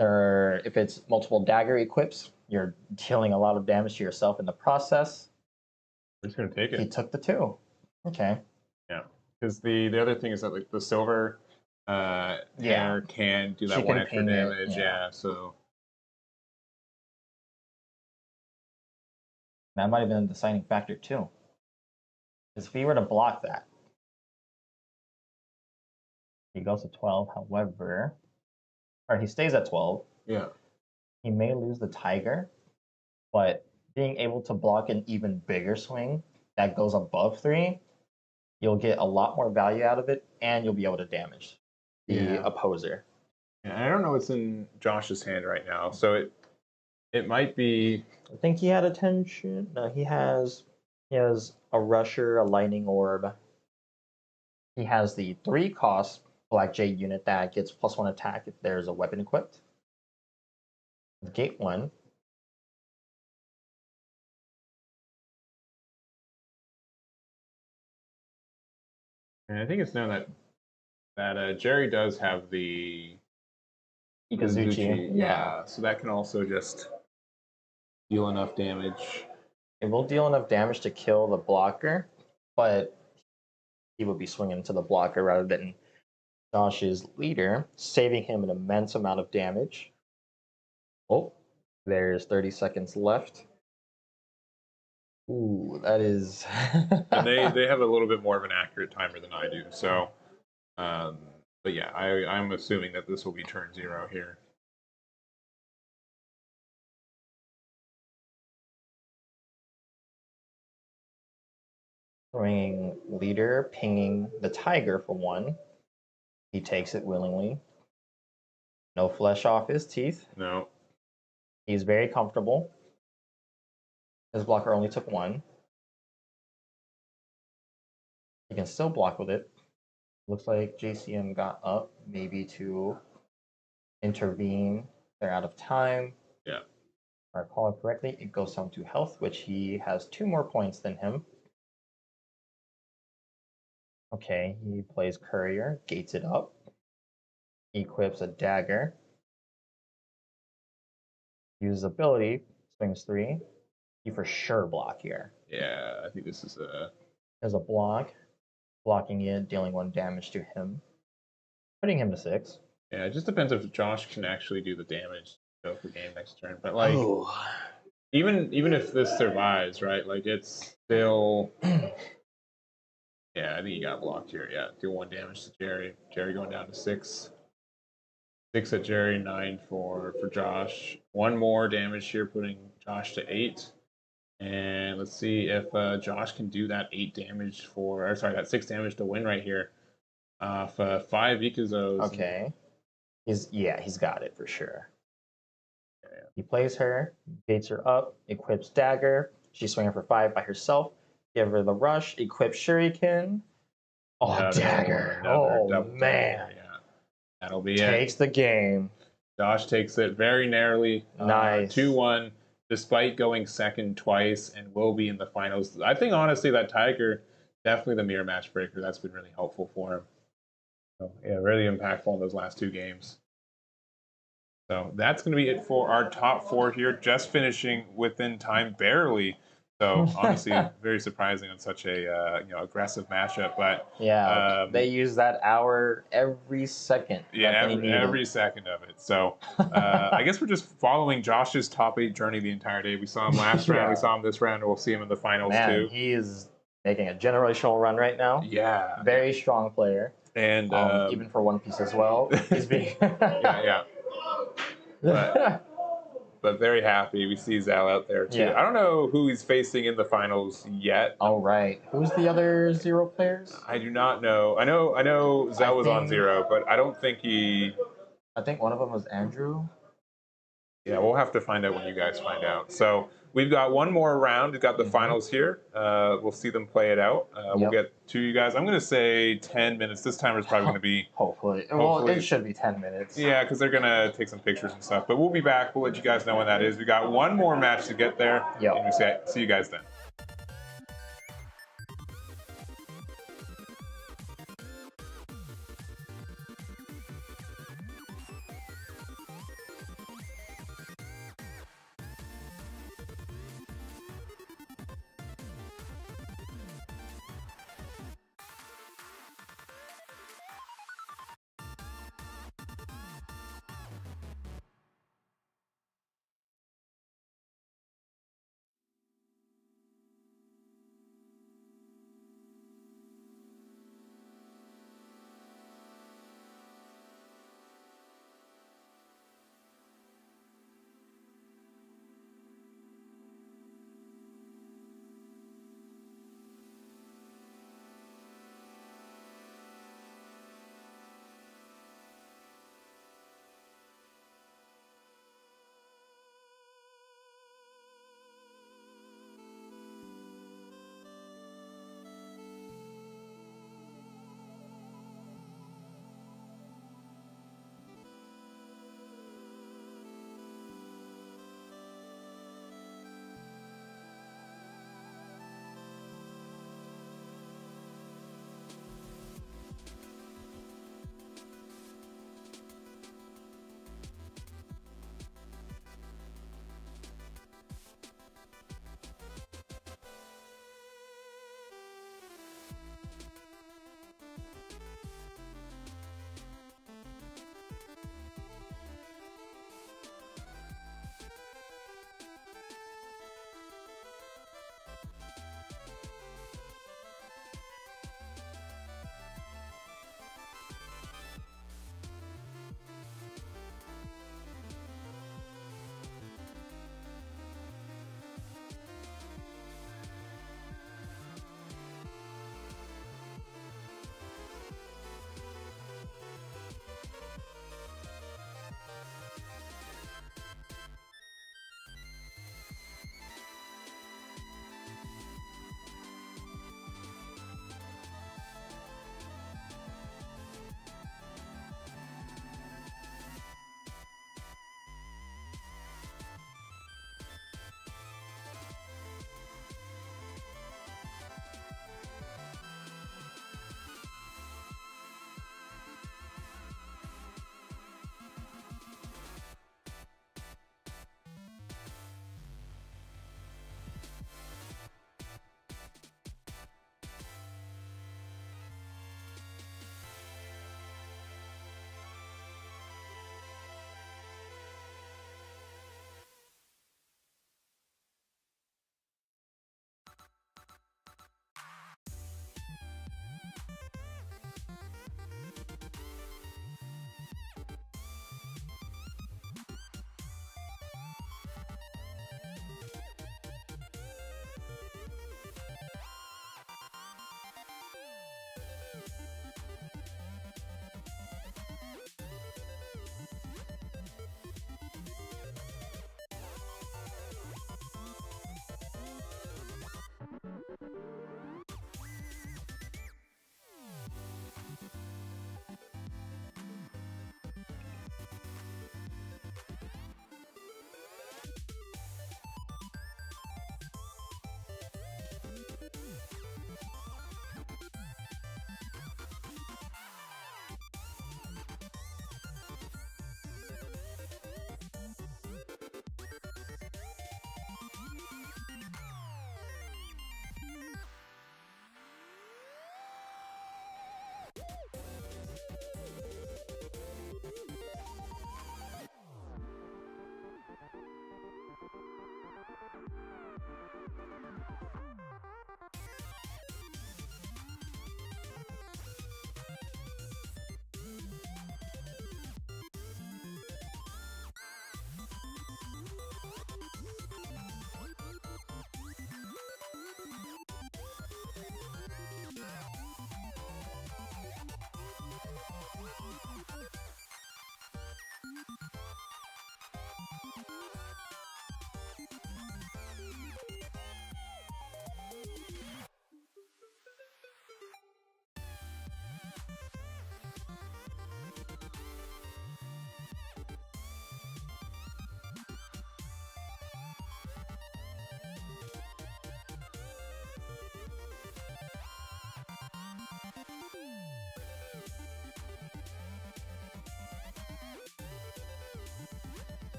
or if it's multiple dagger equips, you're dealing a lot of damage to yourself in the process. We're just gonna take it. He took the 2. Okay. Yeah, because the other thing is that like the silver hair can do that She 1 can extra ping it, damage. Yeah, so that might have been a deciding factor too. Because if he were to block that, he goes to 12. However, or he stays at 12. yeah. He may lose the tiger, but being able to block an even bigger swing that goes above 3, you'll get a lot more value out of it, and you'll be able to damage the opposer. Yeah, I don't know what's in Josh's hand right now, so it might be. I think he had attention. No, he has a rusher, a lightning orb. He has the 3 cost Black Jade unit that gets +1 attack if there's a weapon equipped. Gate 1. And I think it's known that Jerry does have the Ikazuchi. Yeah, so that can also just deal enough damage. It will deal enough damage to kill the blocker, but he will be swinging into the blocker rather than Josh's leader, saving him an immense amount of damage. Oh, there's 30 seconds left. Ooh, that is. And they have a little bit more of an accurate timer than I do. So, but yeah, I'm assuming that this will be turn 0 here. Bringing leader, pinging the tiger for 1. He takes it willingly. No flesh off his teeth. No. He's very comfortable. His blocker only took 1. He can still block with it. Looks like JCM got up, maybe to intervene. They're out of time. Yeah. If I recall it correctly, it goes down to health, which he has 2 more points than him. Okay, he plays courier, gates it up, equips a dagger, uses ability, swings 3. You for sure block here. Yeah, I think this is a. There's a block, blocking it, dealing 1 damage to him, putting him to 6. Yeah, it just depends if Josh can actually do the damage to go for game next turn. But like, even if this survives, right? Like it's still. Yeah, I think he got blocked here. Yeah, do 1 damage to Jerry. Jerry going down to 6. 6 at Jerry, 9 for Josh. 1 more damage here, putting Josh to 8. And let's see if Josh can do that 8 damage or sorry, that 6 damage to win right here. Off 5 Ikazos. Okay. He's got it for sure. Yeah. He plays her, gates her up, equips dagger. She's swinging for 5 by herself. Give her the rush, equip shuriken. Oh, dagger. Oh, man. Yeah. That'll be Takes the game. Josh takes it very narrowly. Nice. 2-1, despite going second twice, and will be in the finals. I think, honestly, that Tiger, definitely the mirror match breaker. That's been really helpful for him. So, yeah, really impactful in those last 2 games. So that's going to be it for our top 4 here, just finishing within time, barely. So honestly, very surprising on such a aggressive matchup. But yeah, they use that hour every second. Yeah, every second of it. So I guess we're just following Josh's top 8 journey the entire day. We saw him last round, we saw him this round, and we'll see him in the finals too. He is making a generational run right now. Yeah, very strong player, and even for One Piece as well. He's being yeah. But very happy. We see Zal out there too. Yeah. I don't know who he's facing in the finals yet. All right. Who's the other 0 players? I do not know. I know Zal was on 0, but I don't think he. I think one of them was Andrew. Yeah, we'll have to find out when you guys find out. So we've got 1 more round. We've got the finals here. We'll see them play it out. We'll get to you guys. I'm going to say 10 minutes. This timer's probably going to be... Hopefully. Well, it should be 10 minutes. Yeah, because they're going to take some pictures and stuff. But we'll be back. We'll let you guys know when that is. We got 1 more match to get there. Yep. And we'll see you guys then.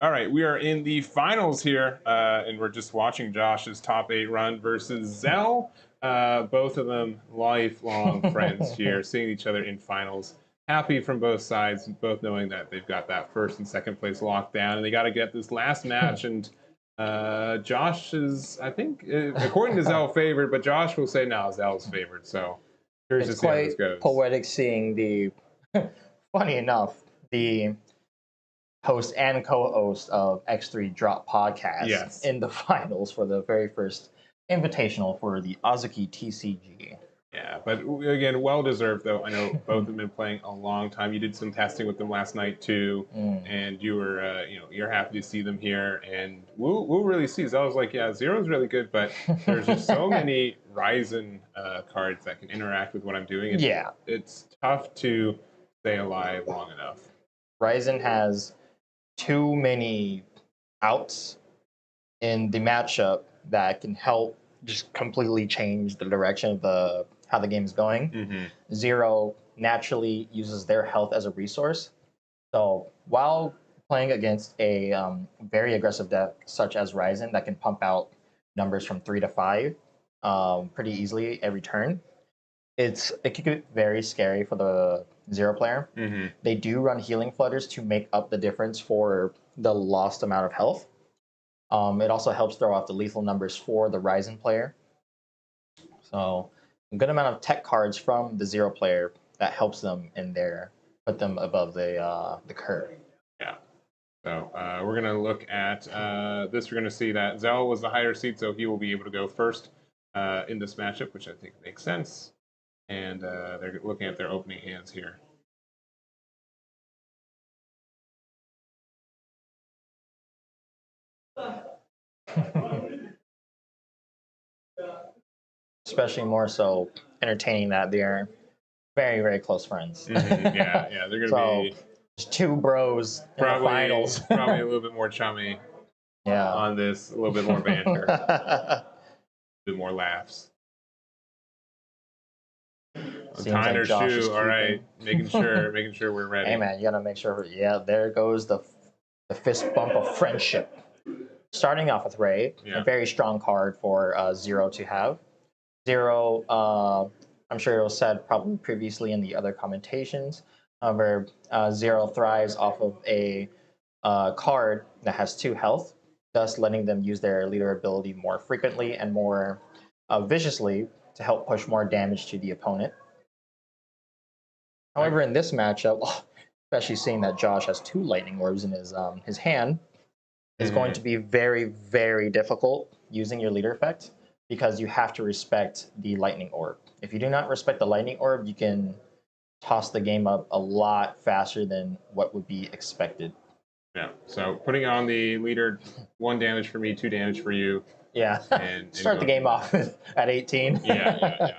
All right, we are in the finals here, and we're just watching Josh's top 8 run versus Zell. Both of them lifelong friends here, seeing each other in finals. Happy from both sides, both knowing that they've got that first and second place locked down, and they got to get this last match. And Josh is, I think, according to Zell, favored, but Josh will say no, Zell's favored. So here's It's to see how this quite goes. poetic seeing the, funny enough, the host and co-host of X3 Drop podcast Yes. in the finals for the very first invitational for the Azuki TCG. Yeah, but again, well deserved though. I know both have been playing a long time. You did some testing with them last night too, and you were, you're happy to see them here. And we'll really see. So I was like, yeah, Zero's really good, but there's just so many Ryzen cards that can interact with what I'm doing. Yeah, it's tough to stay alive long enough. Ryzen has too many outs in the matchup that can help just completely change the direction of how the game is going. Zero naturally uses their health as a resource. So while playing against a very aggressive deck such as Ryzen that can pump out numbers from 3 to 5 pretty easily every turn, it can get very scary for the Zero player. They do run healing flutters to make up the difference for the lost amount of health. It also helps throw off the lethal numbers for the Ryzen player. So a good amount of tech cards from the Zero player that helps them in there, put them above the curve. Yeah. So we're going to look at this. We're going to see that Zell was the higher seed, so he will be able to go first in this matchup, which I think makes sense. And they're looking at their opening hands here. Especially more so entertaining that they're very, very close friends. Yeah, they're going to be just two bros in the finals. Probably a little bit more chummy on this, a little bit more banter, a bit more laughs. Tying her shoe, all right, making sure we're ready. Hey man, you gotta make sure. Yeah, there goes the fist bump of friendship. Starting off with Ray, a very strong card for Zero to have. Zero, I'm sure it was said probably previously in the other commentations, where Zero thrives off of a card that has 2 health, thus letting them use their leader ability more frequently and more viciously to help push more damage to the opponent. However, in this matchup, especially seeing that Josh has 2 lightning orbs in his hand, is going to be very, very difficult using your leader effect because you have to respect the lightning orb. If you do not respect the lightning orb, you can toss the game up a lot faster than what would be expected. Yeah, so putting on the leader, 1 damage for me, 2 damage for you. Yeah, and start the game off at 18. Yeah.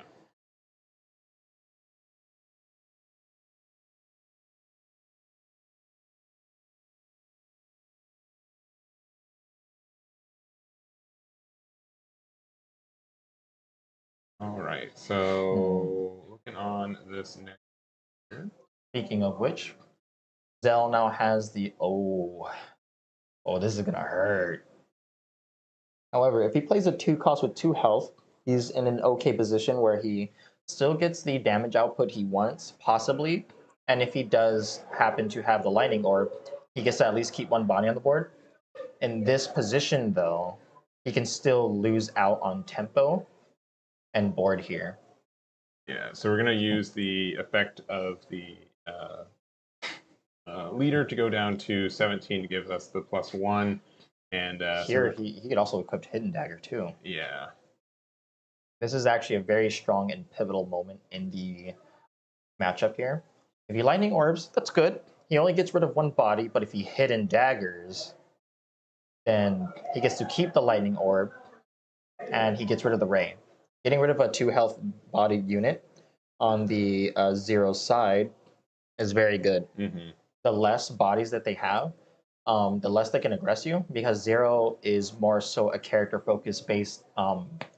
All right, so looking on this next. Speaking of which, Zell now has the this is gonna hurt. However, if he plays a 2 cost with 2 health, he's in an okay position where he still gets the damage output he wants, possibly. And if he does happen to have the lightning orb, he gets to at least keep 1 body on the board. In this position, though, he can still lose out on tempo and board here. Yeah, so we're going to use the effect of the leader to go down to 17 to give us the +1. And here, he could also equip Hidden Dagger, too. Yeah. This is actually a very strong and pivotal moment in the matchup here. If he lightning orbs, that's good. He only gets rid of 1 body, but if he Hidden Daggers, then he gets to keep the lightning orb, and he gets rid of the ray. Getting rid of a 2 health bodied unit on the Zero side is very good. The less bodies that they have, the less they can aggress you, because Zero is more so a character-focused based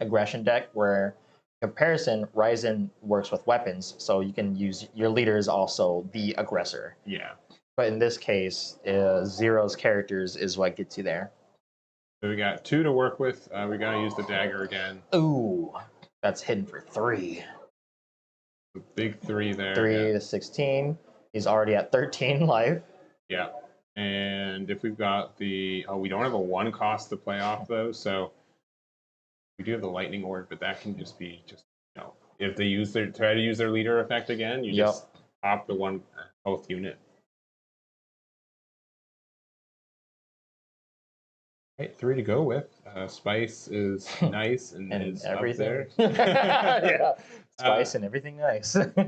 aggression deck, where in comparison, Ryzen works with weapons, so you can use your leader is also the aggressor. Yeah. But in this case, Zero's characters is what gets you there. So we got 2 to work with. We got to use the dagger again. Ooh, that's hidden for 3. The big 3 there. 3 yeah. to 16. He's already at 13 life. Yeah. And if we've got the... Oh, we don't have a 1 cost to play off, though, so... We do have the lightning orb, but that can just be if they try to use their leader effect again, you just pop the 1 health unit. Right, 3 to go with. Spice is nice and is everything. up there. Yeah, spice and everything nice. And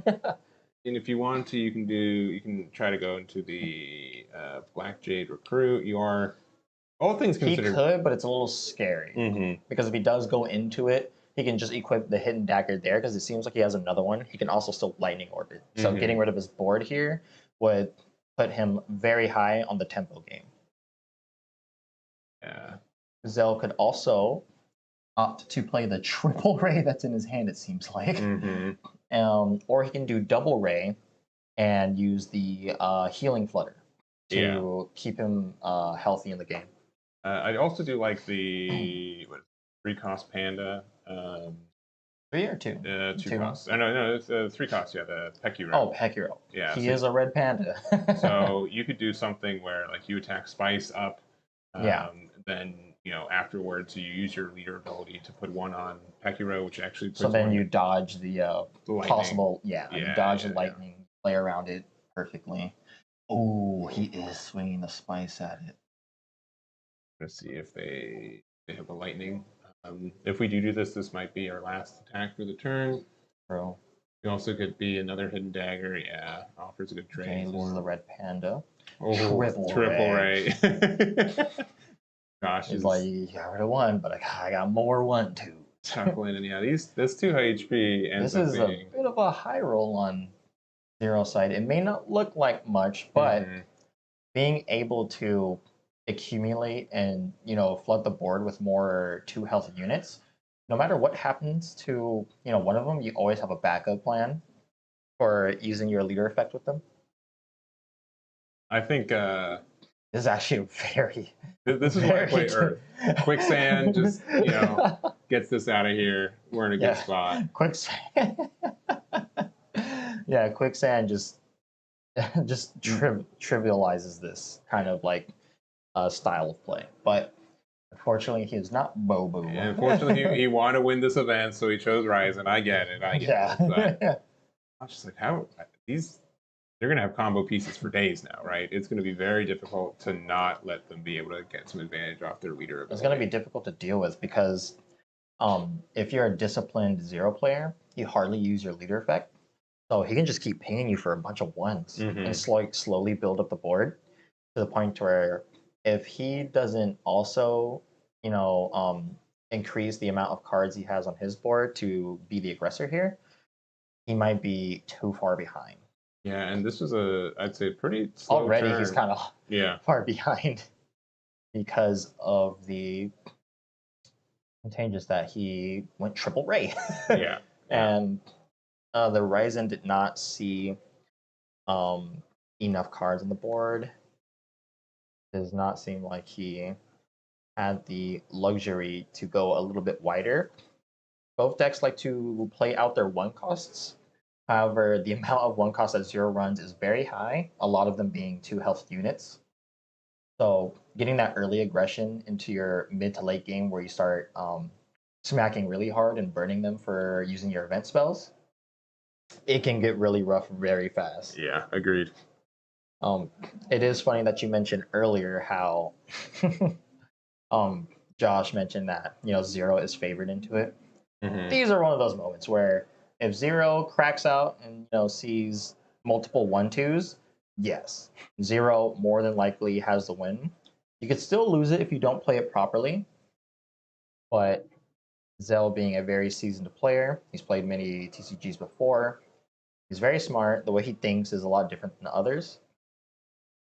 if you want to, you can try to go into the Black Jade recruit. You are all things considered. He could, but it's a little scary because if he does go into it, he can just equip the hidden dagger there because it seems like he has another one. He can also still lightning orb it. So getting rid of his board here would put him very high on the tempo game. Yeah. Zell could also opt to play the triple ray that's in his hand, it seems like. Or he can do double ray and use the healing flutter to keep him healthy in the game. I also do like the 3 cost panda. 3 or 2? 2 costs. No, it's 3 costs. Yeah, the Pekiro. Oh, Pekiro. Yeah, he is a red panda. So you could do something where like you attack Spice up. Then afterwards you use your leader ability to put 1 on Pekiro, which actually puts so then you dodge the possible you dodge the lightning, play around it perfectly. Oh, he is swinging the Spice at it. Let's see if they have a lightning. If we do this, this might be our last attack for the turn. Bro. It also could be another hidden dagger. Yeah, offers a good trade. Okay, loses the red panda. Oh, triple ray. Gosh, he's like, you got rid of 1, but I got more 1 too. Chuckling, and yeah, this 2 HP. This is a bit of a high roll on Zero side. It may not look like much, but being able to accumulate and flood the board with more 2 health units, no matter what happens to one of them, you always have a backup plan for using your leader effect with them. I think this is actually very. This is why I play Earth. Quicksand just gets this out of here. We're in a good spot. Quicksand. Yeah, Quicksand just trivializes this kind of like style of play, but unfortunately he is not Bobo. Yeah, unfortunately he wanted to win this event, so he chose Ryzen. I get it. But I was just like, how they're gonna have combo pieces for days now, right? It's gonna be very difficult to not let them be able to get some advantage off their leader ability. It's gonna be difficult to deal with because if you're a disciplined Zero player, you hardly use your leader effect. So he can just keep pinging you for a bunch of 1s and slowly build up the board to the point where if he doesn't also, increase the amount of cards he has on his board to be the aggressor here, he might be too far behind. Yeah, and this was I'd say pretty slow already turn. He's kind of far behind because of the contagious that he went triple ray. And the Ryzen did not see enough cards on the board. Does not seem like he had the luxury to go a little bit wider. Both decks like to play out their 1 costs. However, the amount of 1 cost that Zero runs is very high, a lot of them being 2 health units. So getting that early aggression into your mid to late game where you start smacking really hard and burning them for using your event spells, it can get really rough very fast. Yeah, agreed. It is funny that you mentioned earlier how Josh mentioned that Zero is favored into it. These are one of those moments where if Zero cracks out and sees multiple 1-2s, yes, Zero more than likely has the win. You could still lose it if you don't play it properly, but Zell being a very seasoned player, he's played many TCGs before. He's very smart. The way he thinks is a lot different than others.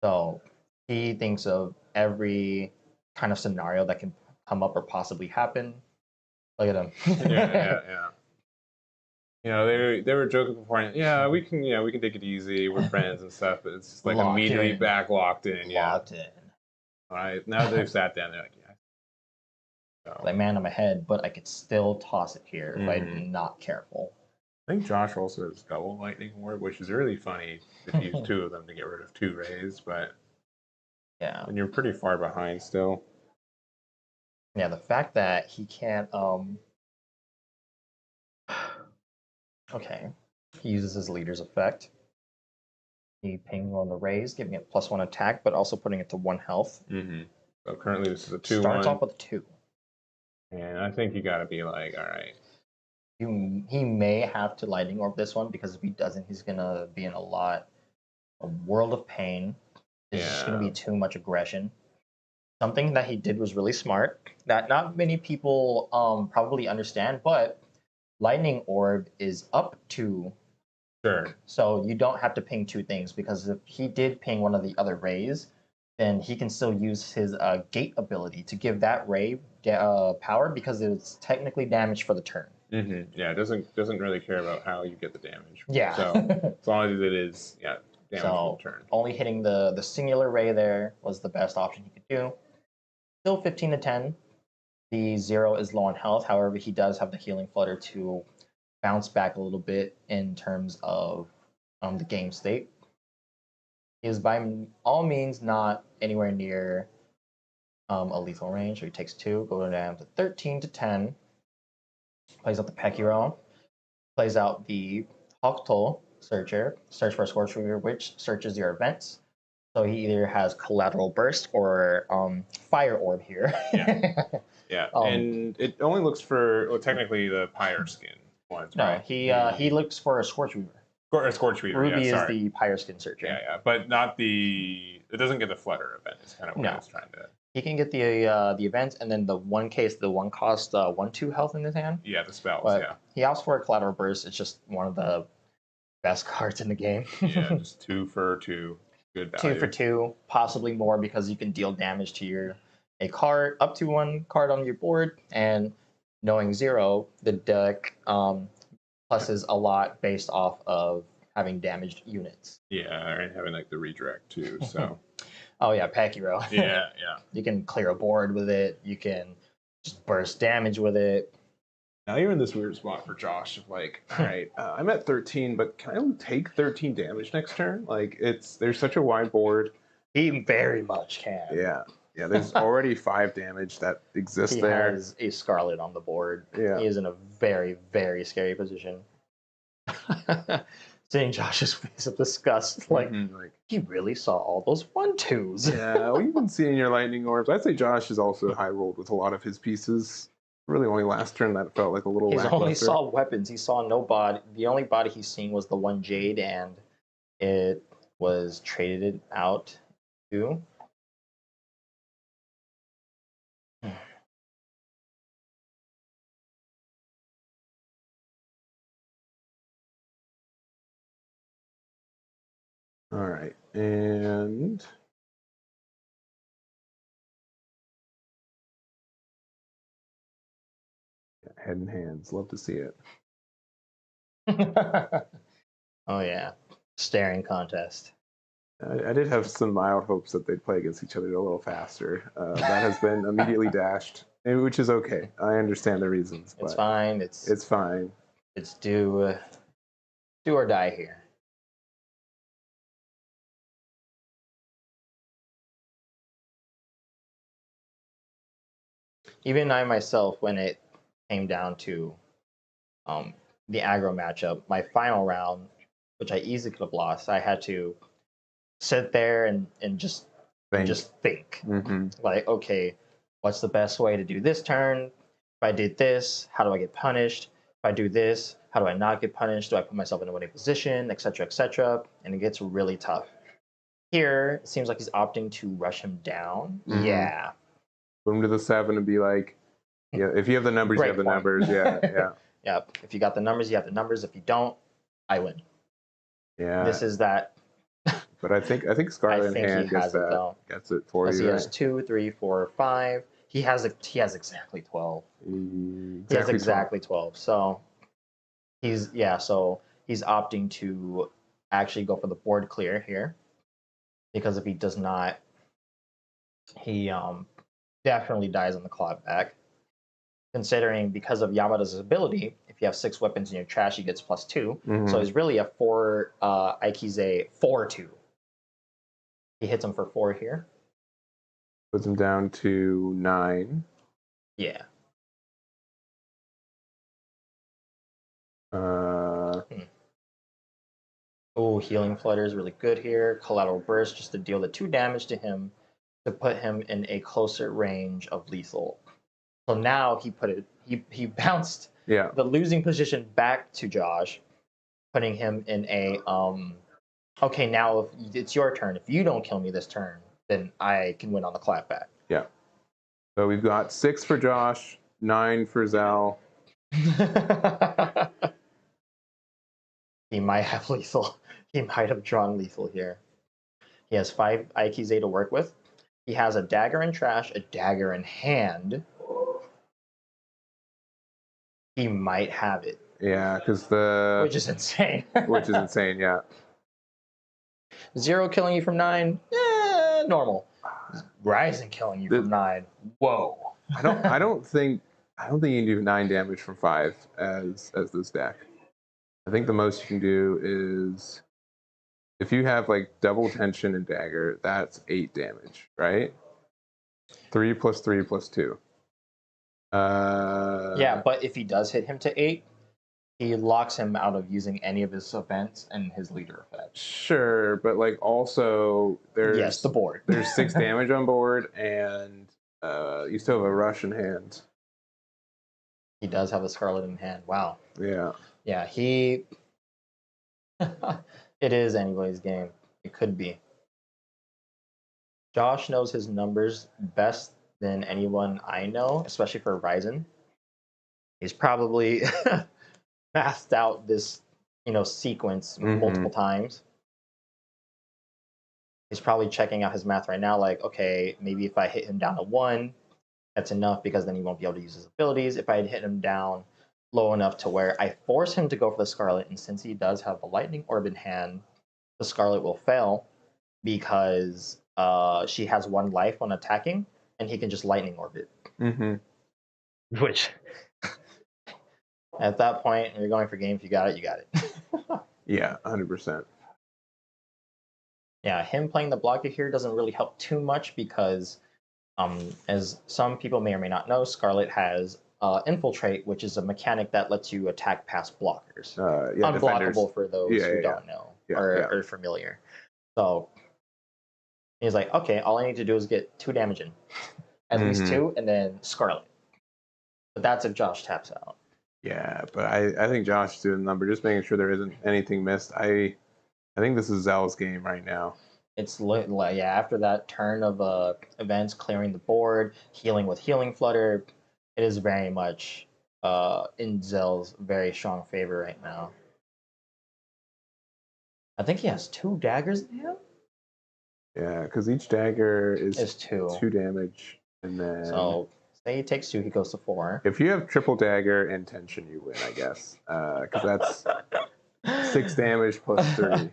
So he thinks of every kind of scenario that can come up or possibly happen. Look at him. You know, they were joking beforehand. Yeah, we can take it easy. We're friends and stuff. But it's just like Locked immediately in. back locked in. Locked in. All right. Now they've sat down. They're like, yeah. So, Like, man, I'm ahead, but I could still toss it here if Mhm. I'm not careful. I think Josh also has double lightning orb, which is really funny if you use two of them to get rid of two rays, but Yeah. and you're pretty far behind still. Yeah, the fact that he can't okay. He uses his leader's effect. He pings on the raise, giving it +1 attack, but also putting it to 1 health. Mm-hmm. So currently this is a 2-1. Starts off with a 2. And I think you got to be like, all right. He may have to lightning orb this one because if he doesn't, he's gonna be in a world of pain. It's just gonna be too much aggression. Something that he did was really smart that not many people probably understand, but lightning orb is up to. Sure. So you don't have to ping 2 things because if he did ping one of the other rays, then he can still use his gate ability to give that ray power because it's technically damage for the turn. Mm-hmm. Yeah, it doesn't really care about how you get the damage. Yeah. So as long as it is damage for the turn. Only hitting the singular ray there was the best option he could do. Still 15 to 10. The 0 is low on health. However, he does have the healing flutter to bounce back a little bit in terms of the game state. He is by all means not anywhere near a lethal range, so he takes 2, going down to 13 to 10. Plays out the Pekiro, plays out the Hokuto Searcher, search for a Scorch Reaver, which searches your events. So he either has Collateral Burst or Fire Orb here. Yeah. Yeah, and it only looks for technically the Pyre Skin ones, right? No, he looks for a Scorch Reaver. Or a Scorch Reaver. Ruby is the Pyre Skin Searcher. Yeah, but not the. It doesn't get the Flutter event. Is kind of what I was trying to. He can get the event, and then the one cost 1/2 health in his hand. Yeah, the spells. But he opts for a Collateral Burst. It's just one of the best cards in the game. Yeah, just 2 for 2. Good value. 2 for 2, possibly more because you can deal damage to a card up to 1 card on your board, and knowing 0, the deck pluses a lot based off of having damaged units. Yeah, and having like the redirect too. So. Oh yeah, Pekiro. Yeah. You can clear a board with it. You can just burst damage with it. Now you're in this weird spot for Josh of like, all right, I'm at 13, but can I only take 13 damage next turn? Like there's such a wide board. He very much can. Yeah. There's already 5 damage that exists there. He has a Scarlet on the board. Yeah. He is in a very, very scary position. Seeing Josh's face of disgust, like he really saw all those 1/2s. Yeah, well, you've been seeing your lightning orbs. I'd say Josh is also high rolled with a lot of his pieces. Really, only last turn that felt like a little. He lackluster. only saw weapons. He saw no body. The only body he's seen was the 1 Jade, and it was traded out to. All right, and head and hands. Love to see it. Oh yeah, staring contest. I did have some mild hopes that they'd play against each other a little faster. That has been immediately dashed, which is okay. I understand the reasons. It's fine. It's fine. It's do or die here. Even I myself, when it came down to the aggro matchup, my final round, which I easily could have lost, I had to sit there and just think. Mm-hmm. Like, okay, what's the best way to do this turn? If I did this, how do I get punished? If I do this, how do I not get punished? Do I put myself in a winning position, etc., etc.? And it gets really tough. Here, it seems like he's opting to rush him down. Mm-hmm. Yeah. Put him to the 7 and be like, yeah, if you have the numbers, you have the numbers. Yeah. Yeah. If you got the numbers, you have the numbers. If you don't, I win. Yeah. This is that. But I think Scarlet in hand gets it for you. He has 2, 3, 4, 5. He has exactly 12. He has exactly 12. So So he's opting to actually go for the board clear here, because if he does not, he definitely dies on the clawback. Considering because of Yamada's ability, if you have 6 weapons in your trash, he gets +2. So he's really a 4 Aikize 4-2. He hits him for 4 here. Puts him down to 9. Yeah. Oh, Healing Flutter is really good here. Collateral Burst just to deal the 2 damage to him to put him in a closer range of lethal. So now he bounced the losing position back to Josh, putting him in a okay, now if it's your turn. If you don't kill me this turn, then I can win on the clapback. Yeah. So we've got 6 for Josh, 9 for Zell. He might have lethal. He might have drawn lethal here. He has 5 Aikize to work with. He has a dagger in trash, a dagger in hand. He might have it. Yeah, because which is insane. which is insane, yeah. 0 killing you from 9, normal. Rising killing you from 9, whoa. I don't think you can do 9 damage from 5 as this deck. I think the most you can do is if you have like double tension and dagger, that's 8 damage, right? 3 + 3 + 2. Yeah, but if he does hit him to 8, he locks him out of using any of his events and his leader effect. Sure, but like also there's the board. There's 6 damage on board, and you still have a rush in hand. He does have a Scarlet in hand. Wow. Yeah. Yeah, he. It is anybody's game. It could be. Josh knows his numbers best than anyone I know, especially for Ryzen. He's probably mathed out this, sequence multiple times. He's probably checking out his math right now, like, okay, maybe if I hit him down to 1, that's enough because then he won't be able to use his abilities. If I hit him down low enough to where I force him to go for the Scarlet, and since he does have a Lightning Orb in hand, the Scarlet will fail because she has 1 life when attacking, and he can just Lightning Orb it. Which, at that point, when you're going for game, if you got it, you got it. Yeah, 100%. Yeah, him playing the blocker here doesn't really help too much because, as some people may or may not know, Scarlet has Infiltrate, which is a mechanic that lets you attack past blockers. Unblockable defenders. For those who don't know or are familiar. So he's like, okay, all I need to do is get 2 damage in. At least 2, and then Scarlet. But that's if Josh taps out. Yeah, but I think Josh is doing the number, just making sure there isn't anything missed. I think this is Zell's game right now. It's after that turn of events, clearing the board, healing with Healing Flutter, it is very much in Zell's very strong favor right now. I think he has 2 daggers in him. Yeah, because each dagger is 2 damage, and then so say he takes 2, he goes to 4. If you have triple dagger and tension, you win, I guess, because that's 6 damage plus 3.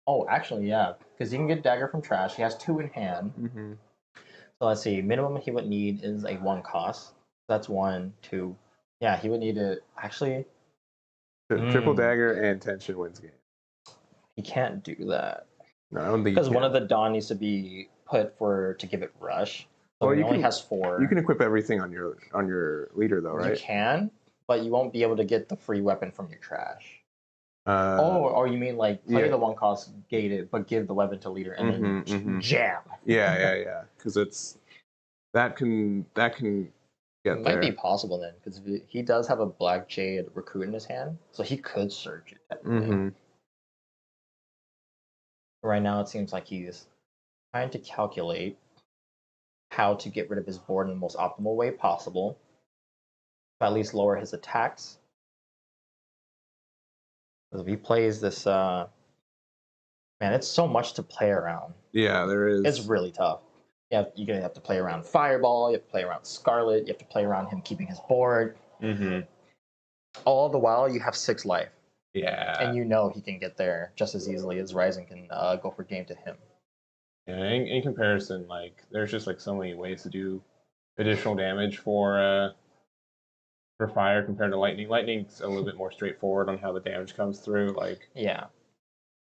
Oh, actually, yeah, because he can get dagger from trash. He has 2 in hand. So let's see. Minimum he would need is a 1 cost. That's 1, 2. Yeah, he would need to actually. Triple dagger and tension wins game. He can't do that. No, I don't think because one of the Dawn needs to be put to give it rush. So he only has 4. You can equip everything on your leader though, right? You can, but you won't be able to get the free weapon from your trash. Or you mean like play the 1 cost, gate it, but give the weapon to leader and then jam. Yeah. Because that can get it might be possible then, because he does have a Black Jade Recruit in his hand, so he could search it technically. Right now, it seems like he's trying to calculate how to get rid of his board in the most optimal way possible, to at least lower his attacks. If he plays this, man, it's so much to play around. Yeah, there is. It's really tough. You're gonna have to play around Fireball. You have to play around Scarlet. You have to play around him keeping his board. All the while, you have 6 life. Yeah. And you know he can get there just as easily as Ryzen can go for game to him. Yeah, in comparison, like there's just like so many ways to do additional damage for fire compared to lightning. Lightning's a little bit more straightforward on how the damage comes through. Like Yeah.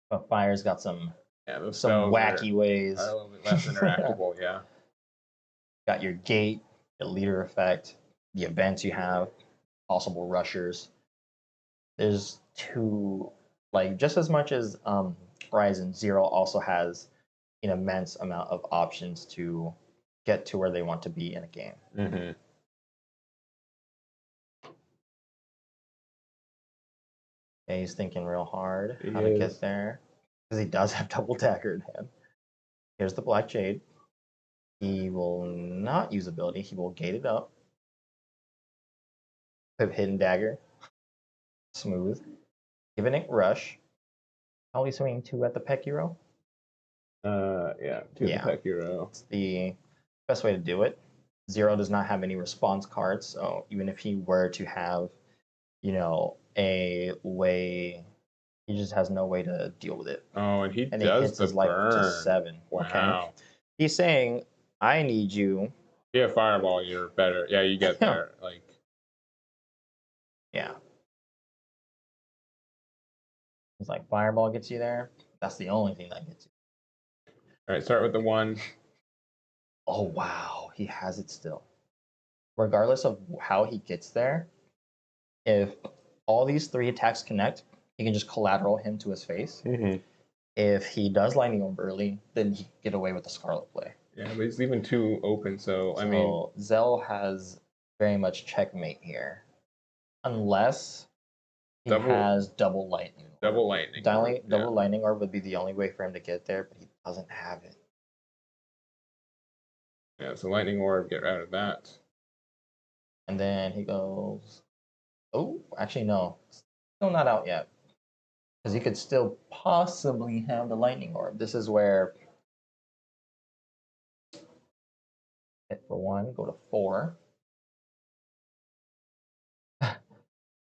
But fire's got some those some spells wacky ways. are a little bit less interactable. Yeah. Got your gate, the leader effect, the events you have, possible rushers. There's two, like just as much as Horizon Zero also has an immense amount of options to get to where they want to be in a game. Mm-hmm. Yeah, he's thinking real hard He how to is. get there because he does have double dagger in hand. Here's the Black Jade. He will not use ability. He will gate it up. Put Hidden Dagger. Smooth. Giving it Rush. Probably swinging 2 at the Pekiro. Yeah, to the Pekiro. It's the best way to do it. Zero does not have any response cards, so even if he were to have, a way, he just has no way to deal with it. Oh, and he And does he hits the his life to burn. 7. Wow. Okay. He's saying, I need you. Yeah, fireball, you're better. Yeah, you get there. Like, yeah. It's like fireball gets you there. That's the only thing that gets you. All right, start with the 1. Oh wow, he has it still. Regardless of how he gets there, if all these 3 attacks connect, he can just collateral him to his face. Mm-hmm. If he does lightning orb early, then he can get away with the Scarlet play. Yeah, but he's leaving 2 open, so I mean, Zell has very much checkmate here, unless he has double lightning. Double lightning. Double lightning orb would be the only way for him to get there, but he doesn't have it. Yeah, so lightning orb, get out of that. And then he goes, oh, actually no, still not out yet, because he could still possibly have the lightning orb. This is where hit for 1, go to 4.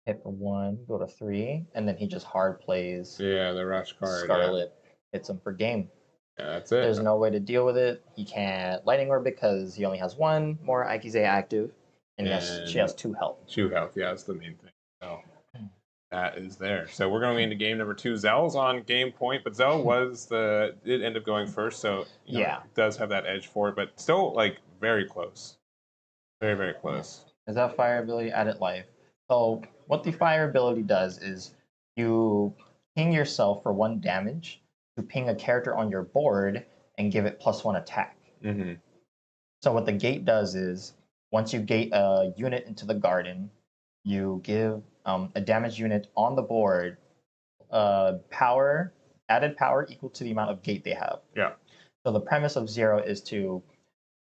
Hit for 1, go to 3, and then he just hard plays. Yeah, the rush card. Scarlet hits him for game. Yeah, that's it. There's no way to deal with it. He can't lightning orb because he only has 1 more Aikize active, and she has 2 health. 2 health, yeah, that's the main thing. So that is there. So we're going into game number 2. Zell's on game point, but Zell did end up going first, so does have that edge for it, but still like very close. Very, very close. Is that fire ability added life? So what the fire ability does is you ping yourself for 1 damage to ping a character on your board and give it +1 attack. Mm-hmm. So what the gate does is once you gate a unit into the garden, you give a damage unit on the board added power equal to the amount of gate they have. Yeah. So the premise of Zero is to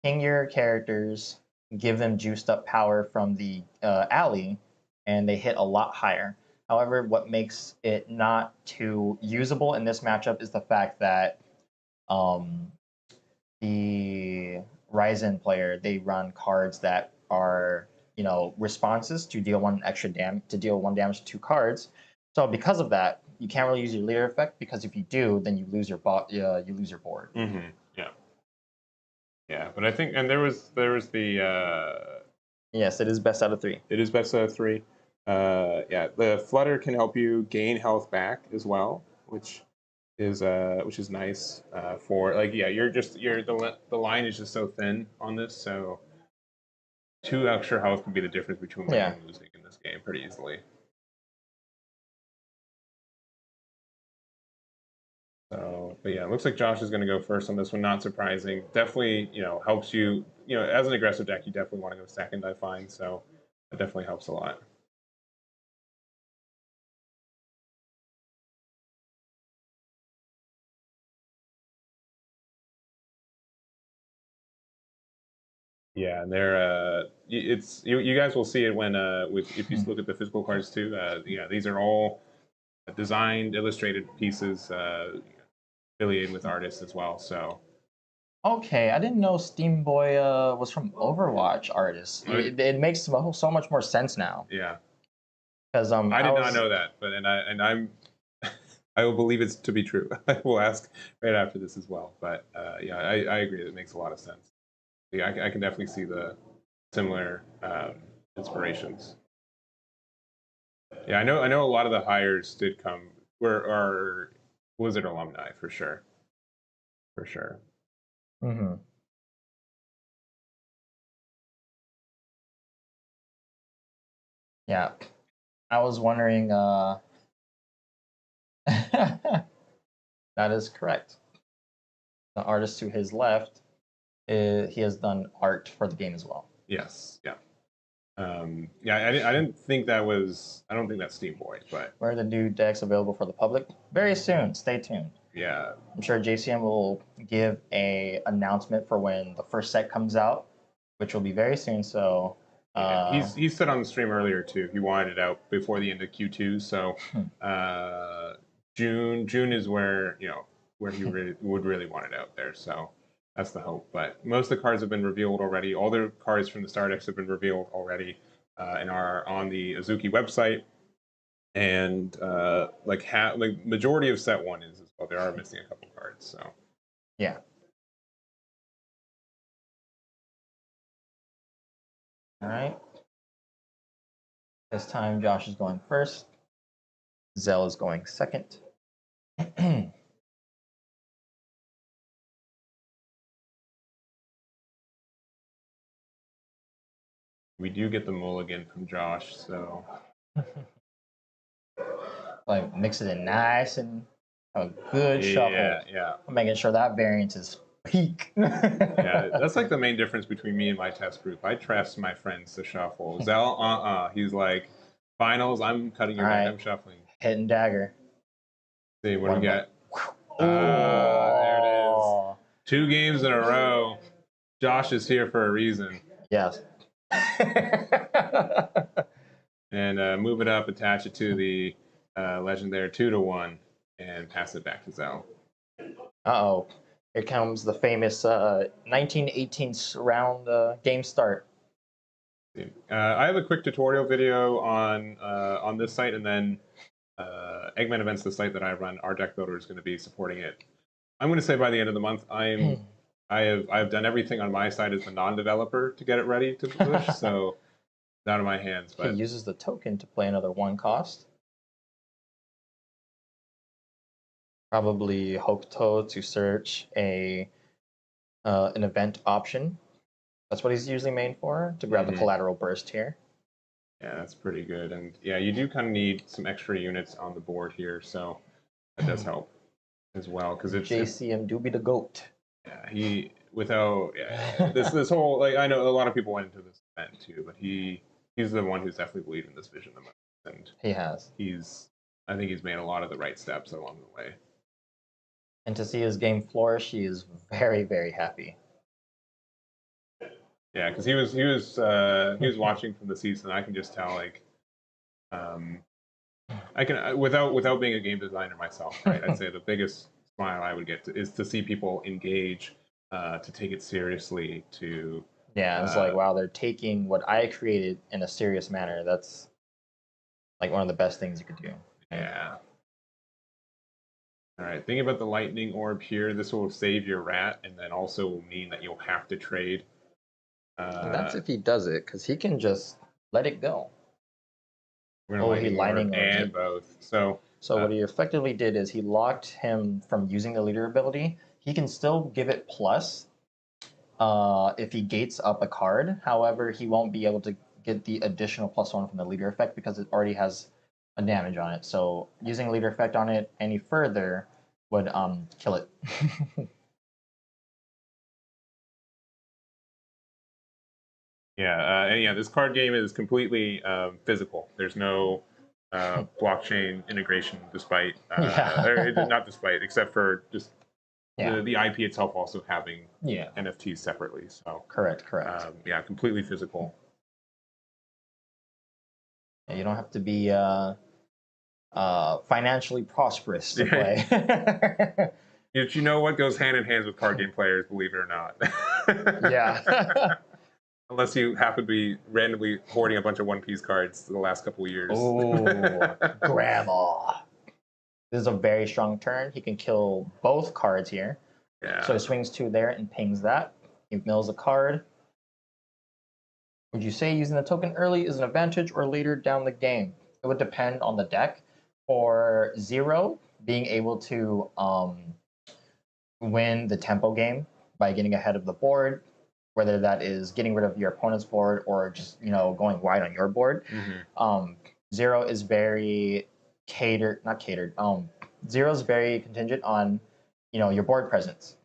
ping your characters, give them juiced up power from the alley, and they hit a lot higher. However, what makes it not too usable in this matchup is the fact that the Ryzen player, they run cards that are, responses to deal 1 extra damage, to deal 1 damage to 2 cards. So because of that, you can't really use your leader effect, because if you do, then you lose your board. Mm-hmm. Yeah. Yeah, but I think, and there was the. Yes, it is best out of 3. It is best out of 3. Yeah, the flutter can help you gain health back as well, which is nice for like the line is just so thin on this, so 2 extra health can be the difference between winning and losing in this game pretty easily. So, but yeah, it looks like Josh is going to go first on this one. Not surprising. Definitely, helps you. As an aggressive deck, you definitely want to go second, I find. So it definitely helps a lot. Yeah, and they're you guys will see it when if you look at the physical cards too. Yeah, these are all designed, illustrated pieces affiliated with artists as well. So. Okay, I didn't know Steam Boy was from Overwatch artists. It makes so much more sense now. Yeah. Because I did not know that, but I'm I will believe it's to be true. I will ask right after this as well. But yeah, I agree. It makes a lot of sense. Yeah, I can definitely see the similar inspirations. Yeah, I know a lot of the hires did come are Blizzard alumni for sure. For sure. Mm-hmm. Yeah, I was wondering. That is correct. The artist to his left, he has done art for the game as well. Yes. Yeah. Yeah. I didn't think that was. I don't think that's Steam Boy, but Where are the new decks available for the public? Very soon. Stay tuned. yeah. I'm sure JCM will give a announcement for when the first set comes out, which will be very soon. So Yeah, he said on the stream earlier too. He wanted it out before the end of Q2. So June is where where he would really want it out there. So that's the hope. But most of the cards have been revealed already. All the cards from the Star decks have been revealed already and are on the Azuki website. And like majority of set one is as well. They are missing a couple cards. So yeah. All right. This time Josh is going first. Zell is going second. we do get the mulligan from Josh. So Like mix it in nice and have a good shuffle. Yeah. I'm making sure that variance is peak. Yeah, that's like the main difference between me and my test group. I trust my friends to shuffle. Zell, he's like, finals, I'm cutting your deck, I'm shuffling. Hit and dagger. See, what do we get? Oh, there it is. 2 games in a row. Josh is here for a reason. Yes. And move it up, attach it to the legend there, 2-1, and pass it back to Zell. Uh-oh. Here comes the famous 1918 round game start. I have a quick tutorial video on this site, and then Eggman Events, the site that I run, our deck builder is going to be supporting it. I'm going to say by the end of the month, I've done everything on my side as the non-developer to get it ready to push, so it's out of my hands. But he uses the token to play another 1 cost. Probably Hokuto to search an event option. That's what he's usually main for, to grab the collateral burst here. Yeah, that's pretty good. And yeah, you do kind of need some extra units on the board here, so that does help as well. Because it's JCM do be the GOAT. Yeah, this whole, like, I know a lot of people went into this event too, but he's the one who's definitely believed in this vision the most. And he has. I think he's made a lot of the right steps along the way. And to see his game flourish, he is very, very happy. Yeah, because he was watching from the season. I can just tell, like, I can without being a game designer myself, right? I'd say the biggest smile I would get is to see people engage, to take it seriously. It's like, wow, they're taking what I created in a serious manner. That's like one of the best things you could do. Yeah. All right, think about the lightning orb here. This will save your rat, and then also will mean that you'll have to trade. That's if he does it, because he can just let it go. We're gonna lightning and both. So what he effectively did is he locked him from using the leader ability. He can still give it plus if he gates up a card. However, he won't be able to get the additional +1 from the leader effect because it already has a damage on it. So using leader effect on it any further would kill it. Yeah, and yeah, this card game is completely physical. There's no blockchain integration, despite not despite, except for just the IP itself also having NFTs separately. So correct. Yeah, completely physical. Yeah, you don't have to be financially prosperous to play. You know what goes hand in hand with card game players, believe it or not. Yeah. Unless you happen to be randomly hoarding a bunch of One Piece cards the last couple of years. Oh, Grandma. This is a very strong turn. He can kill both cards here. Yeah. So he swings 2 there and pings that. He mills a card. Would you say using the token early is an advantage or later down the game? It would depend on the deck. For Zero, being able to win the tempo game by getting ahead of the board, whether that is getting rid of your opponent's board or just going wide on your board. Zero is very not catered. Zero is very contingent on your board presence.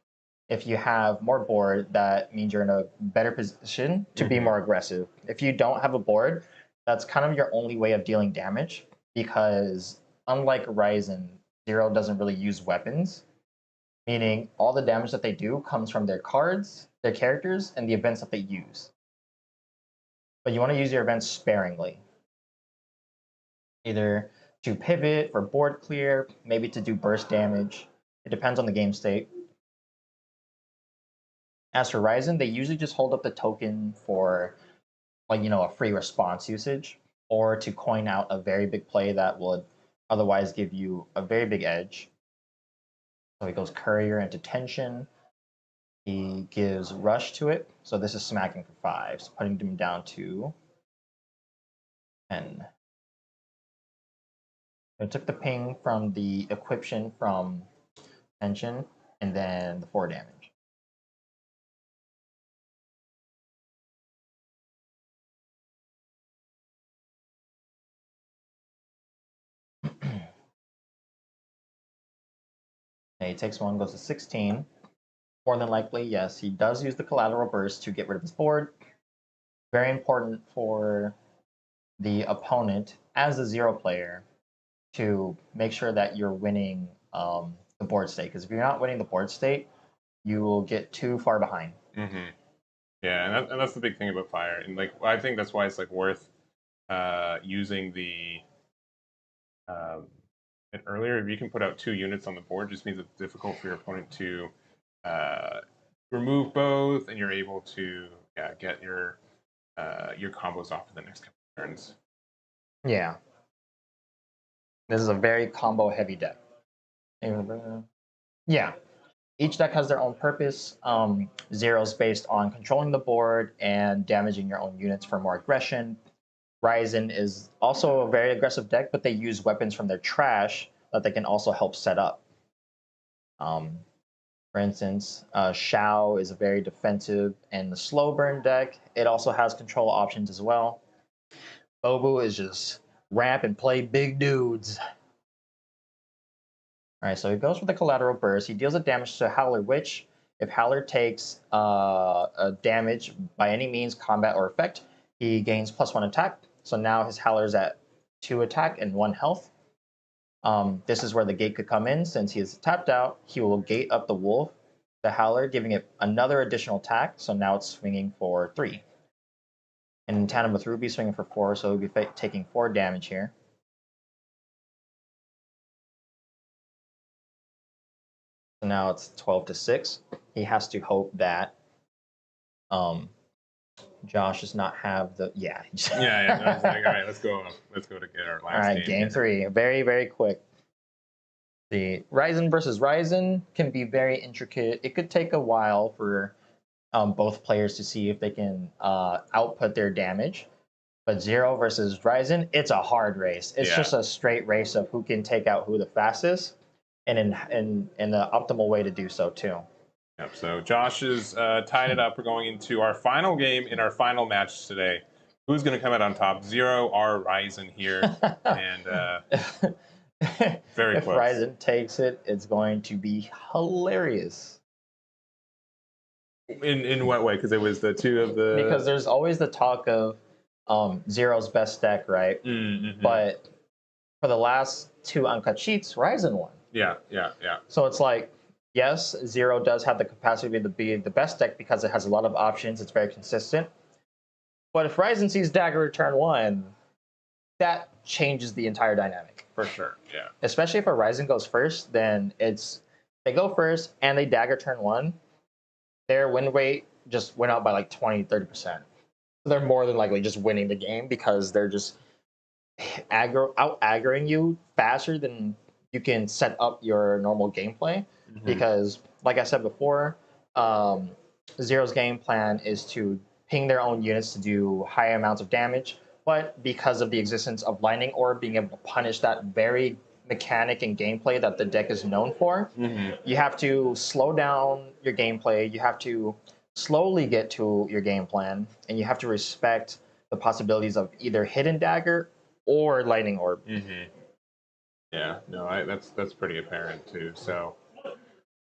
If you have more board, that means you're in a better position to be more aggressive. If you don't have a board, that's kind of your only way of dealing damage, because unlike Ryzen, Zero doesn't really use weapons, meaning all the damage that they do comes from their cards, their characters, and the events that they use. But you want to use your events sparingly. Either to pivot for board clear, maybe to do burst damage. It depends on the game state. As for Ryzen, they usually just hold up the token for a free response usage, or to coin out a very big play that would otherwise give you a very big edge. So he goes Courier into Tension. He gives Rush to it. So this is smacking for 5, so putting him down to 10. I took the ping from the Equiption from Tension, and then the 4 damage. He takes 1, goes to 16. More than likely, yes, he does use the Collateral Burst to get rid of his board. Very important for the opponent as a Zero player to make sure that you're winning the board state. Because if you're not winning the board state, you will get too far behind. Yeah, and that's the big thing about Fire. And I think that's why it's worth using the and earlier. If you can put out 2 units on the board, just means it's difficult for your opponent to remove both, and you're able to get your combos off for the next couple of turns. Yeah. This is a very combo heavy deck. Yeah. Each deck has their own purpose. Zero's based on controlling the board and damaging your own units for more aggression. Ryzen is also a very aggressive deck, but they use weapons from their trash that they can also help set up. For instance, Shao is a very defensive and the slow burn deck. It also has control options as well. Bobu is just ramp and play big dudes. All right, so he goes for the Collateral Burst. He deals a damage to Howler, which, if Howler takes a damage by any means, combat or effect, he gains +1 attack. So now his Howler's at 2 attack and 1 health. This is where the gate could come in. Since he is tapped out, he will gate up the Wolf, the Howler, giving it another additional attack. So now it's swinging for 3. And in tandem with Ruby, swinging for 4, so he'll be taking 4 damage here. So now it's 12 to 6. He has to hope that Josh does not have the yeah. I was all right, let's go to get our last. All right, game 3. Very, very quick. The Ryzen versus Ryzen can be very intricate. It could take a while for both players to see if they can output their damage. But Zero versus Ryzen, it's a hard race. It's just a straight race of who can take out who the fastest, and in the optimal way to do so too. Yep. So Josh is tied it up. We're going into our final game in our final match today. Who's going to come out on top? Zero or Ryzen here, and very if close. Ryzen takes it, it's going to be hilarious. In what way? Because it was the 2 of the. Because there's always the talk of Zero's best deck, right? But for the last 2 uncut sheets, Ryzen won. Yeah. So it's yes, Zero does have the capacity to be the best deck because it has a lot of options. It's very consistent. But if Ryzen sees Dagger turn 1, that changes the entire dynamic. For sure, yeah. Especially if a Ryzen goes first, then they go first and they Dagger turn 1. Their win rate just went up by 20, 30%. they're more than likely just winning the game because they're just out aggroing you faster than you can set up your normal gameplay. Mhm. Because, like I said before, Zero's game plan is to ping their own units to do high amounts of damage, but because of the existence of Lightning Orb being able to punish that very mechanic and gameplay that the deck is known for, you have to slow down your gameplay, you have to slowly get to your game plan, and you have to respect the possibilities of either Hidden Dagger or Lightning Orb. Yeah, no, that's pretty apparent too. So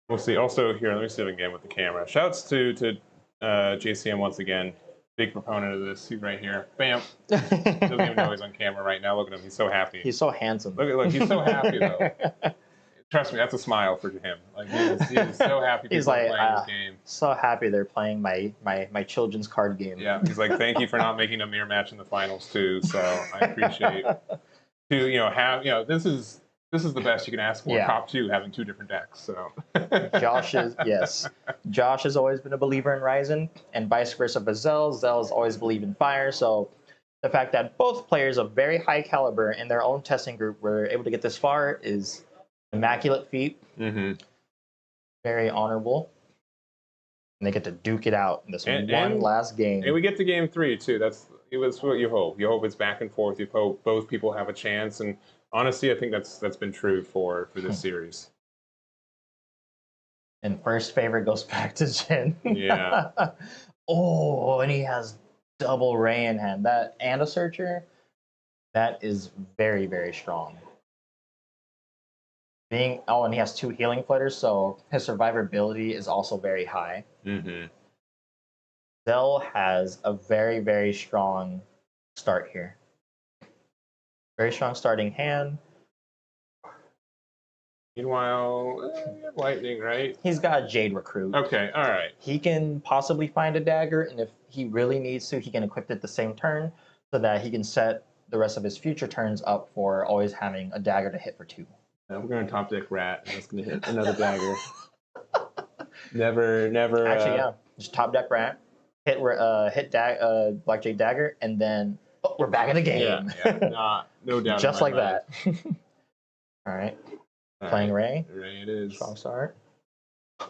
we'll see. Also, here, let me see if I can get with the camera. Shouts to JCM once again. Big proponent of this. He's right here. Bam. Doesn't even know he's on camera right now. Look at him. He's so happy. He's so handsome. Look, he's so happy though. Trust me, that's a smile for him. Like he is so happy people He's like, are playing this game. So happy they're playing my children's card game. Yeah, he's like, thank you for not making a mirror match in the finals too. So I appreciate have this is the best you can ask for. Yeah. Top 2 having 2 different decks. So Josh has always been a believer in Ryzen, and vice versa for Zell. Zell's always believed in Fire. So the fact that both players of very high caliber in their own testing group were able to get this far is immaculate feat. Very honorable. And they get to duke it out in this one last game. And we get to game 3 too. That's what you hope. You hope it's back and forth. You hope both people have a chance. And honestly, I think that's been true for this series. And first favorite goes back to Jin. Yeah. Oh, and he has double Ray in hand. That and a Searcher. That is very, very strong. And he has 2 healing flitters, so his survivability is also very high. Zell has a very, very strong start here. Very strong starting hand. Meanwhile, Lightning, right? He's got Jade Recruit. Okay, all right. He can possibly find a dagger, and if he really needs to, he can equip it the same turn so that he can set the rest of his future turns up for always having a dagger to hit for 2. I'm going to top deck Rat, and that's going to hit another dagger. Never. Actually, yeah. Just top deck Rat, hit Black Jade Dagger, and then we're back in the game. Yeah. No doubt. Just like that. All right. Playing Ray. Ray it is. Strong start.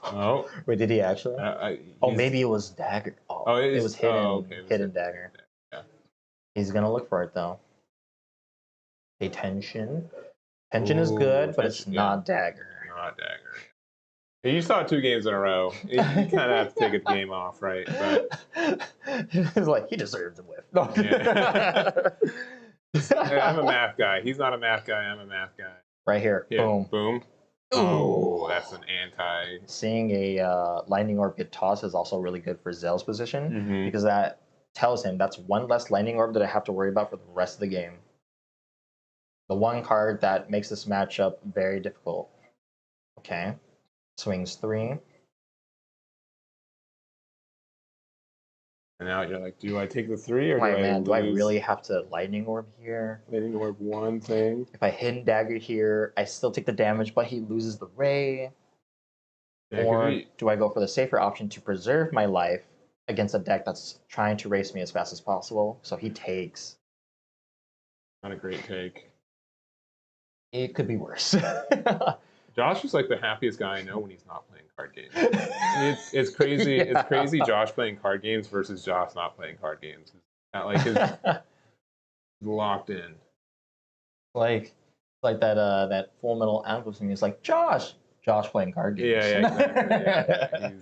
Oh. Wait, did he actually? Maybe it was Dagger. It was hidden. Hidden Dagger. Yeah. He's going to look for it, though. A Tension. Tension is good, but it's not Dagger. Not Dagger. You saw 2 games in a row. You kind of have to take a game off, right? But it's like, he deserves a whiff. No. I'm a math guy. He's not a math guy. I'm a math guy. Right here. Yeah. Boom. Boom. Oh, that's an anti. Seeing a Lightning Orb get tossed is also really good for Zell's position because that tells him that's 1 less Lightning Orb that I have to worry about for the rest of the game. The 1 card that makes this matchup very difficult. Okay. Swings 3. And now you're like, do I take the 3 or do I really have to Lightning Orb here? Lightning Orb 1 thing. If I Hidden Dagger here, I still take the damage, but he loses the Ray. Yeah, or do I go for the safer option to preserve my life against a deck that's trying to race me as fast as possible? So he takes. Not a great take. It could be worse. Josh is like the happiest guy I know when he's not playing card games. It's crazy. Yeah. It's crazy. Josh playing card games versus Josh not playing card games. Not like his locked in. Like that Full Metal Alchemist thing is like Josh playing card games. Yeah, exactly. Yeah.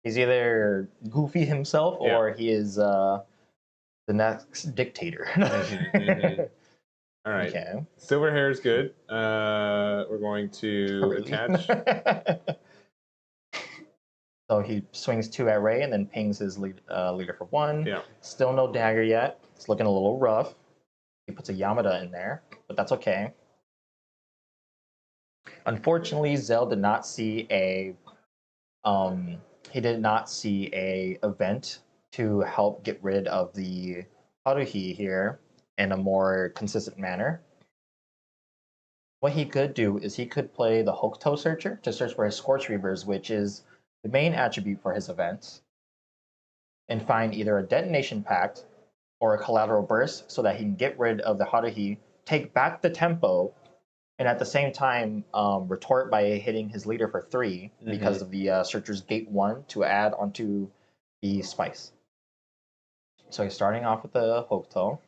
He's either goofy himself or he is the next dictator. All right. Okay. Silver hair is good. We're going to attach. So he swings 2 at Ray and then pings his leader for 1. Yeah. Still no dagger yet. It's looking a little rough. He puts a Yamada in there, but that's okay. Unfortunately, Zell did not see a event to help get rid of the Haruhi here in a more consistent manner. What he could do is he could play the Hokuto Searcher to search for his Scorch Reavers, which is the main attribute for his events. and find either a detonation pact or a collateral burst so that he can get rid of the Haruhi, take back the tempo, and at the same time retort by hitting his leader for 3 because of the Searcher's Gate 1 to add onto the Spice. So he's starting off with the Hokuto.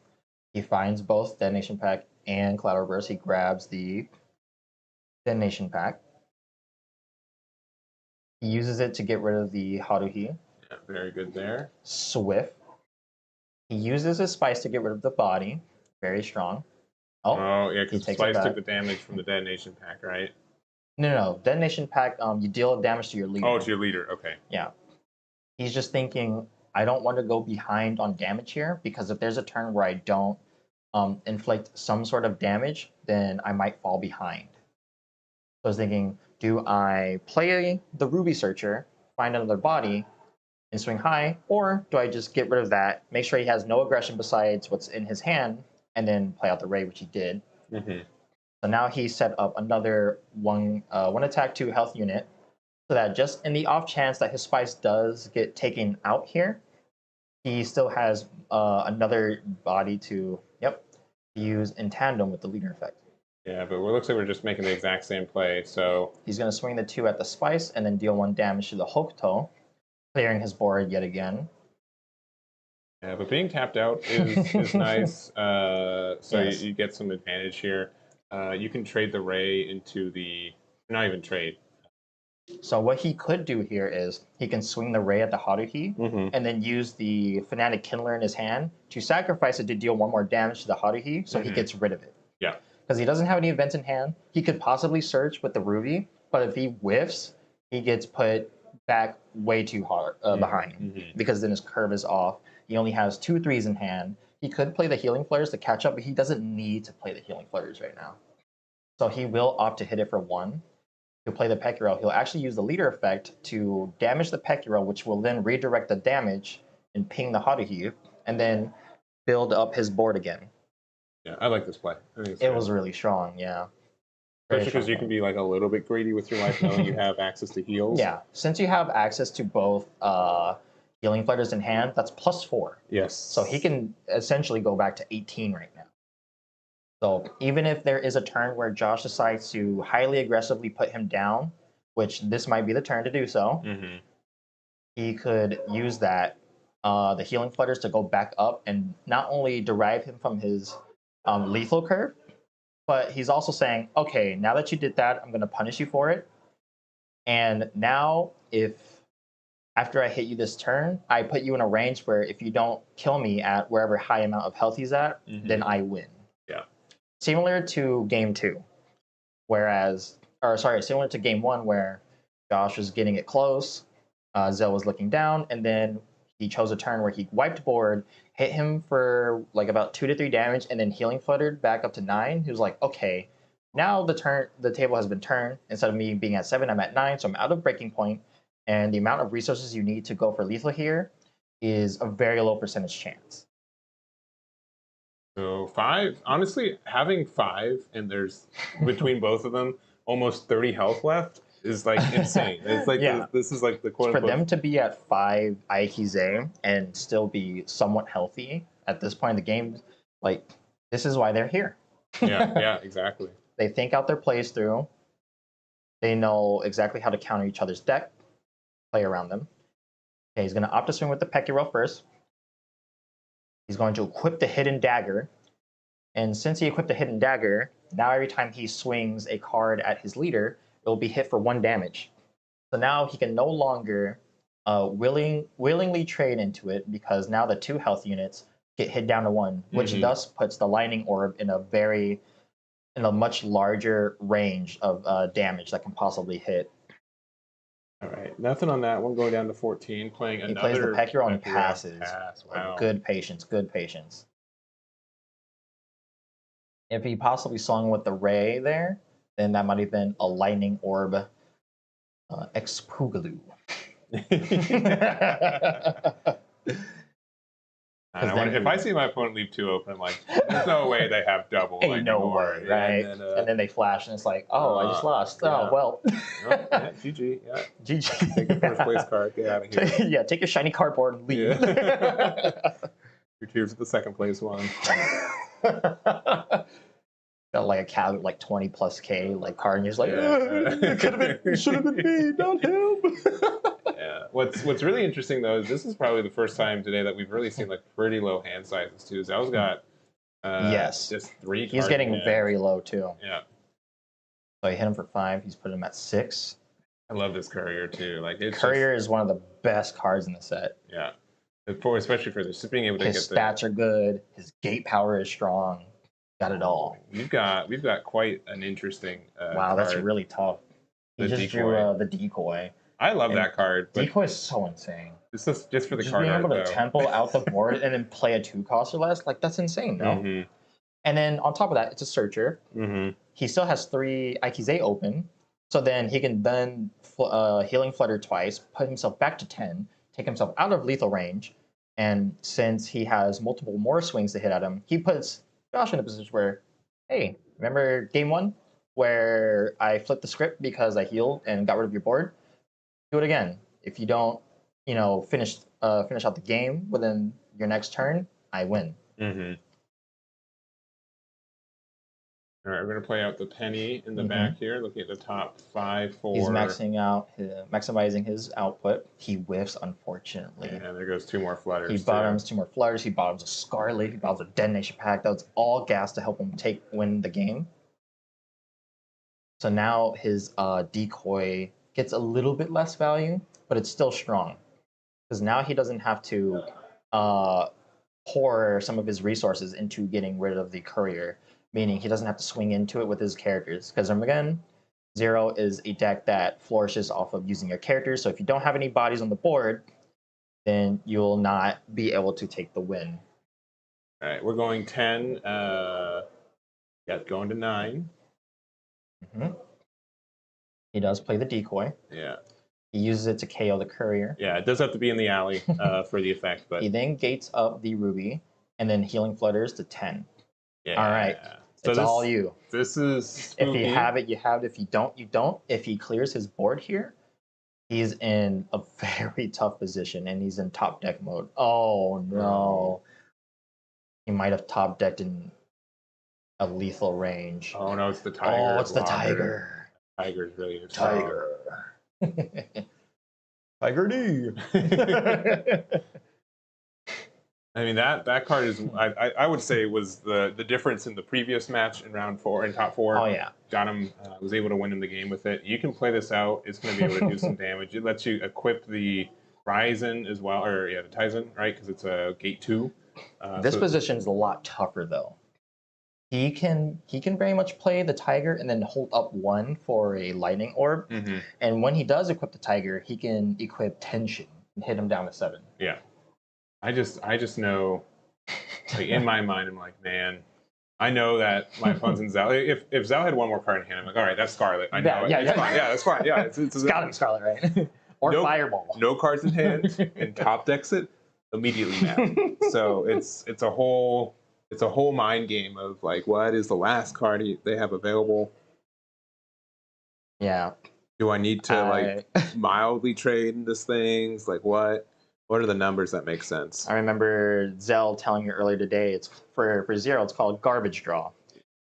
He finds both Detonation Pact and Collateral Burst. He grabs the Detonation Pact. He uses it to get rid of the Haruhi. Yeah, very good there. Swift. He uses his Spice to get rid of the body. Very strong. Oh, yeah, because takes Spice it took back. the damage from the detonation pack, right? No. Detonation Pact, you deal damage to your leader. Oh, to your leader. Okay. Yeah. He's just thinking, I don't want to go behind on damage here because if there's a turn where I don't inflict some sort of damage, then I might fall behind. So I was thinking, do I play the Ruby Searcher, find another body, and swing high, or do I just get rid of that, make sure he has no aggression besides what's in his hand, and then play out the Ray, which he did. So now he set up another one attack, 2 health unit, so that just in the off chance that his Spice does get taken out here, he still has another body to use in tandem with the leader effect. Yeah, but it looks like we're just making the exact same play. So he's going to swing the 2 at the Spice and then deal 1 damage to the Hokuto, clearing his board yet again. Yeah, but being tapped out is nice. So yes. you get some advantage here. You can trade the Ray into the... Not even trade. So what he could do here is he can swing the Ray at the Haruhi and then use the Fanatic Kindler in his hand to sacrifice it to deal 1 more damage to the Haruhi so he gets rid of it. Yeah. Because he doesn't have any events in hand. He could possibly search with the Ruby, but if he whiffs, he gets put back way too hard behind because then his curve is off. He only has 2 3s in hand. He could play the Healing Flares to catch up, but he doesn't need to play the Healing Flares right now. So he will opt to hit it for 1. He'll play the Pekiro. He'll actually use the leader effect to damage the Pekiro, which will then redirect the damage and ping the Haruhi, and then build up his board again. Yeah, I like this play. I think it was really strong, yeah. Especially because you can be like a little bit greedy with your life knowing you have access to heals. Yeah, since you have access to both Healing Fighters in hand, that's +4. Yes. So he can essentially go back to 18 right now. So even if there is a turn where Josh decides to highly aggressively put him down, which this might be the turn to do so, he could use that, the Healing Flutters to go back up and not only derive him from his lethal curve, but he's also saying, okay, now that you did that, I'm going to punish you for it. And now if after I hit you this turn, I put you in a range where if you don't kill me at wherever high amount of health he's at, then I win. Yeah. Similar to game 2, similar to game 1 where Josh was getting it close, Zell was looking down, and then he chose a turn where he wiped board, hit him for like about 2 to 3 damage, and then healing fluttered back up to 9. He was like, okay, now the table has been turned. Instead of me being at 7, I'm at 9, so I'm out of breaking point, and the amount of resources you need to go for lethal here is a very low percentage chance. So 5, honestly, having 5 and there's between both of them almost 30 health left is like insane. It's like this is like the quote for them to be at 5 Aikize and still be somewhat healthy at this point in the game, like this is why they're here. Yeah, exactly. They think out their plays through. They know exactly how to counter each other's deck, play around them. Okay, he's going to opt to swing with the Pekiro first. He's going to equip the Hidden Dagger. And since he equipped the Hidden Dagger, now every time he swings a card at his leader, it will be hit for 1 damage. So now he can no longer willingly trade into it because now the 2 health units get hit down to 1, which thus puts the Lightning Orb in a much larger range of damage that can possibly hit. All right, nothing on that one. Going down to 14, playing he another. He plays the Pekiro and passes. Wow. Good patience, good patience. If he possibly swung with the Ray there, then that might have been a Lightning Orb Expoogaloo. I don't know, if I see my opponent leave 2 open, I'm like, there's no way they have double. Ain't like, no more. way, right? And then they flash, and it's like, oh, I just lost. yeah. Oh, well. Yeah, GG. Yeah. GG. Take a first place card. Get out of here. Yeah, take your shiny cardboard and leave. Yeah. Your tears at the second place one. Got like a cat with like 20 plus K like card, and you're just like, Yeah. it should have been me, not him. Yeah. What's really interesting though is this is probably the first time today that we've really seen like pretty low hand sizes too. Zell's got yes, just 3 he's cards getting in hand. very low too. Yeah. So I hit him for 5. He's put him at 6. I love this courier too. Like it's Courier just, is one of the best cards in the set. yeah. Especially for this, just being able to His get stats are good. His gate power is strong. Got it all. We've got quite an interesting. Wow, that's card. really tough. He The just decoy. drew the decoy. I love and that card. But Decoy is so insane. this is just for the Just card being art able to though. tempo out the board and then play a 2-cost or less, like that's insane, no? Mhm. And then on top of that, it's a searcher. Mhm. He still has 3 Aikize open, so then he can then healing flutter twice, put himself back to 10, take himself out of lethal range, and since he has multiple more swings to hit at him, he puts Josh in a position where, hey, remember game 1 where I flipped the script because I healed and got rid of your board? Do it again. If you don't, finish out the game within your next turn, I win. Mhm. All right, we're gonna play out the penny in the Mhm. back here. Looking at the top 5 for. He's maximizing his output. He whiffs, unfortunately. And there goes 2 more flutters. He bottoms 2 more flutters. He bottoms a Scarlet. He bottoms a Detonation Pack. That's all gas to help him win the game. So now his decoy gets a little bit less value, but it's still strong because now he doesn't have to pour some of his resources into getting rid of the courier, meaning he doesn't have to swing into it with his characters. Because again, Zero is a deck that flourishes off of using your characters. So if you don't have any bodies on the board, then you'll not be able to take the win. All right, we're going 10. Going to 9. Mm-hmm. He does play the decoy. Yeah. He uses it to KO the courier. Yeah, it does have to be in the alley for the effect, but He then gates up the ruby and then healing flutters to 10. yeah. All right. So It's all you. This is spooky. If you have it, you have it. If you don't, you don't. If he clears his board here, he's in a very tough position and he's in top deck mode. Oh no. He might have top decked in a lethal range. Oh no, it's the tiger. Oh, it's the blocker. tiger. Tiger's really Tiger. Tiger D. I mean that card is I would say was the difference in the previous match in round 4 in top 4. Oh yeah. Got him was able to win him the game with it. You can play this out. It's going to be able to do some damage. It lets you equip the Ryzen as well, or the Tizen, right? Because it's a gate 2. This position is a lot tougher though. He can very much play the tiger and then hold up 1 for a lightning orb. Mm-hmm. And when he does equip the tiger, he can equip tension and hit him down to 7. Yeah. I just know, like in my mind, I'm like, man, I know that my opponent's in Zell. If Zell had 1 more card in hand, I'm like, all right, that's Scarlet. I know Yeah, it. It's fine. Yeah, that's fine. Yeah, It's gotta be Scarlet, right? Or Fireball. No cards in hand, and top decks it immediately now. So it's a whole mind game of like, what is the last card they have available? Yeah. Do I need to mildly trade into things? Like what? What are the numbers that make sense? I remember Zell telling you earlier today, it's for Zero, it's called garbage draw,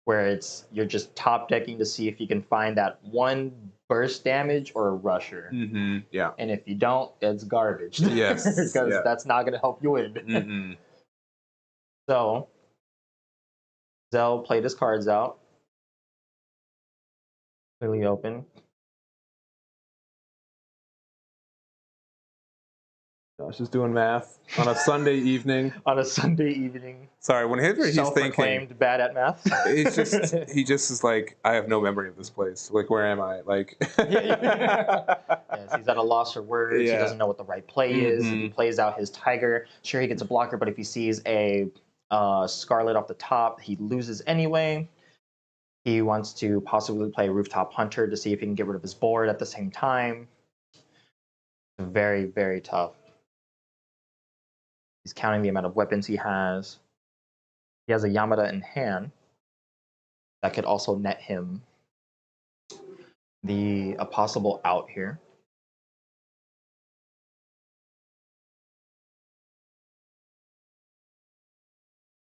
where you're just top decking to see if you can find that 1 burst damage or a rusher. Mm-hmm. Yeah. And if you don't, it's garbage. Yes. Because that's not going to help you win. Mm-hmm. So, Zell played his cards out. Clearly open. Josh is doing math on a Sunday evening. On a Sunday evening. Sorry, when he's thinking, Self-proclaimed bad at math. he just is like, I have no memory of this place. Like, where am I? Like, Yes, he's at a loss for words. Yeah. He doesn't know what the right play is. If he plays out his tiger, sure, he gets a blocker, but if he sees a Scarlet off the top, he loses anyway. He wants to possibly play Rooftop Hunter to see if he can get rid of his board at the same time. Very, very tough. He's counting the amount of weapons he has. He has a Yamada in hand that could also net him a possible out here.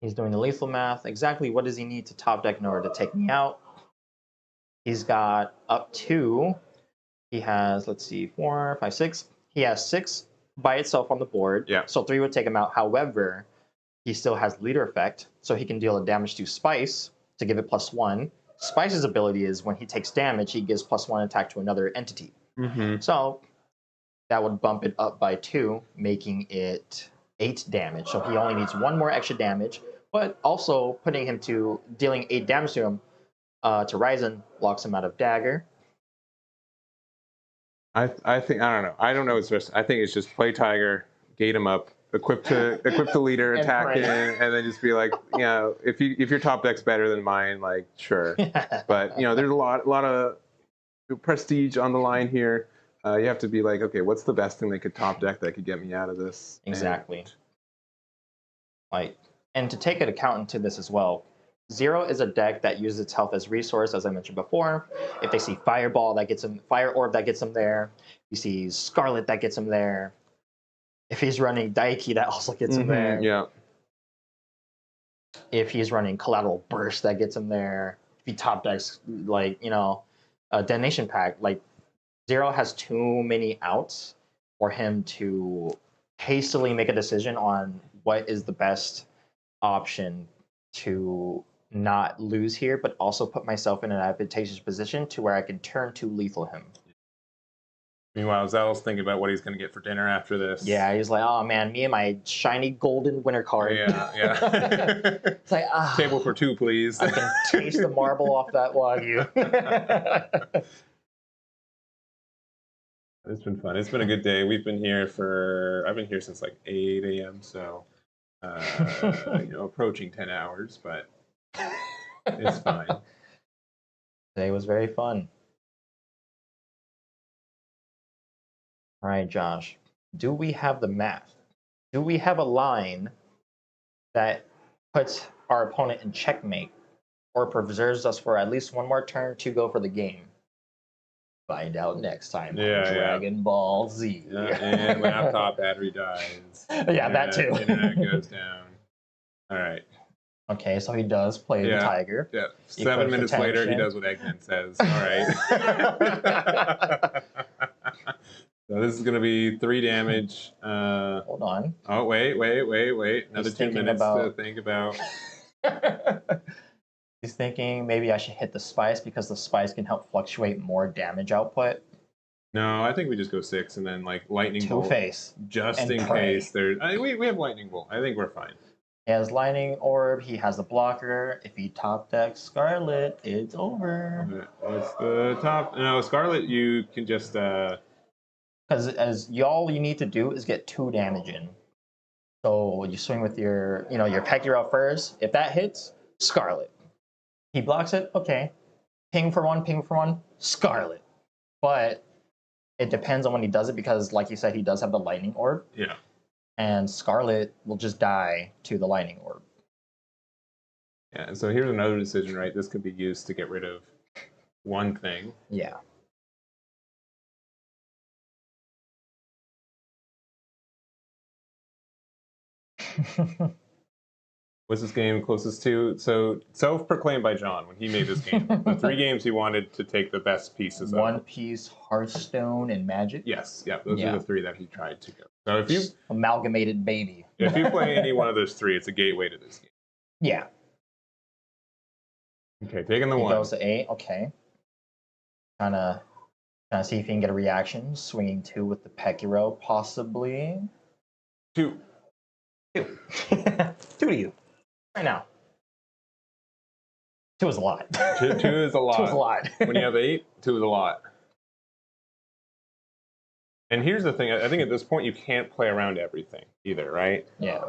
He's doing the lethal math. Exactly what does he need to top deck in order to take me out? He's got up to, he has, let's see, 4, 5, 6. He has 6 by itself on the board. Yeah. So 3 would take him out. However, he still has leader effect, so he can deal a damage to Spice to give it +1. Spice's ability is when he takes damage, he gives +1 attack to another entity. So that would bump it up by 2, making it 8 damage. So he only needs 1 more extra damage, but also putting him to dealing 8 damage to him to Ryzen locks him out of dagger. I think I don't know. I don't know what's best. I think it's just play Tiger, gate him up, equip the leader, And attack pray. him, and then just be like, you know, if your top deck's better than mine, like sure. But you know, there's a lot of prestige on the line here. You have to be like, okay, what's the best thing they could top deck that could get me out of this? Exactly. And to take an account into this as well, Zero is a deck that uses its health as resource, as I mentioned before. If they see Fireball, that gets him, Fire Orb, that gets him there. You see Scarlet, that gets him there. If he's running Daiki, that also gets him there. Yeah. If he's running Collateral Burst, that gets him there. If he top decks, like, you know, a Detonation Pack, like, Zero has too many outs for him to hastily make a decision on what is the best option to not lose here, but also put myself in an advantageous position to where I can turn to lethal him. Meanwhile, Zell's thinking about what he's going to get for dinner after this. Yeah, he's like, oh man, me and my shiny golden winner card. Yeah. It's like, Table for 2, please. I can taste the marble off that Wagyu. It's been fun. It's been a good day. I've been here since like 8 a.m. So, you know, approaching 10 hours, but it's fine. Today was very fun. All right, Josh, do we have the math? Do we have a line that puts our opponent in checkmate or preserves us for at least one more turn to go for the game? Find out next time on Dragon Ball Z. Yeah, and laptop battery dies. Yeah, that too. Internet goes down. All right. Okay, so he does play the Tiger. Yeah. 7 minutes later, he does what Eggman says. All right. So this is going to be 3 damage. Hold on. Oh, wait. Another 2 minutes to think about. He's thinking maybe I should hit the Spice because the Spice can help fluctuate more damage output. No, I think we just go 6 and then like Lightning Bolt. Two-Face. Just in case there's... we have Lightning Bolt. I think we're fine. He has Lightning Orb. He has the blocker. If he top decks Scarlet, it's over. What's the top? No, Scarlet, you can just... Because all you need to do is get 2 damage in. So you swing with your Pekiro first. If that hits, Scarlet. He blocks it, okay. Ping for 1, Scarlet. But it depends on when he does it because, like you said, he does have the Lightning Orb. Yeah. And Scarlet will just die to the Lightning Orb. Yeah, and so here's another decision, right? This could be used to get rid of one thing. Yeah. What's this game closest to? So self-proclaimed by John when he made this game. The 3 games he wanted to take the best pieces of. One Piece, Hearthstone, and Magic. Yes, yeah, those are the 3 that he tried to go. So if you amalgamated baby. If you play any one of those 3, it's a gateway to this game. Yeah. Okay, taking the he 1. Goes to 8. Okay. Trying to see if he can get a reaction. Swinging 2 with the Pekiro, possibly. 2. 2 to you. Right now. 2 is a lot. 2 is a lot. 2 is a lot. When you have 8, 2 is a lot. And here's the thing. I think at this point you can't play around everything either, right? Yeah.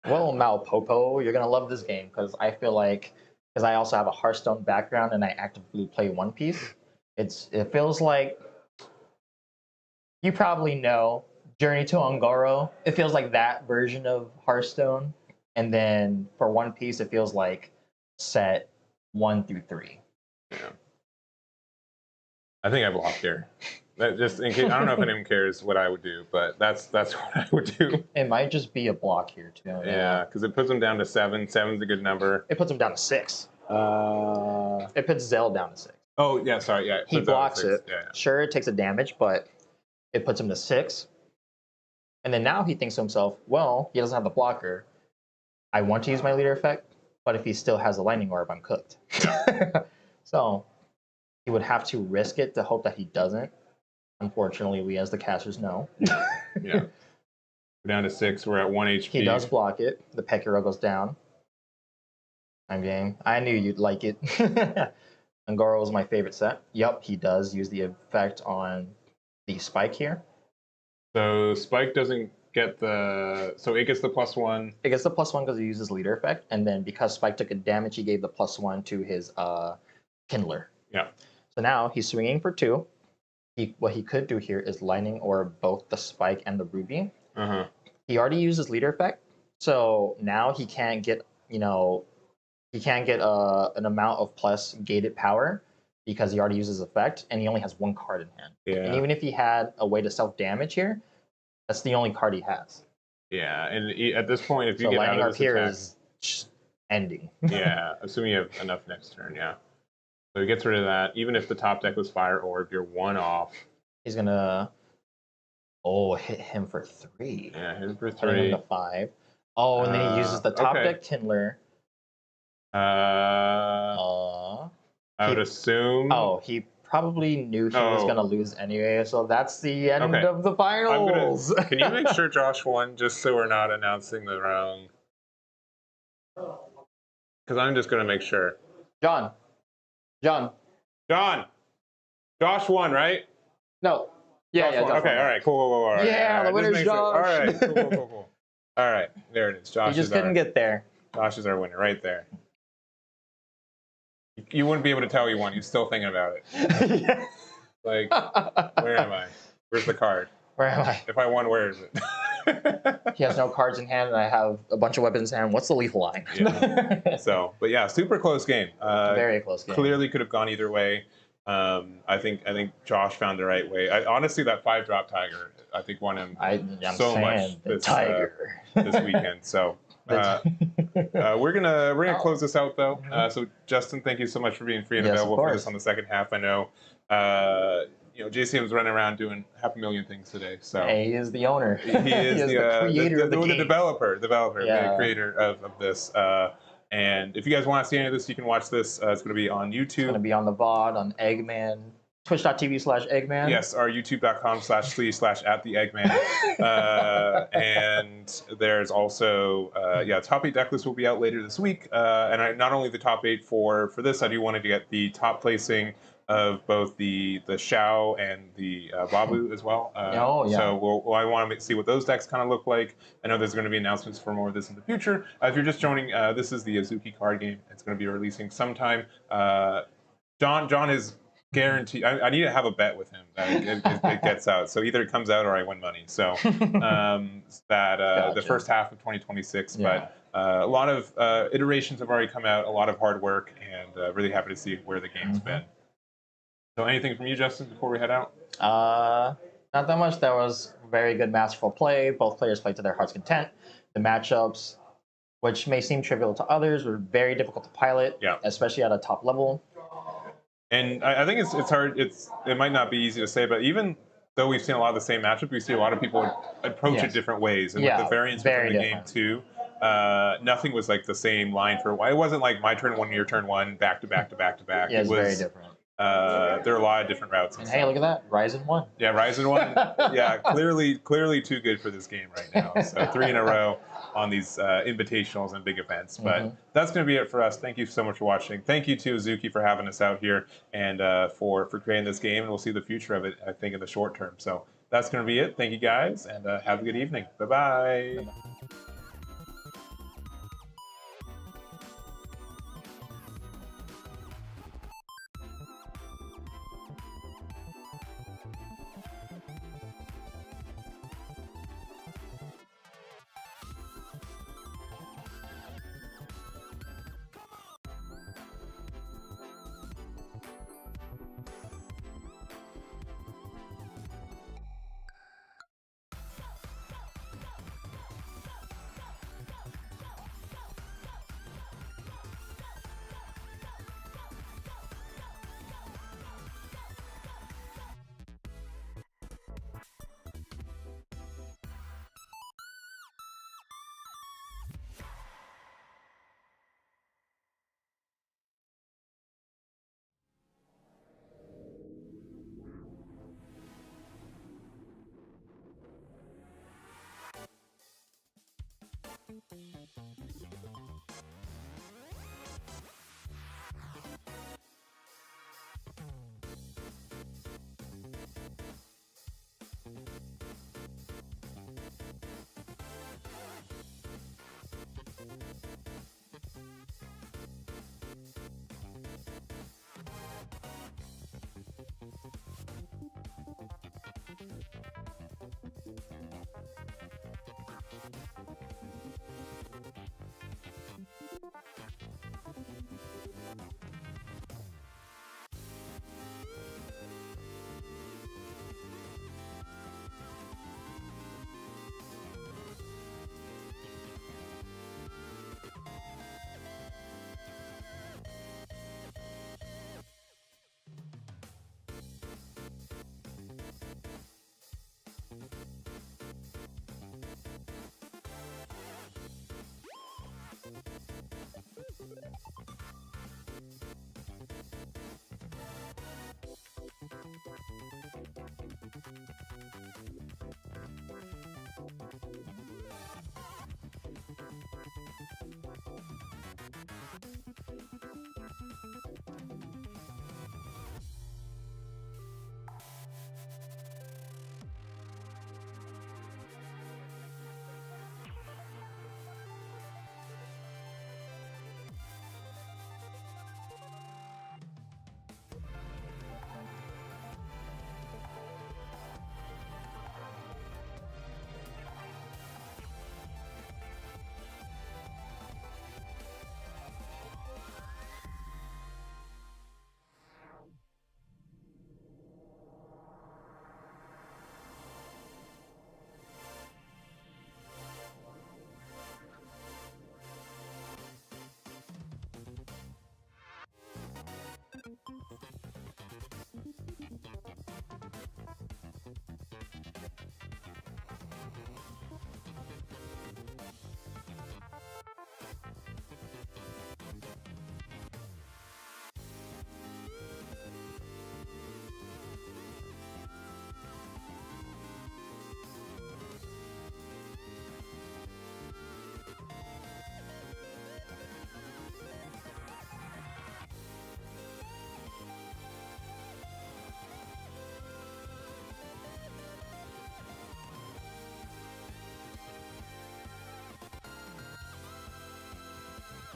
Well, Malpopo, you're going to love this game because I feel like, because I also have a Hearthstone background and I actively play One Piece, it feels like you probably know Journey to Ungoro, it feels like that version of Hearthstone. And then for One Piece, it feels like set 1 through 3. Yeah. I think I blocked here. That just in case, I don't know if anyone cares what I would do, but that's what I would do. It might just be a block here too. Yeah, because it puts them down to 7. 7's a good number. It puts him down to 6. It puts Zell down to 6. Oh yeah, sorry. Yeah, He blocks it. Yeah, yeah. Sure, it takes a damage, but it puts him to 6. And then now he thinks to himself, well, he doesn't have the blocker. I want to use my leader effect, but if he still has a lightning orb, I'm cooked. So he would have to risk it to hope that he doesn't. Unfortunately, we as the casters know. Yeah. We're down to 6. We're at 1 HP. He does block it. The Pekiro goes down. I'm game. I knew you'd like it. Ungoro was my favorite set. Yup, he does use the effect on the spike here. So Spike doesn't get the. So it gets the +1. It gets the +1 because he uses leader effect, and then because Spike took a damage, he gave the +1 to his Kindler. Yeah. So now he's swinging for 2. What he could do here is lightning or both the Spike and the Ruby. Uh-huh. He already uses leader effect, so now he can't get an amount of plus gated power because he already uses effect, and he only has 1 card in hand. Yeah. And even if he had a way to self-damage here, that's the only card he has. Yeah, and at this point, if you So get lightning out arc of this here attack, is just ending. yeah, assuming you have enough next turn, yeah. So he gets rid of that. Even if the top deck was Fire Orb, you're 1 off. He's gonna hit him for 3. Yeah, hit him for Putting 3. him to 5. Oh, and then he uses the top okay. deck Kindler. I would assume. Oh, he probably knew he was gonna lose anyway, so that's the end of the finals. Can you make sure Josh won, just so we're not announcing the wrong? Because I'm just gonna make sure. John. Josh won, right? No. Yeah, Josh won. Josh Okay, won. all right, cool. All right, Yeah, all right. the winner's Just make sure. Josh. All right, cool. All right, there it is. Josh He just couldn't get there. Josh is our winner, right there. You wouldn't be able to tell he won. He's still thinking about it. Yeah. Like, where am I? Where's the card? Where am I? If I won, where is it? He has no cards in hand, and I have a bunch of weapons in hand. What's the lethal line? Yeah. So, but yeah, super close game. Very close game. Clearly could have gone either way. I think Josh found the right way. That 5-drop Tiger, I think, won him so much this weekend. So we're gonna close this out though. So Justin, thank you so much for being free and available for this on the second half. I know JCM was running around doing 500,000 things today. So he is the owner. He is the creator of the game. The developer, the creator of this. And if you guys want to see any of this, you can watch this. It's going to be on YouTube. It's going to be on the VOD, on Eggman, twitch.tv/Eggman. Yes, our youtube.com/sleeve/@theeggman. And there's also, top 8 deck list will be out later this week. And not only the top 8 for this, I do want to get the top placing of both the Shao and the Babu as well. So I want to see what those decks kind of look like. I know there's going to be announcements for more of this in the future. If you're just joining, this is the Azuki card game. It's going to be releasing sometime. John is guaranteed. I need to have a bet with him that it gets out. So either it comes out or I win money. So the first half of 2026. Yeah. But a lot of iterations have already come out. A lot of hard work, and really happy to see where the game's been. So anything from you, Justin, before we head out? Not that much. That was very good masterful play. Both players played to their heart's content. The matchups, which may seem trivial to others, were very difficult to pilot, especially at a top level. And I think it's hard. It might not be easy to say, but even though we've seen a lot of the same matchup, we see a lot of people approach it different ways. And with the variance within the game too, nothing was like the same line for a while. It wasn't like my turn 1, your turn 1, back to back to back to back. Yeah, it was very different. There are a lot of different routes. And hey, look at that. Ryzen 1. Yeah, Ryzen 1. Yeah, clearly too good for this game right now. So 3 in a row on these invitationals and big events. But that's going to be it for us. Thank you so much for watching. Thank you to Azuki for having us out here and for creating this game. And we'll see the future of it, I think, in the short term. So that's going to be it. Thank you, guys, and have a good evening. Bye-bye.